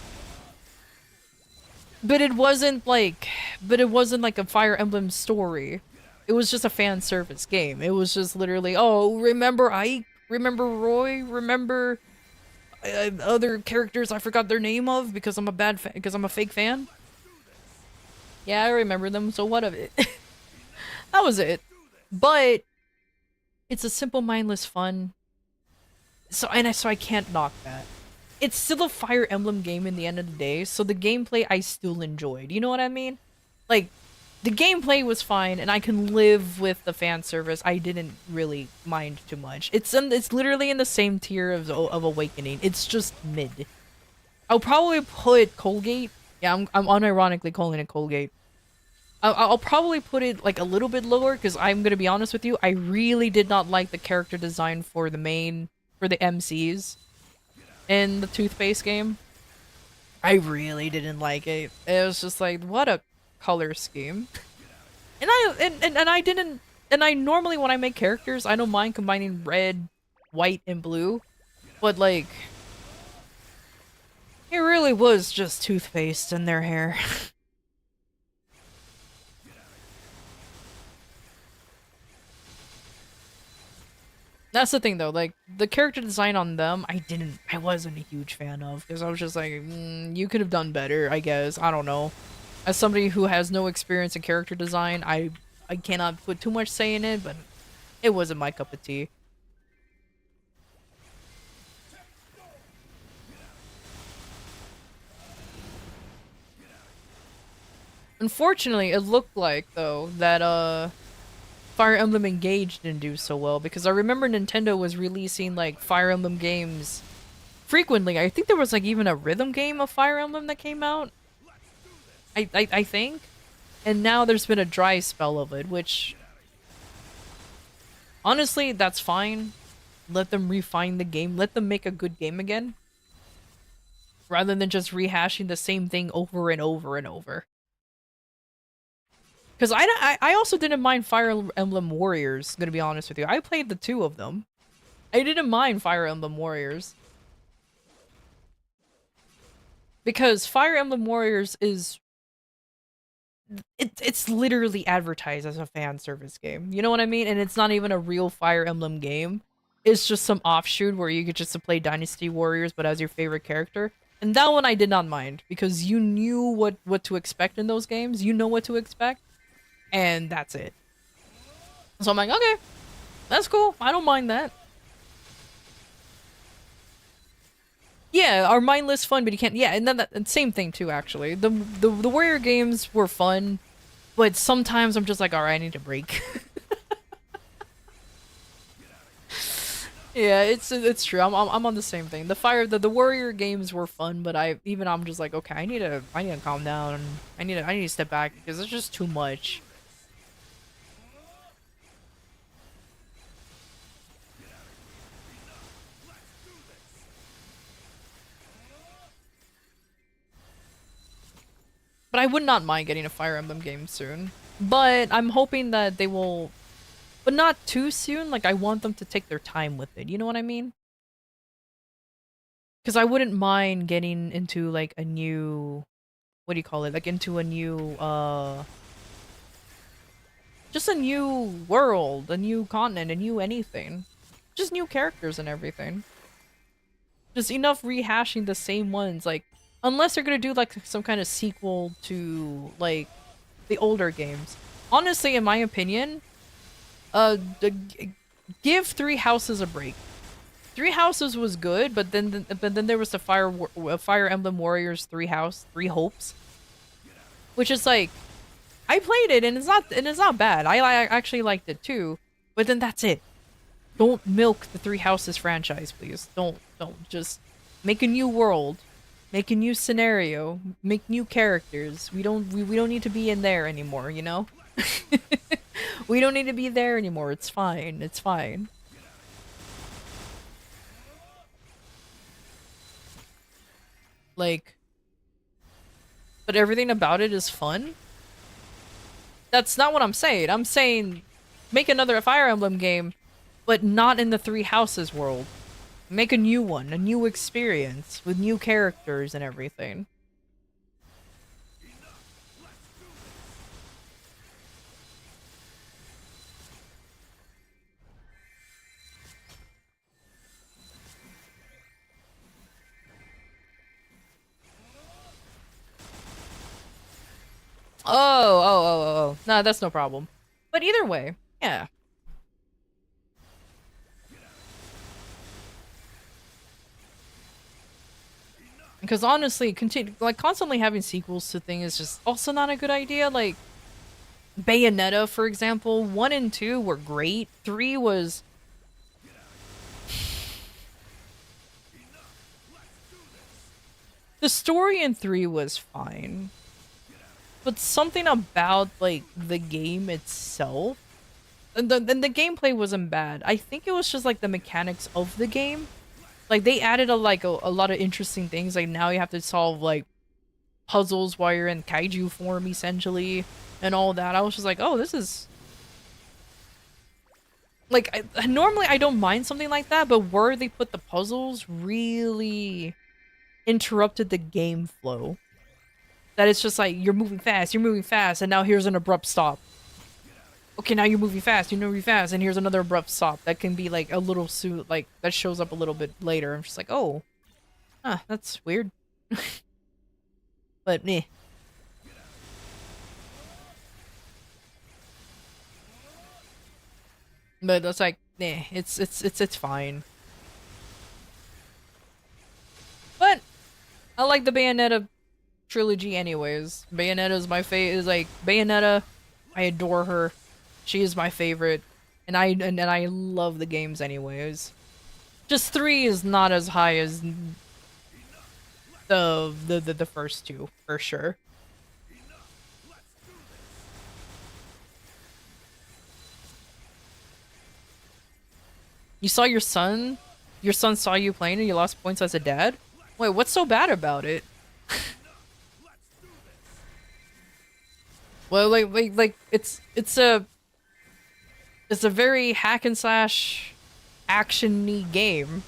But it wasn't like a Fire Emblem story. It was just a fan service game. It was just literally, oh, remember Ike? Remember Roy? Remember other characters I forgot their name of because I'm a because I'm a fake fan? Yeah, I remember them, so what of it? That was it. But it's a simple, mindless fun. So I can't knock that. It's still a Fire Emblem game in the end of the day, so the gameplay I still enjoyed. You know what I mean? Like, the gameplay was fine, and I can live with the fan service. I didn't really mind too much. It's literally in the same tier of Awakening. It's just mid. I'll probably put Colgate. Yeah, I'm unironically calling it Colgate. I'll probably put it like a little bit lower because I'm gonna be honest with you. I really did not like the character design for the MCs in the toothpaste game. I really didn't like it. It was just like, what a color scheme. And I normally when I make characters, I don't mind combining red, white, and blue. But like, it really was just toothpaste in their hair. That's the thing though, like, the character design on them, I wasn't a huge fan of, because I was just like, you could have done better, I guess, I don't know. As somebody who has no experience in character design, I cannot put too much say in it, but it wasn't my cup of tea. Unfortunately, it looked like, though, that, Fire Emblem Engage didn't do so well, because I remember Nintendo was releasing, like, Fire Emblem games frequently. I think there was, like, even a rhythm game of Fire Emblem that came out. I think. And now there's been a dry spell of it, which... honestly, that's fine. Let them refine the game. Let them make a good game again. Rather than just rehashing the same thing over and over and over. Because I also didn't mind Fire Emblem Warriors, gonna be honest with you. I played the two of them. I didn't mind Fire Emblem Warriors. Because Fire Emblem Warriors is... It's literally advertised as a fan service game. You know what I mean? And it's not even a real Fire Emblem game. It's just some offshoot where you get just to play Dynasty Warriors but as your favorite character. And that one I did not mind, because you knew what to expect in those games. You know what to expect. And that's it. So I'm like, okay, that's cool. I don't mind that. Yeah, are mindless fun, but you can't. Yeah, and then and same thing too. Actually, the Warrior games were fun, but sometimes I'm just like, all right, I need a break. Yeah, it's true. I'm on the same thing. The Warrior games were fun, but I'm just like, okay, I need to calm down. I need to step back because it's just too much. But I would not mind getting a Fire Emblem game soon. But I'm hoping that they will... but not too soon. Like, I want them to take their time with it. You know what I mean? Because I wouldn't mind getting into, like, a new... what do you call it? Like, into a new, just a new world, a new continent, a new anything. Just new characters and everything. Just enough rehashing the same ones, like... unless they're gonna do, like, some kind of sequel to, like, the older games. Honestly, in my opinion, give Three Houses a break. Three Houses was good, but then there was the Fire Emblem Warriors Three Hopes, which is like, I played it and it's not bad. I actually liked it too, but then that's it. Don't milk the Three Houses franchise, please. Don't just make a new world. Make a new scenario, make new characters. We don't need to be in there anymore, you know? We don't need to be there anymore. It's fine. It's fine. Like, but everything about it is fun? That's not what I'm saying. I'm saying make another Fire Emblem game, but not in the Three Houses world. Make a new one, a new experience, with new characters and everything. Oh. No, that's no problem. But either way, yeah. Because honestly, constantly having sequels to things is just also not a good idea. Like Bayonetta, for example, 1 and 2 were great. 3 was the story in 3 was fine. But something about like the game itself and the gameplay wasn't bad. I think it was just like the mechanics of the game. Like they added a lot of interesting things. Like now you have to solve like puzzles while you're in kaiju form essentially and all that. I was just like, oh, this is like normally I don't mind something like that, but where they put the puzzles really interrupted the game flow. That it's just like you're moving fast, and now here's an abrupt stop. Okay, now you're moving fast, and here's another abrupt stop. That can be like a little suit, like that shows up a little bit later. I'm just like, oh, that's weird. But meh. But that's like, it's fine. But I like the Bayonetta trilogy anyways. Bayonetta is my favorite. Is like Bayonetta. I adore her. She is my favorite, and I love the games anyways. Just 3 is not as high as the first two for sure. You saw your son? Your son saw you playing and you lost points as a dad? Wait, what's so bad about it? Well, like it's a very hack and slash action-y game.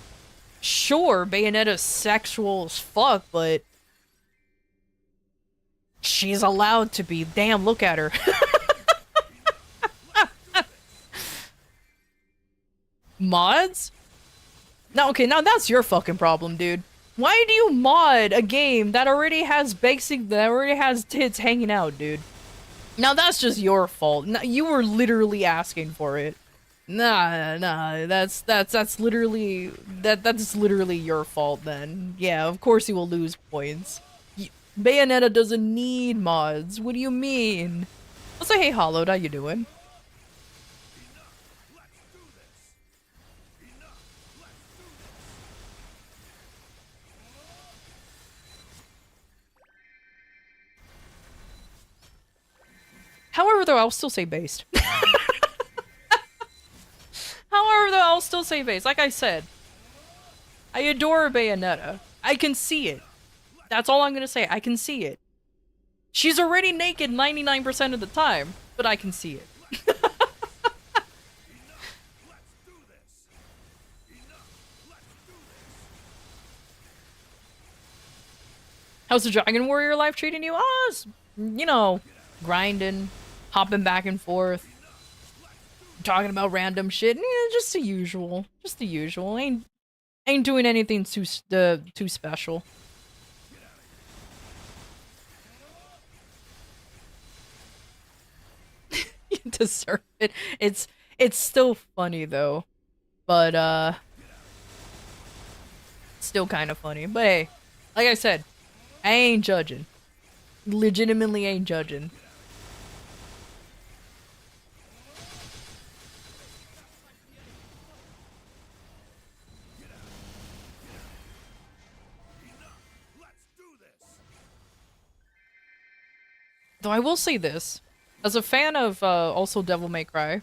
Sure, Bayonetta's sexual as fuck, but she's allowed to be. Damn, look at her. Mods? No, okay, now that's your fucking problem, dude. Why do you mod a game that already has tits hanging out, dude? Now that's just your fault. You were literally asking for it. Nah, that's literally that's literally your fault then. Yeah, of course you will lose points. Bayonetta doesn't need mods. What do you mean? Also, hey Hollowed, how you doing? However, though, I'll still say based. However, though, I'll still say based. Like I said, I adore Bayonetta. I can see it. That's all I'm gonna say. I can see it. She's already naked 99% of the time, but I can see it. How's the Dragon Warrior life treating you? It's, you know, grinding, hopping back and forth, talking about random shit. Yeah, just the usual. Just the usual. Ain't doing anything too special. You deserve it. It's still funny though, but still kind of funny. But hey, like I said, I ain't judging. Legitimately ain't judging. Though I will say this, as a fan of also Devil May Cry,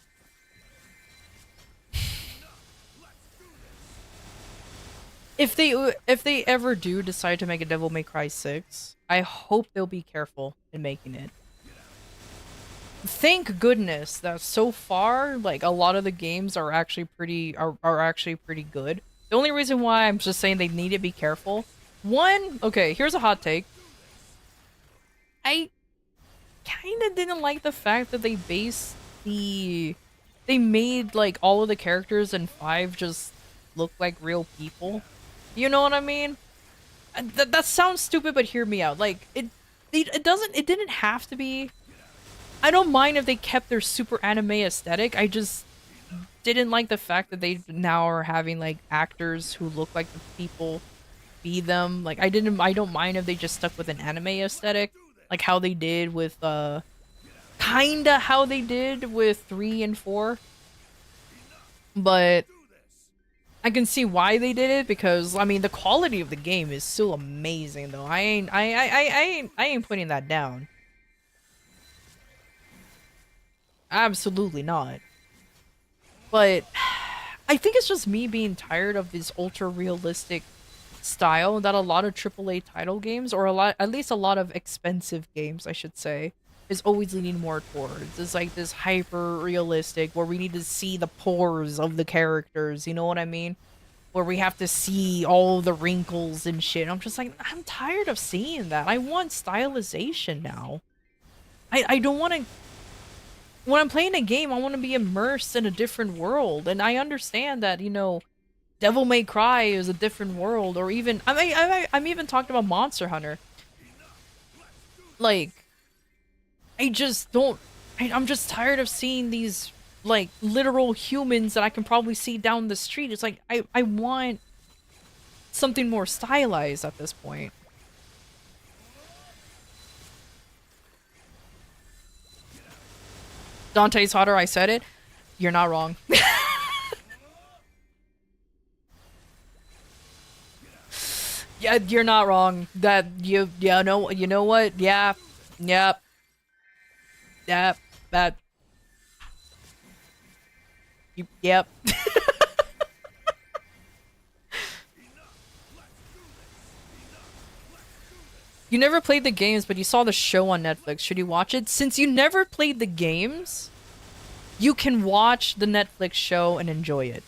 if they ever do decide to make a Devil May Cry 6, I hope they'll be careful in making it. Thank goodness that so far, like a lot of the games are actually pretty good. The only reason why I'm just saying they need to be careful. One, okay, here's a hot take. I kind of didn't like the fact that they made like all of the characters in 5 just look like real people. You know what I mean? That sounds stupid, but hear me out. Like it didn't have to be I don't mind if they kept their super anime aesthetic. I just didn't like the fact that they now are having like actors who look like the people be them. Like I don't mind if they just stuck with an anime aesthetic, like how they did with kinda how they did with 3 and 4. But I can see why they did it because I mean the quality of the game is still amazing though. I ain't putting that down. Absolutely not. But I think it's just me being tired of this ultra realistic style that a lot of AAA title games, or at least a lot of expensive games, I should say, is always leaning more towards. It's like this hyper realistic where we need to see the pores of the characters, you know what I mean? Where we have to see all the wrinkles and shit. I'm just like, I'm tired of seeing that. I want stylization now. I don't want to. When I'm playing a game, I want to be immersed in a different world. And I understand that, you know, Devil May Cry is a different world, or even I'm even talking about Monster Hunter. Like, I just don't. I'm just tired of seeing these like literal humans that I can probably see down the street. It's like I want something more stylized at this point. Dante's hotter. I said it. You're not wrong. Yeah, you're not wrong. That you know what? Yeah, yep, yep, that, yep. You never played the games, but you saw the show on Netflix. Should you watch it? Since you never played the games, you can watch the Netflix show and enjoy it.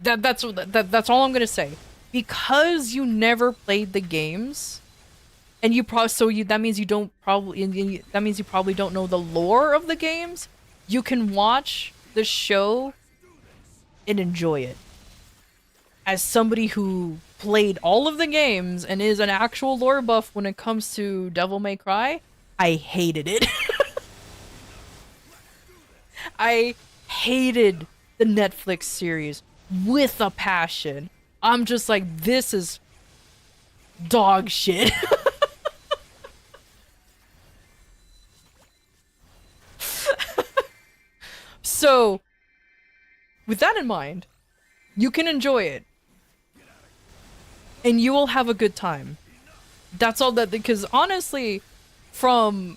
That's all I'm gonna say. Because you never played the games, and you probably that means you don't probably that means you probably don't know the lore of the games. You can watch the show and enjoy it. As somebody who played all of the games and is an actual lore buff when it comes to Devil May Cry, I hated it. I hated the Netflix series with a passion. I'm just like, this is dog shit. So, with that in mind, you can enjoy it. And you will have a good time. That's all that, because honestly, from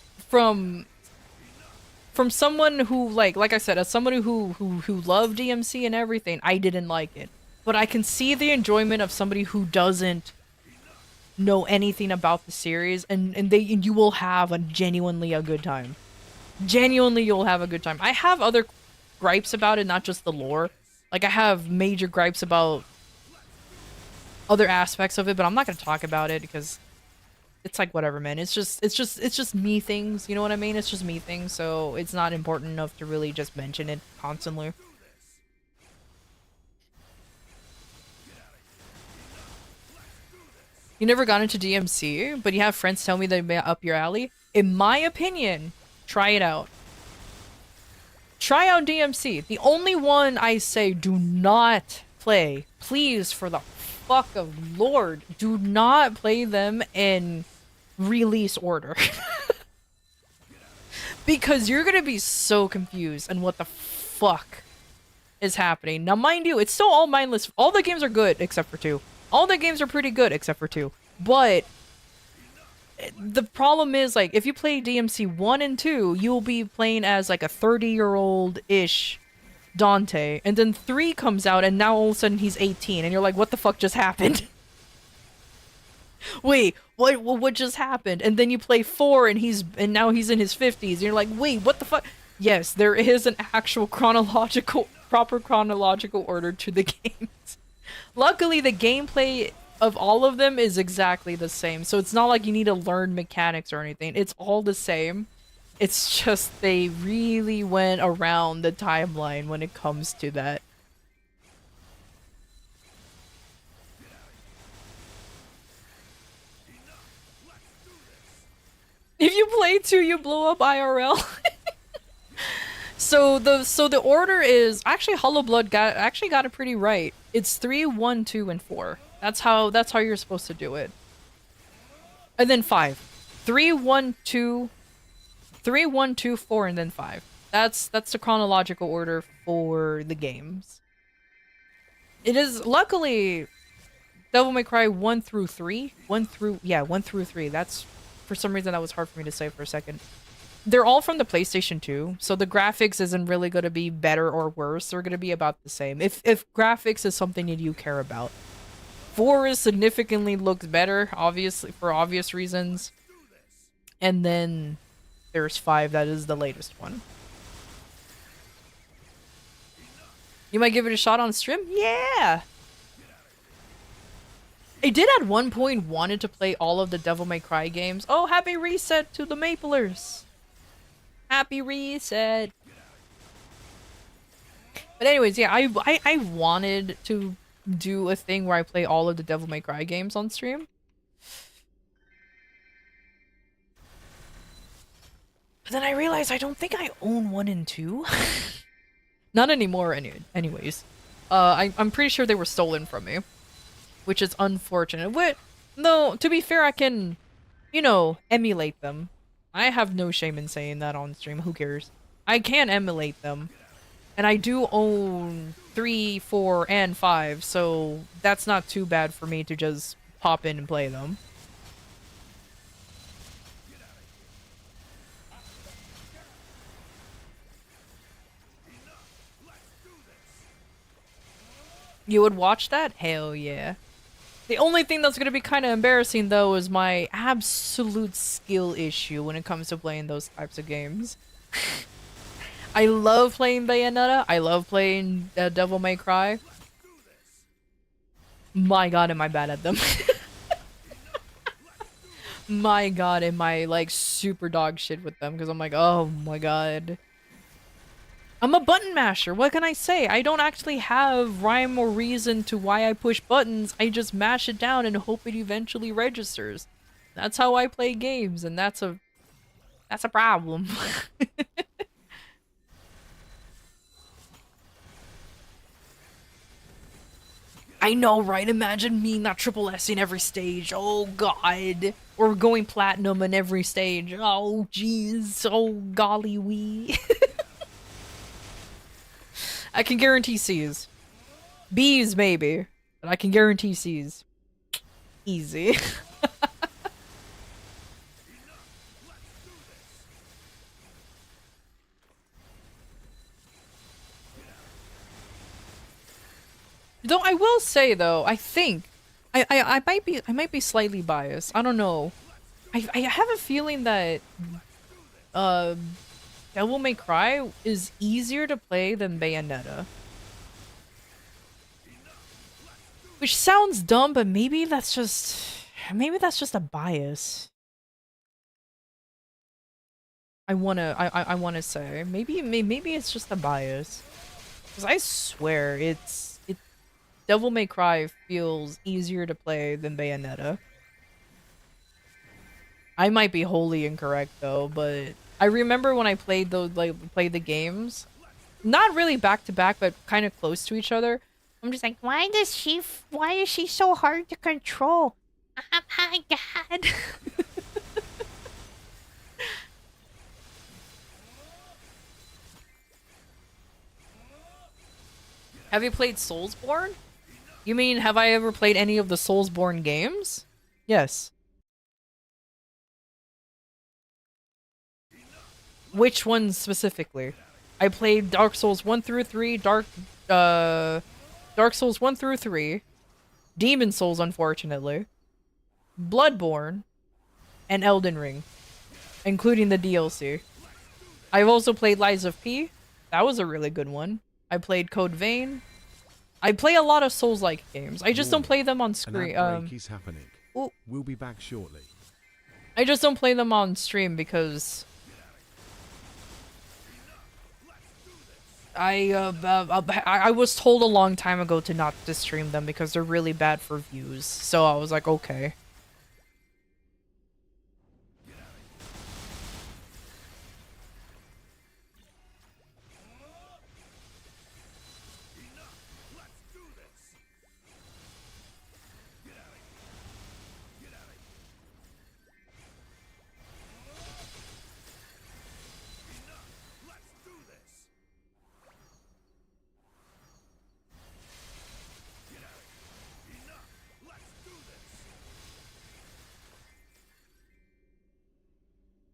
someone who like I said, as somebody who loved DMC and everything, I didn't like it. But I can see the enjoyment of somebody who doesn't know anything about the series, and you will have genuinely a good time. Genuinely, you'll have a good time. I have other gripes about it, not just the lore. Like, I have major gripes about other aspects of it, but I'm not gonna talk about it because it's like whatever, man. It's just me things, you know what I mean? It's just me things, so it's not important enough to really just mention it constantly. You never got into DMC, but you have friends tell me they may up your alley. In my opinion, try it out. Try out DMC. The only one I say do not play, please, for the fuck of Lord, do not play them in release order. Because you're gonna be so confused and what the fuck is happening. Now, mind you, it's still all mindless. All the games are good except for 2. All the games are pretty good except for 2. But the problem is, like, if you play DMC 1 and 2, you'll be playing as like a 30-year-old-ish Dante, and then 3 comes out and now all of a sudden he's 18 and you're like, what the fuck just happened? Wait, what just happened? And then you play 4 and now he's in his 50s and you're like, wait, what the fuck? Yes, there is an actual proper chronological order to the games. Luckily, the gameplay of all of them is exactly the same, so it's not like you need to learn mechanics or anything. It's all the same. It's just they really went around the timeline when it comes to that. If you play 2, you blow up IRL. So the order is actually Hollow Blood got it pretty right. It's 3, 1, 2, and 4. That's how you're supposed to do it. And then 5. 3, 1, 2, 3, 1, 2, 4, and then 5. That's the chronological order for the games. It is luckily Devil May Cry 1 through 3. 1 through 3. That's for some reason that was hard for me to say for a second. They're all from the PlayStation 2, so the graphics isn't really going to be better or worse. They're going to be about the same. If graphics is something that you care about. 4 is significantly looks better, obviously, for obvious reasons. And then there's 5, that is the latest one. You might give it a shot on stream? Yeah! I did at one point wanted to play all of the Devil May Cry games. Oh, happy reset to the Maplers! Happy reset! But anyways, yeah, I wanted to do a thing where I play all of the Devil May Cry games on stream. But then I realized I don't think I own 1 and 2. Not anymore, anyways. I'm pretty sure they were stolen from me. Which is unfortunate. No, to be fair, I can, you know, emulate them. I have no shame in saying that on stream. Who cares? I can emulate them. And I do own 3, 4, and 5, so that's not too bad for me to just pop in and play them. You would watch that? Hell yeah. The only thing that's going to be kind of embarrassing, though, is my absolute skill issue when it comes to playing those types of games. I love playing Bayonetta. I love playing Devil May Cry. My god, am I bad at them. My god, am I, like, super dog shit with them, because I'm like, oh my god. I'm a button masher. What can I say? I don't actually have rhyme or reason to why I push buttons. I just mash it down and hope it eventually registers. That's how I play games, and that's a problem. I know, right? Imagine me not triple S-ing every stage. Oh god. Or going platinum in every stage. Oh jeez. Oh golly wee. I can guarantee C's. B's maybe, but I can guarantee C's. Easy. Though I will say though, I think I might be slightly biased. I don't know. I have a feeling that Devil May Cry is easier to play than Bayonetta. Which sounds dumb, but maybe that's just a bias. I wanna say maybe it's just a bias. Because I swear Devil May Cry feels easier to play than Bayonetta. I might be wholly incorrect though, but I remember when I played the games, not really back to back, but kind of close to each other. I'm just like, why is she so hard to control? Oh my god. Have you played Soulsborne? You mean, have I ever played any of the Soulsborne games? Yes. Which ones specifically? I played Dark Souls 1 through 3, Dark Souls 1 through 3, Demon Souls, unfortunately, Bloodborne, and Elden Ring, including the DLC. I've also played Lies of P. That was a really good one. I played Code Vein. I play a lot of Souls-like games. I just don't play them on screen. An outbreak is happening. Ooh. We'll be back shortly. I just don't play them on stream because I was told a long time ago to not to stream them because they're really bad for views. So I was like, okay.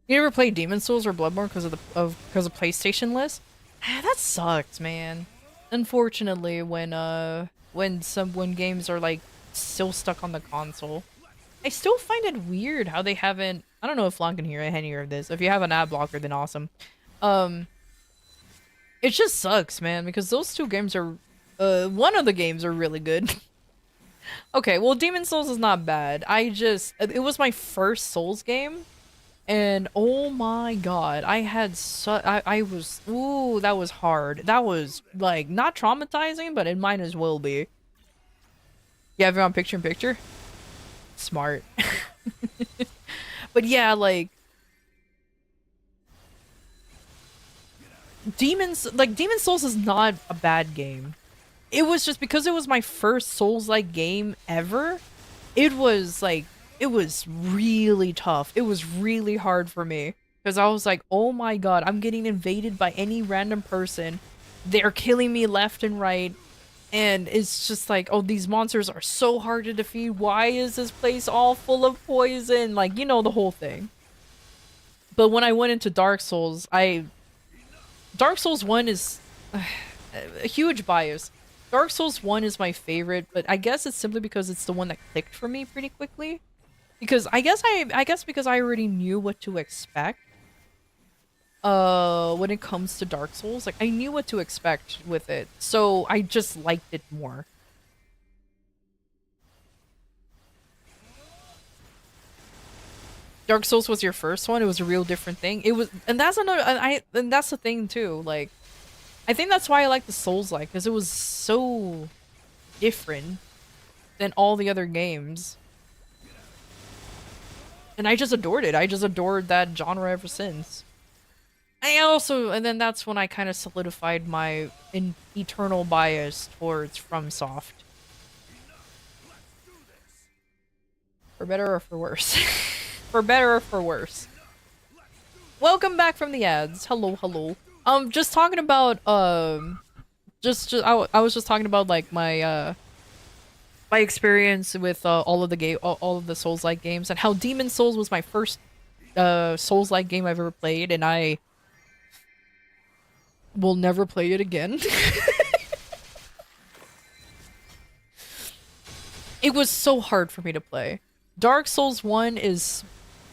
You ever play Demon Souls or Bloodborne because of PlayStation list? Ah, that sucks, man. Unfortunately, when games are like still stuck on the console, I still find it weird how they haven't. I don't know if Lon can hear any of this. If you have an ad blocker, then awesome. Um, it just sucks, man, because those two games are. One of the games are really good. Okay, well, Demon Souls is not bad. It was my first Souls game. And oh my god, I was, ooh, that was hard. That was, like, not traumatizing, but it might as well be. You have it on picture in picture? Smart. But yeah, like, Demon Souls is not a bad game. It was just because it was my first Souls-like game ever, it was like, it was really tough. It was really hard for me. Because I was like, oh my god, I'm getting invaded by any random person. They're killing me left and right. And it's just like, oh, these monsters are so hard to defeat. Why is this place all full of poison? Like, you know, the whole thing. But when I went into Dark Souls, Dark Souls 1 is a huge bias. Dark Souls 1 is my favorite, but I guess it's simply because it's the one that clicked for me pretty quickly. Because I guess because I already knew what to expect. When it comes to Dark Souls, like I knew what to expect with it, so I just liked it more. Dark Souls was your first one. It was a real different thing. It was, and that's another. And that's the thing too. Like, I think that's why I like the Souls-like, because it was so different than all the other games. And I just adored it. I just adored that genre ever since. And then that's when I kind of solidified my eternal bias towards FromSoft. For better or for worse. For better or for worse. Welcome back from the ads. Hello, hello. Just talking about, I was just talking about, like, my experience with, all of the Souls-like games, and how Demon Souls was my first, Souls-like game I've ever played, and I will never play it again. It was so hard for me to play. Dark Souls 1 is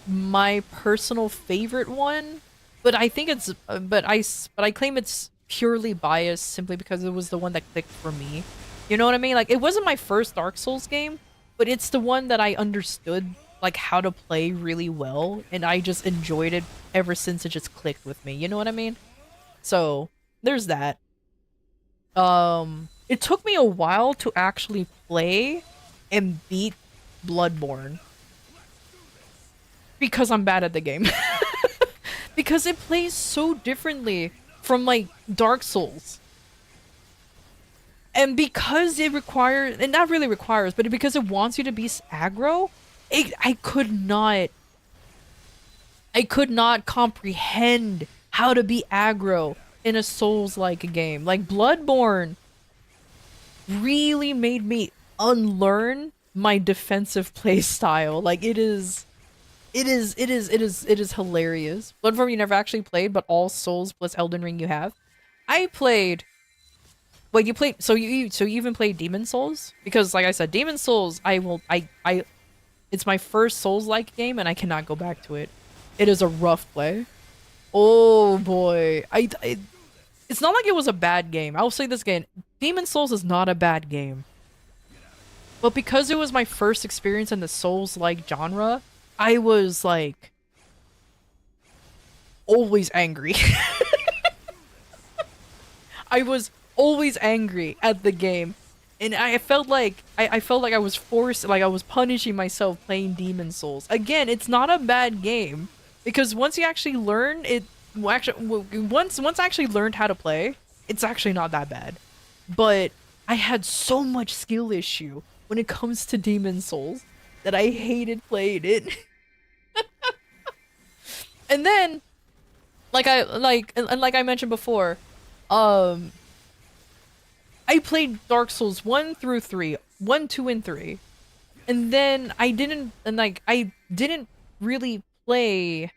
my personal favorite one, but I think it's but I claim it's purely biased simply because it was the one that clicked for me. You know what I mean? Like, it wasn't my first Dark Souls game, but it's the one that I understood, like, how to play really well, and I just enjoyed it ever since it just clicked with me. You know what I mean? So, there's that. It took me a while to actually play and beat Bloodborne. Because I'm bad at the game. Because it plays so differently from, like, Dark Souls. And because it requires, and not really requires, but because it wants you to be aggro, I could not comprehend how to be aggro in a Souls-like game. Like, Bloodborne really made me unlearn my defensive play style. Like, it is hilarious. Bloodborne you never actually played, but all Souls plus Elden Ring you have. I played. Wait, you played? So you even played Demon Souls? Because, like I said, Demon Souls, it's my first Souls-like game, and I cannot go back to it. It is a rough play. Oh boy, it's not like it was a bad game. I will say this again: Demon Souls is not a bad game. But because it was my first experience in the Souls-like genre, I was, like, always angry. I was always angry at the game. And I felt like I was forced, like I was punishing myself playing Demon Souls. Again, it's not a bad game. Because once you actually learn it, once I actually learned how to play, it's actually not that bad. But I had so much skill issue when it comes to Demon Souls that I hated playing it. And then, like I mentioned before, I played Dark Souls 1 through 3, 1, 2, and 3. And then I didn't really play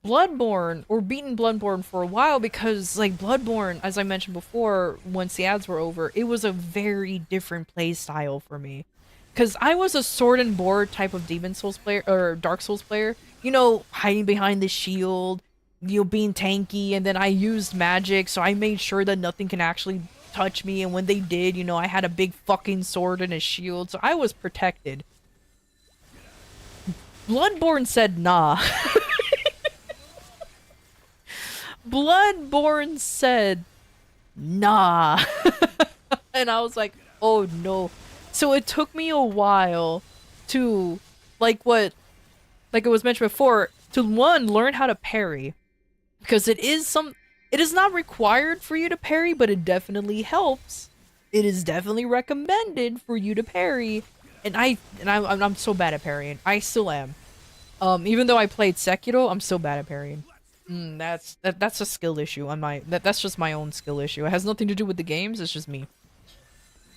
Bloodborne, or beaten Bloodborne for a while, because like Bloodborne, as I mentioned before, once the ads were over, it was a very different play style for me. Because I was a sword and board type of Demon Souls player, or Dark Souls player, you know, hiding behind the shield, you know, being tanky, and then I used magic, so I made sure that nothing can actually touch me, and when they did, you know, I had a big fucking sword and a shield, so I was protected. Bloodborne said nah. Bloodborne said, nah. And I was like, oh no. So it took me a while to, like it was mentioned before, to one, learn how to parry. Because it is not required for you to parry, but it definitely helps. It is definitely recommended for you to parry. And I'm so bad at parrying. I still am. Even though I played Sekiro, I'm so bad at parrying. That's a skill issue on that's just my own skill issue. It has nothing to do with the games, it's just me.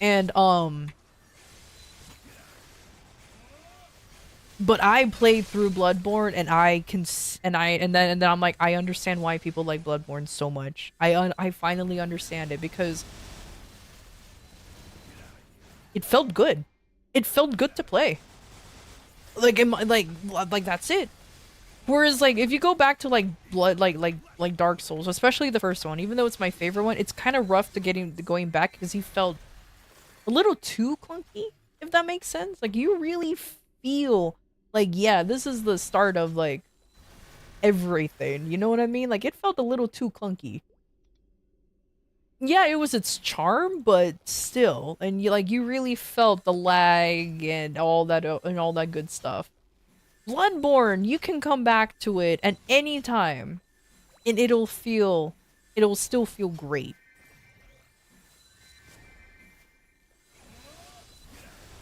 And but I played through Bloodborne, and then I'm like, I understand why people like Bloodborne so much. I finally understand it, because it felt good. It felt good to play. Like that's it. Whereas, like, if you go back to like Dark Souls, especially the first one, even though it's my favorite one, it's kind of rough to going back, because he felt a little too clunky, if that makes sense. Like, you really feel like, yeah, this is the start of like everything. You know what I mean? Like, it felt a little too clunky. Yeah, it was its charm, but still, and you really felt the lag and all that good stuff. Bloodborne, you can come back to it at any time, and it'll still feel great.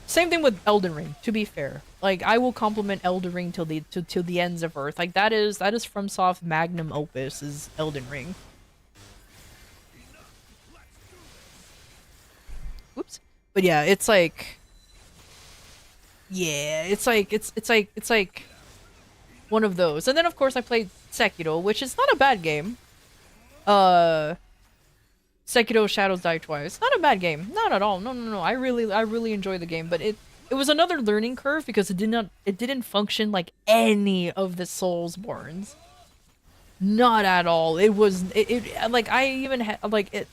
Same thing with Elden Ring, to be fair. Like, I will compliment Elden Ring till the ends of Earth. Like, that is FromSoft magnum opus, is Elden Ring. Whoops. But yeah, it's like, yeah, it's like one of those. And then of course I played Sekiro, which is not a bad game. Sekiro Shadows Die Twice. Not a bad game. Not at all. No. I really enjoy the game, but it was another learning curve, because it didn't function like any of the Soulsborns. Not at all. It was like, I even had like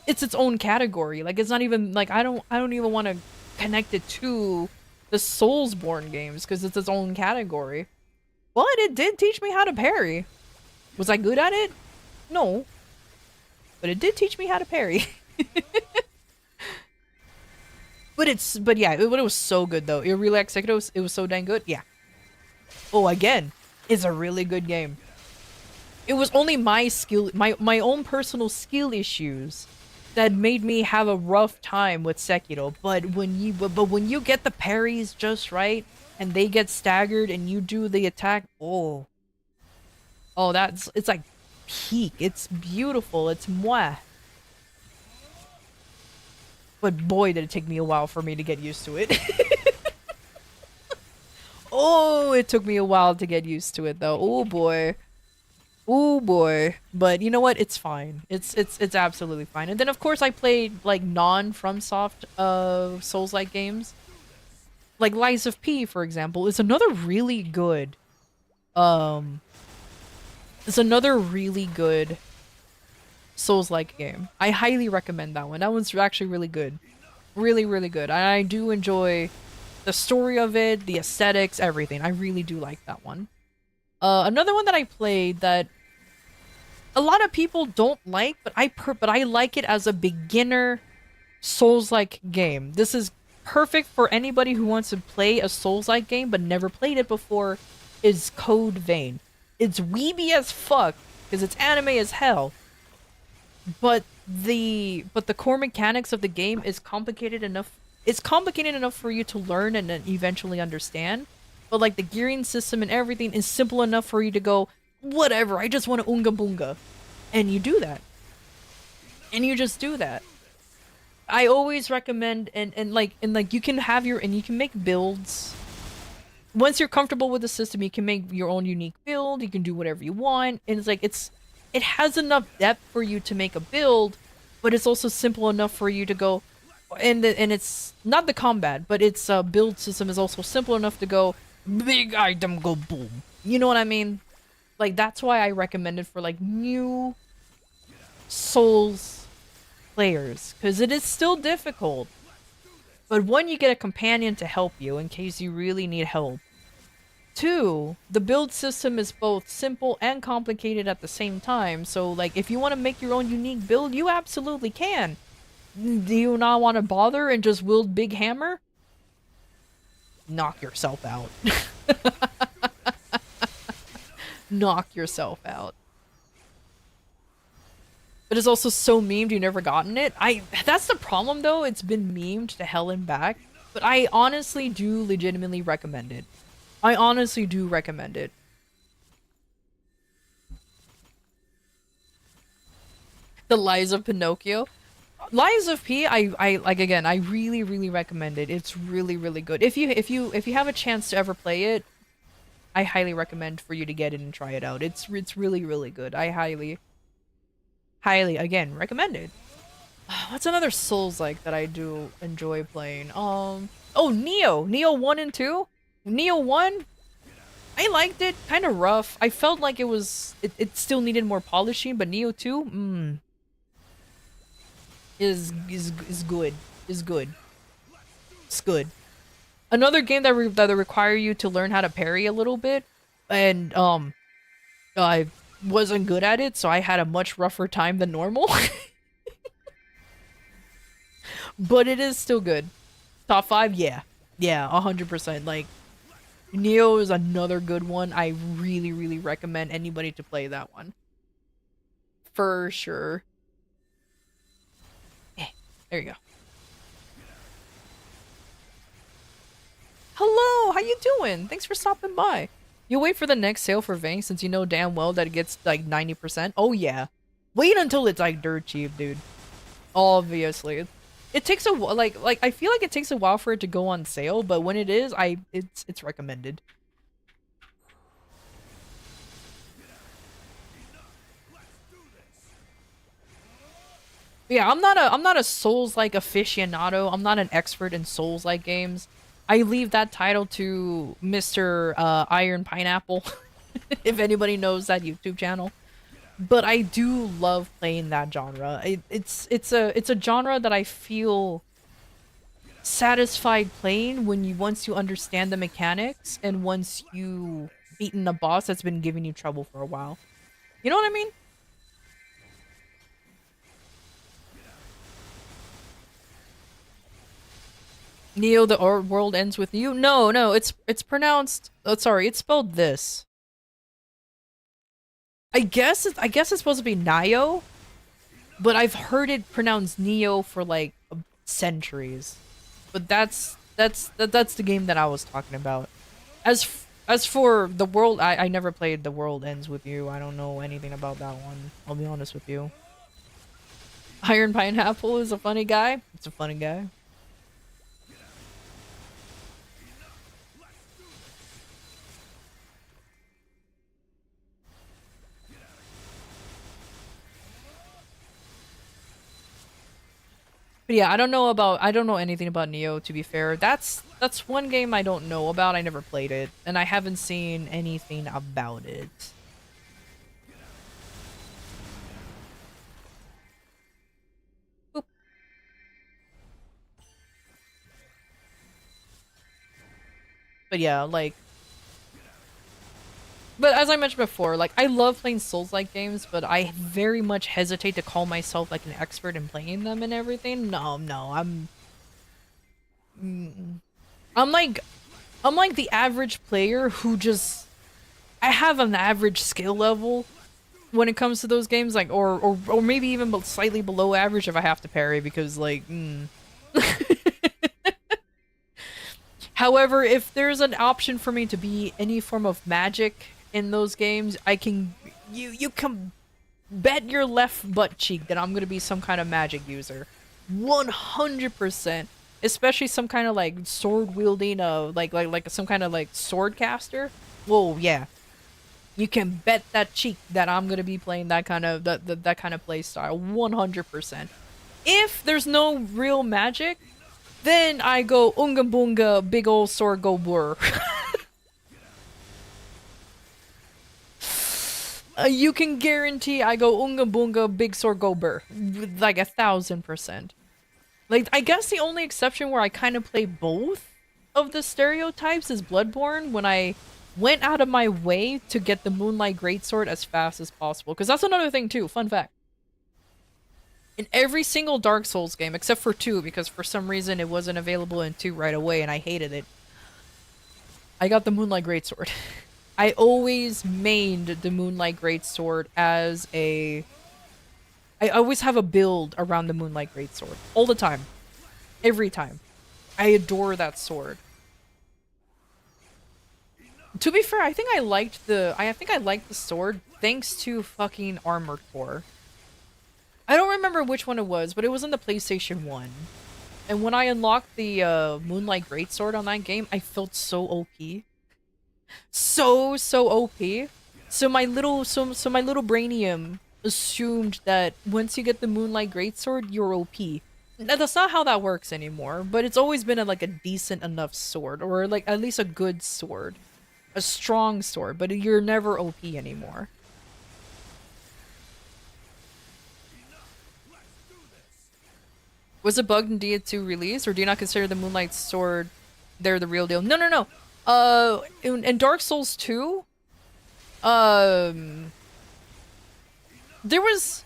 it's its own category. Like, it's not even like, I don't even want to connect it to the Soulsborne games, because it's its own category. But it did teach me how to parry. Was I good at it? No. But it did teach me how to parry. But yeah, it was so good though. It really, like Sekiro, it was so dang good. Yeah. Oh, again, it's a really good game. It was only my own personal skill issues that made me have a rough time with Sekiro. But when you get the parries just right, and they get staggered, and you do the attack, oh, it's like peak. It's beautiful. It's mwah. But boy, did it take me a while for me to get used to it. Oh, it took me a while to get used to it though. Oh boy. Oh boy. But you know what? It's fine. It's absolutely fine. And then of course I played like non-FromSoft Souls-like games. Like Lies of P, for example, is another really good Souls-like game. I highly recommend that one. That one's actually really good. Really, really good. I do enjoy the story of it, the aesthetics, everything. I really do like that one. Another one that I played that a lot of people don't like, but I like it as a beginner Souls-like game. This is perfect for anybody who wants to play a Souls-like game but never played it before, is Code Vein. It's weeby as fuck, because it's anime as hell. But the core mechanics of the game is complicated enough. It's complicated enough for you to learn and then eventually understand. But like the gearing system and everything is simple enough for you to go, whatever, I just want to Oonga Boonga. And you do that. And you just do that. I always recommend, and you can have you can make builds once you're comfortable with the system, you can make your own unique build. You can do whatever you want, and it's like it has enough depth for you to make a build, but it's also simple enough for you to go. And it's not the combat, but its build system is also simple enough to go big item, go boom. You know what I mean? Like that's why I recommend it for like new Souls players, because it is still difficult. But one, you get a companion to help you in case you really need help. Two, the build system is both simple and complicated at the same time. So, like, if you want to make your own unique build, you absolutely can. Do you not want to bother and just wield Big Hammer? Knock yourself out. Knock yourself out. But it's also so memed you never gotten it. That's the problem though, it's been memed to hell and back. But I honestly do legitimately recommend it. I honestly do recommend it. The Lies of Pinocchio. Lies of P, I like again, I really recommend it. It's really good. If you have a chance to ever play it, I highly recommend for you to get it and try it out. It's really good. I highly again recommend it. What's another Souls-like that I do enjoy playing? Oh, Neo 1 and 2. Neo 1, I liked it. Kind of rough. I felt like it still needed more polishing, but Neo 2, is good. Is good. It's good. Another game that require you to learn how to parry a little bit, and I wasn't good at it, so I had a much rougher time than normal. But it is still good. Top 5, yeah. Yeah, 100%. Like, Neo is another good one. I really recommend anybody to play that one. For sure. There you go. Hello, how you doing? Thanks for stopping by. You wait for the next sale for Vang since you know damn well that it gets like 90%? Oh yeah. Wait until it's like dirt cheap, dude. Obviously. It takes a like I feel like it takes a while for it to go on sale, but when it is, it's recommended. Yeah, I'm not a Souls-like aficionado. I'm not an expert in Souls-like games. I leave that title to Mr. Iron Pineapple, if anybody knows that YouTube channel. But I do love playing that genre. It's a genre that I feel satisfied playing once you understand the mechanics and once you beaten a boss that's been giving you trouble for a while. You know what I mean? Neo, the world ends with you? No, it's pronounced... Oh, sorry, it's spelled this. I guess it's supposed to be Nio, but I've heard it pronounced Neo for like centuries. But that's the game that I was talking about. As for the world, I never played The World Ends With You. I don't know anything about that one. I'll be honest with you. Iron Pineapple is a funny guy. It's a funny guy. But yeah, I don't know anything about Neo, to be fair. That's one game I don't know about. I never played it, and I haven't seen anything about it. Boop. But yeah, like... But as I mentioned before, like, I love playing Souls-like games, but I very much hesitate to call myself, like, an expert in playing them and everything. No, I'm like the average player who just... I have an average skill level when it comes to those games, like, or maybe even slightly below average if I have to parry, because, like, However, if there's an option for me to be any form of magic in those games, I can... You can bet your left butt cheek that I'm gonna be some kind of magic user. 100%. especially some kind of like sword wielding like some kind of like sword caster. Whoa, yeah. You can bet that cheek that I'm gonna be playing that kind of that kind of play style 100%. If there's no real magic, then I go unga boonga big ol' sword go blur. You can guarantee I go unga boonga big sword go burr. Like 1000%. Like, I guess the only exception where I kind of play both of the stereotypes is Bloodborne, when I went out of my way to get the Moonlight Greatsword as fast as possible. Because that's another thing too, fun fact. In every single Dark Souls game, except for 2, because for some reason it wasn't available in 2 right away and I hated it, I got the Moonlight Greatsword. I always mained the Moonlight Greatsword as a... I always have a build around the Moonlight Greatsword. All the time. Every time. I adore that sword. To be fair, I think I liked the sword thanks to fucking Armored Core. I don't remember which one it was, but it was on the PlayStation 1. And when I unlocked the Moonlight Greatsword on that game, I felt so OP. So OP. So my little brainium assumed that once you get the Moonlight Greatsword, you're OP. Now, that's not how that works anymore, but it's always been like a decent enough sword, or like at least a good sword. A strong sword, but you're never OP anymore. Was it bugged in DA2 release, or do you not consider the Moonlight Sword they're the real deal? No. In Dark Souls 2, there was...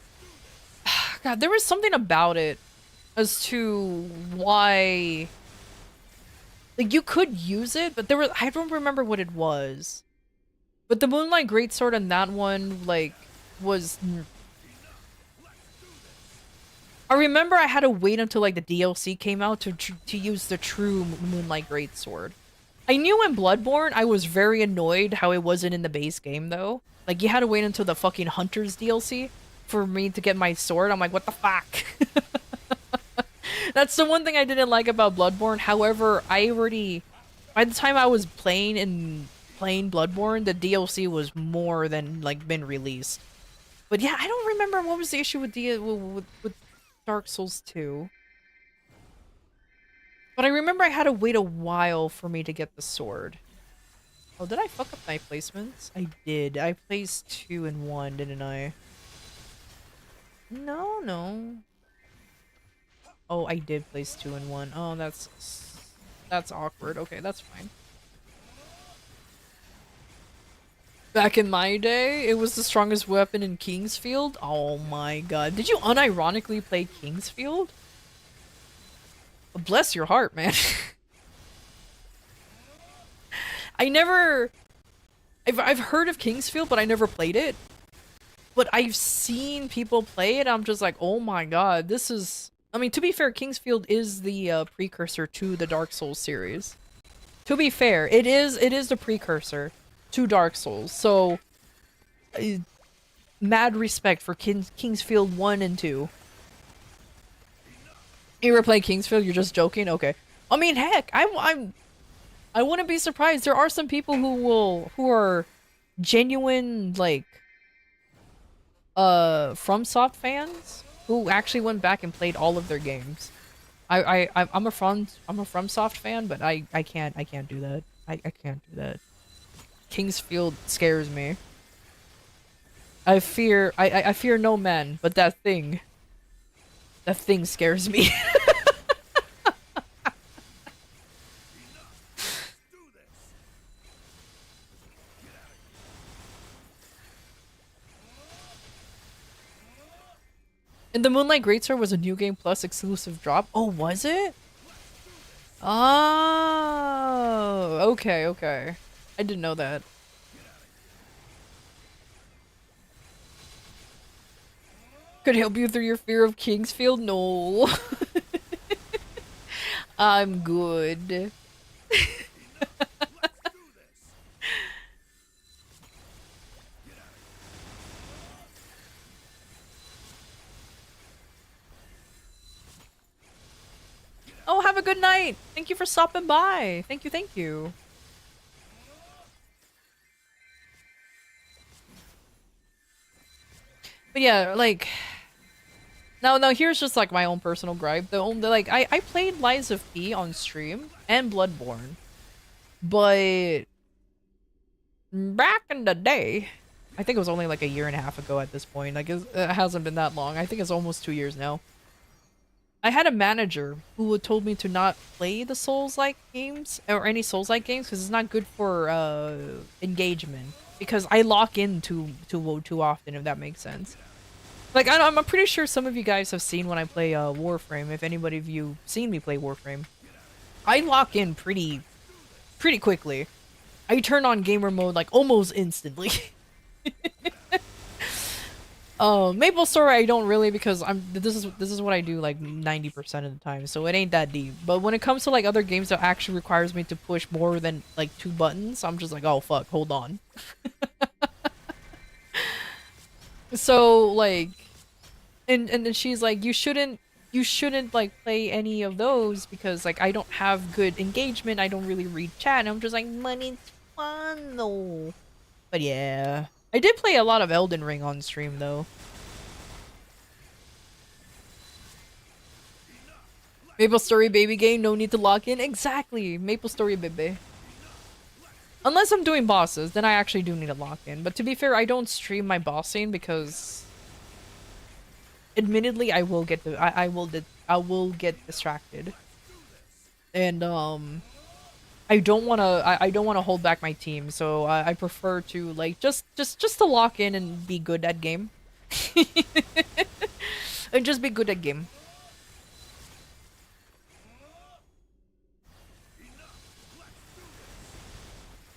God, there was something about it as to why... Like, you could use it, but there was... I don't remember what it was. But the Moonlight Greatsword on that one, like, was... I remember I had to wait until, like, the DLC came out to use the true Moonlight Greatsword. I knew in Bloodborne I was very annoyed how it wasn't in the base game, though. Like, you had to wait until the fucking Hunters DLC for me to get my sword. I'm like, what the fuck? That's the one thing I didn't like about Bloodborne. However, I already... By the time I was playing Bloodborne, the DLC was more than, like, been released. But yeah, I don't remember what was the issue with with Dark Souls 2. But I remember I had to wait a while for me to get the sword. Oh, did I fuck up my placements? I did. I placed 2 and 1, didn't I? No. Oh, I did place 2 and 1. Oh, that's awkward. Okay, that's fine. Back in my day, it was the strongest weapon in Kingsfield. Oh my god. Did you unironically play Kingsfield? Bless your heart, man. I've heard of Kingsfield, but I never played it. But I've seen people play it. I'm just like, oh my god, this is... I mean, to be fair, Kingsfield is the precursor to the Dark Souls series. To be fair, it is the precursor to Dark Souls. So, mad respect for Kingsfield 1 and 2. You ever play Kingsfield? You're just joking? Okay. I mean, heck, I wouldn't be surprised. There are some people who are genuine, like, FromSoft fans who actually went back and played all of their games. I'm a FromSoft fan, but I can't do that. I can't do that. Kingsfield scares me. I fear no man, but that thing scares me. And the Moonlight Greatsword was a New Game Plus exclusive drop. Oh, was it? Oh, okay. I didn't know that. Could help you through your fear of Kingsfield? No. I'm good. Oh, Have a good night. Thank you for stopping by. Thank you, thank you. But yeah, like now here's just like my own personal gripe. I played Lies of P on stream and Bloodborne. But back in the day, I think it was only like a year and a half ago at this point. Like it hasn't been that long. I think it's almost 2 years now. I had a manager who had told me to not play the Souls-like games or any Souls-like games because it's not good for engagement. Because I lock in too often, if that makes sense. Like I'm pretty sure some of you guys have seen when I play Warframe. If anybody of you seen me play Warframe, I lock in pretty quickly. I turn on gamer mode like almost instantly. Maple Story I don't really because this is what I do like 90% of the time, so it ain't that deep. But when it comes to like other games that actually requires me to push more than like 2 buttons, I'm just like, oh fuck, hold on. So like and then she's like, you shouldn't like play any of those because like I don't have good engagement, I don't really read chat, and I'm just like, money's fun though. But yeah, I did play a lot of Elden Ring on stream though. Maple Story baby game, no need to lock in. Exactly, Maple Story baby. Unless I'm doing bosses, then I actually do need to lock in. But to be fair, I don't stream my bossing because admittedly, I will get get distracted, and I don't wanna hold back my team, so I prefer to like just to lock in and be good at game, and just be good at game.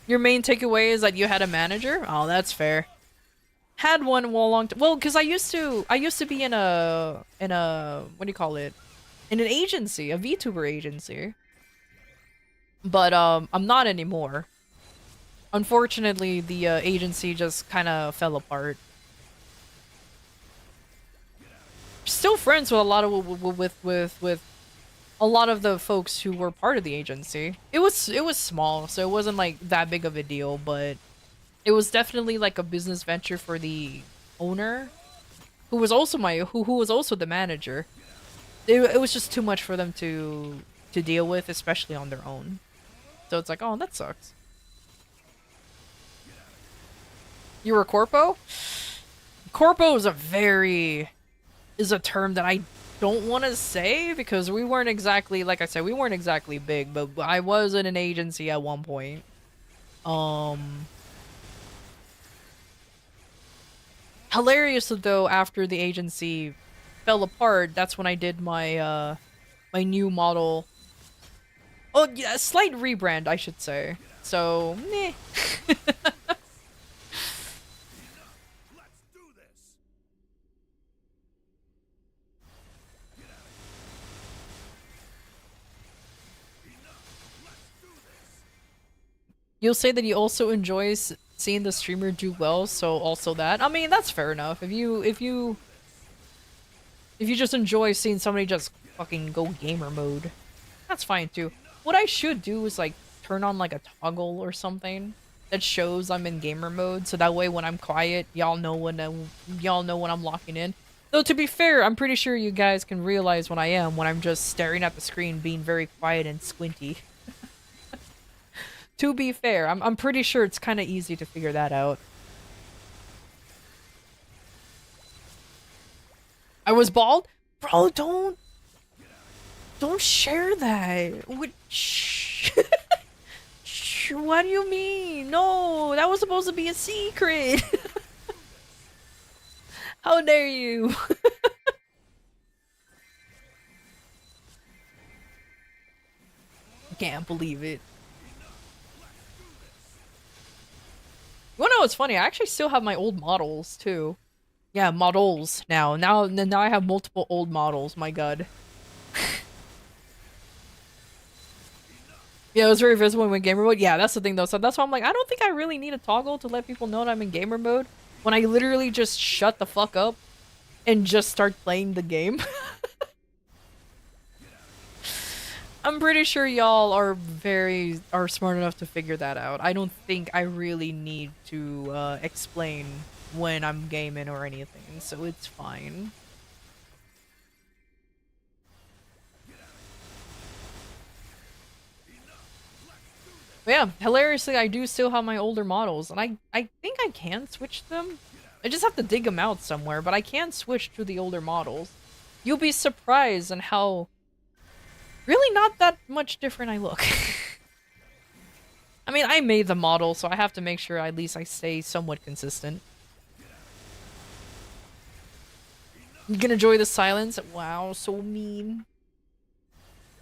Your main takeaway is that you had a manager? Oh, that's fair. Had one a long time. Well, because I used to be in a what do you call it? In an agency, a VTuber agency. But I'm not anymore. Unfortunately, the agency just kind of fell apart. Still friends with a lot of with a lot of the folks who were part of the agency. It was small, so it wasn't like that big of a deal, but it was definitely like a business venture for the owner, who was also who was also the manager. It was just too much for them to deal with, especially on their own. So it's like, oh, that sucks. You were a corpo? Corpo is a term that I don't want to say because we weren't exactly, like I said, we weren't exactly big, but I was in an agency at one point. Hilarious though, after the agency fell apart, that's when I did my my new model. Oh yeah, a slight rebrand, I should say. So, meh. You'll say that you also enjoys seeing the streamer do well, so also that. I mean, that's fair enough. If you just enjoy seeing somebody just fucking go gamer mode, that's fine too. What I should do is like turn on like a toggle or something that shows I'm in gamer mode, so that way when I'm quiet, y'all know when I'm locking in. Though to be fair, I'm pretty sure you guys can realize when I am when I'm just staring at the screen, being very quiet and squinty. To be fair, I'm pretty sure it's kind of easy to figure that out. I was bald? Bro, don't share that. What? Shh. Shh, what do you mean? No, that was supposed to be a secret. How dare you? Can't believe it. You wanna know what's funny? I actually still have my old models too. Yeah, models now. Now I have multiple old models. My god. Yeah, it was very visible when gamer mode. Yeah, that's the thing though. So that's why I'm like, I don't think I really need a toggle to let people know that I'm in gamer mode when I literally just shut the fuck up and just start playing the game. I'm pretty sure y'all are smart enough to figure that out. I don't think I really need to explain when I'm gaming or anything, so it's fine. But yeah, hilariously, I do still have my older models, and I think I can switch them. I just have to dig them out somewhere, but I can switch to the older models. You'll be surprised on how really not that much different I look. I mean, I made the model, so I have to make sure at least I stay somewhat consistent. You gonna enjoy the silence? Wow, so mean.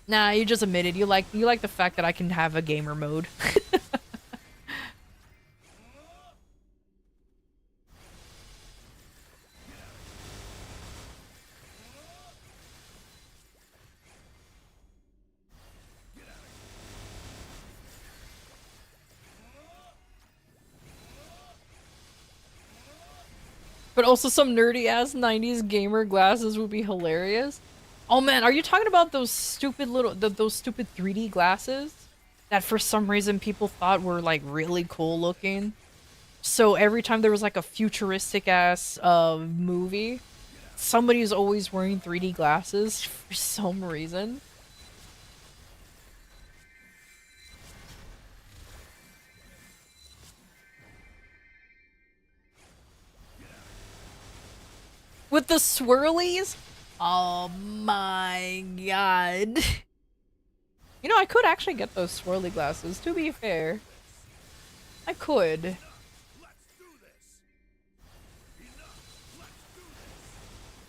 Nah, you just admitted you like the fact that I can have a gamer mode. But also some nerdy ass 90s gamer glasses would be hilarious. Oh man, are you talking about those stupid those stupid 3D glasses that for some reason people thought were like really cool looking? So every time there was like a futuristic ass movie, somebody's always wearing 3D glasses for some reason. With the swirlies? Oh my god. You know, I could actually get those swirly glasses, to be fair. I could.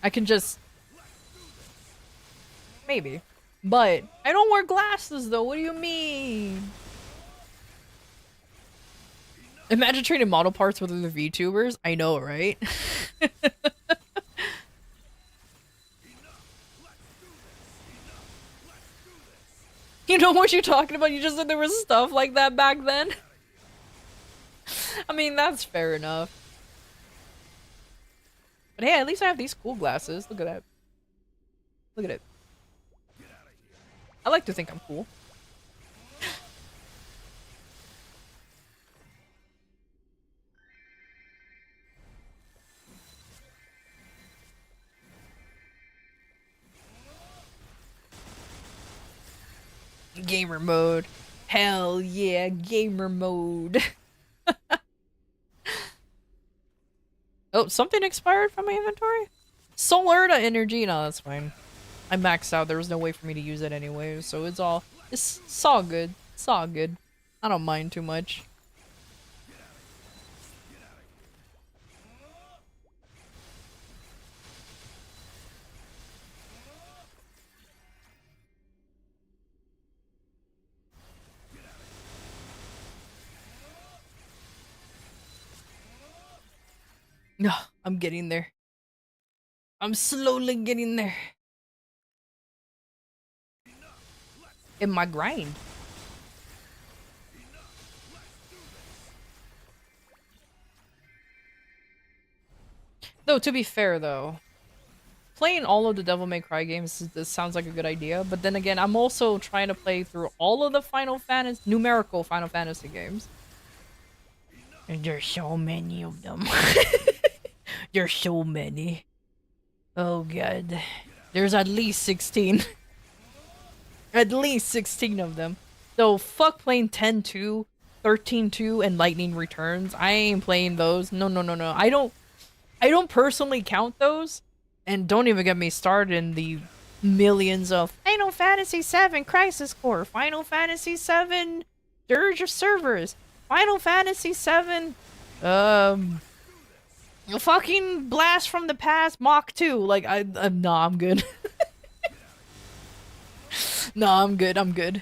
I can just... Maybe. But I don't wear glasses though, what do you mean? Imagine trading model parts with other VTubers. I know, right? You know what you're talking about? You just said there was stuff like that back then? I mean, that's fair enough. But hey, at least I have these cool glasses. Look at that. Look at it. I like to think I'm cool. Gamer mode. Hell yeah, gamer mode. Oh, something expired from my inventory? Solar to energy? No, that's fine. I maxed out. There was no way for me to use it anyway, so it's all good. It's all good. I don't mind too much. No, I'm getting there. I'm slowly getting there. In my grind. Though, to be fair though, playing all of the Devil May Cry games, this sounds like a good idea, but then again, I'm also trying to play through all of the numerical Final Fantasy games. And there's so many of them. There's so many. Oh god. There's at least 16. At least 16 of them. So fuck playing 10-2, 13-2, and Lightning Returns. I ain't playing those. No, no, no, no. I don't personally count those. And don't even get me started in the millions of Final Fantasy VII Crisis Core, Final Fantasy VII Dirge of Servers, Final Fantasy VII fucking Blast from the Past Mach 2. Like nah, I'm good. Nah, I'm good. I'm good.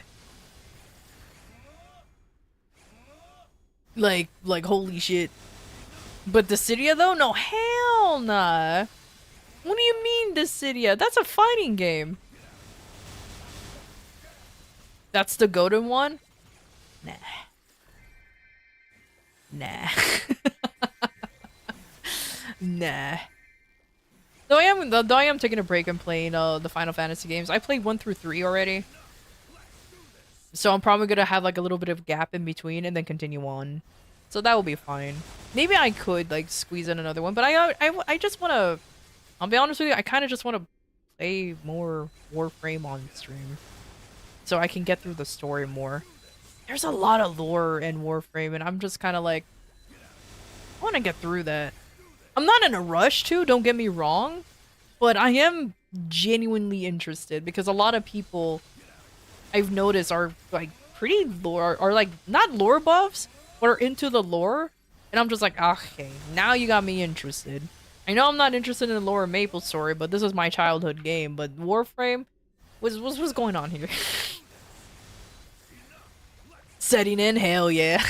Like holy shit. But Dissidia though? No, hell nah. What do you mean Dissidia? That's a fighting game. That's the golden one? Nah. Nah. Nah. Though I am taking a break and playing the Final Fantasy games. I played 1 through 3 already. So I'm probably gonna have like a little bit of gap in between and then continue on. So that will be fine. Maybe I could like squeeze in another one, but I just wanna. I'll be honest with you. I kind of just want to play more Warframe on stream, so I can get through the story more. There's a lot of lore in Warframe, and I'm just kind of like, I want to get through that. I'm not in a rush to. Don't get me wrong, but I am genuinely interested because a lot of people I've noticed are like pretty lore, are like not lore buffs, but are into the lore, and I'm just like, okay, now you got me interested. I know I'm not interested in the lore of MapleStory, but this is my childhood game. But Warframe, what's going on here? Setting in, hell yeah.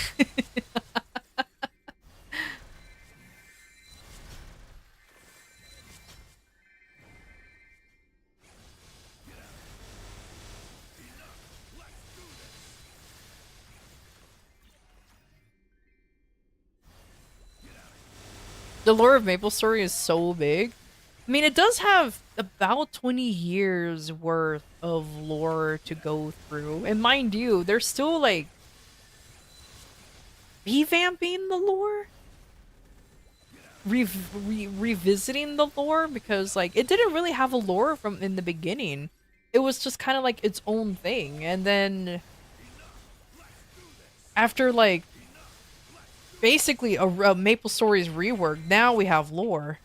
The lore of MapleStory is so big. I mean, it does have about 20 years worth of lore to go through. And mind you, they're still like revamping the lore? Revisiting the lore because like it didn't really have a lore from in the beginning. It was just kind of like its own thing. And then after like basically a MapleStory's rework, now we have lore.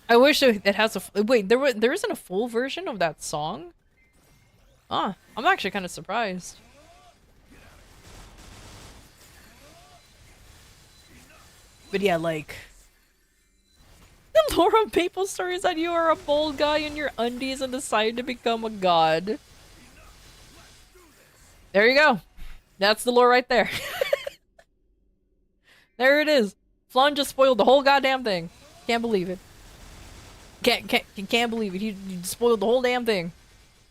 I wish it has a wait. There isn't a full version of that song. Ah, I'm actually kind of surprised. But yeah, like the lore of MapleStory is that you are a bold guy in your undies and decide to become a god. There you go. That's the lore right there. There it is. Flan just spoiled the whole goddamn thing. Can't believe it. Can't believe it. He spoiled the whole damn thing.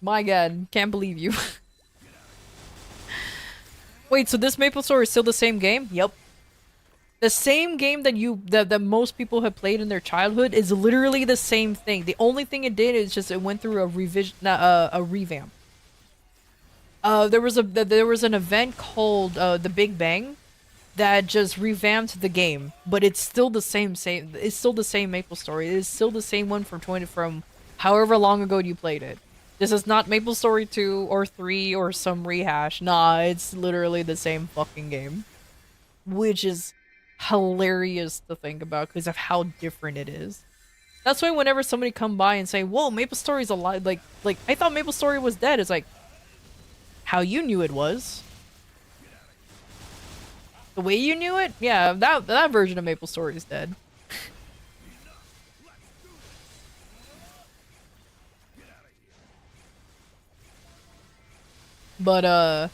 My god, can't believe you. Wait, so this MapleStory is still the same game? Yep. The same game that most people have played in their childhood is literally the same thing. The only thing it did is just it went through a revision, a revamp. There was an event called the Big Bang that just revamped the game, but it's still the same it's still the same MapleStory. It is still the same one from however long ago you played it. This is not MapleStory 2 or 3 or some rehash. Nah, it's literally the same fucking game. Which is hilarious to think about because of how different it is. That's why whenever somebody come by and say, "Whoa, MapleStory's alive," like I thought MapleStory was dead. It's like, how you knew it was. The way you knew it? Yeah, that version of MapleStory is dead. But at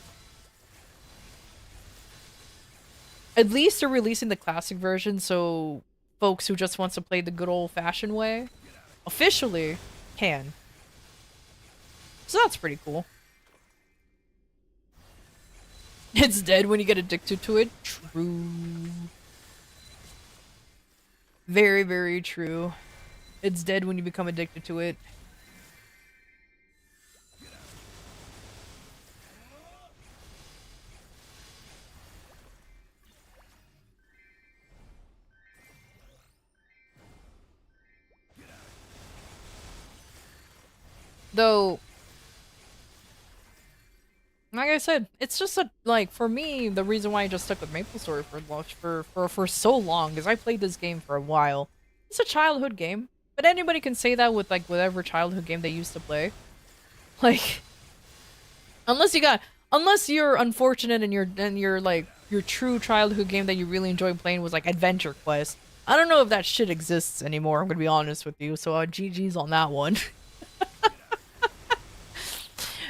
least they're releasing the classic version so folks who just wants to play the good old-fashioned way officially can. So that's pretty cool. It's dead when you get addicted to it. True. Very, very true. It's dead when you become addicted to it. Though, like I said, it's just a like for me. The reason why I just stuck with MapleStory for so long is I played this game for a while. It's a childhood game, but anybody can say that with like whatever childhood game they used to play. Like, unless you're unfortunate and your like your true childhood game that you really enjoyed playing was like Adventure Quest. I don't know if that shit exists anymore. I'm gonna be honest with you. So GG's on that one.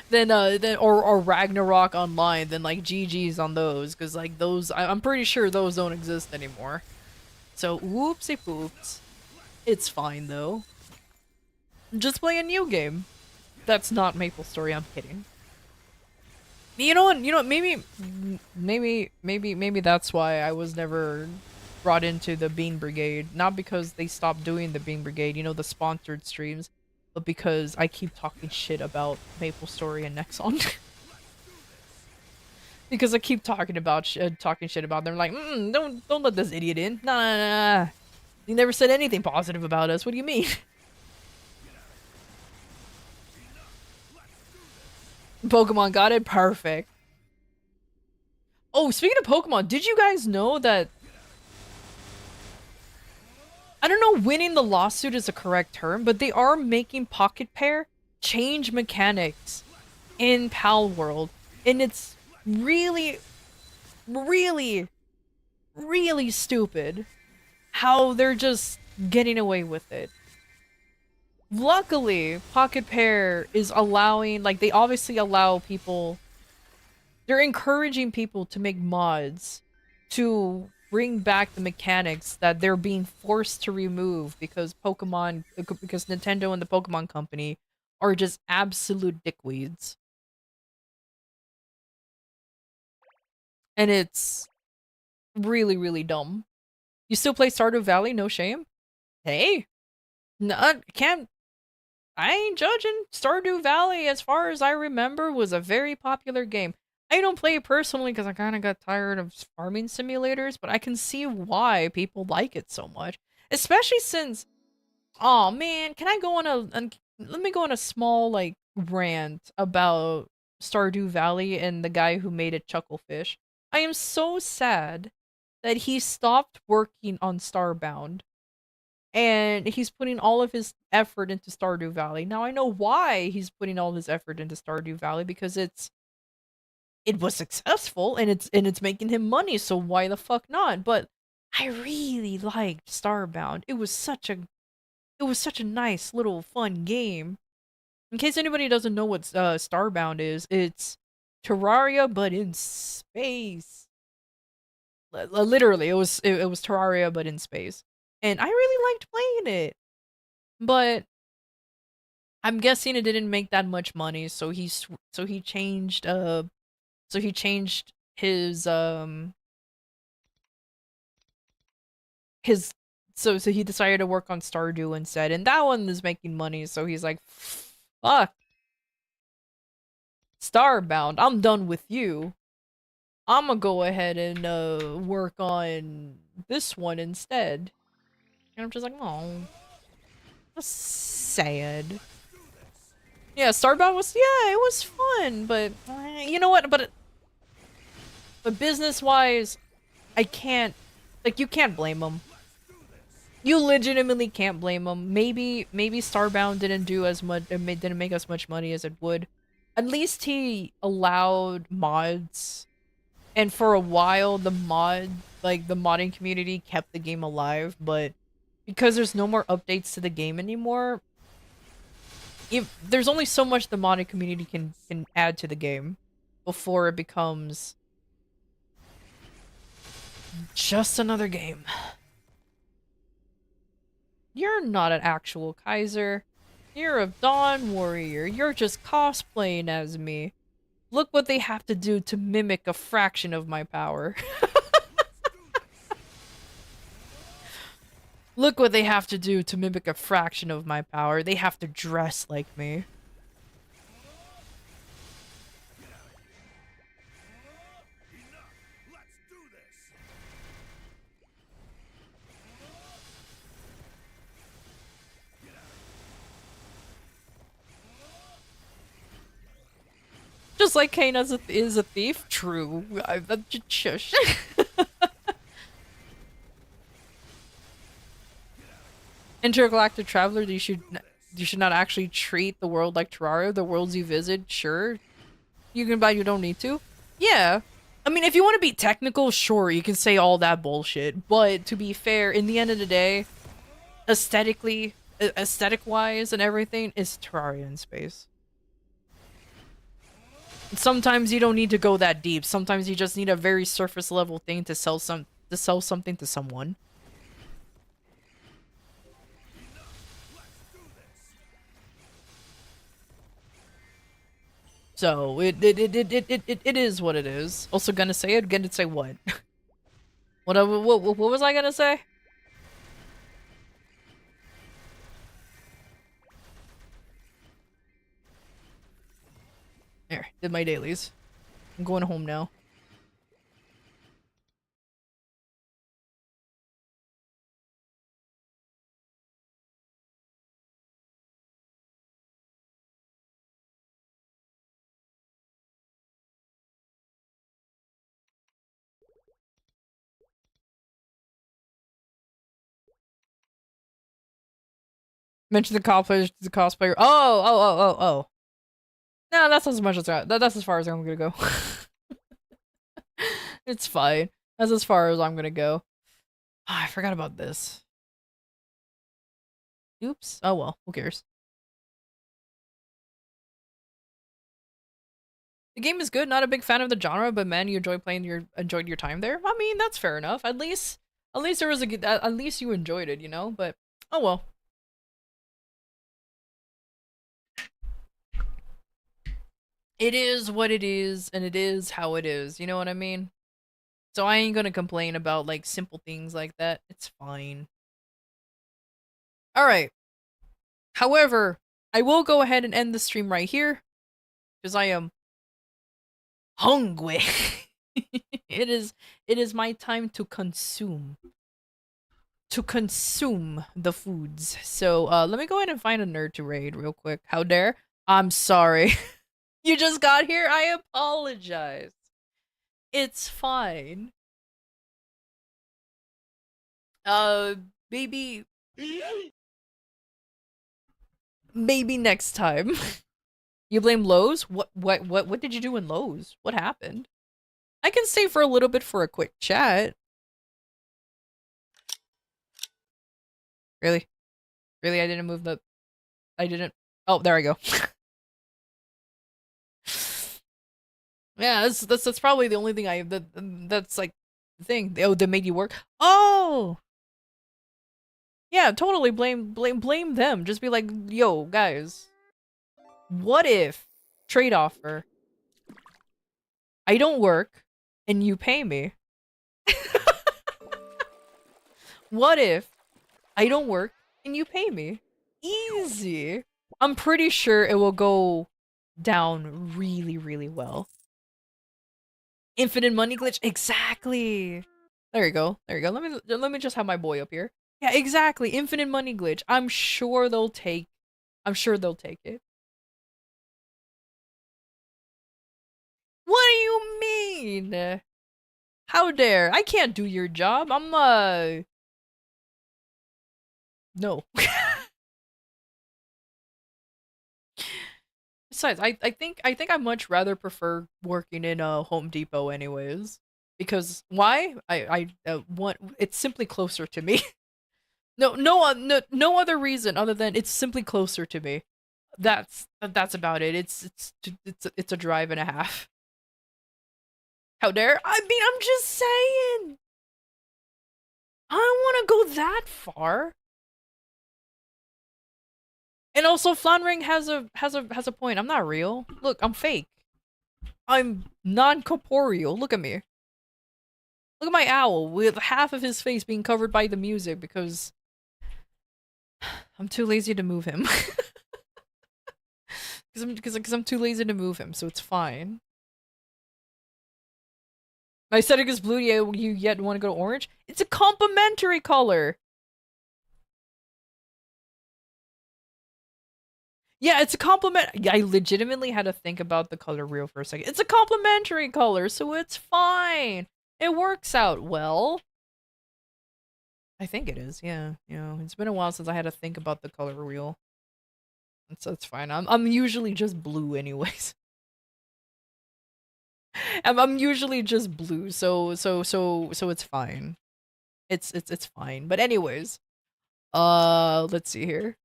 Then or Ragnarok Online, then like GG's on those, because like those I'm pretty sure those don't exist anymore. So whoopsie poops. It's fine though. Just play a new game. That's not MapleStory, I'm kidding. You know what, maybe that's why I was never brought into the Bean Brigade. Not because they stopped doing the Bean Brigade, you know, the sponsored streams, but because I keep talking shit about MapleStory and Nexon. Because I keep talking shit about them. Like, don't let this idiot in. Nah. You never said anything positive about us. What do you mean? Pokemon got it? Perfect. Oh, speaking of Pokemon, did you guys know that... I don't know winning the lawsuit is a correct term, but they are making Pocket Pair change mechanics in Pal World. And it's really, really, really stupid how they're just getting away with it. Luckily, Pocket Pair is allowing, like, they obviously allow people, they're encouraging people to make mods to bring back the mechanics that they're being forced to remove because Nintendo and the Pokemon Company are just absolute dickweeds. And it's really, really dumb. You still play Stardew Valley? No shame? Hey! No, I ain't judging. Stardew Valley, as far as I remember, was a very popular game. I don't play it personally because I kind of got tired of farming simulators, but I can see why people like it so much. Especially since, oh man, can I go on let me go on a small, like, rant about Stardew Valley and the guy who made it, Chucklefish. I am so sad that he stopped working on Starbound. And he's putting all of his effort into Stardew Valley. Now I know why he's putting all his effort into Stardew Valley, because it was successful and it's making him money, so why the fuck not? But I really liked Starbound. It was such a nice little fun game. In case anybody doesn't know what Starbound is, it's Terraria but in space. Literally, it was Terraria but in space. And I really liked playing it. But I'm guessing it didn't make that much money, so he changed his so he decided to work on Stardew instead, and that one is making money, so he's like, fuck Starbound, I'm done with you. I'm gonna go ahead and work on this one instead. And I'm just like, oh, that's sad. Yeah, Starbound was, yeah, it was fun, but you know what? But business-wise, I can't, like, you can't blame them. You legitimately can't blame them. Maybe Starbound didn't do as much, didn't make as much money as it would. At least he allowed mods, and for a while, the modding community kept the game alive, but because there's no more updates to the game anymore, there's only so much the modding community can add to the game before it becomes just another game. You're not an actual Kaiser. You're a Dawn Warrior. You're just cosplaying as me. Look what they have to do to mimic a fraction of my power. Look what they have to do to mimic a fraction of my power. They have to dress like me. Just like Kane is a thief? True. Shush. Intergalactic Traveler, you should not actually treat the world like Terraria. The worlds you visit, sure. You can buy, you don't need to. Yeah. I mean, if you want to be technical, sure, you can say all that bullshit. But to be fair, in the end of the day, aesthetic-wise and everything, is Terraria in space. Sometimes you don't need to go that deep. Sometimes you just need a very surface level thing to sell something to someone. So it is what it is. Also gonna say it, gonna say what? What was I gonna say? There, did my dailies. I'm going home now. Mention the cosplayer. Oh. No, that's as much as that's as far as I'm gonna go. It's fine. That's as far as I'm gonna go. Oh, I forgot about this. Oops. Oh well, who cares? The game is good. Not a big fan of the genre, but man, you enjoyed your time there. I mean, that's fair enough. At least there was a good. At least you enjoyed it, you know. But oh well. It is what it is, and it is how it is. You know what I mean? So I ain't gonna complain about like simple things like that. It's fine. All right. However, I will go ahead and end the stream right here because I am hungry. It is my time to consume the foods. So let me go ahead and find a nerd to raid real quick. How dare? I'm sorry. You just got here? I apologize. It's fine. Maybe next time. You blame Lowe's? What did you do in Lowe's? What happened? I can stay for a little bit for a quick chat. Really? Really, I didn't move the... I didn't... Oh, there I go. Yeah, that's probably the only thing that's like the thing. Oh, that made you work. Oh, yeah, totally blame them. Just be like, yo, guys, what if trade offer? I don't work, and you pay me. What if I don't work and you pay me? Easy. I'm pretty sure it will go down really, really well. Infinite money glitch? Exactly. There you go. There you go. Let me just have my boy up here. Yeah, exactly. Infinite money glitch. I'm sure they'll take it. What do you mean? How dare? I can't do your job. No. Besides, I think I much rather prefer working in a Home Depot anyways. Because why? Want it's simply closer to me. No other reason other than it's simply closer to me. That's about it. It's a drive and a half. How dare? I mean, I'm just saying. I don't want to go that far. And also, Flanring has a point. I'm not real. Look, I'm fake. I'm non-corporeal. Look at me. Look at my owl with half of his face being covered by the music because I'm too lazy to move him. Because I'm too lazy to move him, so it's fine. My aesthetic is blue. Yeah, you yet want to go to orange? It's a complementary color. Yeah, it's a compliment. Yeah, I legitimately had to think about the color wheel for a second. It's a complementary color, so it's fine. It works out well. I think it is, yeah. You know, it's been a while since I had to think about the color wheel. So it's fine. I'm usually just blue anyways. I'm usually just blue, so it's fine. It's fine. But anyways, let's see here.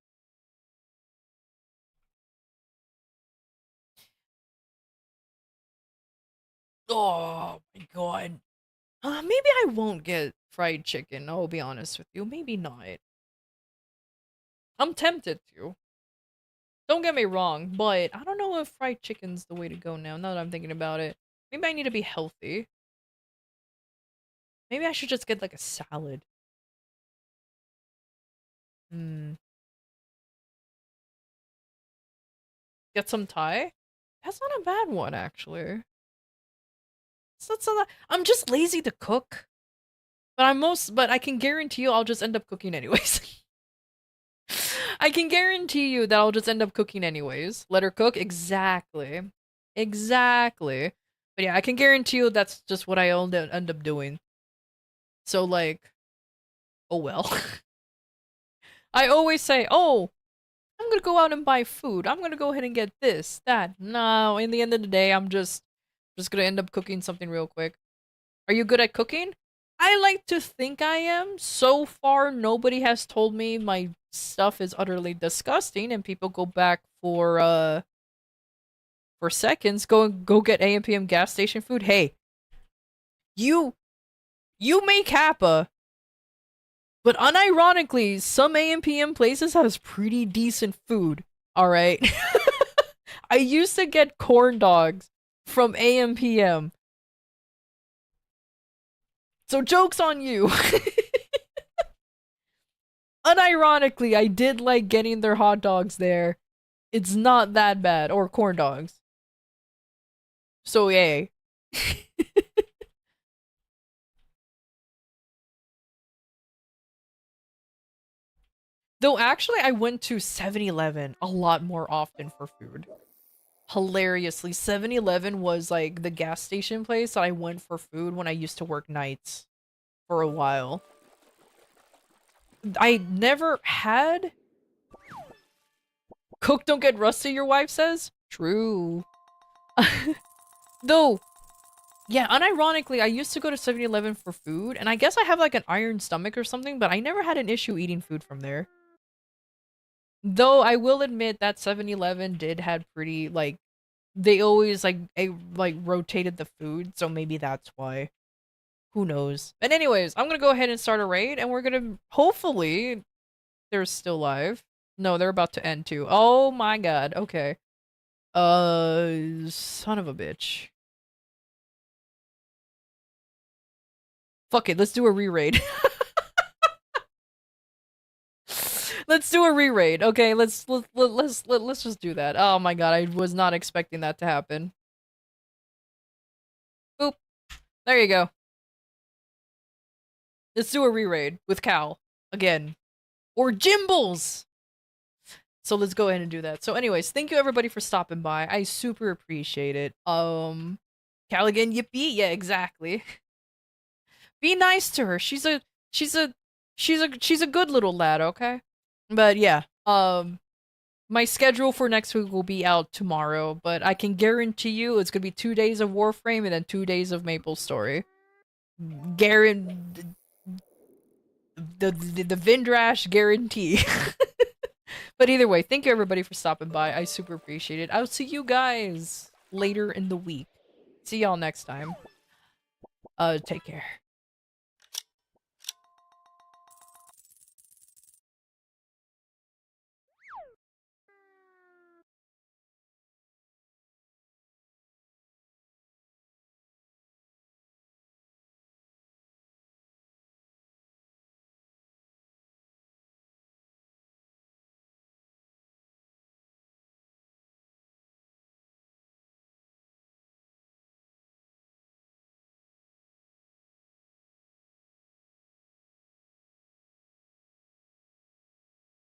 Oh my god. Maybe I won't get fried chicken. I'll be honest with you. Maybe not. I'm tempted to. Don't get me wrong, but I don't know if fried chicken's the way to go now that I'm thinking about it. Maybe I need to be healthy. Maybe I should just get like a salad. Get some Thai? That's not a bad one, actually. I'm just lazy to cook. But I can guarantee you I'll just end up cooking anyways. I can guarantee you that I'll just end up cooking anyways. Let her cook? Exactly. Exactly. But yeah, I can guarantee you that's just what I end up doing. So like, oh well. I always say, oh, I'm gonna go out and buy food. I'm gonna go ahead and get this, that. No, in the end of the day, I'm just gonna end up cooking something real quick. Are you good at cooking? I like to think I am. So far, nobody has told me my stuff is utterly disgusting, and people go back for seconds. Go get AM/PM gas station food. Hey, you make Kappa, but unironically, some AM/PM places has pretty decent food. All right. I used to get corn dogs from AM/PM. So joke's on you. Unironically, I did like getting their hot dogs there. It's not that bad. Or corn dogs. So yay. Though actually, I went to 7-Eleven a lot more often for food. Hilariously, 7-Eleven was like the gas station place that I went for food when I used to work nights for a while. I never had... Cook don't get rusty, your wife says? True. Though, yeah, unironically, I used to go to 7-Eleven for food, and I guess I have like an iron stomach or something, but I never had an issue eating food from there. Though I will admit that 7-Eleven did had pretty, like, they always, like, rotated the food, so maybe that's why. Who knows? But anyways, I'm gonna go ahead and start a raid, and we're gonna, hopefully, they're still live. No, they're about to end too. Oh my god, okay. Son of a bitch. Fuck it, let's do a re-raid. Let's do a re-raid. Okay, let's just do that. Oh my god, I was not expecting that to happen. Boop. There you go. Let's do a re-raid with Cal again. Or Jimbles. So let's go ahead and do that. So anyways, thank you everybody for stopping by. I super appreciate it. Cal again, yippee. Yeah, exactly. Be nice to her. She's a good little lad, okay? But yeah, my schedule for next week will be out tomorrow, but I can guarantee you it's gonna be 2 days of Warframe and then 2 days of Maple Story. The Vindrash guarantee. But either way, thank you everybody for stopping by. I super appreciate it. I'll see you guys later in the week. See y'all next time. Take care.